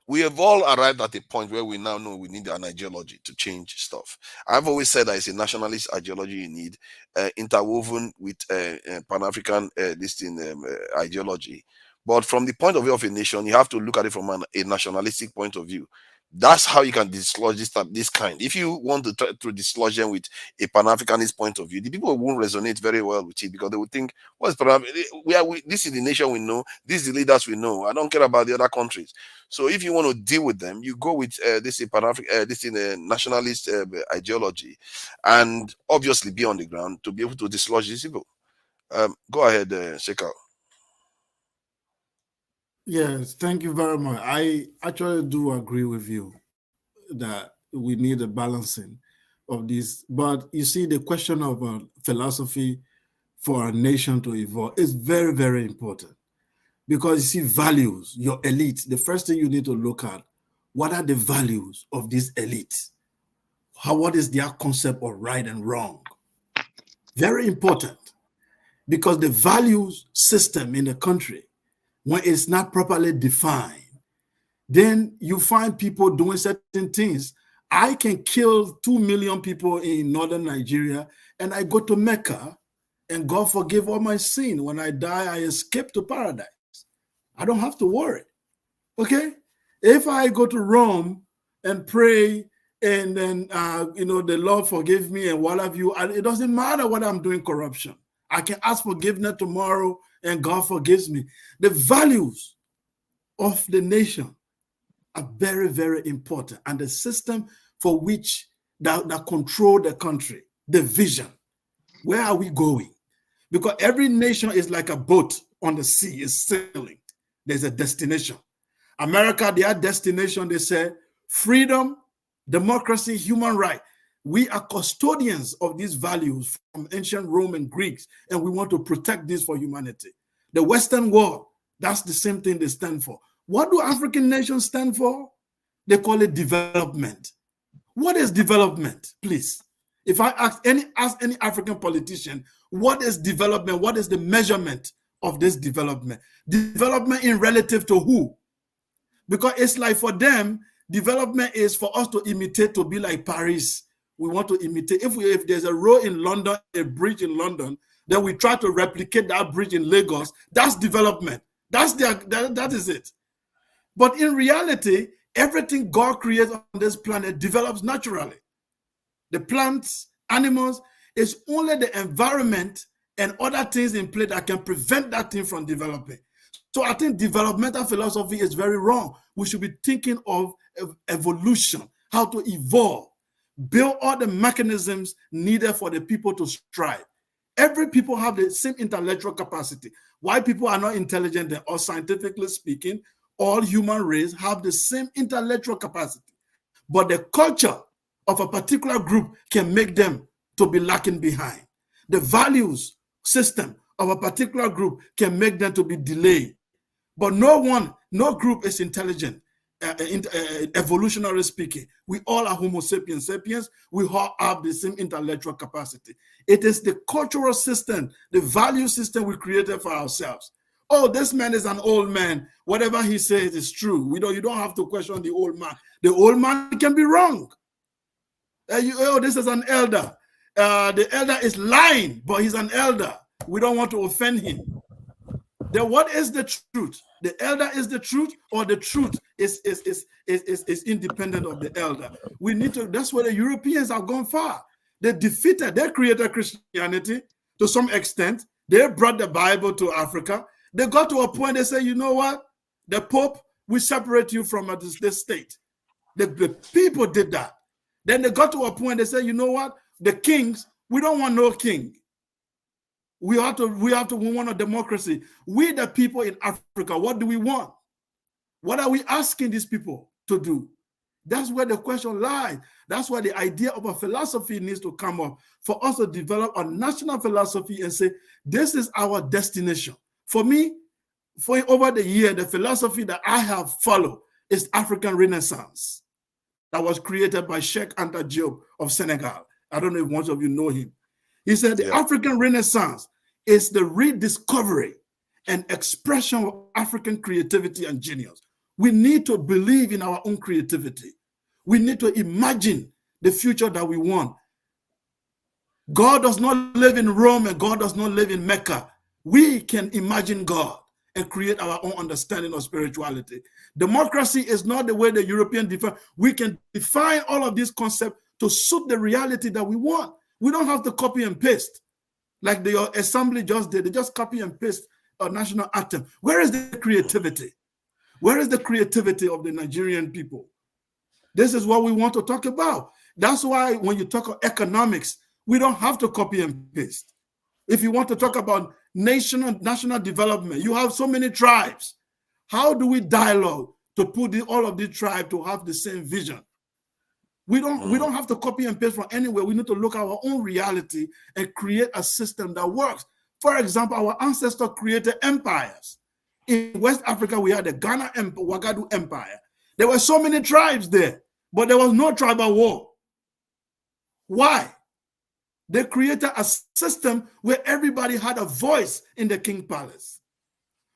we have all arrived at a point where we now know we need an ideology to change stuff. I've always said that it's a nationalist ideology you need, interwoven with Pan-African ideology. But from the point of view of a nation, you have to look at it from a nationalistic point of view. That's how you can dislodge this kind. If you want to try to dislodge them with a Pan-Africanist point of view, the people won't resonate very well with it, because they would think, what's this is the nation we know, this is the leaders we know. I don't care about the other countries. So if you want to deal with them, you go with this nationalist ideology, and obviously be on the ground to be able to dislodge these people. Go ahead, Shekau. Yes, thank you very much. I actually do agree with you that we need a balancing of this. But you see, the question of philosophy for a nation to evolve is very, very important, because you see, values, your elite, the first thing you need to look at, what are the values of this elite? What is their concept of right and wrong? Very important. because the values system in the country, when it's not properly defined, then you find people doing certain things. I can kill 2 million people in northern Nigeria, and I go to Mecca, and God forgive all my sin. When I die, I escape to paradise. I don't have to worry. Okay? If I go to Rome and pray, and then the Lord forgive me and what have you, it doesn't matter what I'm doing corruption. I can ask forgiveness tomorrow, and God forgives me. The values of the nation are very, very important, and the system for which that control the country, the vision. Where are we going? Because every nation is like a boat on the sea, is sailing. There's a destination. America, their destination, they say freedom, democracy, human rights. We are custodians of these values from ancient Rome and Greeks, and we want to protect this for humanity. The Western world, that's the same thing they stand for. What do African nations stand for? They call it development. What is development, please? If I ask any African politician, what is development? What is the measurement of this development? Development in relative to who? Because it's like for them, development is for us to imitate, to be like Paris. We want to imitate. If there's a road in London, a bridge in London, then we try to replicate that bridge in Lagos. That's development. That is it. But in reality, everything God creates on this planet develops naturally. The plants, animals, it's only the environment and other things in play that can prevent that thing from developing. So I think developmental philosophy is very wrong. We should be thinking of evolution, how to evolve, build all the mechanisms needed for the people to strive. Every people have the same intellectual capacity. Why people are not intelligent, or scientifically speaking, all human race have the same intellectual capacity. But the culture of a particular group can make them to be lacking behind. The values system of a particular group can make them to be delayed. But no group is intelligent, evolutionary speaking. We all are Homo sapiens sapiens. We all have the same intellectual capacity. It is the cultural system, the value system we created for ourselves. Oh, this man is an old man. Whatever he says is true. You don't have to question the old man. The old man can be wrong. This is an elder. The elder is lying, but he's an elder. We don't want to offend him. Then what is the truth? The elder is the truth, or the truth is independent of the elder? We need to. That's where the Europeans have gone far. They created Christianity to some extent. They brought the Bible to Africa. They got to a point, they say, you know what? The Pope will separate you from this state. The people did that. Then they got to a point, they say, you know what? The kings, we don't want no king. We want a democracy. We, the people in Africa, what do we want? What are we asking these people to do? That's where the question lies. That's why the idea of a philosophy needs to come up for us to develop a national philosophy and say, this is our destination. For me, over the year, the philosophy that I have followed is African Renaissance that was created by Sheikh Anta Diop of Senegal. I don't know if most of you know him. He said the African Renaissance is the rediscovery and expression of African creativity and genius. We need to believe in our own creativity. We need to imagine the future that we want. God does not live in Rome and God does not live in Mecca. We can imagine God and create our own understanding of spirituality. Democracy is not the way the European define. We can define all of these concepts to suit the reality that we want. We don't have to copy and paste like the assembly just did. They just copy and paste a national anthem. Where is the creativity? Where is the creativity of the Nigerian people? This is what we want to talk about. That's why when you talk about economics, we don't have to copy and paste. If you want to talk about national development, you have so many tribes. How do we dialogue to put all of these tribes to have the same vision? We don't have to copy and paste from anywhere. We need to look at our own reality and create a system that works. For example, our ancestors created empires. In West Africa, we had the Ghana Empire, Ouagadougou Empire. There were so many tribes there, but there was no tribal war. Why? They created a system where everybody had a voice in the King Palace.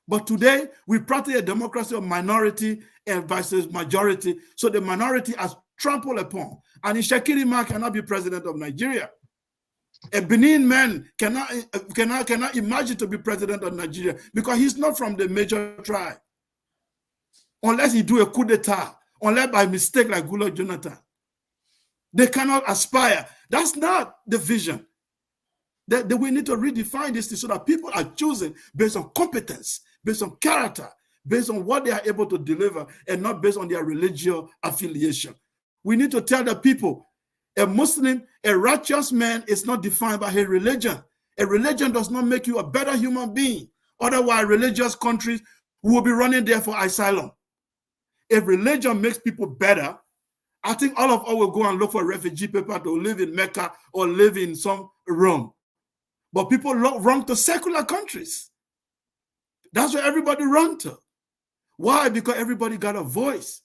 But today, we practice a democracy of minority and versus majority. So the minority is trampled upon. And Ishakiri Ma cannot be president of Nigeria. A Benin man cannot imagine to be president of Nigeria because he's not from the major tribe. Unless he do a coup d'etat, unless by mistake like Goodluck Jonathan. They cannot aspire. That's not the vision. That we need to redefine this so that people are choosing based on competence, based on character, based on what they are able to deliver, and not based on their religious affiliation. We need to tell the people, a Muslim, a righteous man is not defined by his religion. A religion does not make you a better human being. Otherwise, religious countries will be running there for asylum. If religion makes people better, I think all of us will go and look for refugee paper to live in Mecca or live in some Rome. But people run to secular countries. That's where everybody run to. Why? Because everybody got a voice.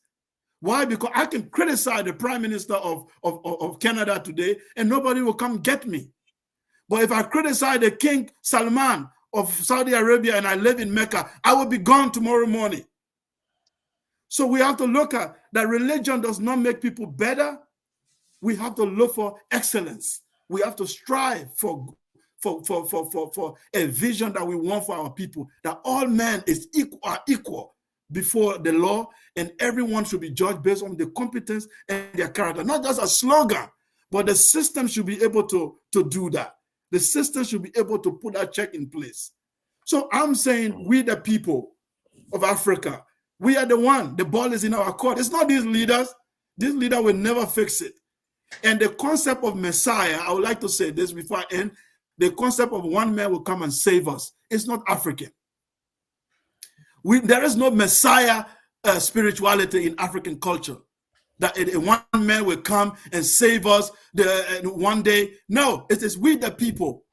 Why? Because I can criticize the Prime Minister of Canada today and nobody will come get me. But if I criticize the King Salman of Saudi Arabia and I live in Mecca, I will be gone tomorrow morning. So we have to look at that religion does not make people better. We have to look for excellence. We have to strive for a vision that we want for our people, that all men are equal before the law and everyone should be judged based on the competence and their character. Not just a slogan, but the system should be able to do that. The system should be able to put that check in place. So I'm saying we the people of Africa, we are the one. The ball is in our court. It's not these leaders. This leader will never fix it. And the concept of Messiah, I would like to say this before I end, the concept of one man will come and save us. It's not African. There is no Messiah spirituality in African culture. That one man will come and save us one day. No, it is we the people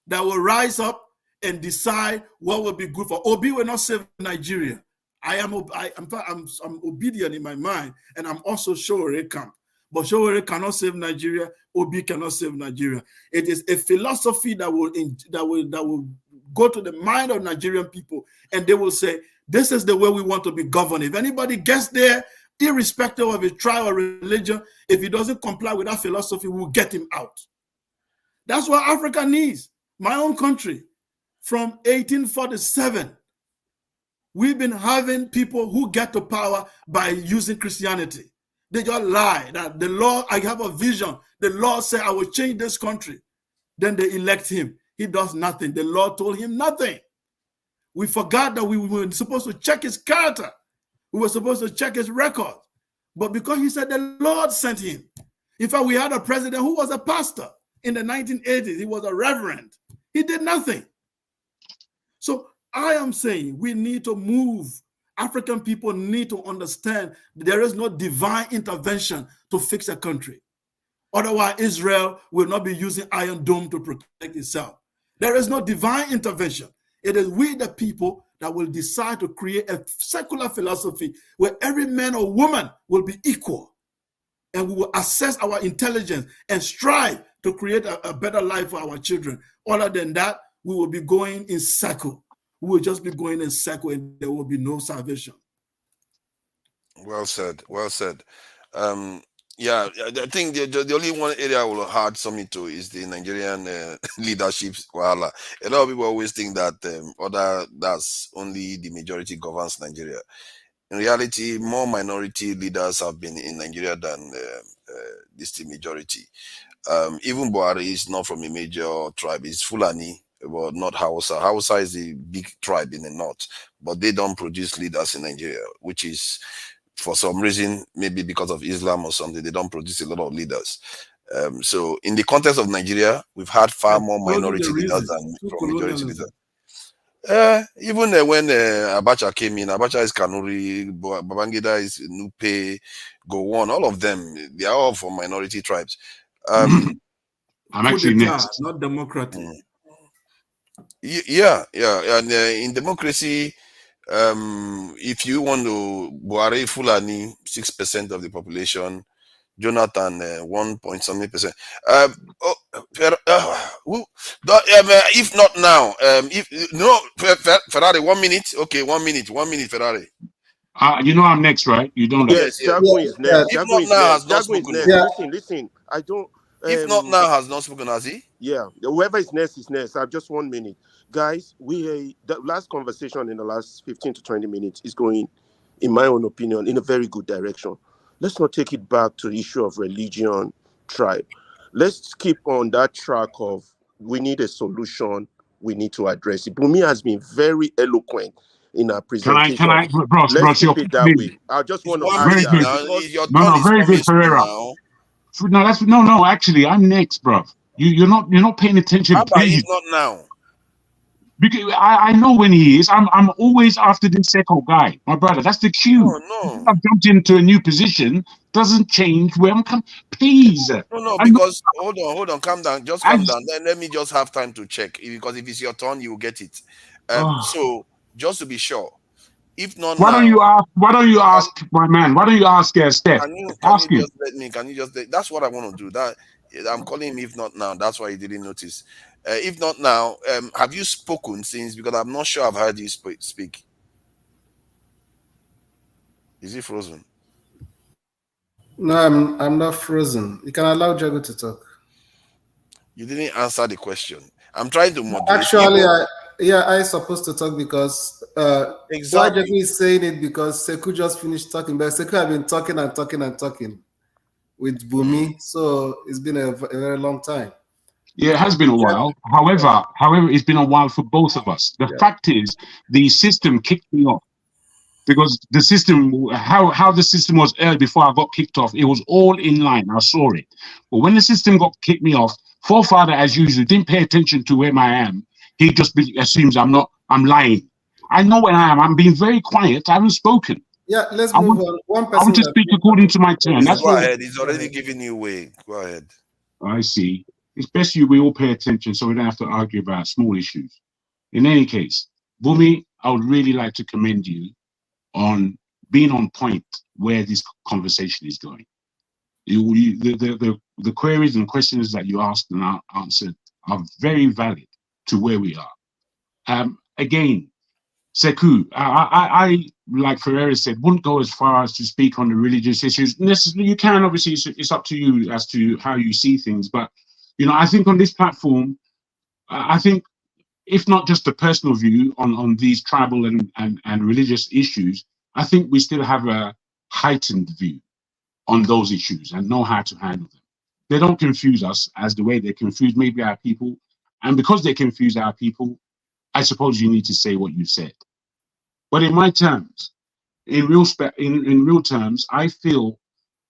that will rise up and decide what will be good for. Obi will not save Nigeria. I'm obedient in my mind, and I'm also Showore camp. But Showore cannot save Nigeria. Obi cannot save Nigeria. It is a philosophy that will go to the mind of Nigerian people, and they will say, this is the way we want to be governed. If anybody gets there, irrespective of his tribe or religion, if he doesn't comply with that philosophy, we'll get him out. That's what Africa needs. My own country, from 1847, we've been having people who get to power by using Christianity. They just lie that the Lord, I have a vision. The Lord said, I will change this country. Then they elect him. He does nothing. The Lord told him nothing. We forgot that we were supposed to check his character. We were supposed to check his record. But because he said the Lord sent him. In fact, we had a president who was a pastor in the 1980s. He was a reverend. He did nothing. So I am saying we need to move. African people need to understand there is no divine intervention to fix a country. Otherwise, Israel will not be using Iron Dome to protect itself. There is no divine intervention. It is we, the people, that will decide to create a secular philosophy where every man or woman will be equal. And we will assess our intelligence and strive to create a better life for our children. Other than that, we will be going in circle. We will just be going in circle and there will be no salvation. Well said. Well said. Yeah, I think the only one area I will add something to is the Nigerian leadership. Wahala. A lot of people always think that that's only the majority governs Nigeria. In reality, more minority leaders have been in Nigeria than the majority. Even Buhari is not from a major tribe. He's Fulani, but not Hausa. Hausa is a big tribe in the north, but they don't produce leaders in Nigeria, which is, for some reason, maybe because of Islam or something, they don't produce a lot of leaders. So in the context of Nigeria, we've had far more minority leaders than from majority leaders. Even when Abacha came in, Abacha is Kanuri, Babangida is Nupe, Gowon, all of them, they are all from minority tribes. I'm actually next. Not democratic. Yeah. And in democracy, if you want to Buhari Fulani 6% of the population, Jonathan 1 point something percent. If not now, if no, Ferrari, 1 minute. Okay, 1 minute, Ferrari. You know I'm next, right? You don't know. Yes, Jago is next. If Jago not is now, next. has not Jago is spoken. next. Listen. I don't. If not now, has not spoken, has he? Yeah, whoever is next is next. I have just 1 minute, guys. The last conversation in the last 15 to 20 minutes is going, in my own opinion, in a very good direction. Let's not take it back to the issue of religion, tribe. Let's keep on that track of we need a solution. We need to address it. Bumi has been very eloquent in our presentation. Can I, bros, Let's keep it that way. I just want to add very that. good. No, very good, Ferreira. No, actually, I'm next, bro. You're not paying attention. How about if not now? Because I know when he is. I'm always after this second guy, my brother. That's the cue. Oh, no. I've jumped into a new position. Doesn't change where I'm coming. Please. No, because hold on, calm down. Just calm down. Then let me just have time to check. Because if it's your turn, you will get it. So just to be sure, if not why now, don't you ask my man? Why don't you ask Steph? Can you just let me? Can you just? That's what I want to do. That I'm calling him. If not now, that's why he didn't notice. If not now, have you spoken since? Because I'm not sure I've heard you speak. Is he frozen? No, I'm not frozen. You can allow Jago to talk. You didn't answer the question. I'm trying to moderate. Actually, I'm supposed to talk because exactly. Why Jago is saying it because Sekou just finished talking, but Sekou have been talking and talking and talking with Bumi, so it's been a very long time. Yeah, it has been a while. However, it's been a while for both of us. The fact is, the system kicked me off because the system, how the system was early before I got kicked off, it was all in line. I saw it. But when the system got kicked me off, Forefather, as usual, didn't pay attention to where I am. He just assumes I'm lying. I know where I am. I'm being very quiet. I haven't spoken. Yeah, let's move on. One person. I want to speak according to my turn. Go ahead. He's already giving you away. Go ahead. I see. It's best we all pay attention so we don't have to argue about small issues. In any case, Bumi, I would really like to commend you on being on point where this conversation is going. The queries and questions that you asked and answered are very valid to where we are. Again, Sekou, I like Ferreira said, wouldn't go as far as to speak on the religious issues. Necessarily, you can, obviously, it's up to you as to how you see things. But, I think on this platform, I think if not just a personal view on these tribal and religious issues, I think we still have a heightened view on those issues and know how to handle them. They don't confuse us as the way they confuse maybe our people. And because they confuse our people, I suppose you need to say what you said. But in my terms, in real terms, I feel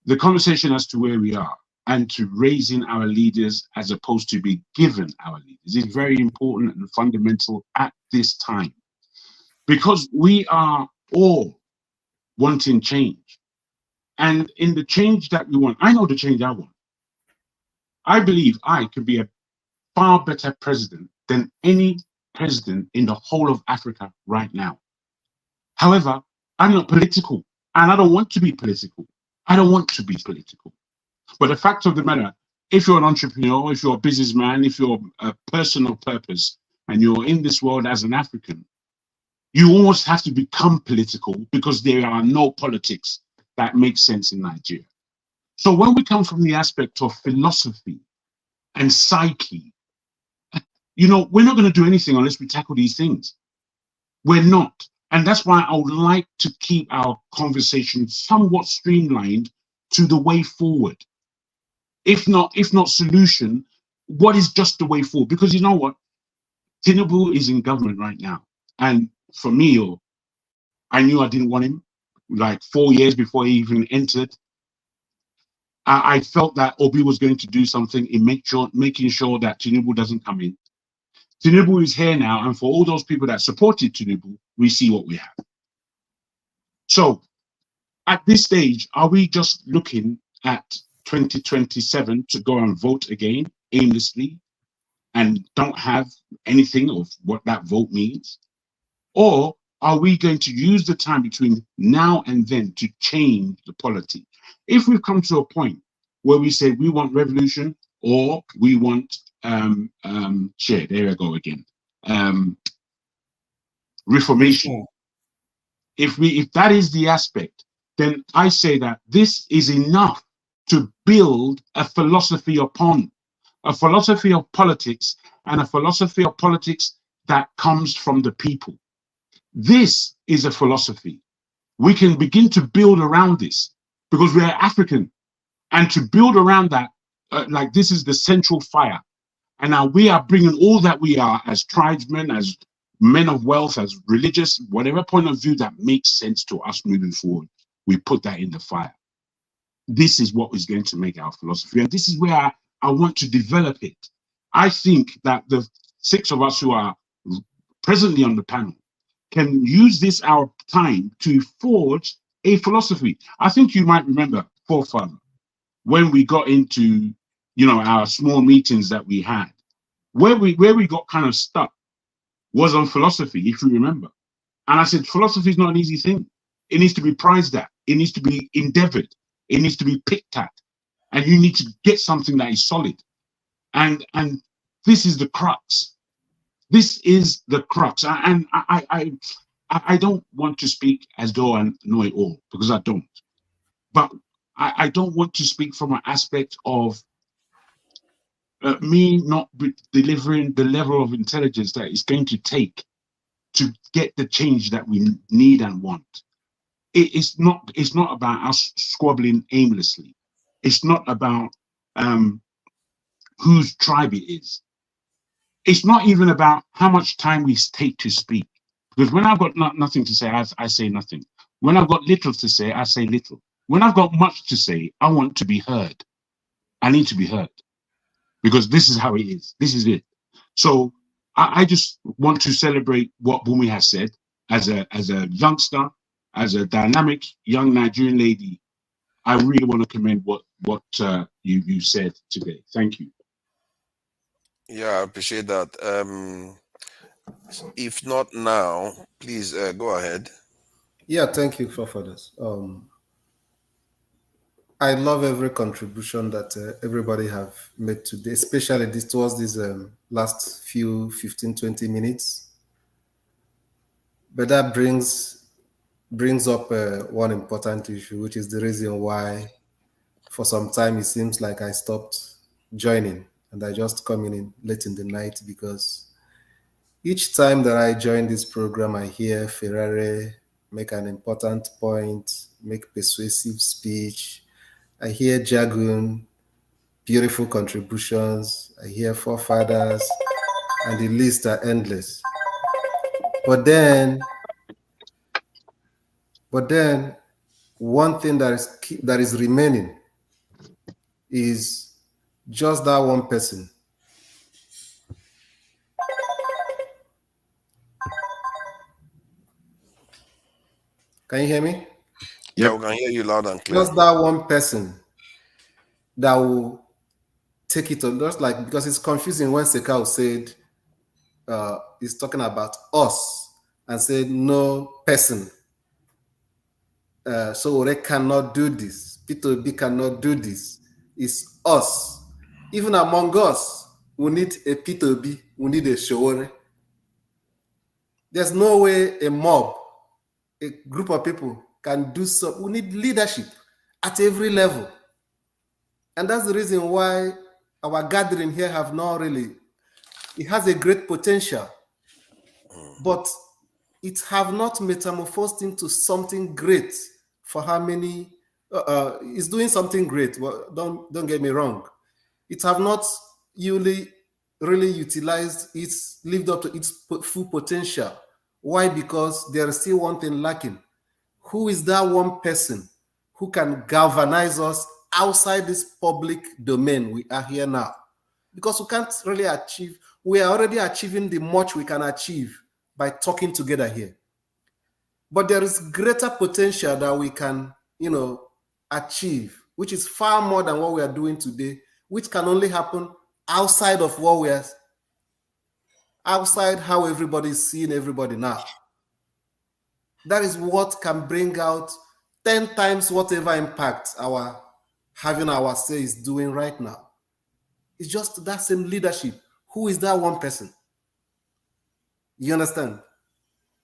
the conversation as to where we are and to raising our leaders as opposed to be given our leaders is very important and fundamental at this time. Because we are all wanting change. And in the change that we want, I know the change I want. I believe I could be a far better president than any president in the whole of Africa right now. However, I'm not political and I don't want to be political. I don't want to be political. But the fact of the matter, if you're an entrepreneur, if you're a businessman, if you're a person of purpose and you're in this world as an African, you almost have to become political because there are no politics that make sense in Nigeria. So when we come from the aspect of philosophy and psyche, we're not going to do anything unless we tackle these things. We're not. And that's why I would like to keep our conversation somewhat streamlined to the way forward. If not solution, what is just the way forward? Because you know what? Tinubu is in government right now. And for me, I knew I didn't want him like 4 years before he even entered. I felt that Obi was going to do something in making sure that Tinubu doesn't come in. Tinubu is here now, and for all those people that supported Tinubu, we see what we have. So, at this stage, are we just looking at 2027 to go and vote again aimlessly and don't have anything of what that vote means? Or are we going to use the time between now and then to change the polity? If we've come to a point where we say we want revolution, or we want share. There I go again. Reformation. If that is the aspect, then I say that this is enough to build a philosophy upon, a philosophy of politics, and a philosophy of politics that comes from the people. This is a philosophy. We can begin to build around this because we are African, and to build around that, like this is the central fire. And now we are bringing all that we are as tribesmen, as men of wealth, as religious, whatever point of view that makes sense to us moving forward, we put that in the fire. This is what is going to make our philosophy. And this is where I want to develop it. I think that the 6 of us who are presently on the panel can use this our time to forge a philosophy. I think you might remember, forefather, when we got into, you know, our small meetings that we had, where we got kind of stuck was on philosophy, if you remember. And I said, philosophy is not an easy thing. It needs to be prized at. It needs to be endeavored. It needs to be picked at. And you need to get something that is solid. And this is the crux. This is the crux. And I don't want to speak as though I know it all, because I don't. But I don't want to speak from an aspect of me not delivering the level of intelligence that it's going to take to get the change that we need and want. It's not about us squabbling aimlessly. It's not about whose tribe it is. It's not even about how much time we take to speak. Because when I've got nothing to say, I say nothing. When I've got little to say, I say little. When I've got much to say, I want to be heard. I need to be heard. Because this is how it is. This is it. So I just want to celebrate what Bumi has said as a youngster, as a dynamic young Nigerian lady. I really want to commend what you said today. Thank you. Yeah, I appreciate that. If not now, please go ahead. Yeah, thank you, forefathers. I love every contribution that everybody have made today, especially towards these last few 15, 20 minutes. But that brings up one important issue, which is the reason why for some time it seems like I stopped joining and I just come in late in the night, because each time that I join this program, I hear Ferrari make an important point, make persuasive speech. I hear Jagun, beautiful contributions. I hear forefathers, and the lists are endless. But then one thing that is remaining is just that one person. Can you hear me? Yeah, we can hear you loud and clear. Just that one person that will take it on, just like, because it's confusing when Sekau said he's talking about us and said no person. So they cannot do this. P2B cannot do this. It's us. Even among us, we need a P2B. We need a Showore. There's no way a mob, a group of people can do so. We need leadership at every level. And that's the reason why our gathering here have not really, it has a great potential, but it have not metamorphosed into something great for how many, it's doing something great. Well, don't get me wrong. It have not really utilized its, lived up to its full potential. Why? Because there is still one thing lacking. Who is that one person who can galvanize us outside this public domain we are here now? Because we can't really achieve, we are already achieving the much we can achieve by talking together here. But there is greater potential that we can, achieve, which is far more than what we are doing today, which can only happen outside of what we are, outside how everybody is seeing everybody now. That is what can bring out 10 times whatever impact having our say is doing right now. It's just that same leadership. Who is that one person? You understand?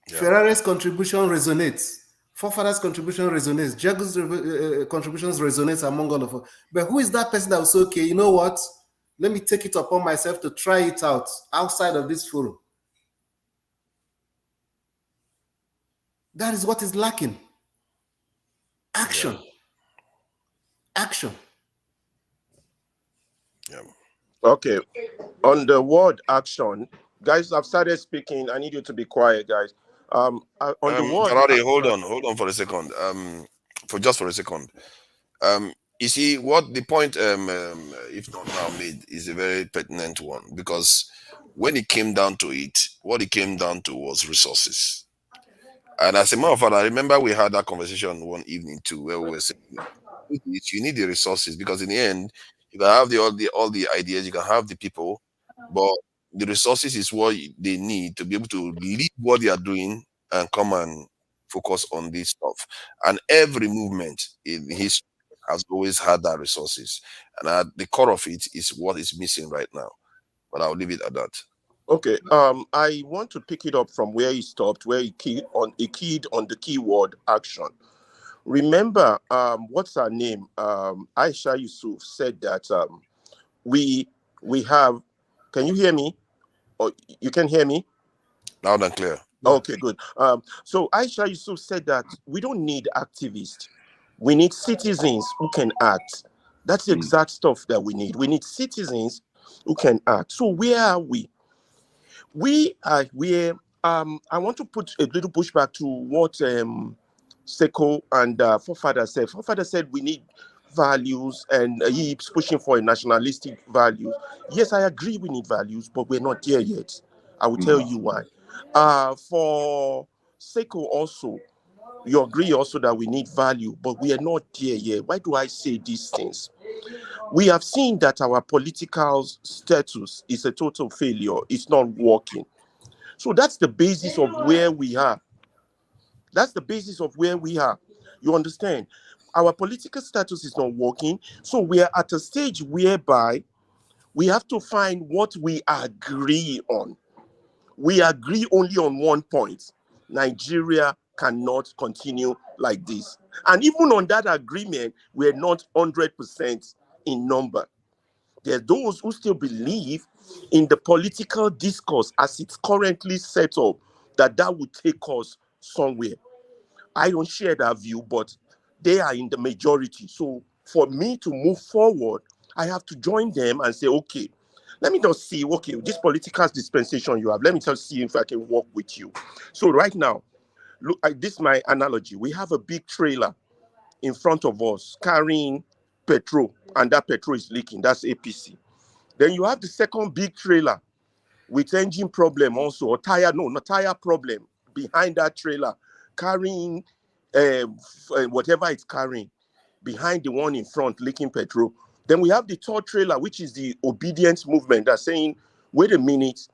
Yeah. Ferrari's contribution resonates. Forefathers' contribution resonates. Jaguar's contributions resonates among all of us. But who is that person that will say, okay, you know what? Let me take it upon myself to try it out outside of this forum. That is what is lacking. Action. Yeah. Action. Yeah. Okay. On the word action, guys, I've started speaking. I need you to be quiet, guys. On the word Harare, hold on for a second. For a second. You see what the point, if not now made, is a very pertinent one, because when it came down to it, what it came down to was resources. And as a matter of fact, I remember we had that conversation one evening too, where we were saying you need the resources, because in the end, you can have all the ideas, you can have the people, but the resources is what they need to be able to lead what they are doing and come and focus on this stuff. And every movement in history has always had that resources, and at the core of it is what is missing right now. But I'll leave it at that. Okay. I want to pick it up from where he stopped, where he keyed on the keyword action. Remember, what's her name? Aisha Yusuf said that we have. Can you hear me? Or you can hear me? Loud and clear. Okay, good. So Aisha Yusuf said that we don't need activists. We need citizens who can act. That's the exact stuff that we need. We need citizens who can act. So where are we? We are where I want to put a little pushback to what Seko and Forefather said. Forefather said we need values, and he's pushing for a nationalistic values. Yes, I agree we need values, but we're not there yet. I will tell you why. For Seko also, you agree also that we need value, but we are not there yet. Why do I say these things? We have seen that our political status is a total failure. It's not working. So that's the basis of where we are. That's the basis of where we are. You understand? Our political status is not working. So we are at a stage whereby we have to find what we agree on. We agree only on one point. Nigeria cannot continue like this. And even on that agreement, we're not 100% in number. There are those who still believe in the political discourse as it's currently set up, that would take us somewhere. I don't share that view, but they are in the majority. So for me to move forward, I have to join them and say, okay, let me just see, okay, this political dispensation you have, let me just see if I can work with you. So right now, look, this is my analogy. We have a big trailer in front of us carrying petrol, and that petrol is leaking. That's APC. Then you have the second big trailer with engine problem also, or tire problem behind that trailer, carrying whatever it's carrying behind the one in front leaking petrol. Then we have the third trailer, which is the obedience movement, that's saying, wait a minute,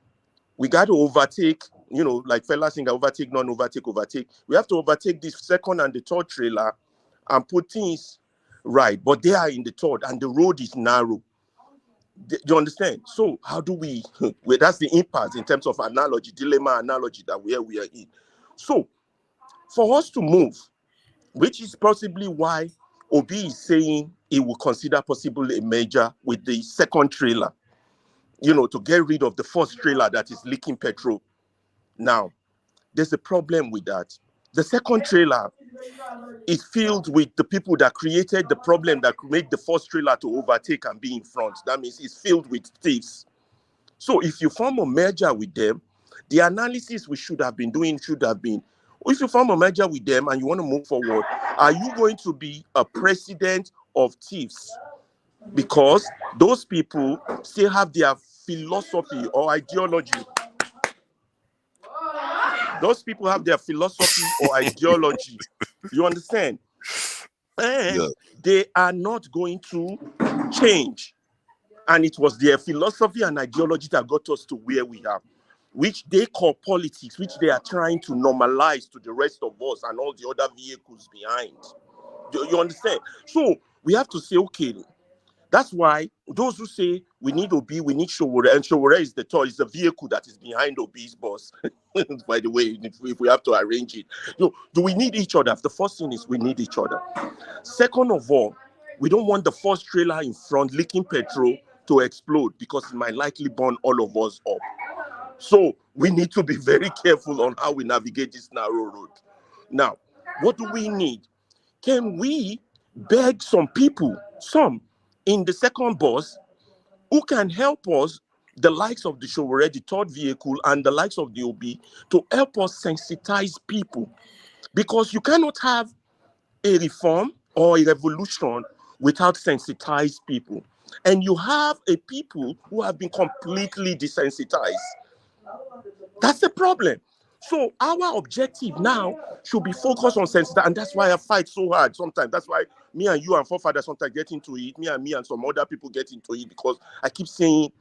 we got to overtake, like Fela Singer, overtake, non-overtake, overtake. We have to overtake this second and the third trailer and put things right. But they are in the third, and the road is narrow. Do you understand? So how do we, that's the impasse in terms of analogy, dilemma analogy that we are in. So for us to move, which is possibly why Obi is saying he will consider possibly a merger with the second trailer, to get rid of the first trailer that is leaking petrol. Now, there's a problem with that. The second trailer is filled with the people that created the problem that made the first trailer to overtake and be in front. That means it's filled with thieves. So if you form a merger with them, the analysis we should have been doing should have been, if you form a merger with them and you want to move forward, are you going to be a president of thieves? Because those people still have their philosophy or ideology. Those people have their philosophy or ideology. You understand? And they are not going to change. And it was their philosophy and ideology that got us to where we are, which they call politics, which they are trying to normalize to the rest of us and all the other vehicles behind. You understand? So we have to say, okay, That's why those who say we need OB, we need Showore, and Showore is the toy, is the vehicle that is behind OB's bus. By the way, if we have to arrange it. Do we need each other? The first thing is we need each other. Second of all, we don't want the first trailer in front leaking petrol to explode because it might likely burn all of us up. So we need to be very careful on how we navigate this narrow road. Now, what do we need? Can we beg some people, some in the second bus, who can help us, the likes of the Showore, the third vehicle, and the likes of the OB, to help us sensitize people? Because you cannot have a reform or a revolution without sensitized people. And you have a people who have been completely desensitized. That's the problem. So our objective now should be focused on sensitization, and that's why I fight so hard sometimes. That's why me and you and forefathers sometimes get into it. Me and some other people get into it, because I keep saying,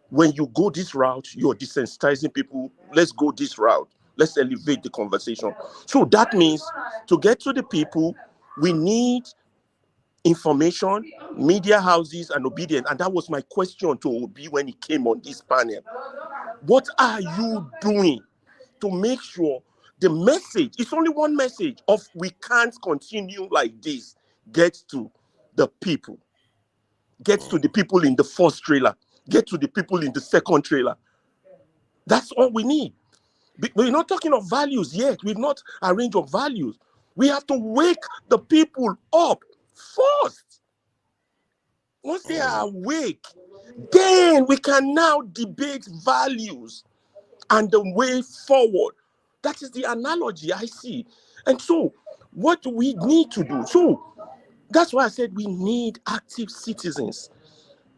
when you go this route, you're desensitizing people. Let's go this route. Let's elevate the conversation. So that means to get to the people, we need information, media houses, and obedience. And that was my question to Obi when he came on this panel. What are you doing to make sure the message, it's only one message of we can't continue like this, gets to the people, gets to the people in the first trailer, get to the people in the second trailer. That's all we need. We're not talking of values yet. We've not arranged of values. We have to wake the people up first. Once they are awake, then we can now debate values and the way forward. That is the analogy I see. And so, what do we need to do? So, that's why I said we need active citizens.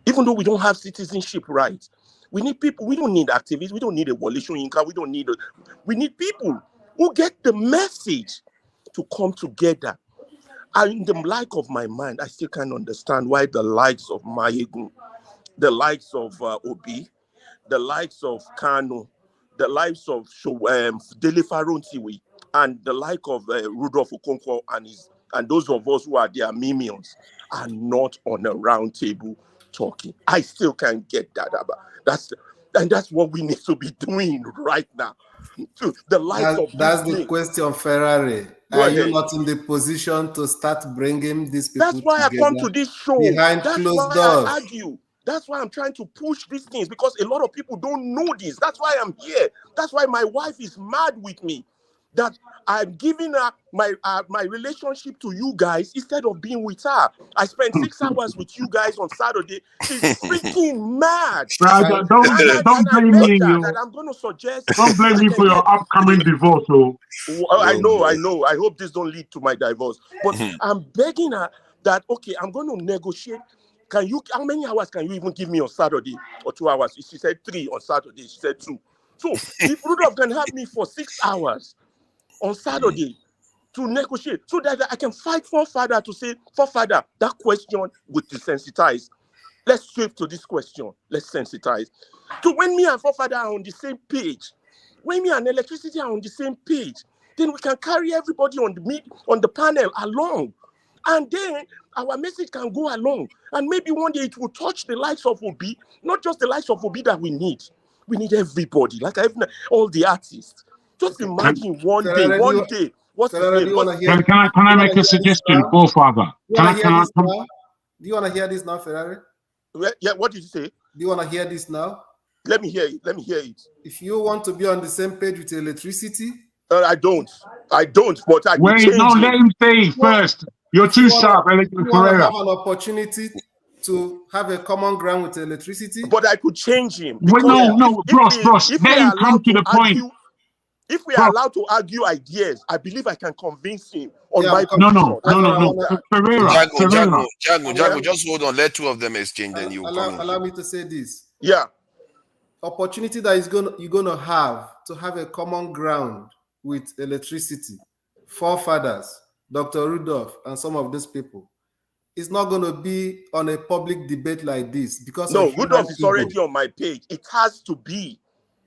Even though we don't have citizenship rights, we need people. We don't need activists. We don't need a Wole Soyinka. We need people who get the message to come together. And in the like of my mind, I still can't understand why the likes of Mayegun, the likes of Obi, the likes of Kano, the likes of Dele Farontiwi, and the like of Rudolph Okonkwo and those of us who are their minions are not on a round table talking. I still can't get that. That's what we need to be doing right now. The likes of that's the question, Ferrari. Are you not in the position to start bringing these people That's why together I come to this show. behind That's closed why doors? I argue. That's why I'm trying to push these things, because a lot of people don't know this. That's why I'm here. That's why my wife is mad with me, that I'm giving her my relationship to you guys instead of being with her. I spent 6 hours with you guys on Saturday. She's freaking mad. Don't blame me. That I'm going to suggest. Don't blame me for your upcoming divorce. I know. I hope this don't lead to my divorce. But I'm begging her that, okay, I'm going to negotiate. How many hours can you even give me on Saturday, or 2 hours? She said 3 on Saturday. She said 2. So if Rudolph can have me for 6 hours on Saturday to negotiate, so that I can fight forefather to say, forefather, that question would desensitize. Let's shift to this question. Let's sensitize. So when me and forefather are on the same page, when me and electricity are on the same page, then we can carry everybody on the panel along. And then our message can go along. And maybe one day it will touch the likes of Obi, not just the likes of Obi that we need. We need everybody, like all the artists. Just imagine one day. What's his name? Can I make a suggestion, forefather? Do you want to hear this now, Ferrari? Yeah, what did you say? Do you want to hear this now? Let me hear it. If you want to be on the same page with electricity, I don't, but I wait, change no, let him say first. You're too sharp, you want to have an opportunity to have a common ground with electricity. But I could change him. Wait, no, Bros. Let him come to the point. If we are allowed to argue ideas, I believe I can convince him on my position. No. Ferreira. Jago, just hold on. Let two of them exchange, then you allow me to say this. Yeah. Opportunity that you're gonna have to have a common ground with electricity, forefathers, Dr. Rudolph, and some of these people. It's not going to be on a public debate like this, because Rudolph is already on my page. It has to be.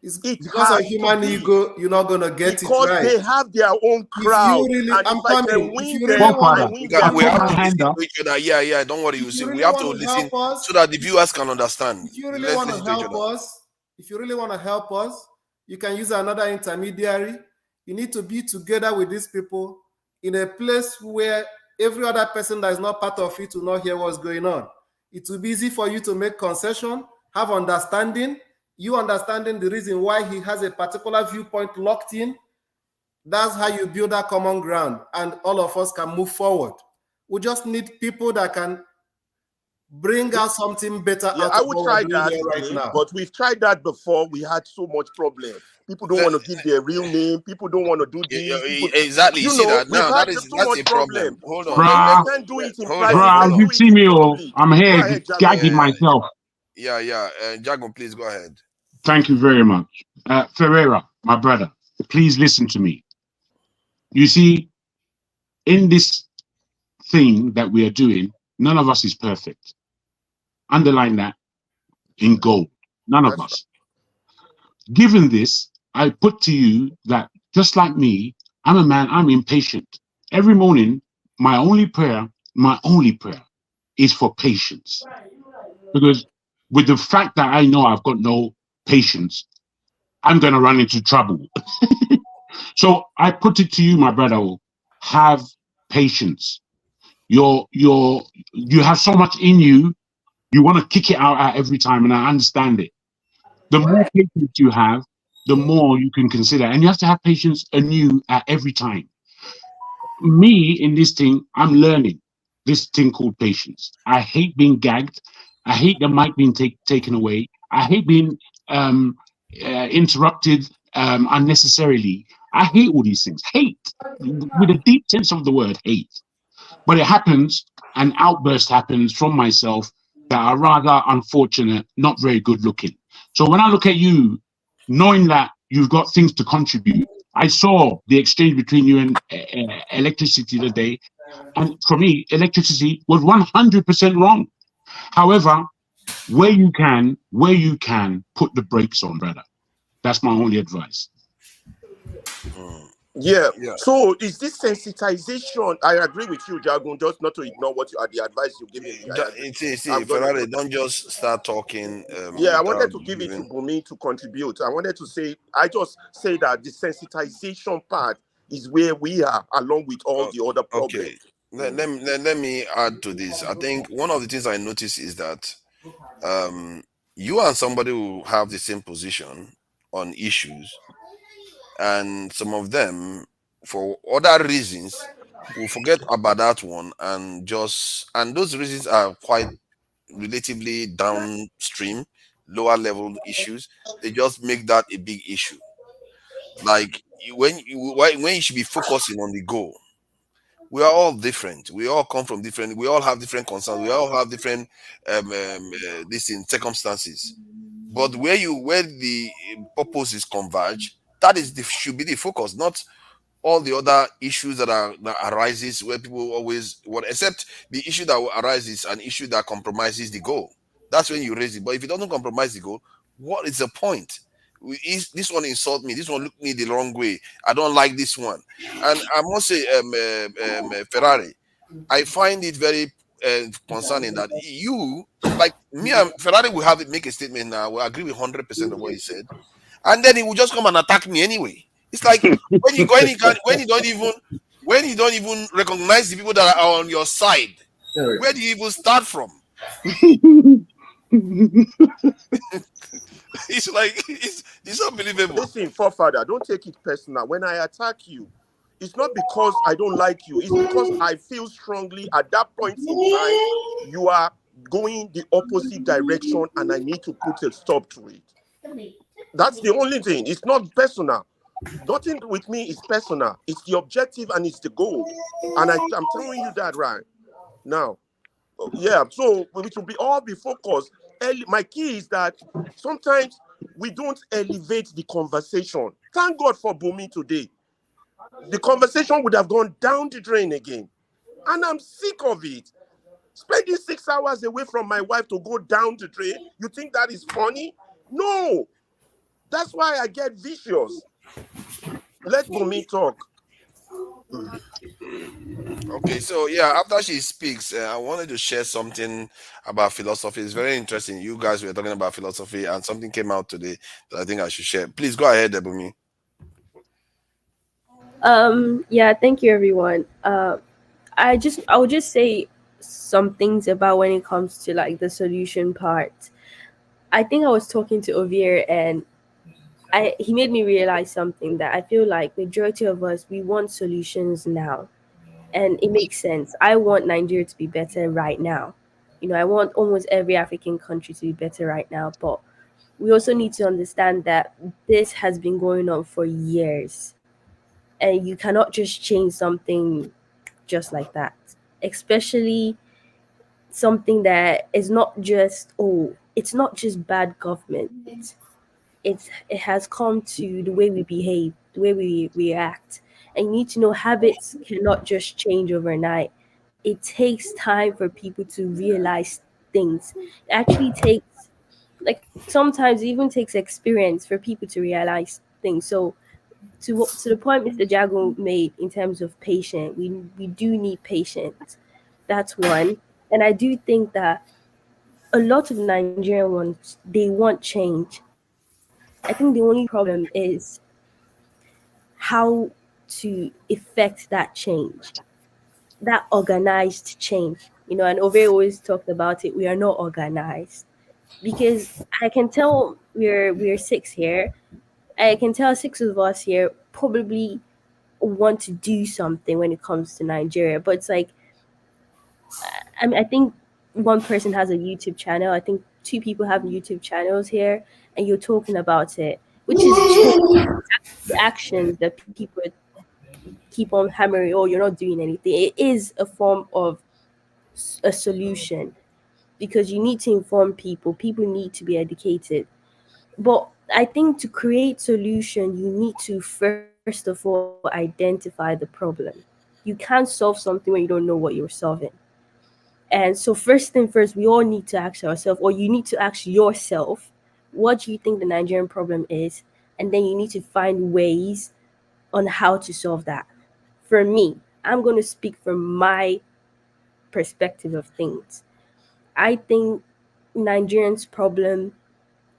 It's It because has of to human be. ego, you're not gonna get it Because right. they have their own If crowd. you really, And I'm if I can coming. If win you them, really I wanna, win We their have heart. to listen to each other. Yeah. Don't worry. You if see, you we really have to want to listen help us, so that the viewers can understand. if you really Let's want to listen to each help other. us, if you really want to help us, you can use another intermediary. You need to be together with these people in a place where every other person that is not part of it will not hear what's going on. It will be easy for you to make concession, have understanding, you understanding the reason why he has a particular viewpoint locked in. That's how you build that common ground, and all of us can move forward. We just need people that can bring out something better Yeah, out I of would what try we're doing that here right again, now. but we've tried that before. We had so much problem. People don't want to give their real name. People don't want to do this. People, Exactly. You see that we've now? had That's too much a problem. problem. Hold So on. if Bruh, they can't do it in Hold private, on. bruh, let's Hold do you on. it see in me, oh, public. I'm Go here ahead, Jago. gagging Yeah. myself. Yeah. Jago, please go ahead. Thank you very much. Ferreira, my brother, please listen to me. You see, in this thing that we are doing, none of us is perfect. Underline that in gold. None of That's us. Given this, I put to you that just like me, I'm a man, I'm impatient. Every morning, my only prayer is for patience. Because with the fact that I know I've got no patience, I'm going to run into trouble. So I put it to you, my brother, have patience. You have so much in you, you want to kick it out at every time, and I understand it. The more patience you have, the more you can consider. And you have to have patience anew at every time. Me, in this thing, I'm learning this thing called patience. I hate being gagged. I hate the mic being taken away. I hate being interrupted unnecessarily. I hate all these things. Hate, with a deep sense of the word, hate. But it happens, an outburst happens from myself that are rather unfortunate, not very good looking. So when I look at you, knowing that you've got things to contribute, I saw the exchange between you and electricity today. And for me, electricity was 100% wrong. However, where you can, put the brakes on, brother. That's my only advice. Yeah. Yeah. So is this sensitization? I agree with you, Jagun, just not to ignore what you are the advice you're giving me. I agree. See, Ferrari, don't just start talking. Yeah, I wanted Without to give it to giving. Bumi to contribute. I wanted to say, I just say that the sensitization part is where we are, along with all the other Okay. problems. Let me add to this. I think one of the things I noticed is that you and somebody who have the same position on issues, and some of them, for other reasons, will forget about that one and those reasons are quite relatively downstream, lower level issues. They just make that a big issue. Like when you should be focusing on the goal. We are all different. We all come from different. We all have different concerns. We all have different this in circumstances. But where the purposes converge, should be the focus, not all the other issues that arises where people always except the issue that will arise is an issue that compromises the goal. That's when you raise it. But if it doesn't compromise the goal, what is the point? This one insult me, this one look me the wrong way, I don't like this one. And I must say, Ferrari, I find it very concerning that you, like me and Ferrari, will make a statement now. We agree with 100% of what he said, and then he will just come and attack me anyway. It's like when you don't even recognize the people that are on your side. Where do you even start from? It's like it's unbelievable. Listen, forefather, don't take it personal. When I attack you, it's not because I don't like you. It's because I feel strongly at that point in time you are going the opposite direction and I need to put a stop to it. That's the only thing. It's not personal. Nothing with me is personal. It's the objective and it's the goal. And I'm telling you that right now. Yeah, so we should all be focused. My key is that sometimes we don't elevate the conversation. Thank God for Bumi today. The conversation would have gone down the drain again. And I'm sick of it. Spending 6 hours away from my wife to go down the drain, you think that is funny? No. That's why I get vicious. Let Bumi talk. Okay, so yeah, after she speaks, I wanted to share something about philosophy. It's very interesting. You guys were talking about philosophy, and something came out today that I think I should share. Please go ahead, Ebumi. Yeah, thank you everyone. I would just say some things about when it comes to like the solution part. I think I was talking to Ovir and he made me realize something that I feel like majority of us we want solutions now. And it makes sense. I want Nigeria to be better right now. I want almost every African country to be better right now, but we also need to understand that this has been going on for years and you cannot just change something just like that, especially something that is not just it's not just bad government. It has come to the way we behave, the way we react, and you need to know habits cannot just change overnight. It takes time for people to realize things. It actually takes, like, sometimes it even takes experience for people to realize things. So to the point Mr. Jago made in terms of patience, we do need patience. That's one. And I do think that a lot of Nigerian ones they want change. I think the only problem is how to effect that change, that organized change. And Ove always talked about it. We are not organized because I can tell we're six here. I can tell six of us here probably want to do something when it comes to Nigeria, but it's like I think one person has a YouTube channel. I think two people have YouTube channels here, and you're talking about it, which is change. The actions that people keep on hammering. Oh, you're not doing anything. It is a form of a solution because you need to inform people. People need to be educated. But I think to create solution, you need to first of all identify the problem. You can't solve something when you don't know what you're solving. And so first thing first, we all need to ask ourselves, or you need to ask yourself, what do you think the Nigerian problem is? And then you need to find ways on how to solve that. For me, I'm going to speak from my perspective of things. I think Nigerians' problem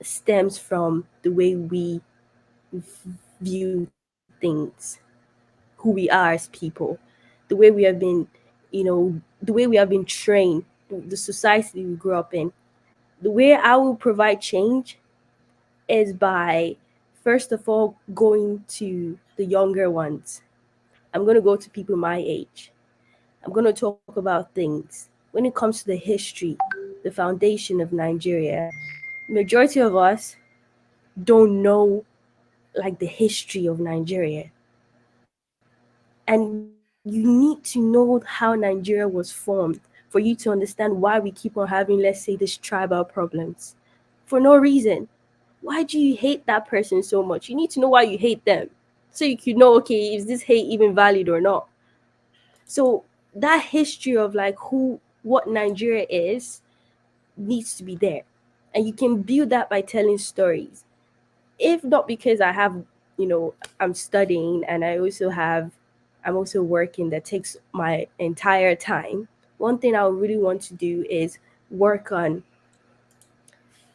stems from the way we view things, who we are as people, the way we have been, the way we have been trained, the society we grew up in. The way I will provide change is by, first of all, going to the younger ones. I'm going to go to people my age. I'm going to talk about things. When it comes to the history, the foundation of Nigeria, majority of us don't know like the history of Nigeria. And you need to know how Nigeria was formed for you to understand why we keep on having, let's say, these tribal problems for no reason. Why do you hate that person so much? You need to know why you hate them so you can know, okay, is this hate even valid or not? So that history of like what Nigeria is needs to be there. And you can build that by telling stories. If not because I'm studying and I'm also working that takes my entire time. One thing I really want to do is work on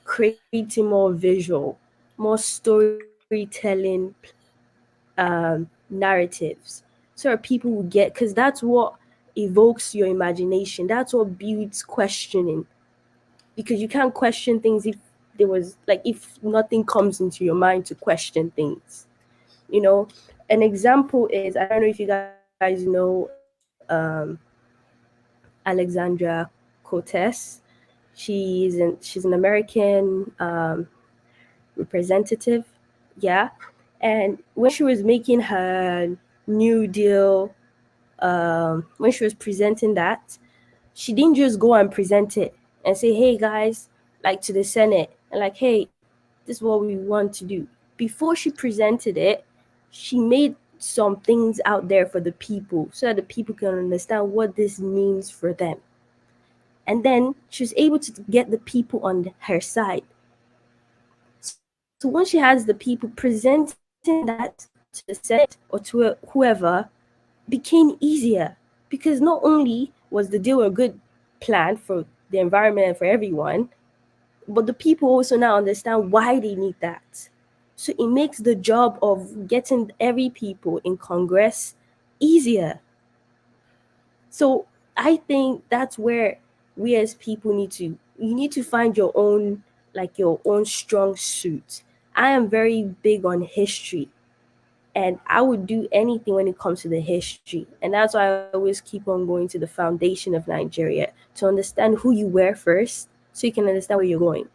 creating more visual, more storytelling narratives so that people will get, because that's what evokes your imagination. That's what builds questioning, because you can't question things if nothing comes into your mind to question things. An example is, I don't know if you guys know Alexandra Cortez. She's an American representative, yeah. And when she was making her New Deal, when she was presenting that, she didn't just go and present it and say, hey guys, like to the Senate, and like, hey, this is what we want to do. Before she presented it, she made some things out there for the people so that the people can understand what this means for them. And then she was able to get the people on her side. So once she has the people presenting that to the Senate or to whoever, became easier, because not only was the deal a good plan for the environment and for everyone, but the people also now understand why they need that. So it makes the job of getting every people in Congress easier. So I think that's where we as people you need to find your own, like your own strong suit. I am very big on history, and I would do anything when it comes to the history. And that's why I always keep on going to the foundation of Nigeria, to understand who you were first so you can understand where you're going.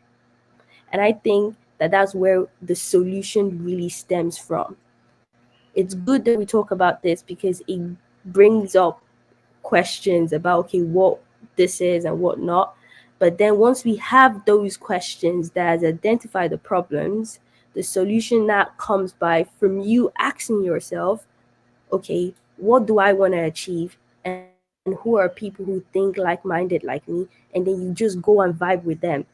And I think that that's where the solution really stems from. It's good that we talk about this because it brings up questions about, okay, what this is and what not. But then once we have those questions that identify the problems, the solution that comes by from you asking yourself, okay, what do I want to achieve? And who are people who think like-minded like me? And then you just go and vibe with them.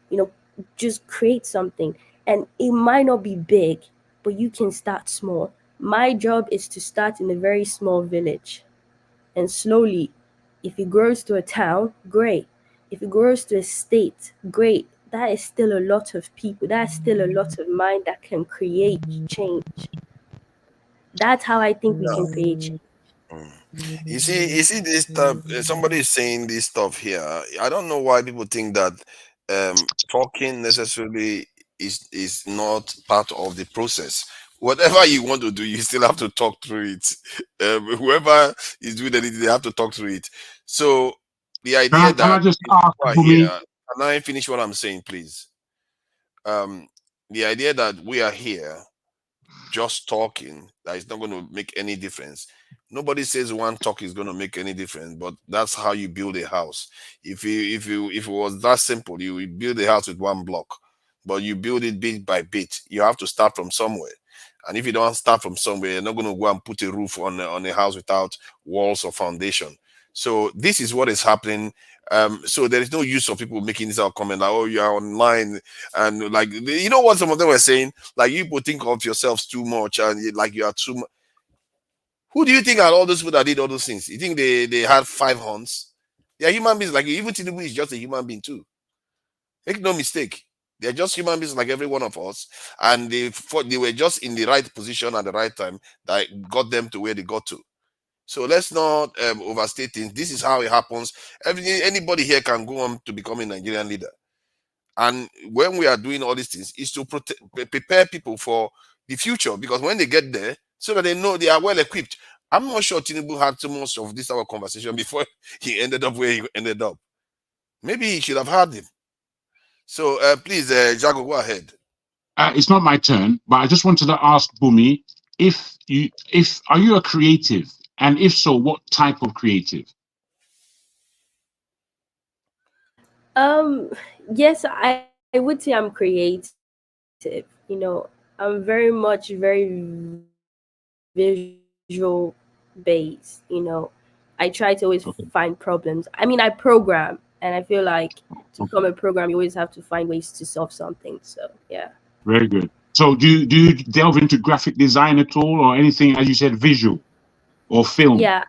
You know, just create something. And it might not be big, but you can start small. My job is to start in a very small village. And slowly, if it grows to a town, great. If it grows to a state, great. That is still a lot of people. That's still a lot of mind that can create change. That's how I think we can create change. You see this stuff. Somebody is saying this stuff here. I don't know why people think that talking necessarily is not part of the process. Whatever you want to do, you still have to talk through it. Whoever is doing anything, they have to talk through it. So the idea Can I that just people ask, are Bumi? here, can I finish what I'm saying, please? The idea that we are here just talking, that is not going to make any difference. Nobody says one talk is going to make any difference, but that's how you build a house. If it was that simple, you would build a house with one block, but you build it bit by bit. You have to start from somewhere. And if you don't start from somewhere, you're not going to go and put a roof on a house without walls or foundation. So this is what is happening. So there is no use of people making this out comment like, oh, you are online, and like, you know what some of them were saying, like, you people think of yourselves too much, and like you are too much. Who do you think are all those people that did all those things? You think they had 5 horns? They are human beings like you. Even Tinubu is just a human being too. Make no mistake. They're just human beings like every one of us, and they were just in the right position at the right time that got them to where they got to. So let's not overstate things. This is how it happens. Anybody here can go on to become a Nigerian leader. And when we are doing all these things, is to prepare people for the future, because when they get there, so that they know they are well equipped. I'm not sure Tinubu had too much of this type of conversation before he ended up where he ended up. Maybe he should have had him. So please, Jago, go ahead. It's not my turn, but I just wanted to ask Bumi, are you a creative? And if so, what type of creative? Yes, I would say I'm creative. You know, I'm very much visual based. You know, I try to always find problems. I mean, I program, and I feel like to become a program, you always have to find ways to solve something. So yeah. Very good. So do you delve into graphic design at all, or anything, as you said, visual or film? Yeah,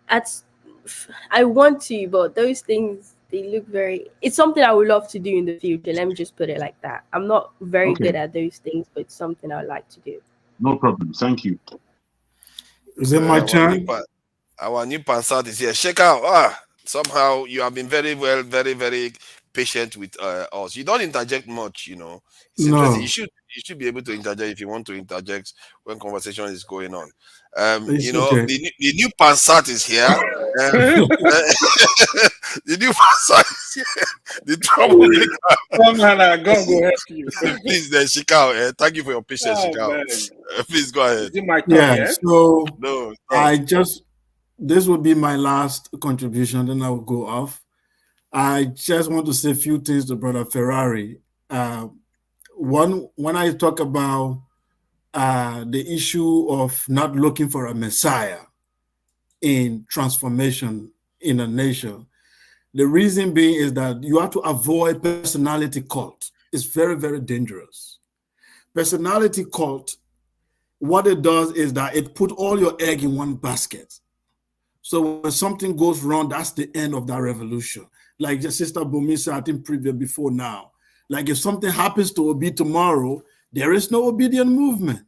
I want to, but those things, they look it's something I would love to do in the future. Let me just put it like that. I'm not very good at those things, but it's something I like to do. No problem. Thank you. Is it my turn? Our new Pansat is here. Check out. Somehow you have been very well, very, very patient with us. You don't interject much, you know. It's interesting. You should be able to interject if you want to interject when conversation is going on. You know, okay. the new Pansat is here. The new Pansat is here. The troublemaker. Come on, I'm gonna go help you. Please, Shikao. Thank you for your patience, Shikao. Please go ahead. Is it my turn? Yeah. So No. This would be my last contribution, then I will go off. I just want to say a few things to Brother Ferrari. One, when I talk about the issue of not looking for a messiah in transformation in a nation, the reason being is that you have to avoid personality cult. It's very, very dangerous. Personality cult, what it does is that it put all your egg in one basket. So when something goes wrong, that's the end of that revolution. Like the Sister Bumi said, I think previous before now. Like if something happens to Obi tomorrow, there is no obedient movement.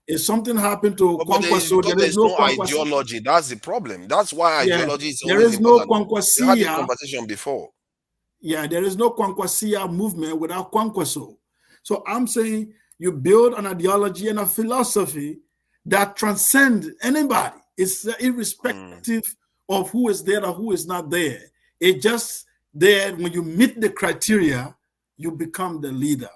If something happened to Kwankwaso, there is no ideology. That's the problem. That's why ideology is there always is no important. We had this Kwankwasia. conversation before. Yeah, there is no Kwankwasia movement without Kwankwaso. So I'm saying you build an ideology and a philosophy that transcends anybody. It's irrespective of who is there or who is not there. It just there when you meet the criteria, you become the leader,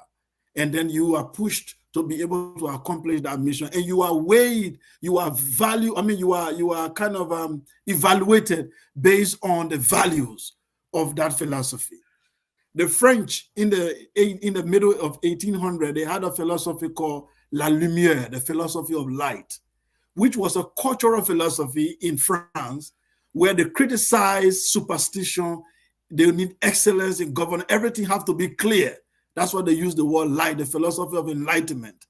and then you are pushed to be able to accomplish that mission. And you are weighed, you are valued. I mean, you are kind of evaluated based on the values of that philosophy. The French in the middle of 1800, they had a philosophy called La Lumière, the philosophy of light, which was a cultural philosophy in France where they criticized superstition. They need excellence in government. Everything has to be clear. That's why they use the word light, the philosophy of enlightenment.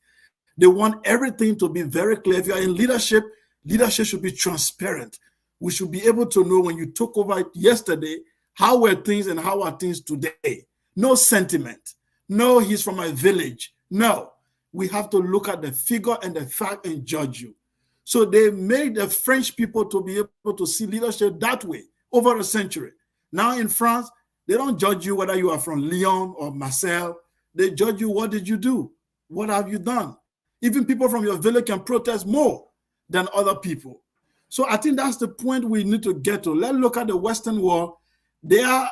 They want everything to be very clear. If you're in leadership, leadership should be transparent. We should be able to know when you took over yesterday, how were things and how are things today? No sentiment. No, he's from my village. No, we have to look at the figure and the fact and judge you. So they made the French people to be able to see leadership that way over a century. Now in France, they don't judge you whether you are from Lyon or Marseille. They judge you, what did you do? What have you done? Even people from your village can protest more than other people. So I think that's the point we need to get to. Let's look at the Western world. Their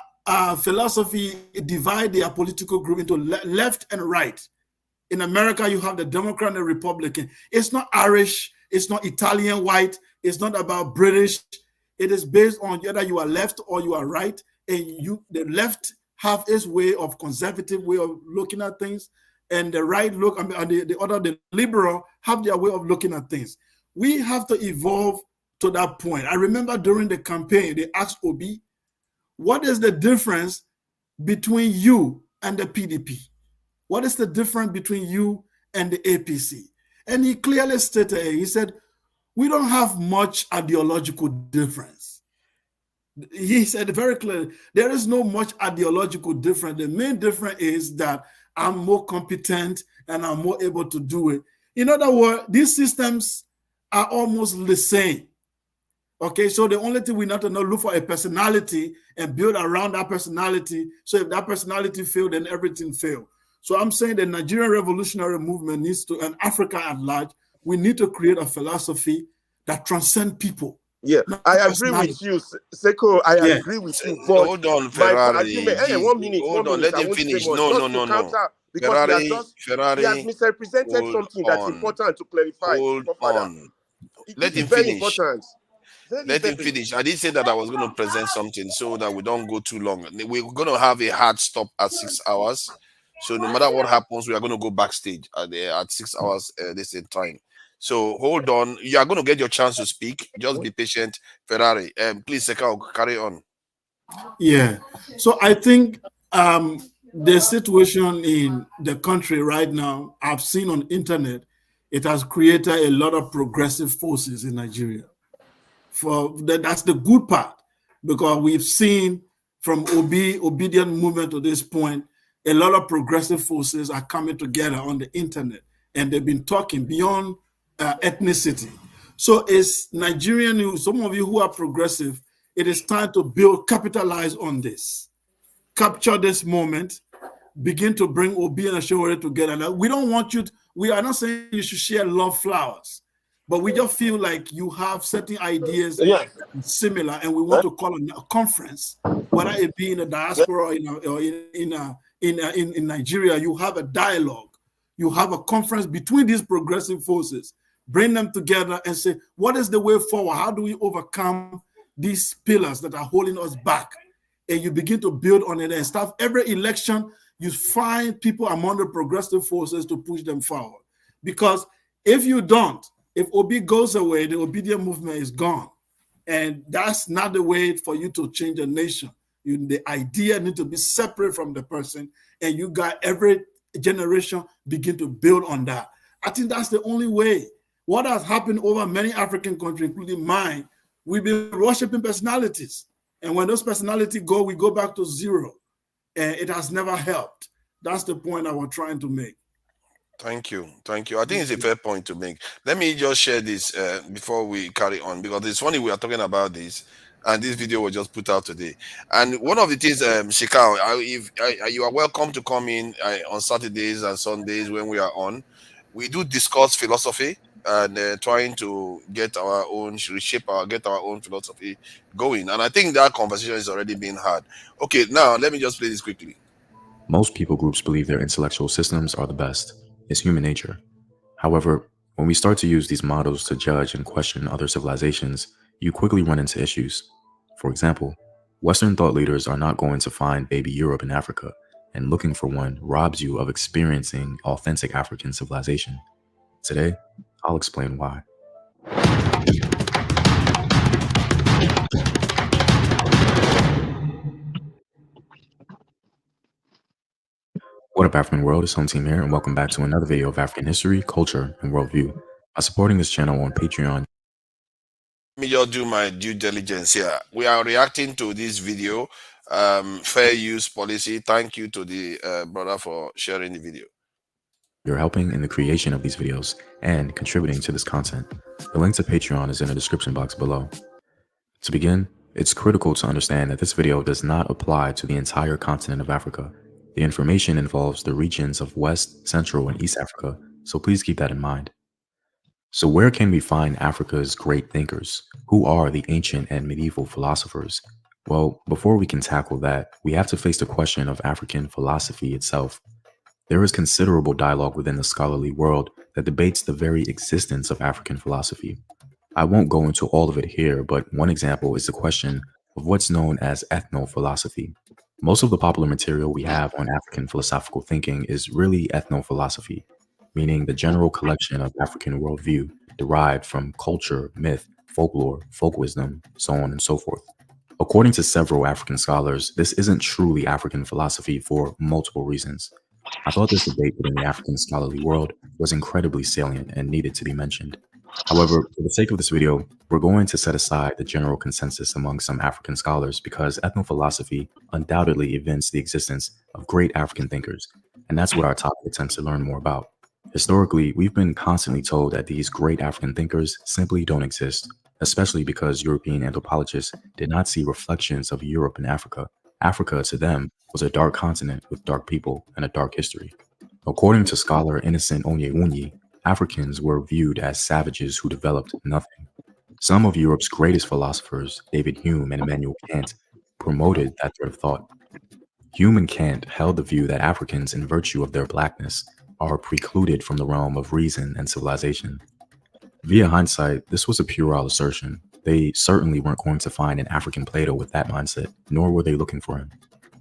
philosophy divide their political group into left and right. In America, you have the Democrat and the Republican. It's not Irish. It's not Italian white. It's not about British. It is based on whether you are left or you are right. And the left have its way of conservative way of looking at things, and the right look, and the liberal have their way of looking at things. We have to evolve to that point. I remember during the campaign, they asked Obi, what is the difference between you and the PDP? What is the difference between you and the APC? And he clearly stated, he said, we don't have much ideological difference. He said very clearly, there is no much ideological difference. The main difference is that I'm more competent and I'm more able to do it. In other words, these systems are almost the same. Okay, so the only thing we need to know, look for a personality and build around that personality. So if that personality failed, then everything failed. So I'm saying the Nigerian revolutionary movement needs to, and Africa at large, we need to create a philosophy that transcends people. Yeah, I agree with you, Seko. I agree with you. But hold on, Ferrari. One minute. Let him finish. No. Because Ferrari, he has misrepresented something that's important to clarify. Hold on. Let him very finish. Important. Let him finish. I did say that I was going to present something so that we don't go too long. We're going to have a hard stop at 6 hours. So no matter what happens, we are going to go backstage at 6 hours this time. So hold on. You are going to get your chance to speak. Just be patient, Ferrari. Please, Seka, carry on. Yeah. So I think the situation in the country right now, I've seen on internet, it has created a lot of progressive forces in Nigeria. That's the good part, because we've seen from obedient movement to this point, a lot of progressive forces are coming together on the internet, and they've been talking beyond ethnicity. So it's Nigerian, some of you who are progressive, it is time to capitalize on this, capture this moment, begin to bring Obi and Ashore together. Now, we don't want you we are not saying you should share love flowers, but we just feel like you have certain ideas similar, and we want to call a conference, whether it be in the diaspora or in Nigeria. You have a dialogue, you have a conference between these progressive forces, bring them together and say, what is the way forward? How do we overcome these pillars that are holding us back? And you begin to build on it and stuff. Every election, you find people among the progressive forces to push them forward. Because if you don't, if Obi goes away, the obedient movement is gone. And that's not the way for you to change a nation. The idea needs to be separate from the person, and you got every generation begin to build on that. I think that's the only way. What has happened over many African countries, including mine, we've been worshiping personalities. And when those personalities go, we go back to zero. And it has never helped. That's the point I was trying to make. Thank you. Thank you. I think it's a fair point to make. Let me just share this before we carry on, because it's funny we are talking about this, and this video was just put out today. And one of the things, Shikao, you are welcome to come in on Saturdays and Sundays when we are on. We do discuss philosophy and trying to get our own, get our own philosophy going. And I think that conversation is already being had. Okay, now let me just play this quickly. Most people groups believe their intellectual systems are the best. It's human nature. However, when we start to use these models to judge and question other civilizations, you quickly run into issues. For example, Western thought leaders are not going to find baby Europe in Africa, and looking for one robs you of experiencing authentic African civilization. Today, I'll explain why. What up, African world? It's Home Team here, and welcome back to another video of African history, culture, and worldview. By supporting this channel on Patreon, Let me just do my due diligence here. We are reacting to this video, fair use policy. Thank you to the brother for sharing the video. you're helping in the creation of these videos and contributing to this content. The link to Patreon is in the description box below. To begin, it's critical to understand that this video does not apply to the entire continent of Africa. The information involves the regions of West, Central, and East Africa, so please keep that in mind. So where can we find Africa's great thinkers? Who are the ancient and medieval philosophers? Well, before we can tackle that, we have to face the question of African philosophy itself. There is considerable dialogue within the scholarly world that debates the very existence of African philosophy. I won't go into all of it here, but one example is the question of what's known as ethno-philosophy. Most of the popular material we have on African philosophical thinking is really ethno-philosophy, meaning the general collection of African worldview derived from culture, myth, folklore, folk wisdom, so on and so forth. According to several African scholars, this isn't truly African philosophy for multiple reasons. I thought this debate within the African scholarly world was incredibly salient and needed to be mentioned. However, for the sake of this video, we're going to set aside the general consensus among some African scholars because ethnophilosophy undoubtedly evinces the existence of great African thinkers, and that's what our topic attempts to learn more about. Historically, we've been constantly told that these great African thinkers simply don't exist, especially because European anthropologists did not see reflections of Europe in Africa. Africa, to them, was a dark continent with dark people and a dark history. According to scholar Innocent Onyewunyi, Africans were viewed as savages who developed nothing. Some of Europe's greatest philosophers, David Hume and Immanuel Kant, promoted that thread of thought. Hume and Kant held the view that Africans, in virtue of their blackness, are precluded from the realm of reason and civilization. Via hindsight, this was a puerile assertion. They certainly weren't going to find an African Plato with that mindset, nor were they looking for him.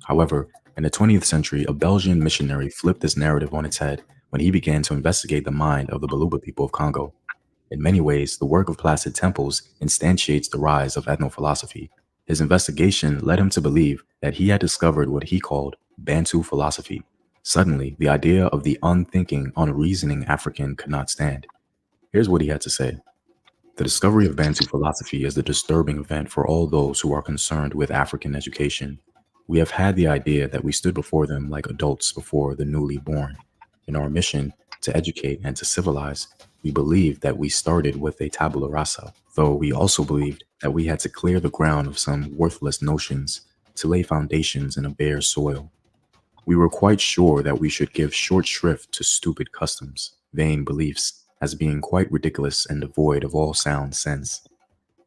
However, in the 20th century, a Belgian missionary flipped this narrative on its head when he began to investigate the mind of the Baluba people of Congo. In many ways, the work of Placide Tempels instantiates the rise of ethnophilosophy. His investigation led him to believe that he had discovered what he called Bantu philosophy. Suddenly, the idea of the unthinking, unreasoning African could not stand. Here's what he had to say. The discovery of Bantu philosophy is the disturbing event for all those who are concerned with African education. We have had the idea that we stood before them like adults before the newly born. In our mission to educate and to civilize, we believed that we started with a tabula rasa, though we also believed that we had to clear the ground of some worthless notions to lay foundations in a bare soil. We were quite sure that we should give short shrift to stupid customs, vain beliefs, as being quite ridiculous and devoid of all sound sense.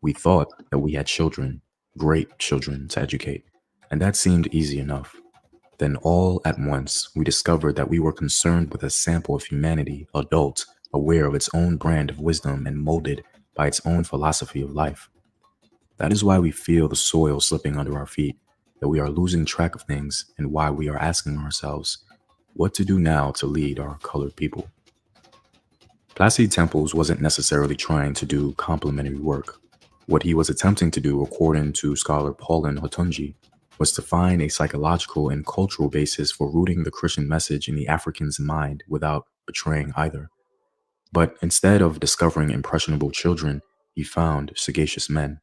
We thought that we had children, great children, to educate, and that seemed easy enough. Then all at once, we discovered that we were concerned with a sample of humanity, adult, aware of its own brand of wisdom and molded by its own philosophy of life. That is why we feel the soil slipping under our feet, that we are losing track of things, and why we are asking ourselves what to do now to lead our colored people. Placide Tempels wasn't necessarily trying to do complementary work. What he was attempting to do, according to scholar Paulin Hotunji, was to find a psychological and cultural basis for rooting the Christian message in the African's mind without betraying either. But instead of discovering impressionable children, he found sagacious men.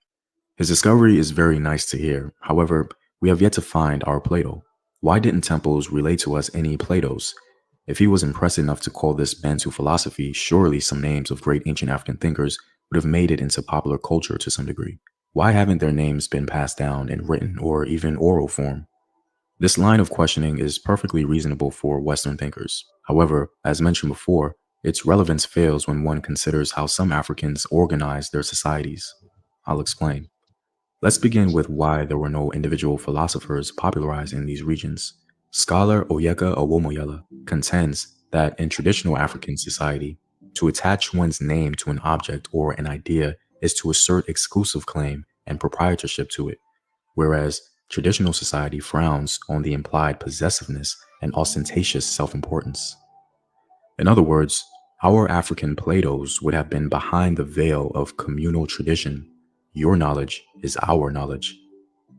His discovery is very nice to hear. However, we have yet to find our Plato. Why didn't temples relate to us any Platos? If he was impressed enough to call this Bantu philosophy, surely some names of great ancient African thinkers would have made it into popular culture to some degree. Why haven't their names been passed down in written or even oral form? This line of questioning is perfectly reasonable for Western thinkers. However, as mentioned before, its relevance fails when one considers how some Africans organize their societies. I'll explain. Let's begin with why there were no individual philosophers popularized in these regions. Scholar Oyeka Owomoyela contends that in traditional African society, to attach one's name to an object or an idea is to assert exclusive claim and proprietorship to it, whereas traditional society frowns on the implied possessiveness and ostentatious self-importance. In other words, our African Platos would have been behind the veil of communal tradition. Your knowledge is our knowledge.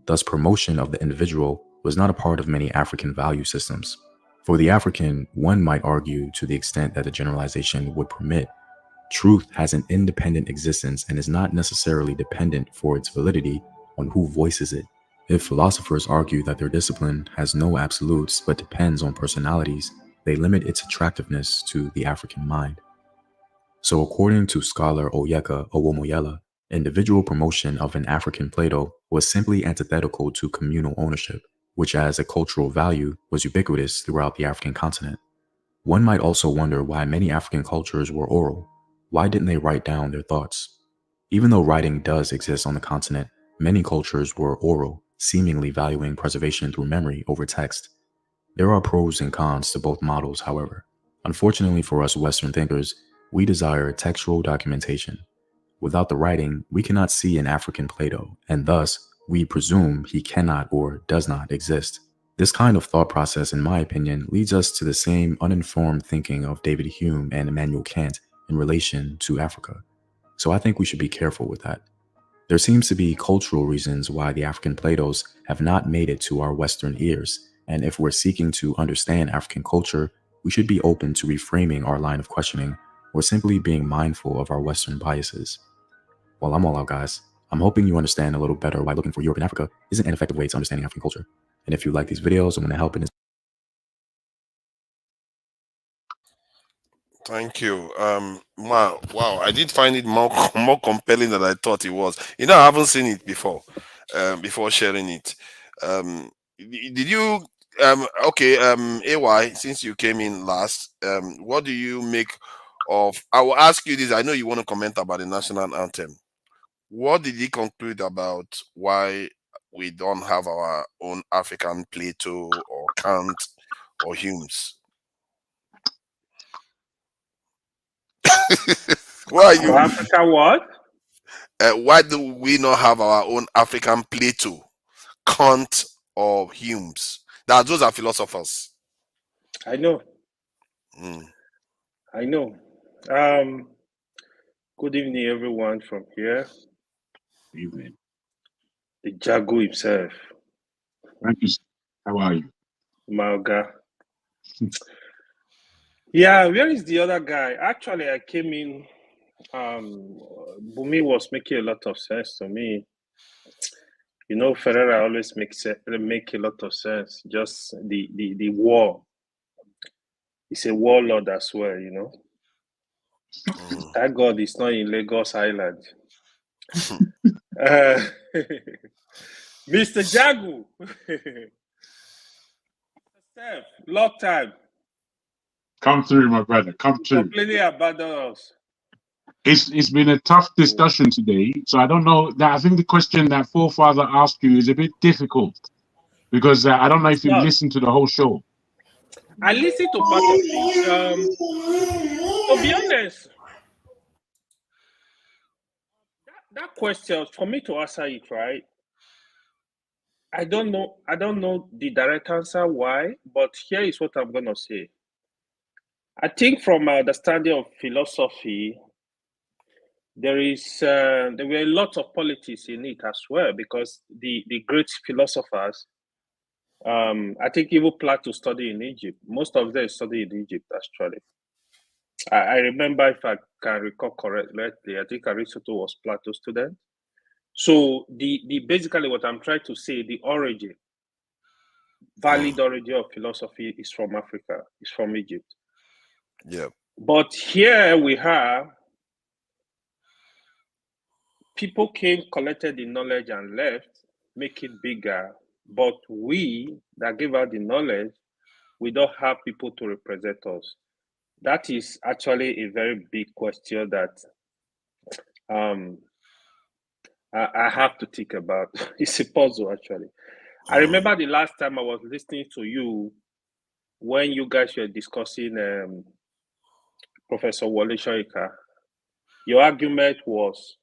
Thus, promotion of the individual was not a part of many African value systems. For the African, one might argue to the extent that the generalization would permit, truth has an independent existence and is not necessarily dependent for its validity on who voices it. If philosophers argue that their discipline has no absolutes but depends on personalities, they limit its attractiveness to the African mind. So according to scholar Oyeka Owomoyela, individual promotion of an African Plato was simply antithetical to communal ownership, which as a cultural value was ubiquitous throughout the African continent. One might also wonder why many African cultures were oral. Why didn't they write down their thoughts? Even though writing does exist on the continent, many cultures were oral, seemingly valuing preservation through memory over text. There are pros and cons to both models, however. Unfortunately for us Western thinkers, we desire textual documentation. Without the writing, we cannot see an African Plato, and thus, we presume he cannot or does not exist. This kind of thought process, in my opinion, leads us to the same uninformed thinking of David Hume and Immanuel Kant in relation to Africa. So I think we should be careful with that. There seems to be cultural reasons why the African Platos have not made it to our Western ears, and if we're seeking to understand African culture, we should be open to reframing our line of questioning or simply being mindful of our Western biases. Well, I'm all out, guys. I'm hoping you understand a little better why looking for Europe and Africa isn't an effective way to understanding African culture. And if you like these videos and want to help in this. Thank you. Wow, I did find it more more compelling than I thought it was. You know, I haven't seen it before. Before sharing it. Did you? Okay. AY, since you came in last, what do you make of? I will ask you this. I know you want to comment about the national anthem. What did he conclude about why we don't have our own African Plato or Kant or Humes? Why are you? Africa what? Why do we not have our own African Plato, Kant, or Humes? Those are philosophers. I know. Mm. I know. Good evening, everyone from here. Evening. The Jago himself. Francis, how are you? Malga. Yeah, where is the other guy? Actually, I came in. Bumi was making a lot of sense to me. You know, Ferreira always make a lot of sense. Just the war. He's a warlord as well, you know. Thank God it's not in Lagos Island. Mr. Jagu. Steph, long time. Come through, my brother. Come through. Completely abandoned us. It's been a tough discussion today, so I don't know that. I think the question that Forefather asked you is a bit difficult because I don't know if you listened to the whole show. I listened to part of it. To be honest, that question for me to answer it, right? I don't know the direct answer why, but here is what I'm gonna say. I think from my understanding of philosophy, there were a lot of politics in it as well, because the great philosophers I think even Plato studied in Egypt. Most of them studied in Egypt, actually. I remember, if I can recall correctly, I think Aristotle was Plato's student. So the basically what I'm trying to say, the origin, valid origin of philosophy is from Africa, is from Egypt. Yeah. But here we have people came, collected the knowledge and left, make it bigger. But we that give out the knowledge, we don't have people to represent us. That is actually a very big question that I have to think about. It's a puzzle, actually. I remember the last time I was listening to you when you guys were discussing Professor Wole Soyinka. Your argument was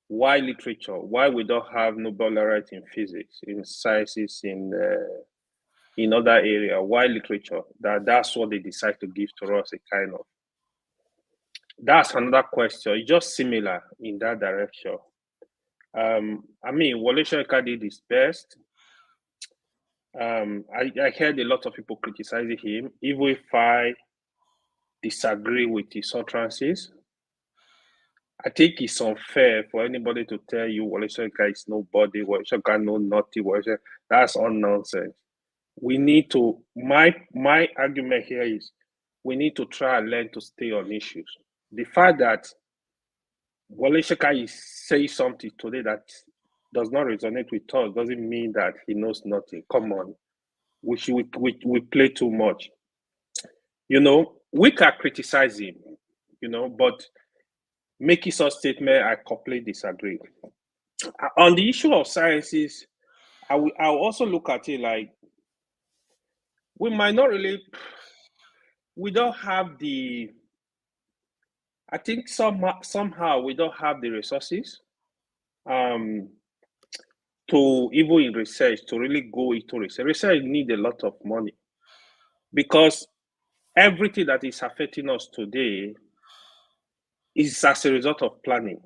why literature? Why we don't have Nobel laureate in physics, in sciences, in other area? Why literature? That's what they decide to give to us, a kind of. That's another question. It's just similar in that direction. I mean, Wole Soyinka did his best. I heard a lot of people criticizing him, even if I disagree with his utterances. I think it's unfair for anybody to tell you Wole Soyinka is nobody, Wole Soyinka know nothing, that's all nonsense. We need to, my argument here is, we need to try and learn to stay on issues. The fact that Wole Soyinka is saying something today that does not resonate with us doesn't mean that he knows nothing. Come on. We play too much. You know, we can criticize him, you know, but making such statement, I completely disagree. On the issue of sciences, I'll also look at it like, we might not really, we don't have the, I think somehow we don't have the resources to, even in research, to really go into research. Research need a lot of money, because everything that is affecting us today is as a result of planning.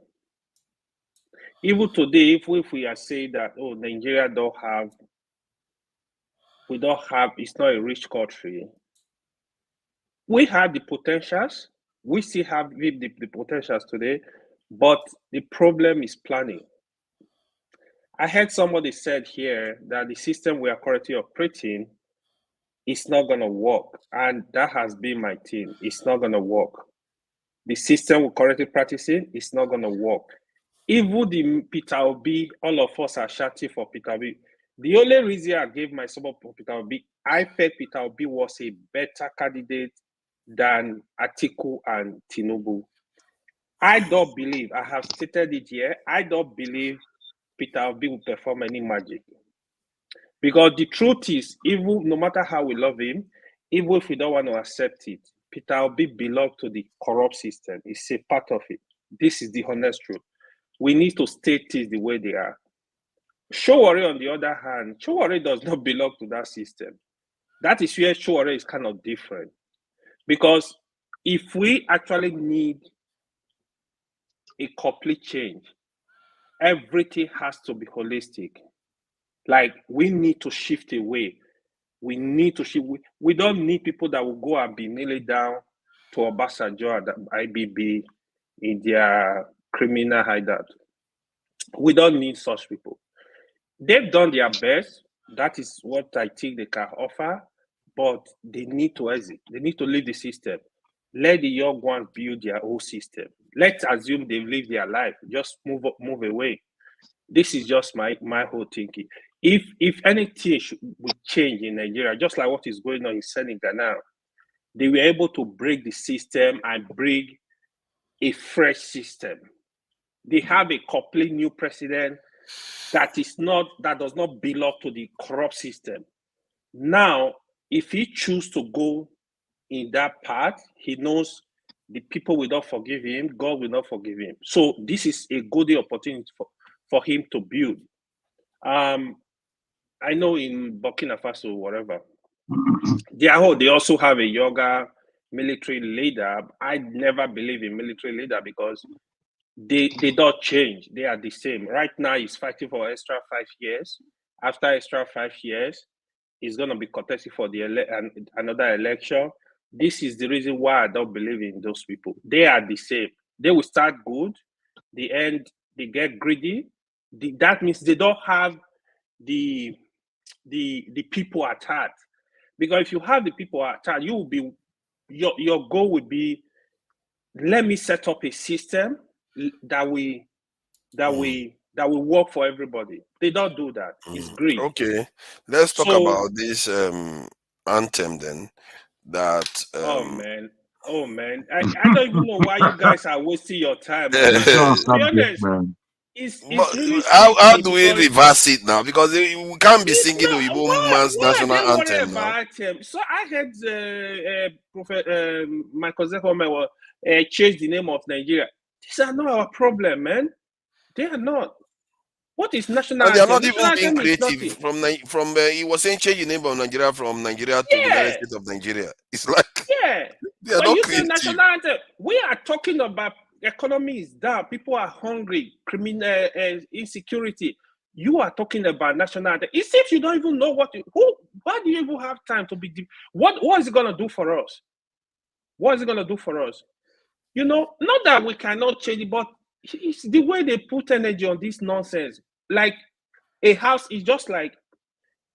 Even today, if we are saying that, oh, Nigeria we don't have, it's not a rich country. We have the potentials. We still have the potentials today, but the problem is planning. I heard somebody said here that the system we are currently operating is not going to work. And that has been my thing. It's not going to work. The system we're currently practicing is not going to work. Even the Peter Obi, all of us are shouting for Peter Obi. The only reason I gave my support for Peter Obi, I felt Peter Obi was a better candidate than Atiku and Tinubu. I don't believe, I have stated it here, I don't believe Peter Obi will perform any magic. Because the truth is, even no matter how we love him, even if we don't want to accept it, Peter Obi belongs to the corrupt system. It's a part of it. This is the honest truth. We need to state things the way they are. Showore, on the other hand, Showore does not belong to that system. That is where Showore is kind of different. Because if we actually need a complete change, everything has to be holistic. Like, we need to shift away. We need to shift. We don't need people that will go and be kneeling down to Obasanjo and IBB in their criminal hideout. We don't need such people. They've done their best. That is what I think they can offer, but they need to exit. They need to leave the system. Let the young ones build their own system. Let's assume they've lived their life. Just move away. This is just my whole thinking. If anything would change in Nigeria, just like what is going on in Senegal now, they were able to break the system and bring a fresh system. They have a complete new president that does not belong to the corrupt system. Now, if he chooses to go in that path, he knows the people will not forgive him, God will not forgive him. So this is a good opportunity for him to build. I know in Burkina Faso, whatever, they also have a younger military leader. I never believe in military leader because they don't change. They are the same. Right now, he's fighting for extra 5 years. after extra 5 years, it's going to be contested for the another election. This is the reason why I don't believe in those people. They are the same. They will start good, the end they get greedy. That means they don't have the people at heart. Because if you have the people at heart, you will be your goal would be, let me set up a system that will work for everybody. They don't do that. It's greed. Okay, let's talk about this anthem then. That oh man, I don't even know why you guys are wasting your time. It's To be honest, it's really how do we reverse it now? Because we can't be singing the Igbo man's national anthem now. So I heard Prophet Michael Zekome change the name of Nigeria. These are not our problem, man. They are not. What is national And they are not anthem? even being creative. From he was saying change the name of Nigeria from Nigeria to the United States of Nigeria. It's like they are When not you creative. say national anthem, we are talking about economy is down, people are hungry, criminal insecurity. You are talking about national anthem. It seems you don't even know why do you even have time to be what is it gonna do for us? What is it gonna do for us? You know, not that we cannot change it, but it's the way they put energy on this nonsense. Like a house is just like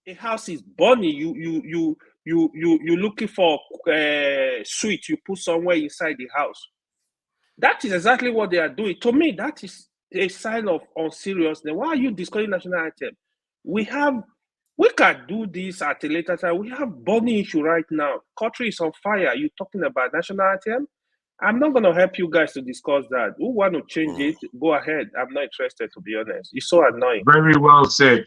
a house is burning. You looking for sweet you put somewhere inside the house. That is exactly what they are doing. To me, that is a sign of unseriousness. Why are you discussing national anthem? We can do this at a later time. We have burning issue right now. Country is on fire. You talking about national anthem? I'm not going to help you guys to discuss that. Who want to change it? Go ahead. I'm not interested, to be honest. It's so annoying. Very well said.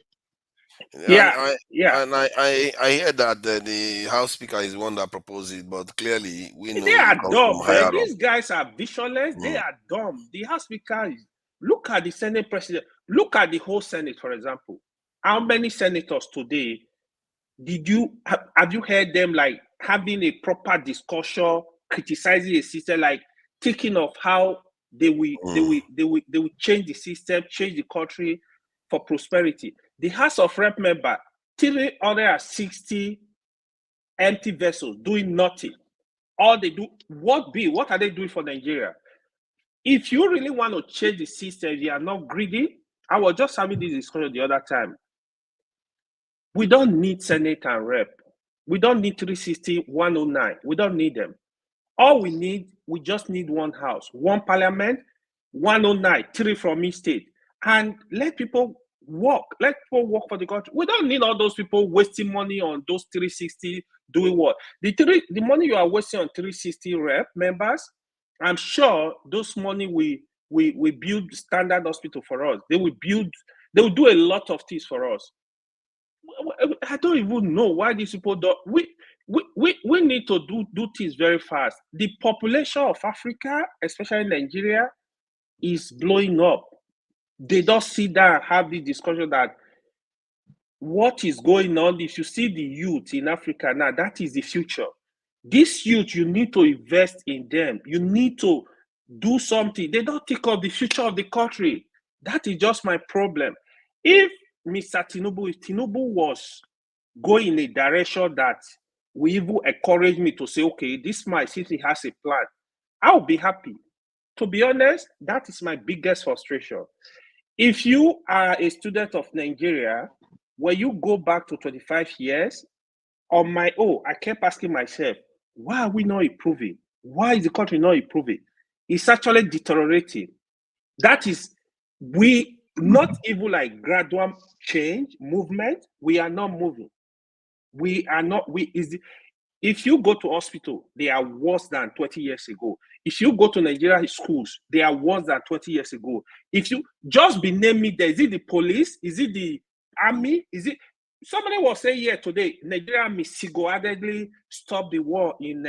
Yeah, And I hear that the House Speaker is the one that proposed it, but clearly we know they are it comes dumb, from higher man. up. These guys are visionless. They are dumb. The House Speaker look at the Senate President. Look at the whole Senate, for example. How many senators today have you heard them like having a proper discussion, criticizing a system, like thinking of how they will change the system, change the country for prosperity? The House of Rep member, 360 empty vessels doing nothing. All they do, what are they doing for Nigeria? If you really want to change the system, you are not greedy. I was just having this discussion the other time. We don't need Senate and Rep. We don't need 360, 109. We don't need them. All we just need one house, one parliament, 109, 3 from each state. And let people work. Let people work for the country. We don't need all those people wasting money on those 360 doing what? The money you are wasting on 360 Rep members, I'm sure those money we build standard hospital for us. They will do a lot of things for us. I don't even know why these people don't. We need to do things very fast. The population of Africa, especially Nigeria, is blowing up. They don't sit down and have this discussion that what is going on. If you see the youth in Africa now, that is the future. This youth, you need to invest in them. You need to do something. They don't think of the future of the country. That is just my problem. If Tinubu was going in a direction that will even encourage me to say, okay, this man, since he has a plan, I'll be happy. To be honest, that is my biggest frustration. If you are a student of Nigeria, when you go back to 25 years, on my own, I kept asking myself, why are we not improving? Why is the country not improving? It's actually deteriorating. That is, we not even like gradual change, movement, we are not moving. We are not, if you go to hospital, they are worse than 20 years ago. If you go to Nigerian schools, they are worse than 20 years ago. If you just be naming there, is it the police? Is it the army? Is it, somebody was saying here today, Nigeria army single-handedly stopped the war in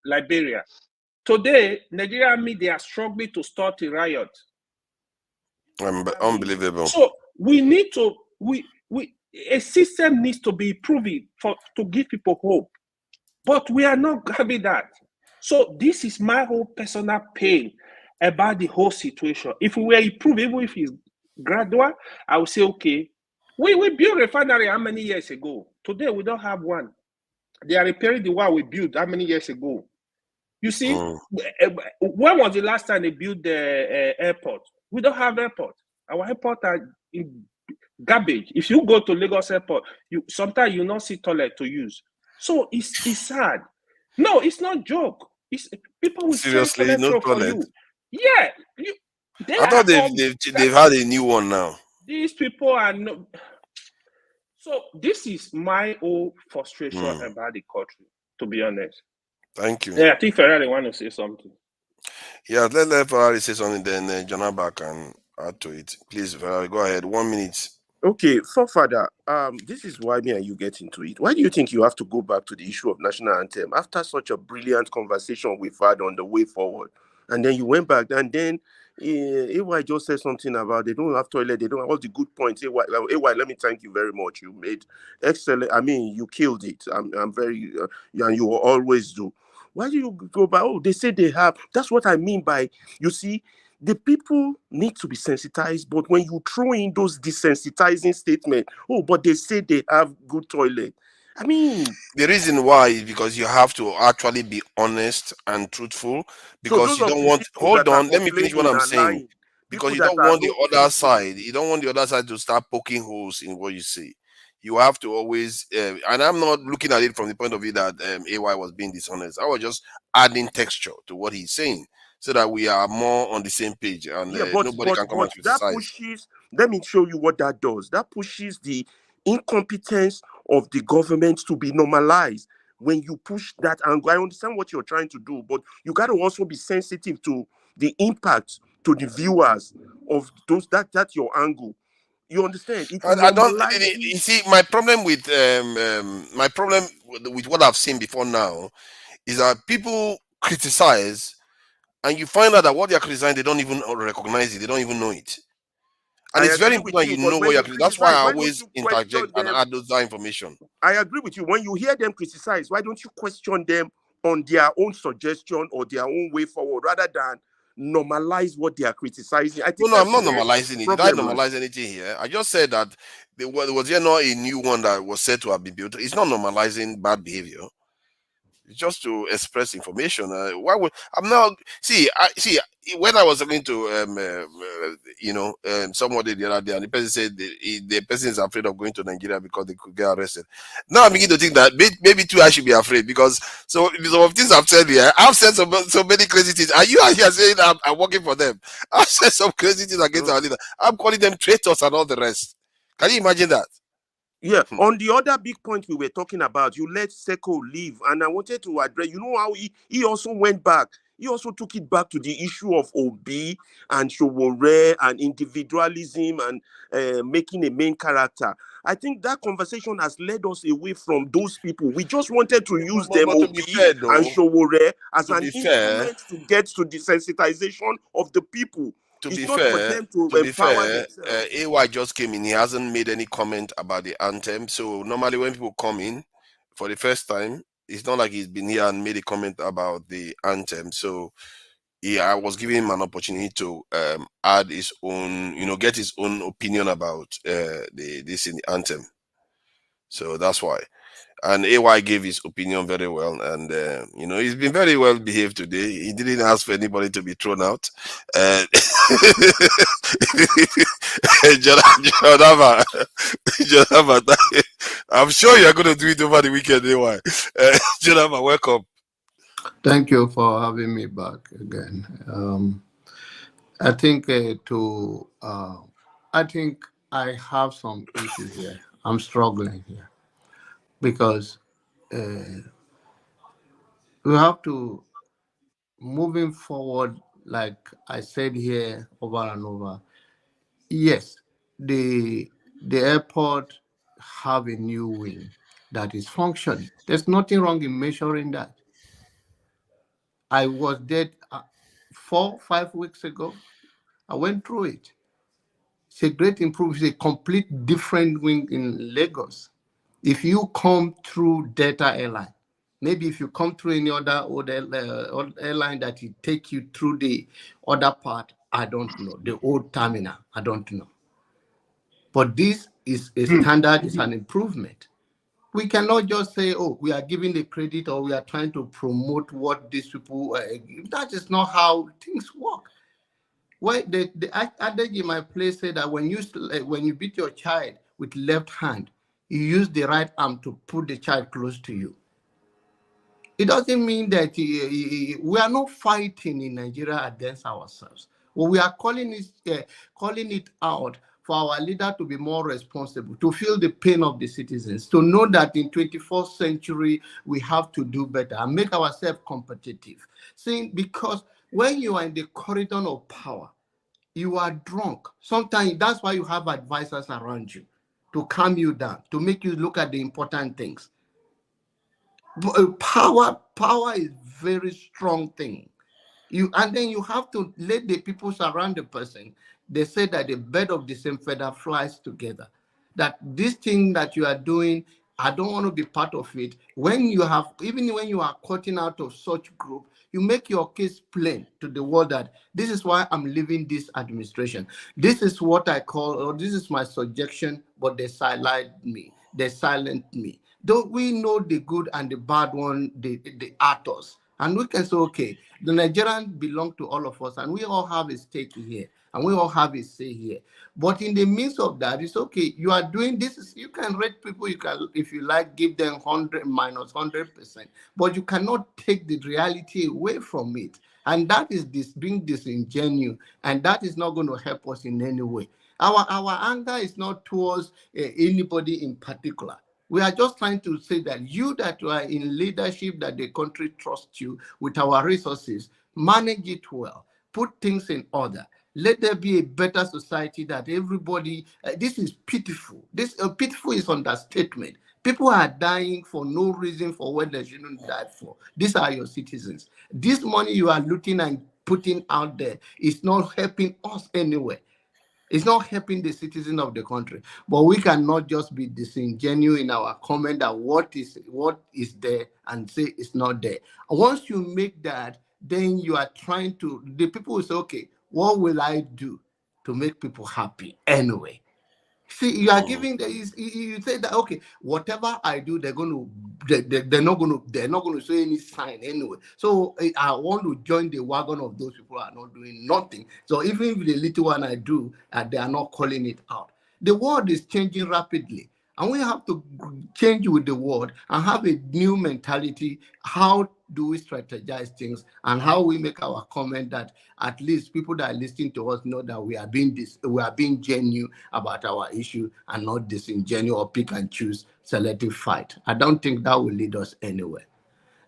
Liberia. Today, Nigeria army, they are struggling to start a riot. Unbelievable. So we need to, a system needs to be improving to give people hope. But we are not having that. So this is my whole personal pain about the whole situation. If we were improving, even if it's gradual, I would say, okay, We built refinery how many years ago? Today we don't have one. They are repairing the one we built how many years ago? You see, when was the last time they built the airport? We don't have airport. Our airport are in garbage. If you go to Lagos airport, sometimes you not see toilet to use. So it's sad. No, it's not joke. It's people will Seriously, send no cholesterol for toilet. you. Yeah, I thought they've had a new one now. These people are no. So this is my own frustration about the country, to be honest. Thank you. Yeah, I think Ferrari want to say something. Yeah, let Ferrari say something, then Janaba can add to it. Please, Ferrari, go ahead. 1 minute. Okay, forefather, this is why me and you get into it. Why do you think you have to go back to the issue of national anthem after such a brilliant conversation we've had on the way forward? And then you went back, and then AY just said something about they don't have toilet, they don't have all the good points. AY, let me thank you very much. You made excellent. I mean, you killed it. I'm very, and you will always do. Why do you go back? Oh, they say they have. That's what I mean by, you see, the people need to be sensitized, but when you throw in those desensitizing statements, oh, but they say they have good toilet. I mean, the reason why is because you have to actually be honest and truthful, because you don't want. Hold on, let me finish what I'm saying. Because you don't want the other side. You don't want the other side to start poking holes in what you say. You have to always, and I'm not looking at it from the point of view that AY was being dishonest. I was just adding texture to what he's saying, so that we are more on the same page, and nobody can come and criticize. That pushes, let me show you what that does. That pushes the incompetence of the government to be normalized. When you push that angle, I understand what you're trying to do, but you got to also be sensitive to the impact to the viewers of those that's your angle. You understand? I don't. You see, my problem with what I've seen before now is that people criticize, and you find out that what they are criticizing, they don't even recognize it. They don't even know it. And it's very important you know what you're criticizing. That's why I always interject and add that information. I agree with you. When you hear them criticize, why don't you question them on their own suggestion or their own way forward, rather than normalize what they are criticizing? I think no, I'm not normalizing it. Did I normalize anything here? I just said that was there not a new one that was said to have been built? It's not normalizing bad behavior. It's just to express information. Why would I'm now see when I was talking to somebody the other day, and the person said the person is afraid of going to Nigeria because they could get arrested. Now I'm beginning to think that maybe too I should be afraid, because some of things I've said here, I've said so many crazy things. Are you here saying I'm working for them? I've said some crazy things against our leader. I'm calling them traitors and all the rest. Can you imagine that? Yeah, on the other big point we were talking about, you let Seko leave, and I wanted to address, you know how he also went back. He also took it back to the issue of Obi and Showore and individualism and making a main character. I think that conversation has led us away from those people. We just wanted to use them, Obi and Showore, as an instrument to get to the sensitization of the people. To be fair, AY just came in. He hasn't made any comment about the anthem. So normally when people come in for the first time, it's not like he's been here and made a comment about the anthem. So I was giving him an opportunity to add his own, get his own opinion about this in the anthem. So that's why. And AY gave his opinion very well, and he's been very well behaved today. He didn't ask for anybody to be thrown out. Jonava, I'm sure you're going to do it over the weekend, AY. Jonava, welcome. Thank you for having me back again. I think I have some issues here. I'm struggling here, because we have to, moving forward, like I said here over and over. Yes, the airport have a new wing that is functioning. There's nothing wrong in measuring that. I was there 4-5 weeks ago. I went through it. It's a great improvement. It's a complete different wing in Lagos. If you come through Delta Airline, maybe if you come through any other airline that will take you through the other part, I don't know. The old terminal, I don't know. But this is a standard, is an improvement. We cannot just say, oh, we are giving the credit or we are trying to promote what these people, that is not how things work. Well, the adage in my place said that when you beat your child with left hand, you use the right arm to put the child close to you. It doesn't mean that we are not fighting in Nigeria against ourselves. What we are calling it out for our leader to be more responsible, to feel the pain of the citizens, to know that in 21st century, we have to do better and make ourselves competitive. Because when you are in the corridor of power, you are drunk. Sometimes that's why you have advisors around you to calm you down, to make you look at the important things. Power is very strong thing. And then you have to let the people surround the person. They say that the bird of the same feather flies together. That this thing that you are doing, I don't want to be part of it. Even when you are cutting out of such group, you make your case plain to the world that this is why I'm leaving this administration. This is what I call, or this is my suggestion, but they silent me. Don't we know the good and the bad one, the actors? And we can say, okay, the Nigerians belong to all of us, and we all have a stake here, and we all have a say here. But in the midst of that, it's okay. You are doing this. You can rate people. You can, if you like, give them 100 minus 100%. But you cannot take the reality away from it, and that is being disingenuous, and that is not going to help us in any way. Our anger is not towards anybody in particular. We are just trying to say that you that are in leadership, that the country trusts you with our resources, manage it well, put things in order. Let there be a better society that everybody, this is pitiful. This pitiful is understatement. People are dying for no reason for what they shouldn't die for. These are your citizens. This money you are looting and putting out there is not helping us anyway. It's not helping the citizens of the country. But we cannot just be disingenuous in our comment that what is there and say it's not there. Once you make that, then you are trying to, the people will say, okay, what will I do to make people happy anyway? See, you are giving you say that, okay, whatever I do, they're not going to show any sign anyway. So I want to join the wagon of those people who are not doing nothing. So even if the little one I do, they are not calling it out. The world is changing rapidly, and we have to change with the world and have a new mentality. How do we strategize things, and how we make our comment that at least people that are listening to us know that we are being genuine about our issue and not disingenuous or pick and choose selective fight. I don't think that will lead us anywhere.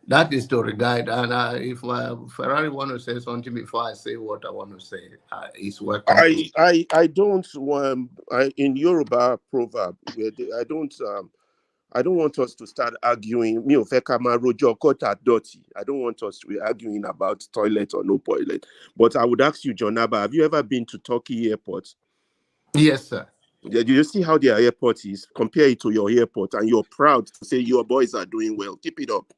That is to regard. And if Ferrari want to say something before I say what I want to say, it's welcome. I don't. In Yoruba proverb, I don't want us to start arguing. I don't want us to be arguing about toilet or no toilet. But I would ask you, John Abba, have you ever been to Turkey airport? Yes, sir. Do you see how their airport is? Compare it to your airport, and you're proud to say your boys are doing well. Keep it up.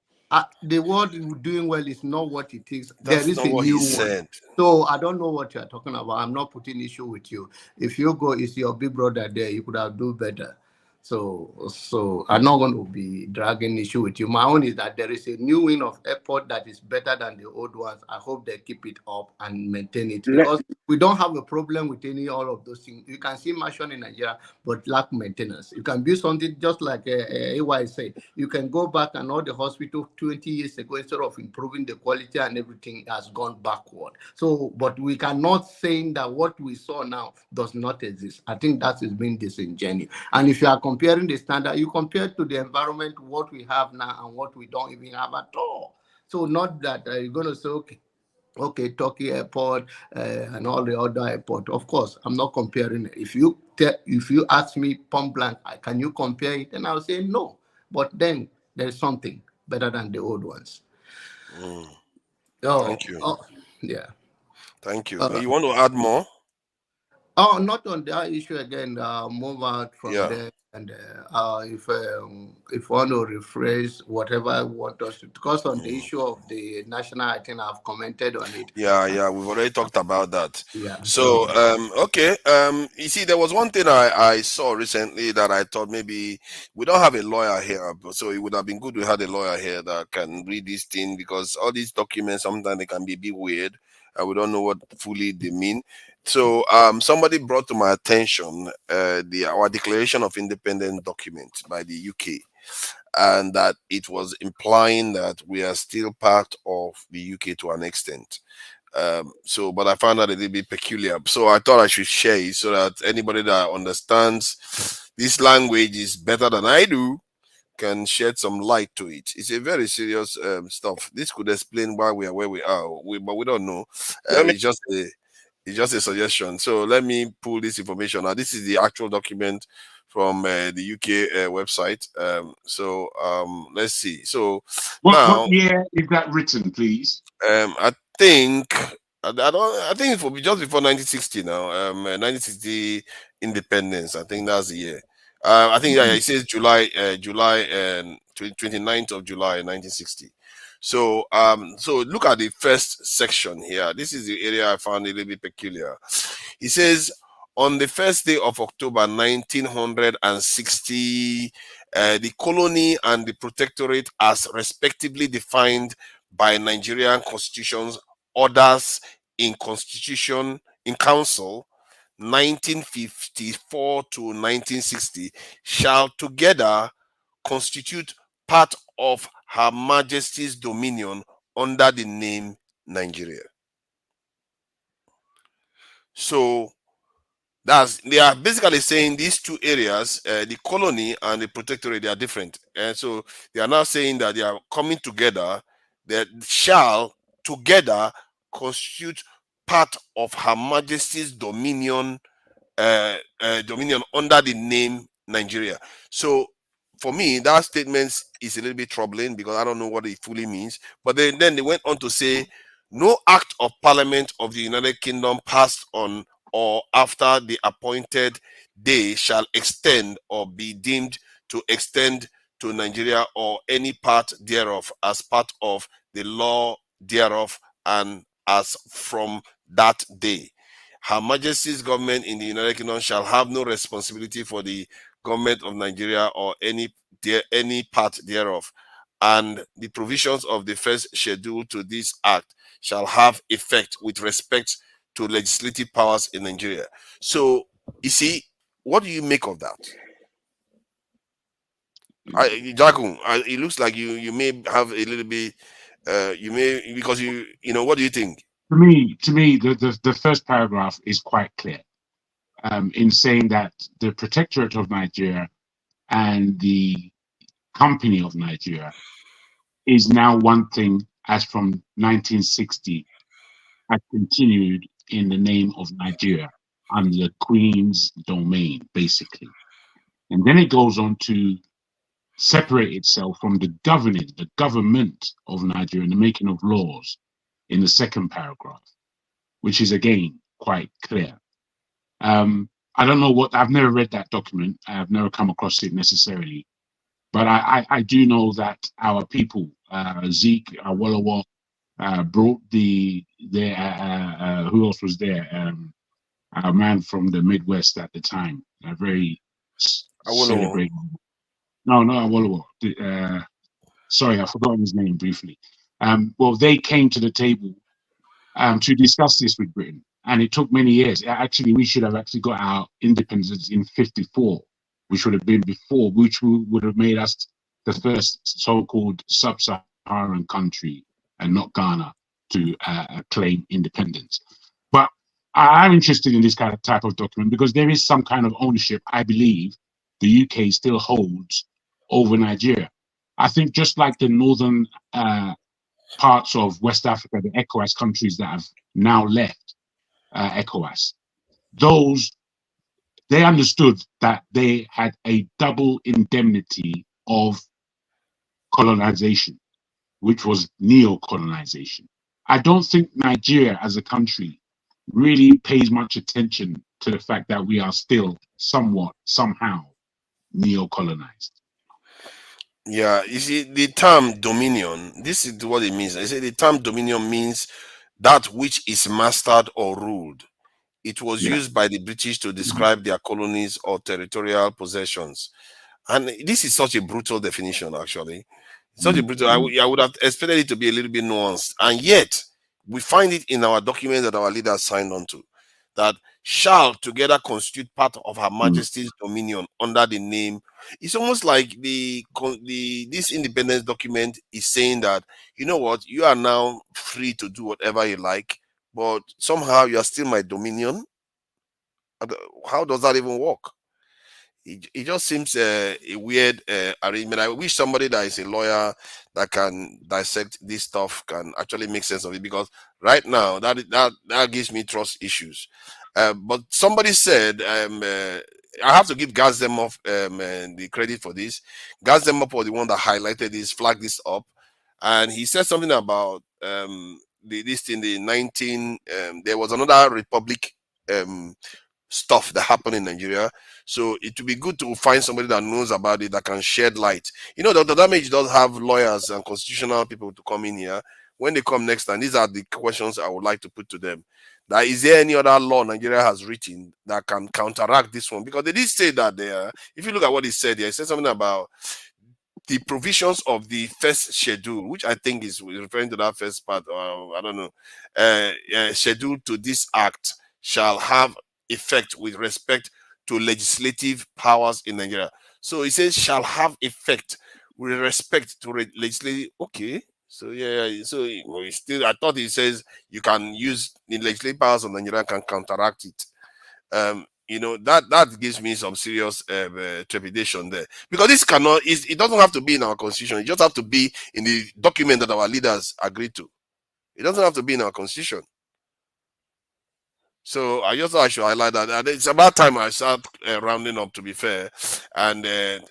The word doing well is not what it is. That's there is not a what new he one. said. So I don't know what you're talking about. I'm not putting issue with you. If you go, it's your big brother there. You could have do better. So I'm not going to be dragging issue with you. My own is that there is a new wing of airport that is better than the old ones. I hope they keep it up and maintain it, because we don't have a problem with all of those things. You can see mansion in Nigeria, but lack maintenance. You can build something just like AY say. You can go back and all the hospital 20 years ago, instead of improving the quality and everything has gone backward. So, but we cannot say that what we saw now does not exist. I think that is being disingenuous. And if you are comparing the standard, you compare to the environment, what we have now and what we don't even have at all. So not that you're going to say, okay, Turkey airport and all the other airport. Of course, I'm not comparing it. If you ask me point blank, can you compare it? And I'll say no. But then there's something better than the old ones. Thank you. Yeah. Thank you. You want to add more? Oh, not on that issue again. Move out from there. And if you want to rephrase whatever I want us to, because on the issue of the national, I think I've commented on it. Yeah, we've already talked about that. Yeah. So, okay. You see, there was one thing I saw recently that I thought maybe we don't have a lawyer here, so it would have been good we had a lawyer here that can read this thing, because all these documents sometimes they can be a bit weird and we don't know what fully they mean. So, somebody brought to my attention our Declaration of Independence document by the UK, and that it was implying that we are still part of the UK to an extent. But I found that a little bit peculiar. So I thought I should share it so that anybody that understands this language is better than I do can shed some light to it. It's a very serious stuff. This could explain why we are where we are, but we don't know. It's just a suggestion. So let me pull this information. Now, this is the actual document from the UK website. Let's see. So what year is that written, please? I think I think it will be just before 1960 now. 1960 independence. I think that's the year. I think it says July 29th of July 1960. So look at the first section here. This is the area I found a little bit peculiar. It says, on the first day of October 1960, the colony and the protectorate, as respectively defined by Nigerian constitutions, orders in council 1954 to 1960, shall together constitute part of Her Majesty's dominion under the name Nigeria. So they are basically saying these two areas, the colony and the protectorate, they are different. And so they are now saying that they are coming together, that shall together constitute part of Her Majesty's dominion, dominion under the name Nigeria. So for me, that statement is a little bit troubling, because I don't know what it fully means. But then they went on to say, no act of Parliament of the United Kingdom passed on or after the appointed day shall extend or be deemed to extend to Nigeria or any part thereof as part of the law thereof, and as from that day. Her Majesty's government in the United Kingdom shall have no responsibility for the government of Nigeria or any part thereof, and the provisions of the first schedule to this act shall have effect with respect to legislative powers in Nigeria. So, you see, what do you make of that? Jacob, it looks like you may have a little bit, because you know, what do you think? To me, the first paragraph is quite clear, in saying that the Protectorate of Nigeria and the Company of Nigeria is now one thing, as from 1960 has continued in the name of Nigeria under the Queen's domain, basically. And then it goes on to separate itself from the government of Nigeria and the making of laws in the second paragraph, which is again quite clear. I don't know I've never read that document. I've never come across it necessarily, but I do know that our people, Zeke, Awolowo, brought who else was there? Our man from the Midwest at the time, a very celebrated. No, not Awolowo. Sorry, I've forgotten his name briefly. Well, they came to the table to discuss this with Britain, and it took many years. Actually, we should have actually got our independence in '54, which would have been before, which would have made us the first so-called sub-Saharan country, and not Ghana, to claim independence. But I'm interested in this kind of type of document because there is some kind of ownership, I believe, the UK still holds over Nigeria. I think just like the northern parts of West Africa, the ECOWAS countries that have now left ECOWAS, they understood that they had a double indemnity of colonization, which was neo-colonization. I don't think Nigeria as a country really pays much attention to the fact that we are still somewhat, somehow, neo-colonized. Yeah, you see, the term dominion, this is what it means. I say the term dominion means that which is mastered or ruled. It was Yeah. used by the British to describe their colonies or territorial possessions. And this is such a brutal definition, actually. Such a brutal, I would have expected it to be a little bit nuanced. And yet, we find it in our documents that our leaders signed on to, that shall together constitute part of Her Majesty's dominion under the name. It's almost like this independence document is saying that, you know what, you are now free to do whatever you like, but somehow you are still my dominion. How does that even work? It just seems a weird arrangement. I wish somebody that is a lawyer that can dissect this stuff can actually make sense of it, because right now that gives me trust issues. But somebody said, I have to give Gazdemov the credit for this. Gazdemov was the one that highlighted this, flagged this up, and he said something about this in the 19. There was another republic stuff that happened in Nigeria. So it would be good to find somebody that knows about it, that can shed light. You know, Dr. Damage does have lawyers and constitutional people to come in here. When they come next time, these are the questions I would like to put to them. That is there any other law Nigeria has written that can counteract this one? Because they did say that there. If you look at what he said here, he said something about the provisions of the first schedule, which I think is referring to that first part. I don't know. Schedule to this act shall have effect with respect to legislative powers in Nigeria. So it says shall have effect with respect to legislative. Okay. So yeah, so still I thought it says you can use the legislative powers of Nigeria can counteract it. You know, that gives me some serious trepidation there, because this cannot it doesn't have to be in our constitution. It just have to be in the document that our leaders agreed to. It doesn't have to be in our constitution. So I just thought I should highlight that. And it's about time I start rounding up, to be fair. And,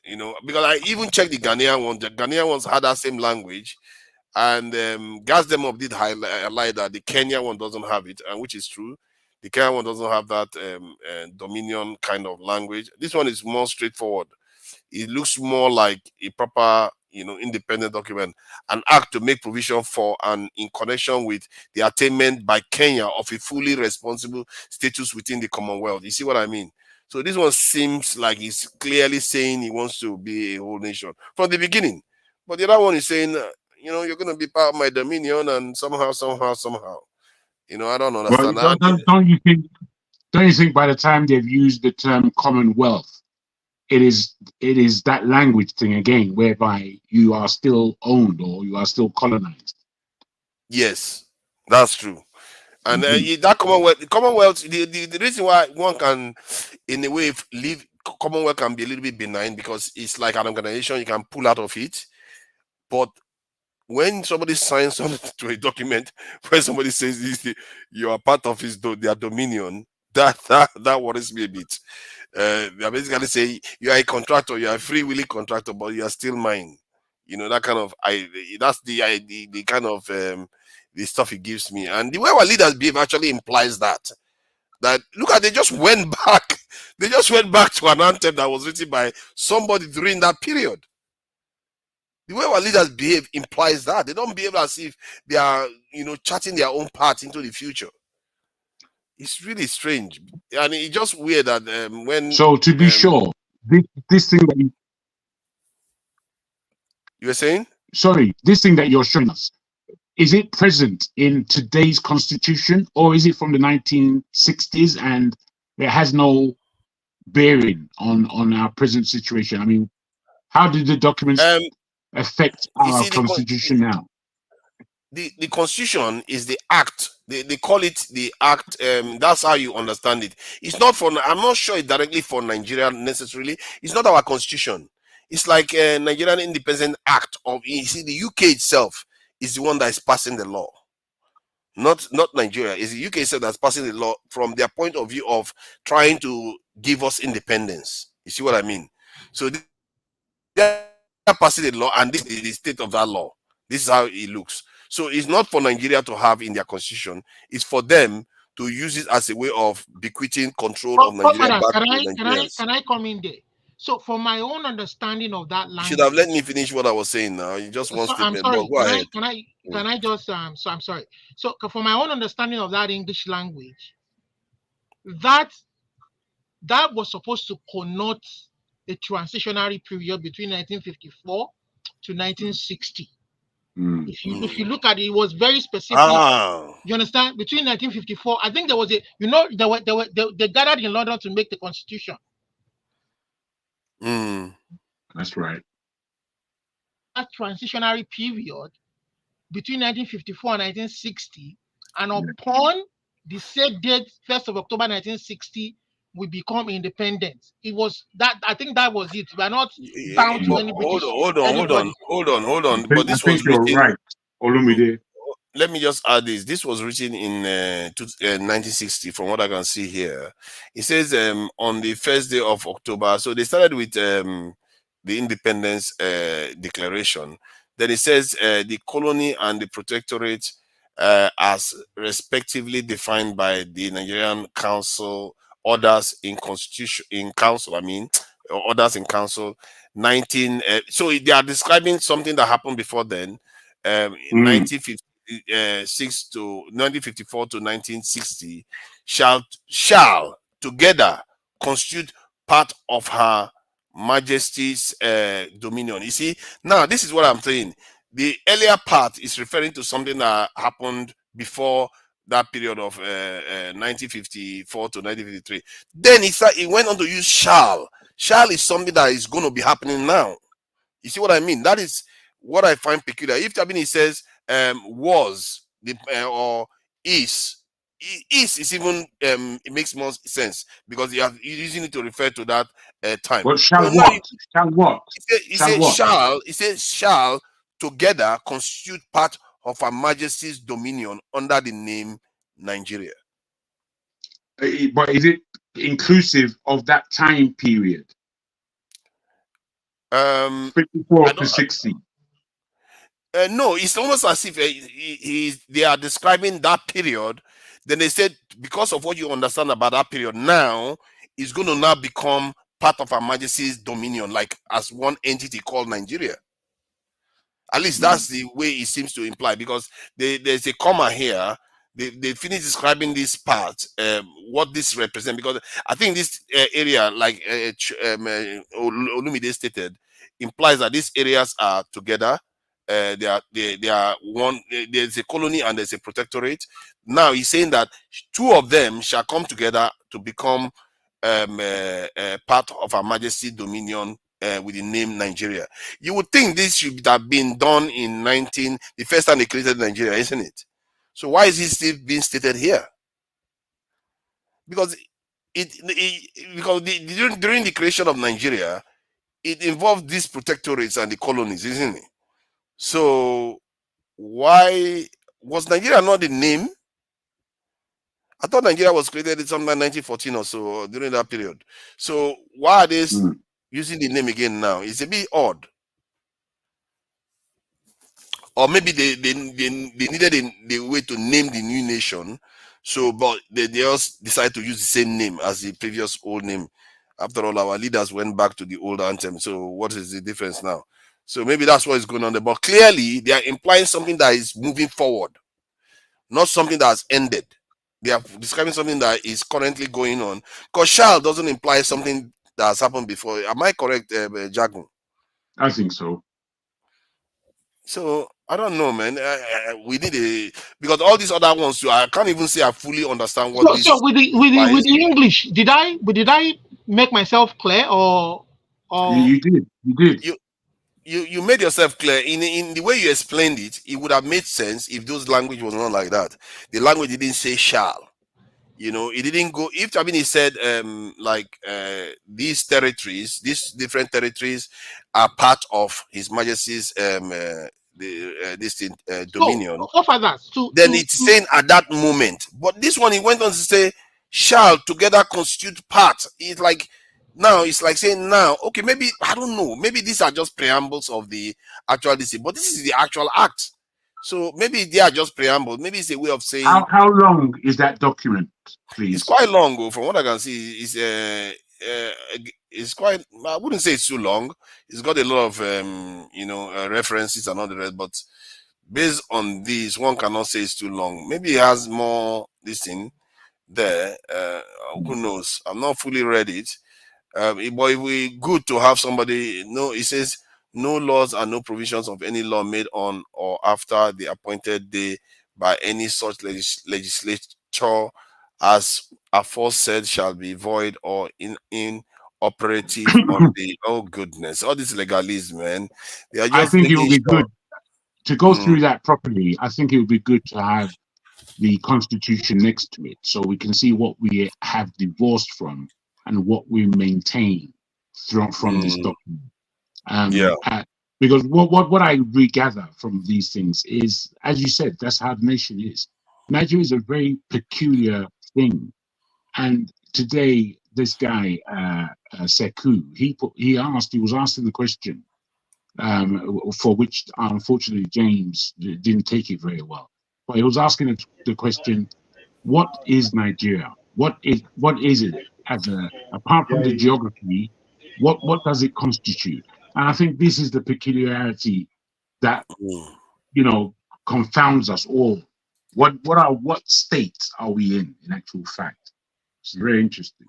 you know, because I even checked the Ghanaian ones. The Ghanaian ones had that same language. And Gazdemov did highlight that the Kenya one doesn't have it, and which is true. The Kenya one doesn't have that dominion kind of language. This one is more straightforward. It looks more like a proper, you know, independent document, an act to make provision for and in connection with the attainment by Kenya of a fully responsible status within the Commonwealth. You see what I mean? So this one seems like he's clearly saying he wants to be a whole nation from the beginning. But the other one is saying, you know, you're going to be part of my dominion, and somehow, you know, I don't understand. Well, don't you think by the time they've used the term Commonwealth, it is that language thing again, whereby you are still owned or you are still colonized? Yes, that's true. And that Commonwealth, the reason why one can, in a way, leave Commonwealth can be a little bit benign, because it's like an organization you can pull out of it. But when somebody signs on to a document where somebody says you are part of their dominion, that worries me a bit. They basically say you are a contractor, you are a free willing contractor, but you are still mine. You know, that kind of that's the kind of the stuff it gives me. And the way our leaders behave actually implies that look at, they just went back to an anthem that was written by somebody during that period. The way our leaders behave implies that they don't behave as if they are, you know, charting their own path into the future. It's really strange, and it's just weird that when. So to be sure, this thing that you were saying, sorry, this thing that you're showing us, is it present in today's constitution, or is it from the 1960s and it has no bearing on our present situation? I mean, how did the documents affect our constitution now? The constitution is the act. They call it the act. That's how you understand it. It's not for. I'm not sure it's directly for Nigeria necessarily. It's not our constitution. It's like a Nigerian Independent Act of. You see, the UK itself is the one that is passing the law. Not Nigeria. It's the UK itself that's passing the law from their point of view of trying to give us independence. You see what I mean? So they are passing the law, and this is the state of that law. This is how it looks. So it's not for Nigeria to have in their constitution. It's for them to use it as a way of bequeathing control of Nigeria back to Nigerians. Can I come in there? So from my own understanding of that You should have let language, me finish what I was saying now. You just one so I'm statement, but sorry. go ahead. Can I just so I'm sorry. So from my own understanding of that English language, that was supposed to connote a transitionary period between 1954 to 1960. If you look at it, it was very specific. You understand? Between 1954, I think there was a, they gathered in London to make the constitution. That's right. That transitionary period between 1954 and 1960, and upon the said date, 1st of October 1960, we become independent. It was that, I think that was it. We are not bound to any British. Hold on. I But this was think you're written. right, Olumide. Let me just add this. This was written in 1960, from what I can see here. It says on the first day of October. So they started with the Independence Declaration. Then it says the colony and the protectorate as respectively defined by the Nigerian Council, orders in Constitution, in Council, orders in Council 19. So they are describing something that happened before then, 1956 to 1954 to 1960, shall together constitute part of Her Majesty's dominion. You see, now this is what I'm saying. The earlier part is referring to something that happened before that period of 1954 to 1953. Then it went on to use shall. Shall is something that is going to be happening now. You see what I mean? That is what I find peculiar. If Tabini says was the or is even it makes more sense because you're using it to refer to that time. But shall So what? Shall what? It says shall together constitute part of Her Majesty's dominion under the name Nigeria. But is it inclusive of that time period? 54 to 60. No, it's almost as if they are describing that period. Then they said, because of what you understand about that period now, it's going to now become part of Her Majesty's dominion, like as one entity called Nigeria. At least that's the way it seems to imply, because there's a comma here. They finish describing this part, what this represents, because I think this area, like Olumide stated, implies that these areas are together. They are one. There's a colony and there's a protectorate. Now he's saying that two of them shall come together to become part of Her Majesty's dominion with the name Nigeria. You would think this should have been done in the first time they created Nigeria, isn't it? So why is it still being stated here? Because during the creation of Nigeria, it involved these protectorates and the colonies, isn't it? So why was Nigeria not the name? I thought Nigeria was created in something like 1914 or so, during that period. So why are they using the name again now? It's a bit odd. Or maybe they needed the way to name the new nation. So, but they just decided to use the same name as the previous old name. After all, our leaders went back to the old anthem. So what is the difference now? So maybe that's what is going on there. But clearly, they are implying something that is moving forward, not something that has ended. They are describing something that is currently going on. Because shall doesn't imply something that has happened before. Am I correct, Jagun? I think so. So I don't know, man. We need because all these other ones too, I can't even say I fully understand what. So with the English, did I make myself clear or you did? You made yourself clear in the way you explained it. It would have made sense if those language was not like that. The language didn't say shall. You know, it didn't go. If Tabini said these territories, these different territories are part of His Majesty's dominion. Then it's saying at that moment. But this one, he went on to say shall together constitute part. It's like now, it's like saying now, okay, maybe I don't know, maybe these are just preambles of the actual DC, but this is the actual act. So maybe they are just preambles. Maybe it's a way of saying how long is that document, please? It's quite long, from what I can see. It's it's quite, I wouldn't say it's too long. It's got a lot of references and all the rest, but based on this, one cannot say it's too long. Maybe it has more this thing there. Who knows? I'm not fully read it. But it would be good to have somebody. No, it says no laws and no provisions of any law made on or after the appointed day by any such legislature as aforesaid shall be void or inoperative on the, oh goodness, all this legalism, man. They are I just think it would making be sure. good to go through that properly. I think it would be good to have the Constitution next to it so we can see what we have divorced from and what we maintain from this document. Because what I regather from these things is, as you said, that's how the nation is. Nigeria is a very peculiar thing. And today, this guy, Sekou, he was asking the question, for which unfortunately James didn't take it very well. But he was asking the question, what is Nigeria? What is it apart from the geography? What does it constitute? And I think this is the peculiarity that confounds us all. What state are we in actual fact? It's very interesting.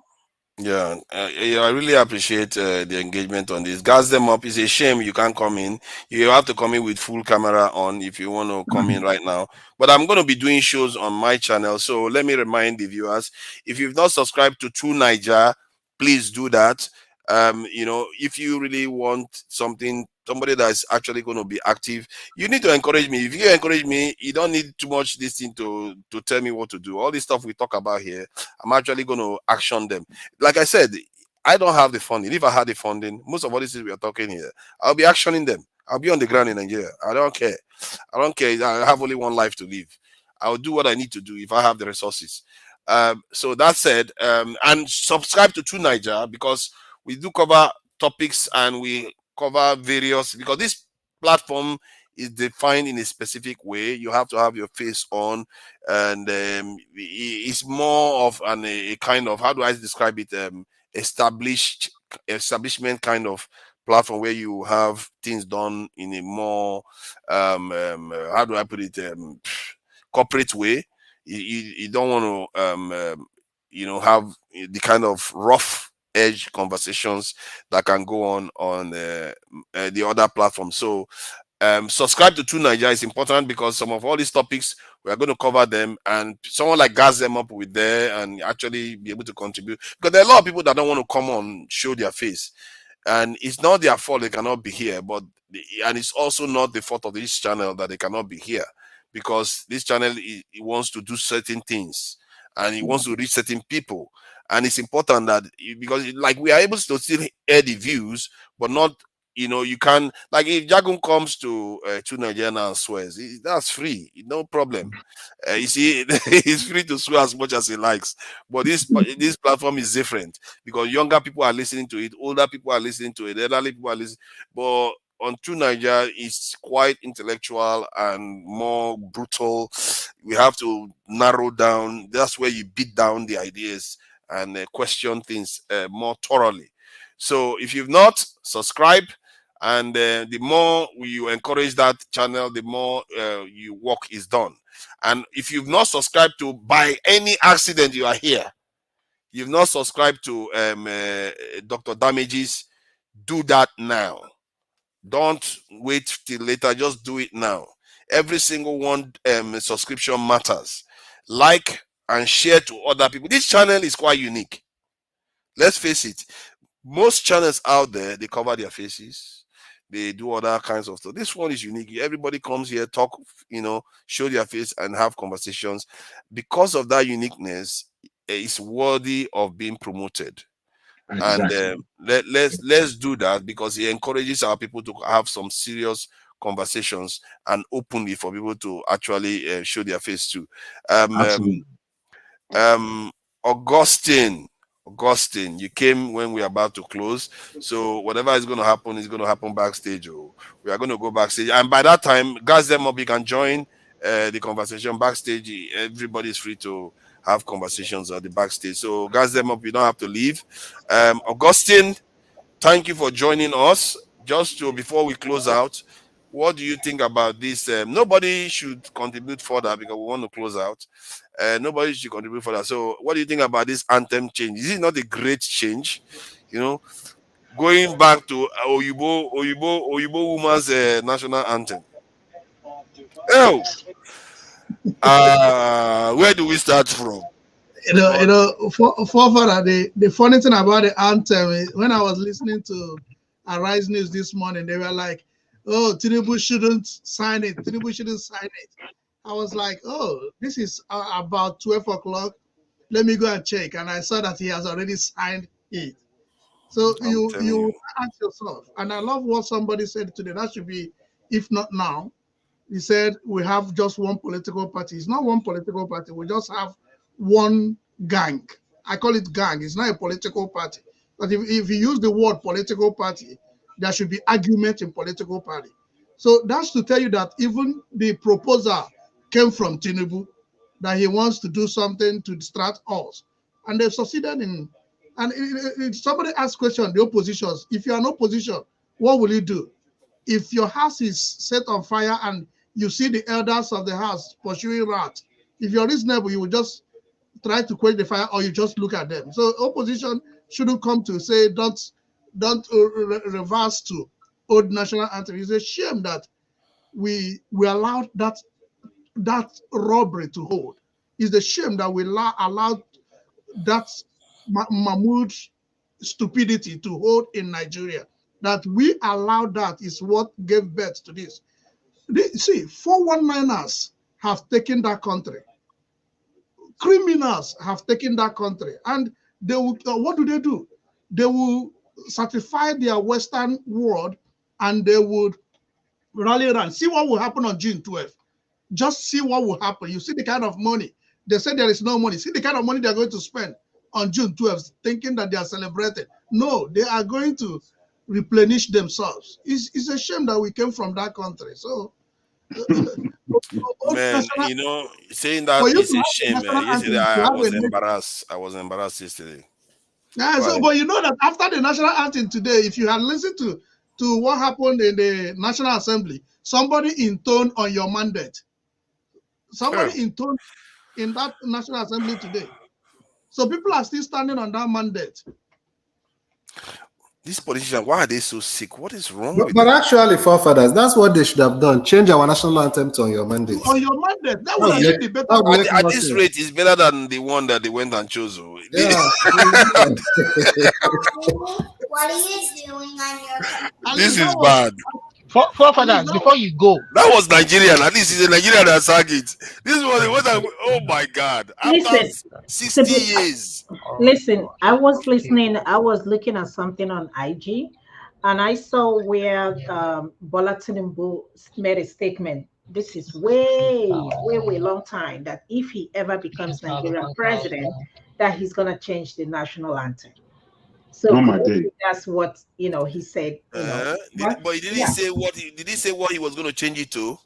Yeah, I really appreciate the engagement on this. Gas them up. It's a shame you can't come in. You have to come in with full camera on if you want to come in right now. But I'm going to be doing shows on my channel. So let me remind the viewers, if you've not subscribed to True Niger, please do that. If you really want somebody that's actually going to be active, you need to encourage me. If you encourage me, you don't need too much this thing to tell me what to do. All this stuff we talk about here, I'm actually going to action them. Like I said, I don't have the funding. If I had the funding, most of all these things we are talking here, I'll be actioning them. I'll be on the ground in Nigeria. I don't care. I have only one life to live. I'll do what I need to do if I have the resources. So that said, and subscribe to True Niger, because we do cover topics and we cover various, because this platform is defined in a specific way. You have to have your face on, and it's more of a kind of, how do I describe it, establishment kind of platform where you have things done in a more how do I put it, corporate way. You don't want to have the kind of rough edge conversations that can go on the other platform. So subscribe to True Niger is important, because some of all these topics we are going to cover them, and someone like gas them up with there and actually be able to contribute, because there are a lot of people that don't want to come on, show their face, and it's not their fault they cannot be here, and it's also not the fault of this channel that they cannot be here, because this channel it wants to do certain things and it wants to reach certain people. And it's important that, because like we are able to still air the views, but not, you can, like if Jagun comes to Nigeria and swears, that's free, no problem. You see, he's free to swear as much as he likes. But this platform is different, because younger people are listening to it, older people are listening to it, elderly people are listening. But on True Niger, it's quite intellectual and more brutal. We have to narrow down. That's where you beat down the ideas and question things more thoroughly. So if you've not subscribed, and the more you encourage that channel, the more your work is done. And if you've not subscribed to, by any accident you are here, you've not subscribed to Dr. Damages, do that now. Don't wait till later, just do it now. Every single one subscription matters. Like and share to other people. This channel is quite unique. Let's face it. Most channels out there, they cover their faces. They do other kinds of stuff. This one is unique. Everybody comes here, talk, show their face and have conversations. Because of that uniqueness, it's worthy of being promoted. Exactly. And let's do that, because it encourages our people to have some serious conversations and openly for people to actually show their face too. Augustine, you came when we are about to close. So whatever is going to happen backstage. We are going to go backstage, and by that time, gas them up. You can join the conversation backstage. Everybody is free to have conversations at the backstage. So guys, them up, you don't have to leave. Augustine, thank you for joining us. Just to before we close out, what do you think about this? Nobody should contribute further because we want to close out. Nobody should contribute further. So what do you think about this anthem change? Is it not a great change? You know, going back to Oyibo woman's national anthem. Oh, where do we start from? Forefather, the funny thing about the anthem is when I was listening to Arise News this morning, they were like, "Oh, Tinubu shouldn't sign it. Tinubu shouldn't sign it." I was like, "Oh, this is about 12 o'clock. Let me go and check." And I saw that he has already signed it. So you ask yourself, and I love what somebody said today. That should be, if not now. He said we have just one political party. It's not one political party. We just have one gang. I call it gang. It's not a political party. But if you use the word political party, there should be argument in political party. So that's to tell you that even the proposal came from Tinubu, that he wants to do something to distract us. And they've succeeded in, and somebody asked question, the oppositions, if you're an opposition, what will you do? If your house is set on fire and you see the elders of the house pursuing rats, if you're reasonable, you will just try to quench the fire or you just look at them. So opposition shouldn't come to say, don't reverse to old national anthem. It's a shame that we allowed that robbery to hold. It's a shame that we allowed that Mahmoud stupidity to hold in Nigeria. That we allowed that is what gave birth to this. See, 419ers have taken that country. Criminals have taken that country. And they will, what do? They will certify their Western world and they would rally around. See what will happen on June 12th. Just see what will happen. You see the kind of money. They say there is no money. See the kind of money they're going to spend on June 12th, thinking that they are celebrating. No, they are going to replenish themselves. It's a shame that we came from that country. So, man, you know, saying that is a shame. Yesterday, I was embarrassed. I was embarrassed yesterday. Yeah, so, but you know that after the national anthem today, if you had listened to what happened in the National Assembly, somebody intoned on your mandate. Somebody intoned in that National Assembly today. So people are still standing on that mandate. These politicians, why are they so sick? What is wrong with But them? actually, forefathers, that's what they should have done. Change our national anthem to on your mandate. On your mandate. That would have been better. At this rate, it's better than the one that they went and chose. Yeah. What are you doing on your This is bad. Forefathers, before you go. That was Nigerian. At least it's a Nigerian that sang it. This was what oh my God. After 60 years. Listen, I was listening. I was looking at something on IG, and I saw where Bola Tinubu made a statement. This is way long time, that if he ever becomes Nigerian president, that he's gonna change the national anthem. So that's what he said. But he didn't say what did he say what he was going to change it to?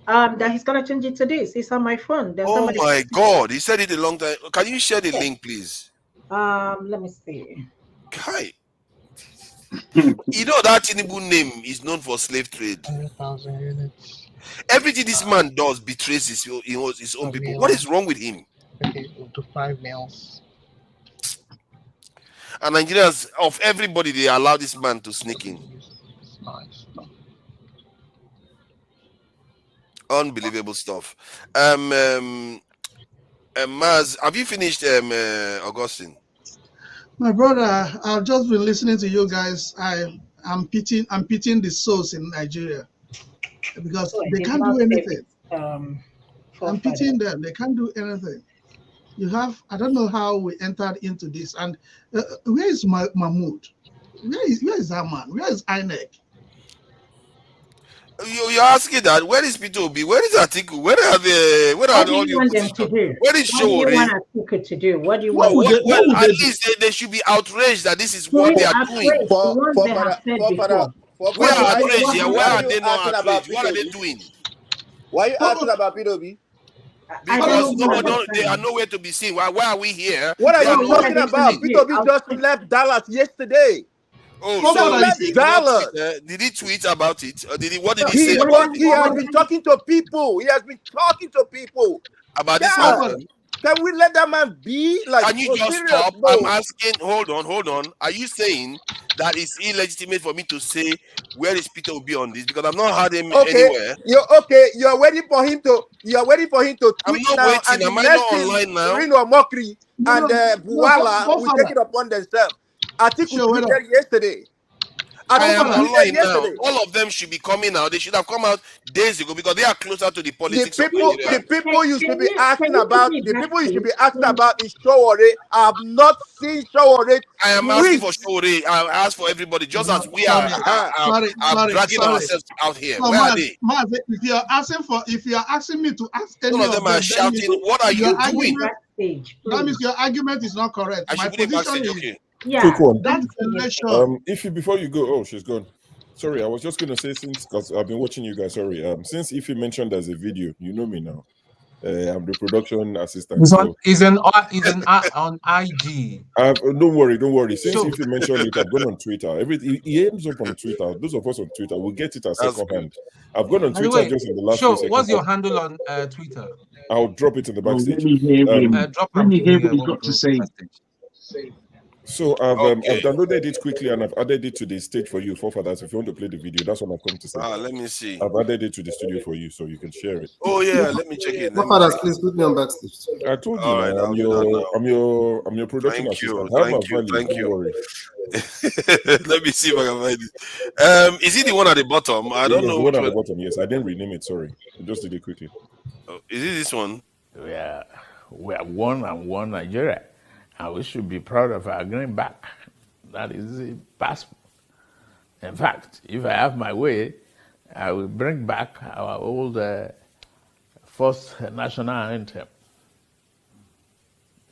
That he's gonna change it to this. It's on my phone. Oh my God! He said it a long time. Can you share the link, please? Let me see. Kai, you know that Tinubu name is known for slave trade. 100,000 units. Everything this man does betrays his own people. What is wrong with him? Okay, to 5 meals. And Nigerians, of everybody, they allow this man to sneak in. Unbelievable stuff. Maz, have you finished, Augustine? My brother, I've just been listening to you guys. I'm pitying the souls in Nigeria because they can't do anything. I'm pitying them. They can't do anything. I don't know how we entered into this. And where is Mahmoud? Where is that man? Where is INEC? You're asking that. Where is P2B? Where is Atiku? Where are all the opposition? Where is Showore? What do you want Atiku to do? What do you want? At least they should be outraged that this is what they are doing. We are outraged here. Why are they not outraged? What are they doing? Why are you asking about P2B? Because they are nowhere to be seen. Why are we here? What are They you talking about? Peter Obi just left Dallas yesterday. Oh, He just left Dallas. Did he tweet about it? Or what did he He say about has been talking to people. He has been talking to people about this yeah. anthem? Can we let that man be? Like, can you just serious, stop? bro. I'm asking. Hold on. Are you saying that it's illegitimate for me to say where is Peter Obi on this? Because I've not heard him anywhere. You're waiting for him to. You're waiting for him to tweet I'm not now. waiting. And Am I not online now? Rino Mokri and Buala will take it upon themselves. Atiku tweeted yesterday. I am online now. All of them should be coming out. They should have come out days ago because they are closer to the politics. The people you should be asking about. The people you should be asking about is Showore. I have not seen Showore. I am asking for Showore. I ask for everybody, just as we are dragging ourselves out here. So Where are they? If you are asking me to ask any of them are shouting, "What are you doing?" That means your argument is not correct. I should put it backstage. Okay. Yeah, Quick one. that's election. Ify, before you go, she's gone. Sorry, I was just gonna say because I've been watching you guys. Sorry, since Ify mentioned there's a video, you know me now. I'm the production assistant. Is on IG. Don't worry. Since Ify mentioned it, I've gone on Twitter. He ends up on Twitter. Those of us on Twitter will get it at second hand. I've gone on Twitter just in the last few seconds. What's your handle on Twitter? I'll drop it in the backstage. Let me hear what he's got to say. So I've downloaded it quickly and I've added it to the stage for you, forefathers. If you want to play the video, that's what I've come to say. Let me see. I've added it to the studio for you, so you can share it. Oh yeah, let me check it. Forefathers, please put me on backstage. I told you, right, I'm your production assistant. Thank you. Don't worry. Let me see if I can find it. Is it the one at the bottom? I don't know. The one at the bottom. Yes, I didn't rename it. Sorry, I just did it quickly. Oh, is it this one? We are one Nigeria. And we should be proud of our greenback. That is the passport. In fact, if I have my way, I will bring back our old first national anthem.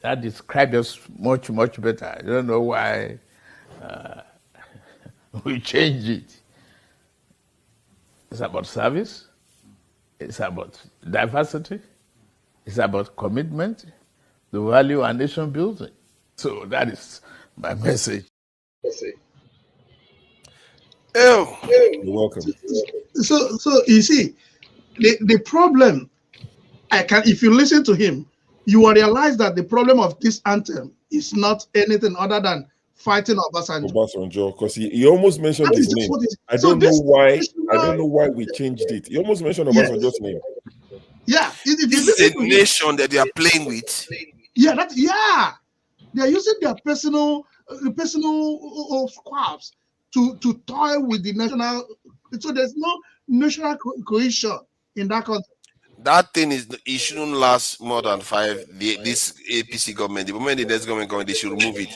That describes us much, much better. I don't know why we changed it. It's about service. It's about diversity. It's about commitment. The value and nation building. So that is my message. Oh, you're welcome. So you see, the problem, if you listen to him, you will realize that the problem of this anthem is not anything other than fighting Obasanjo, because he almost mentioned his name. I don't know why we changed it. He almost mentioned Obasanjo's name. Yeah, this is a nation that they are playing with. Yeah, they are using their personal squabs to toy with the national. So there's no national cohesion in that country. That thing it shouldn't last more than 5. This APC government, the moment the next government, they should remove it.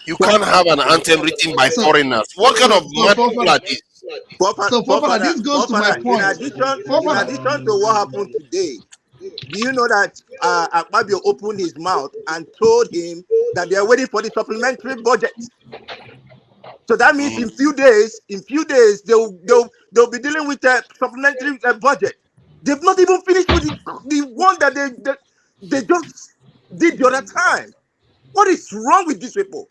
You can't have an anthem written by foreigners. What kind of mad people are these? This goes to my point. In addition to what happened today, do you know that Akpabio opened his mouth and told him that they are waiting for the supplementary budget? So that means in few days, they'll be dealing with a supplementary budget. They've not even finished with the one that they just did the other time. What is wrong with these people?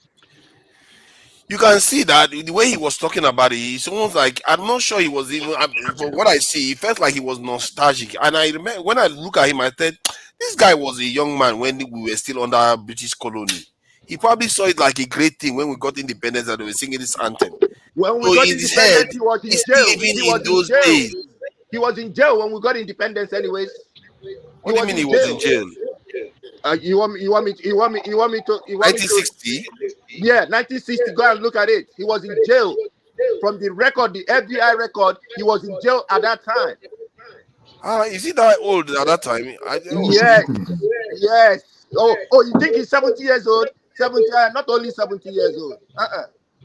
You can see that the way he was talking about it, it's almost like, I'm not sure he was even, from what I see, it felt like he was nostalgic. And I remember when I look at him, I said, this guy was a young man when we were still under British colony. He probably saw it like a great thing when we got independence and they were singing this anthem. When we got independence, he was in jail. He was in jail when we got independence, anyways. What do you mean he was in jail? You want me to 1960? Yeah, 1960. Go and look at it. He was in jail. From the record, the FBI record, he was in jail at that time. Is he that old at that time? Yes. Oh, you think he's 70 years old? 70, not only 70 years old.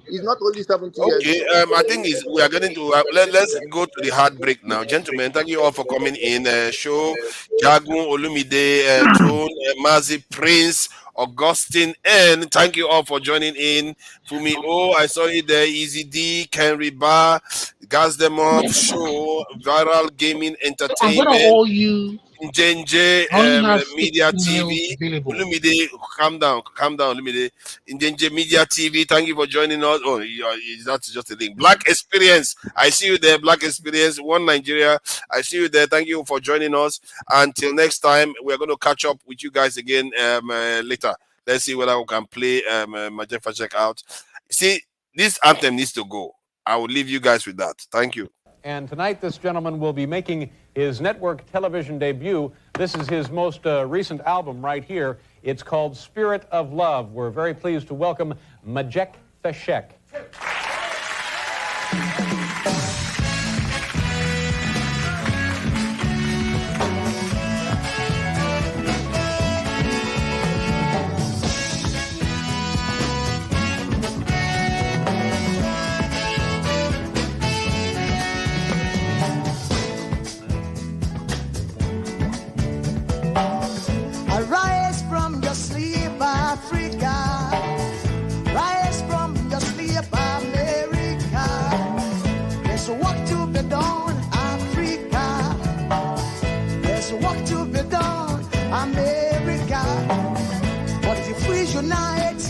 He's not only 70 years old. Okay, I think we are getting to let's go to the heartbreak now. Gentlemen, thank you all for coming in. Show Jagun, Olumide, Tone, Mazi, Prince, Augustine, and thank you all for joining in. Fumi O, I saw you there. Easy D, Kenry Bar, Gas Them Up, Show, Viral Gaming Entertainment. I'm gonna owe you Njenje I only have Media 60 males TV. available. Olumide, calm down, Olumide. Njenje Media TV, thank you for joining us. Oh, that's just a link. Black Experience, I see you there. Black Experience, One Nigeria, I see you there. Thank you for joining us. Until next time, we're going to catch up with you guys again later. Let's see whether we can play Majefa Check out. See, this anthem needs to go. I will leave you guys with that. Thank you. And tonight, this gentleman will be making his network television debut. This is his most recent album right here. It's called Spirit of Love. We're very pleased to welcome Majek Feshek. Arise from your sleep, Africa. Rise from your sleep, America. There's work to be done, Africa. There's work to be done, America. But if we unite,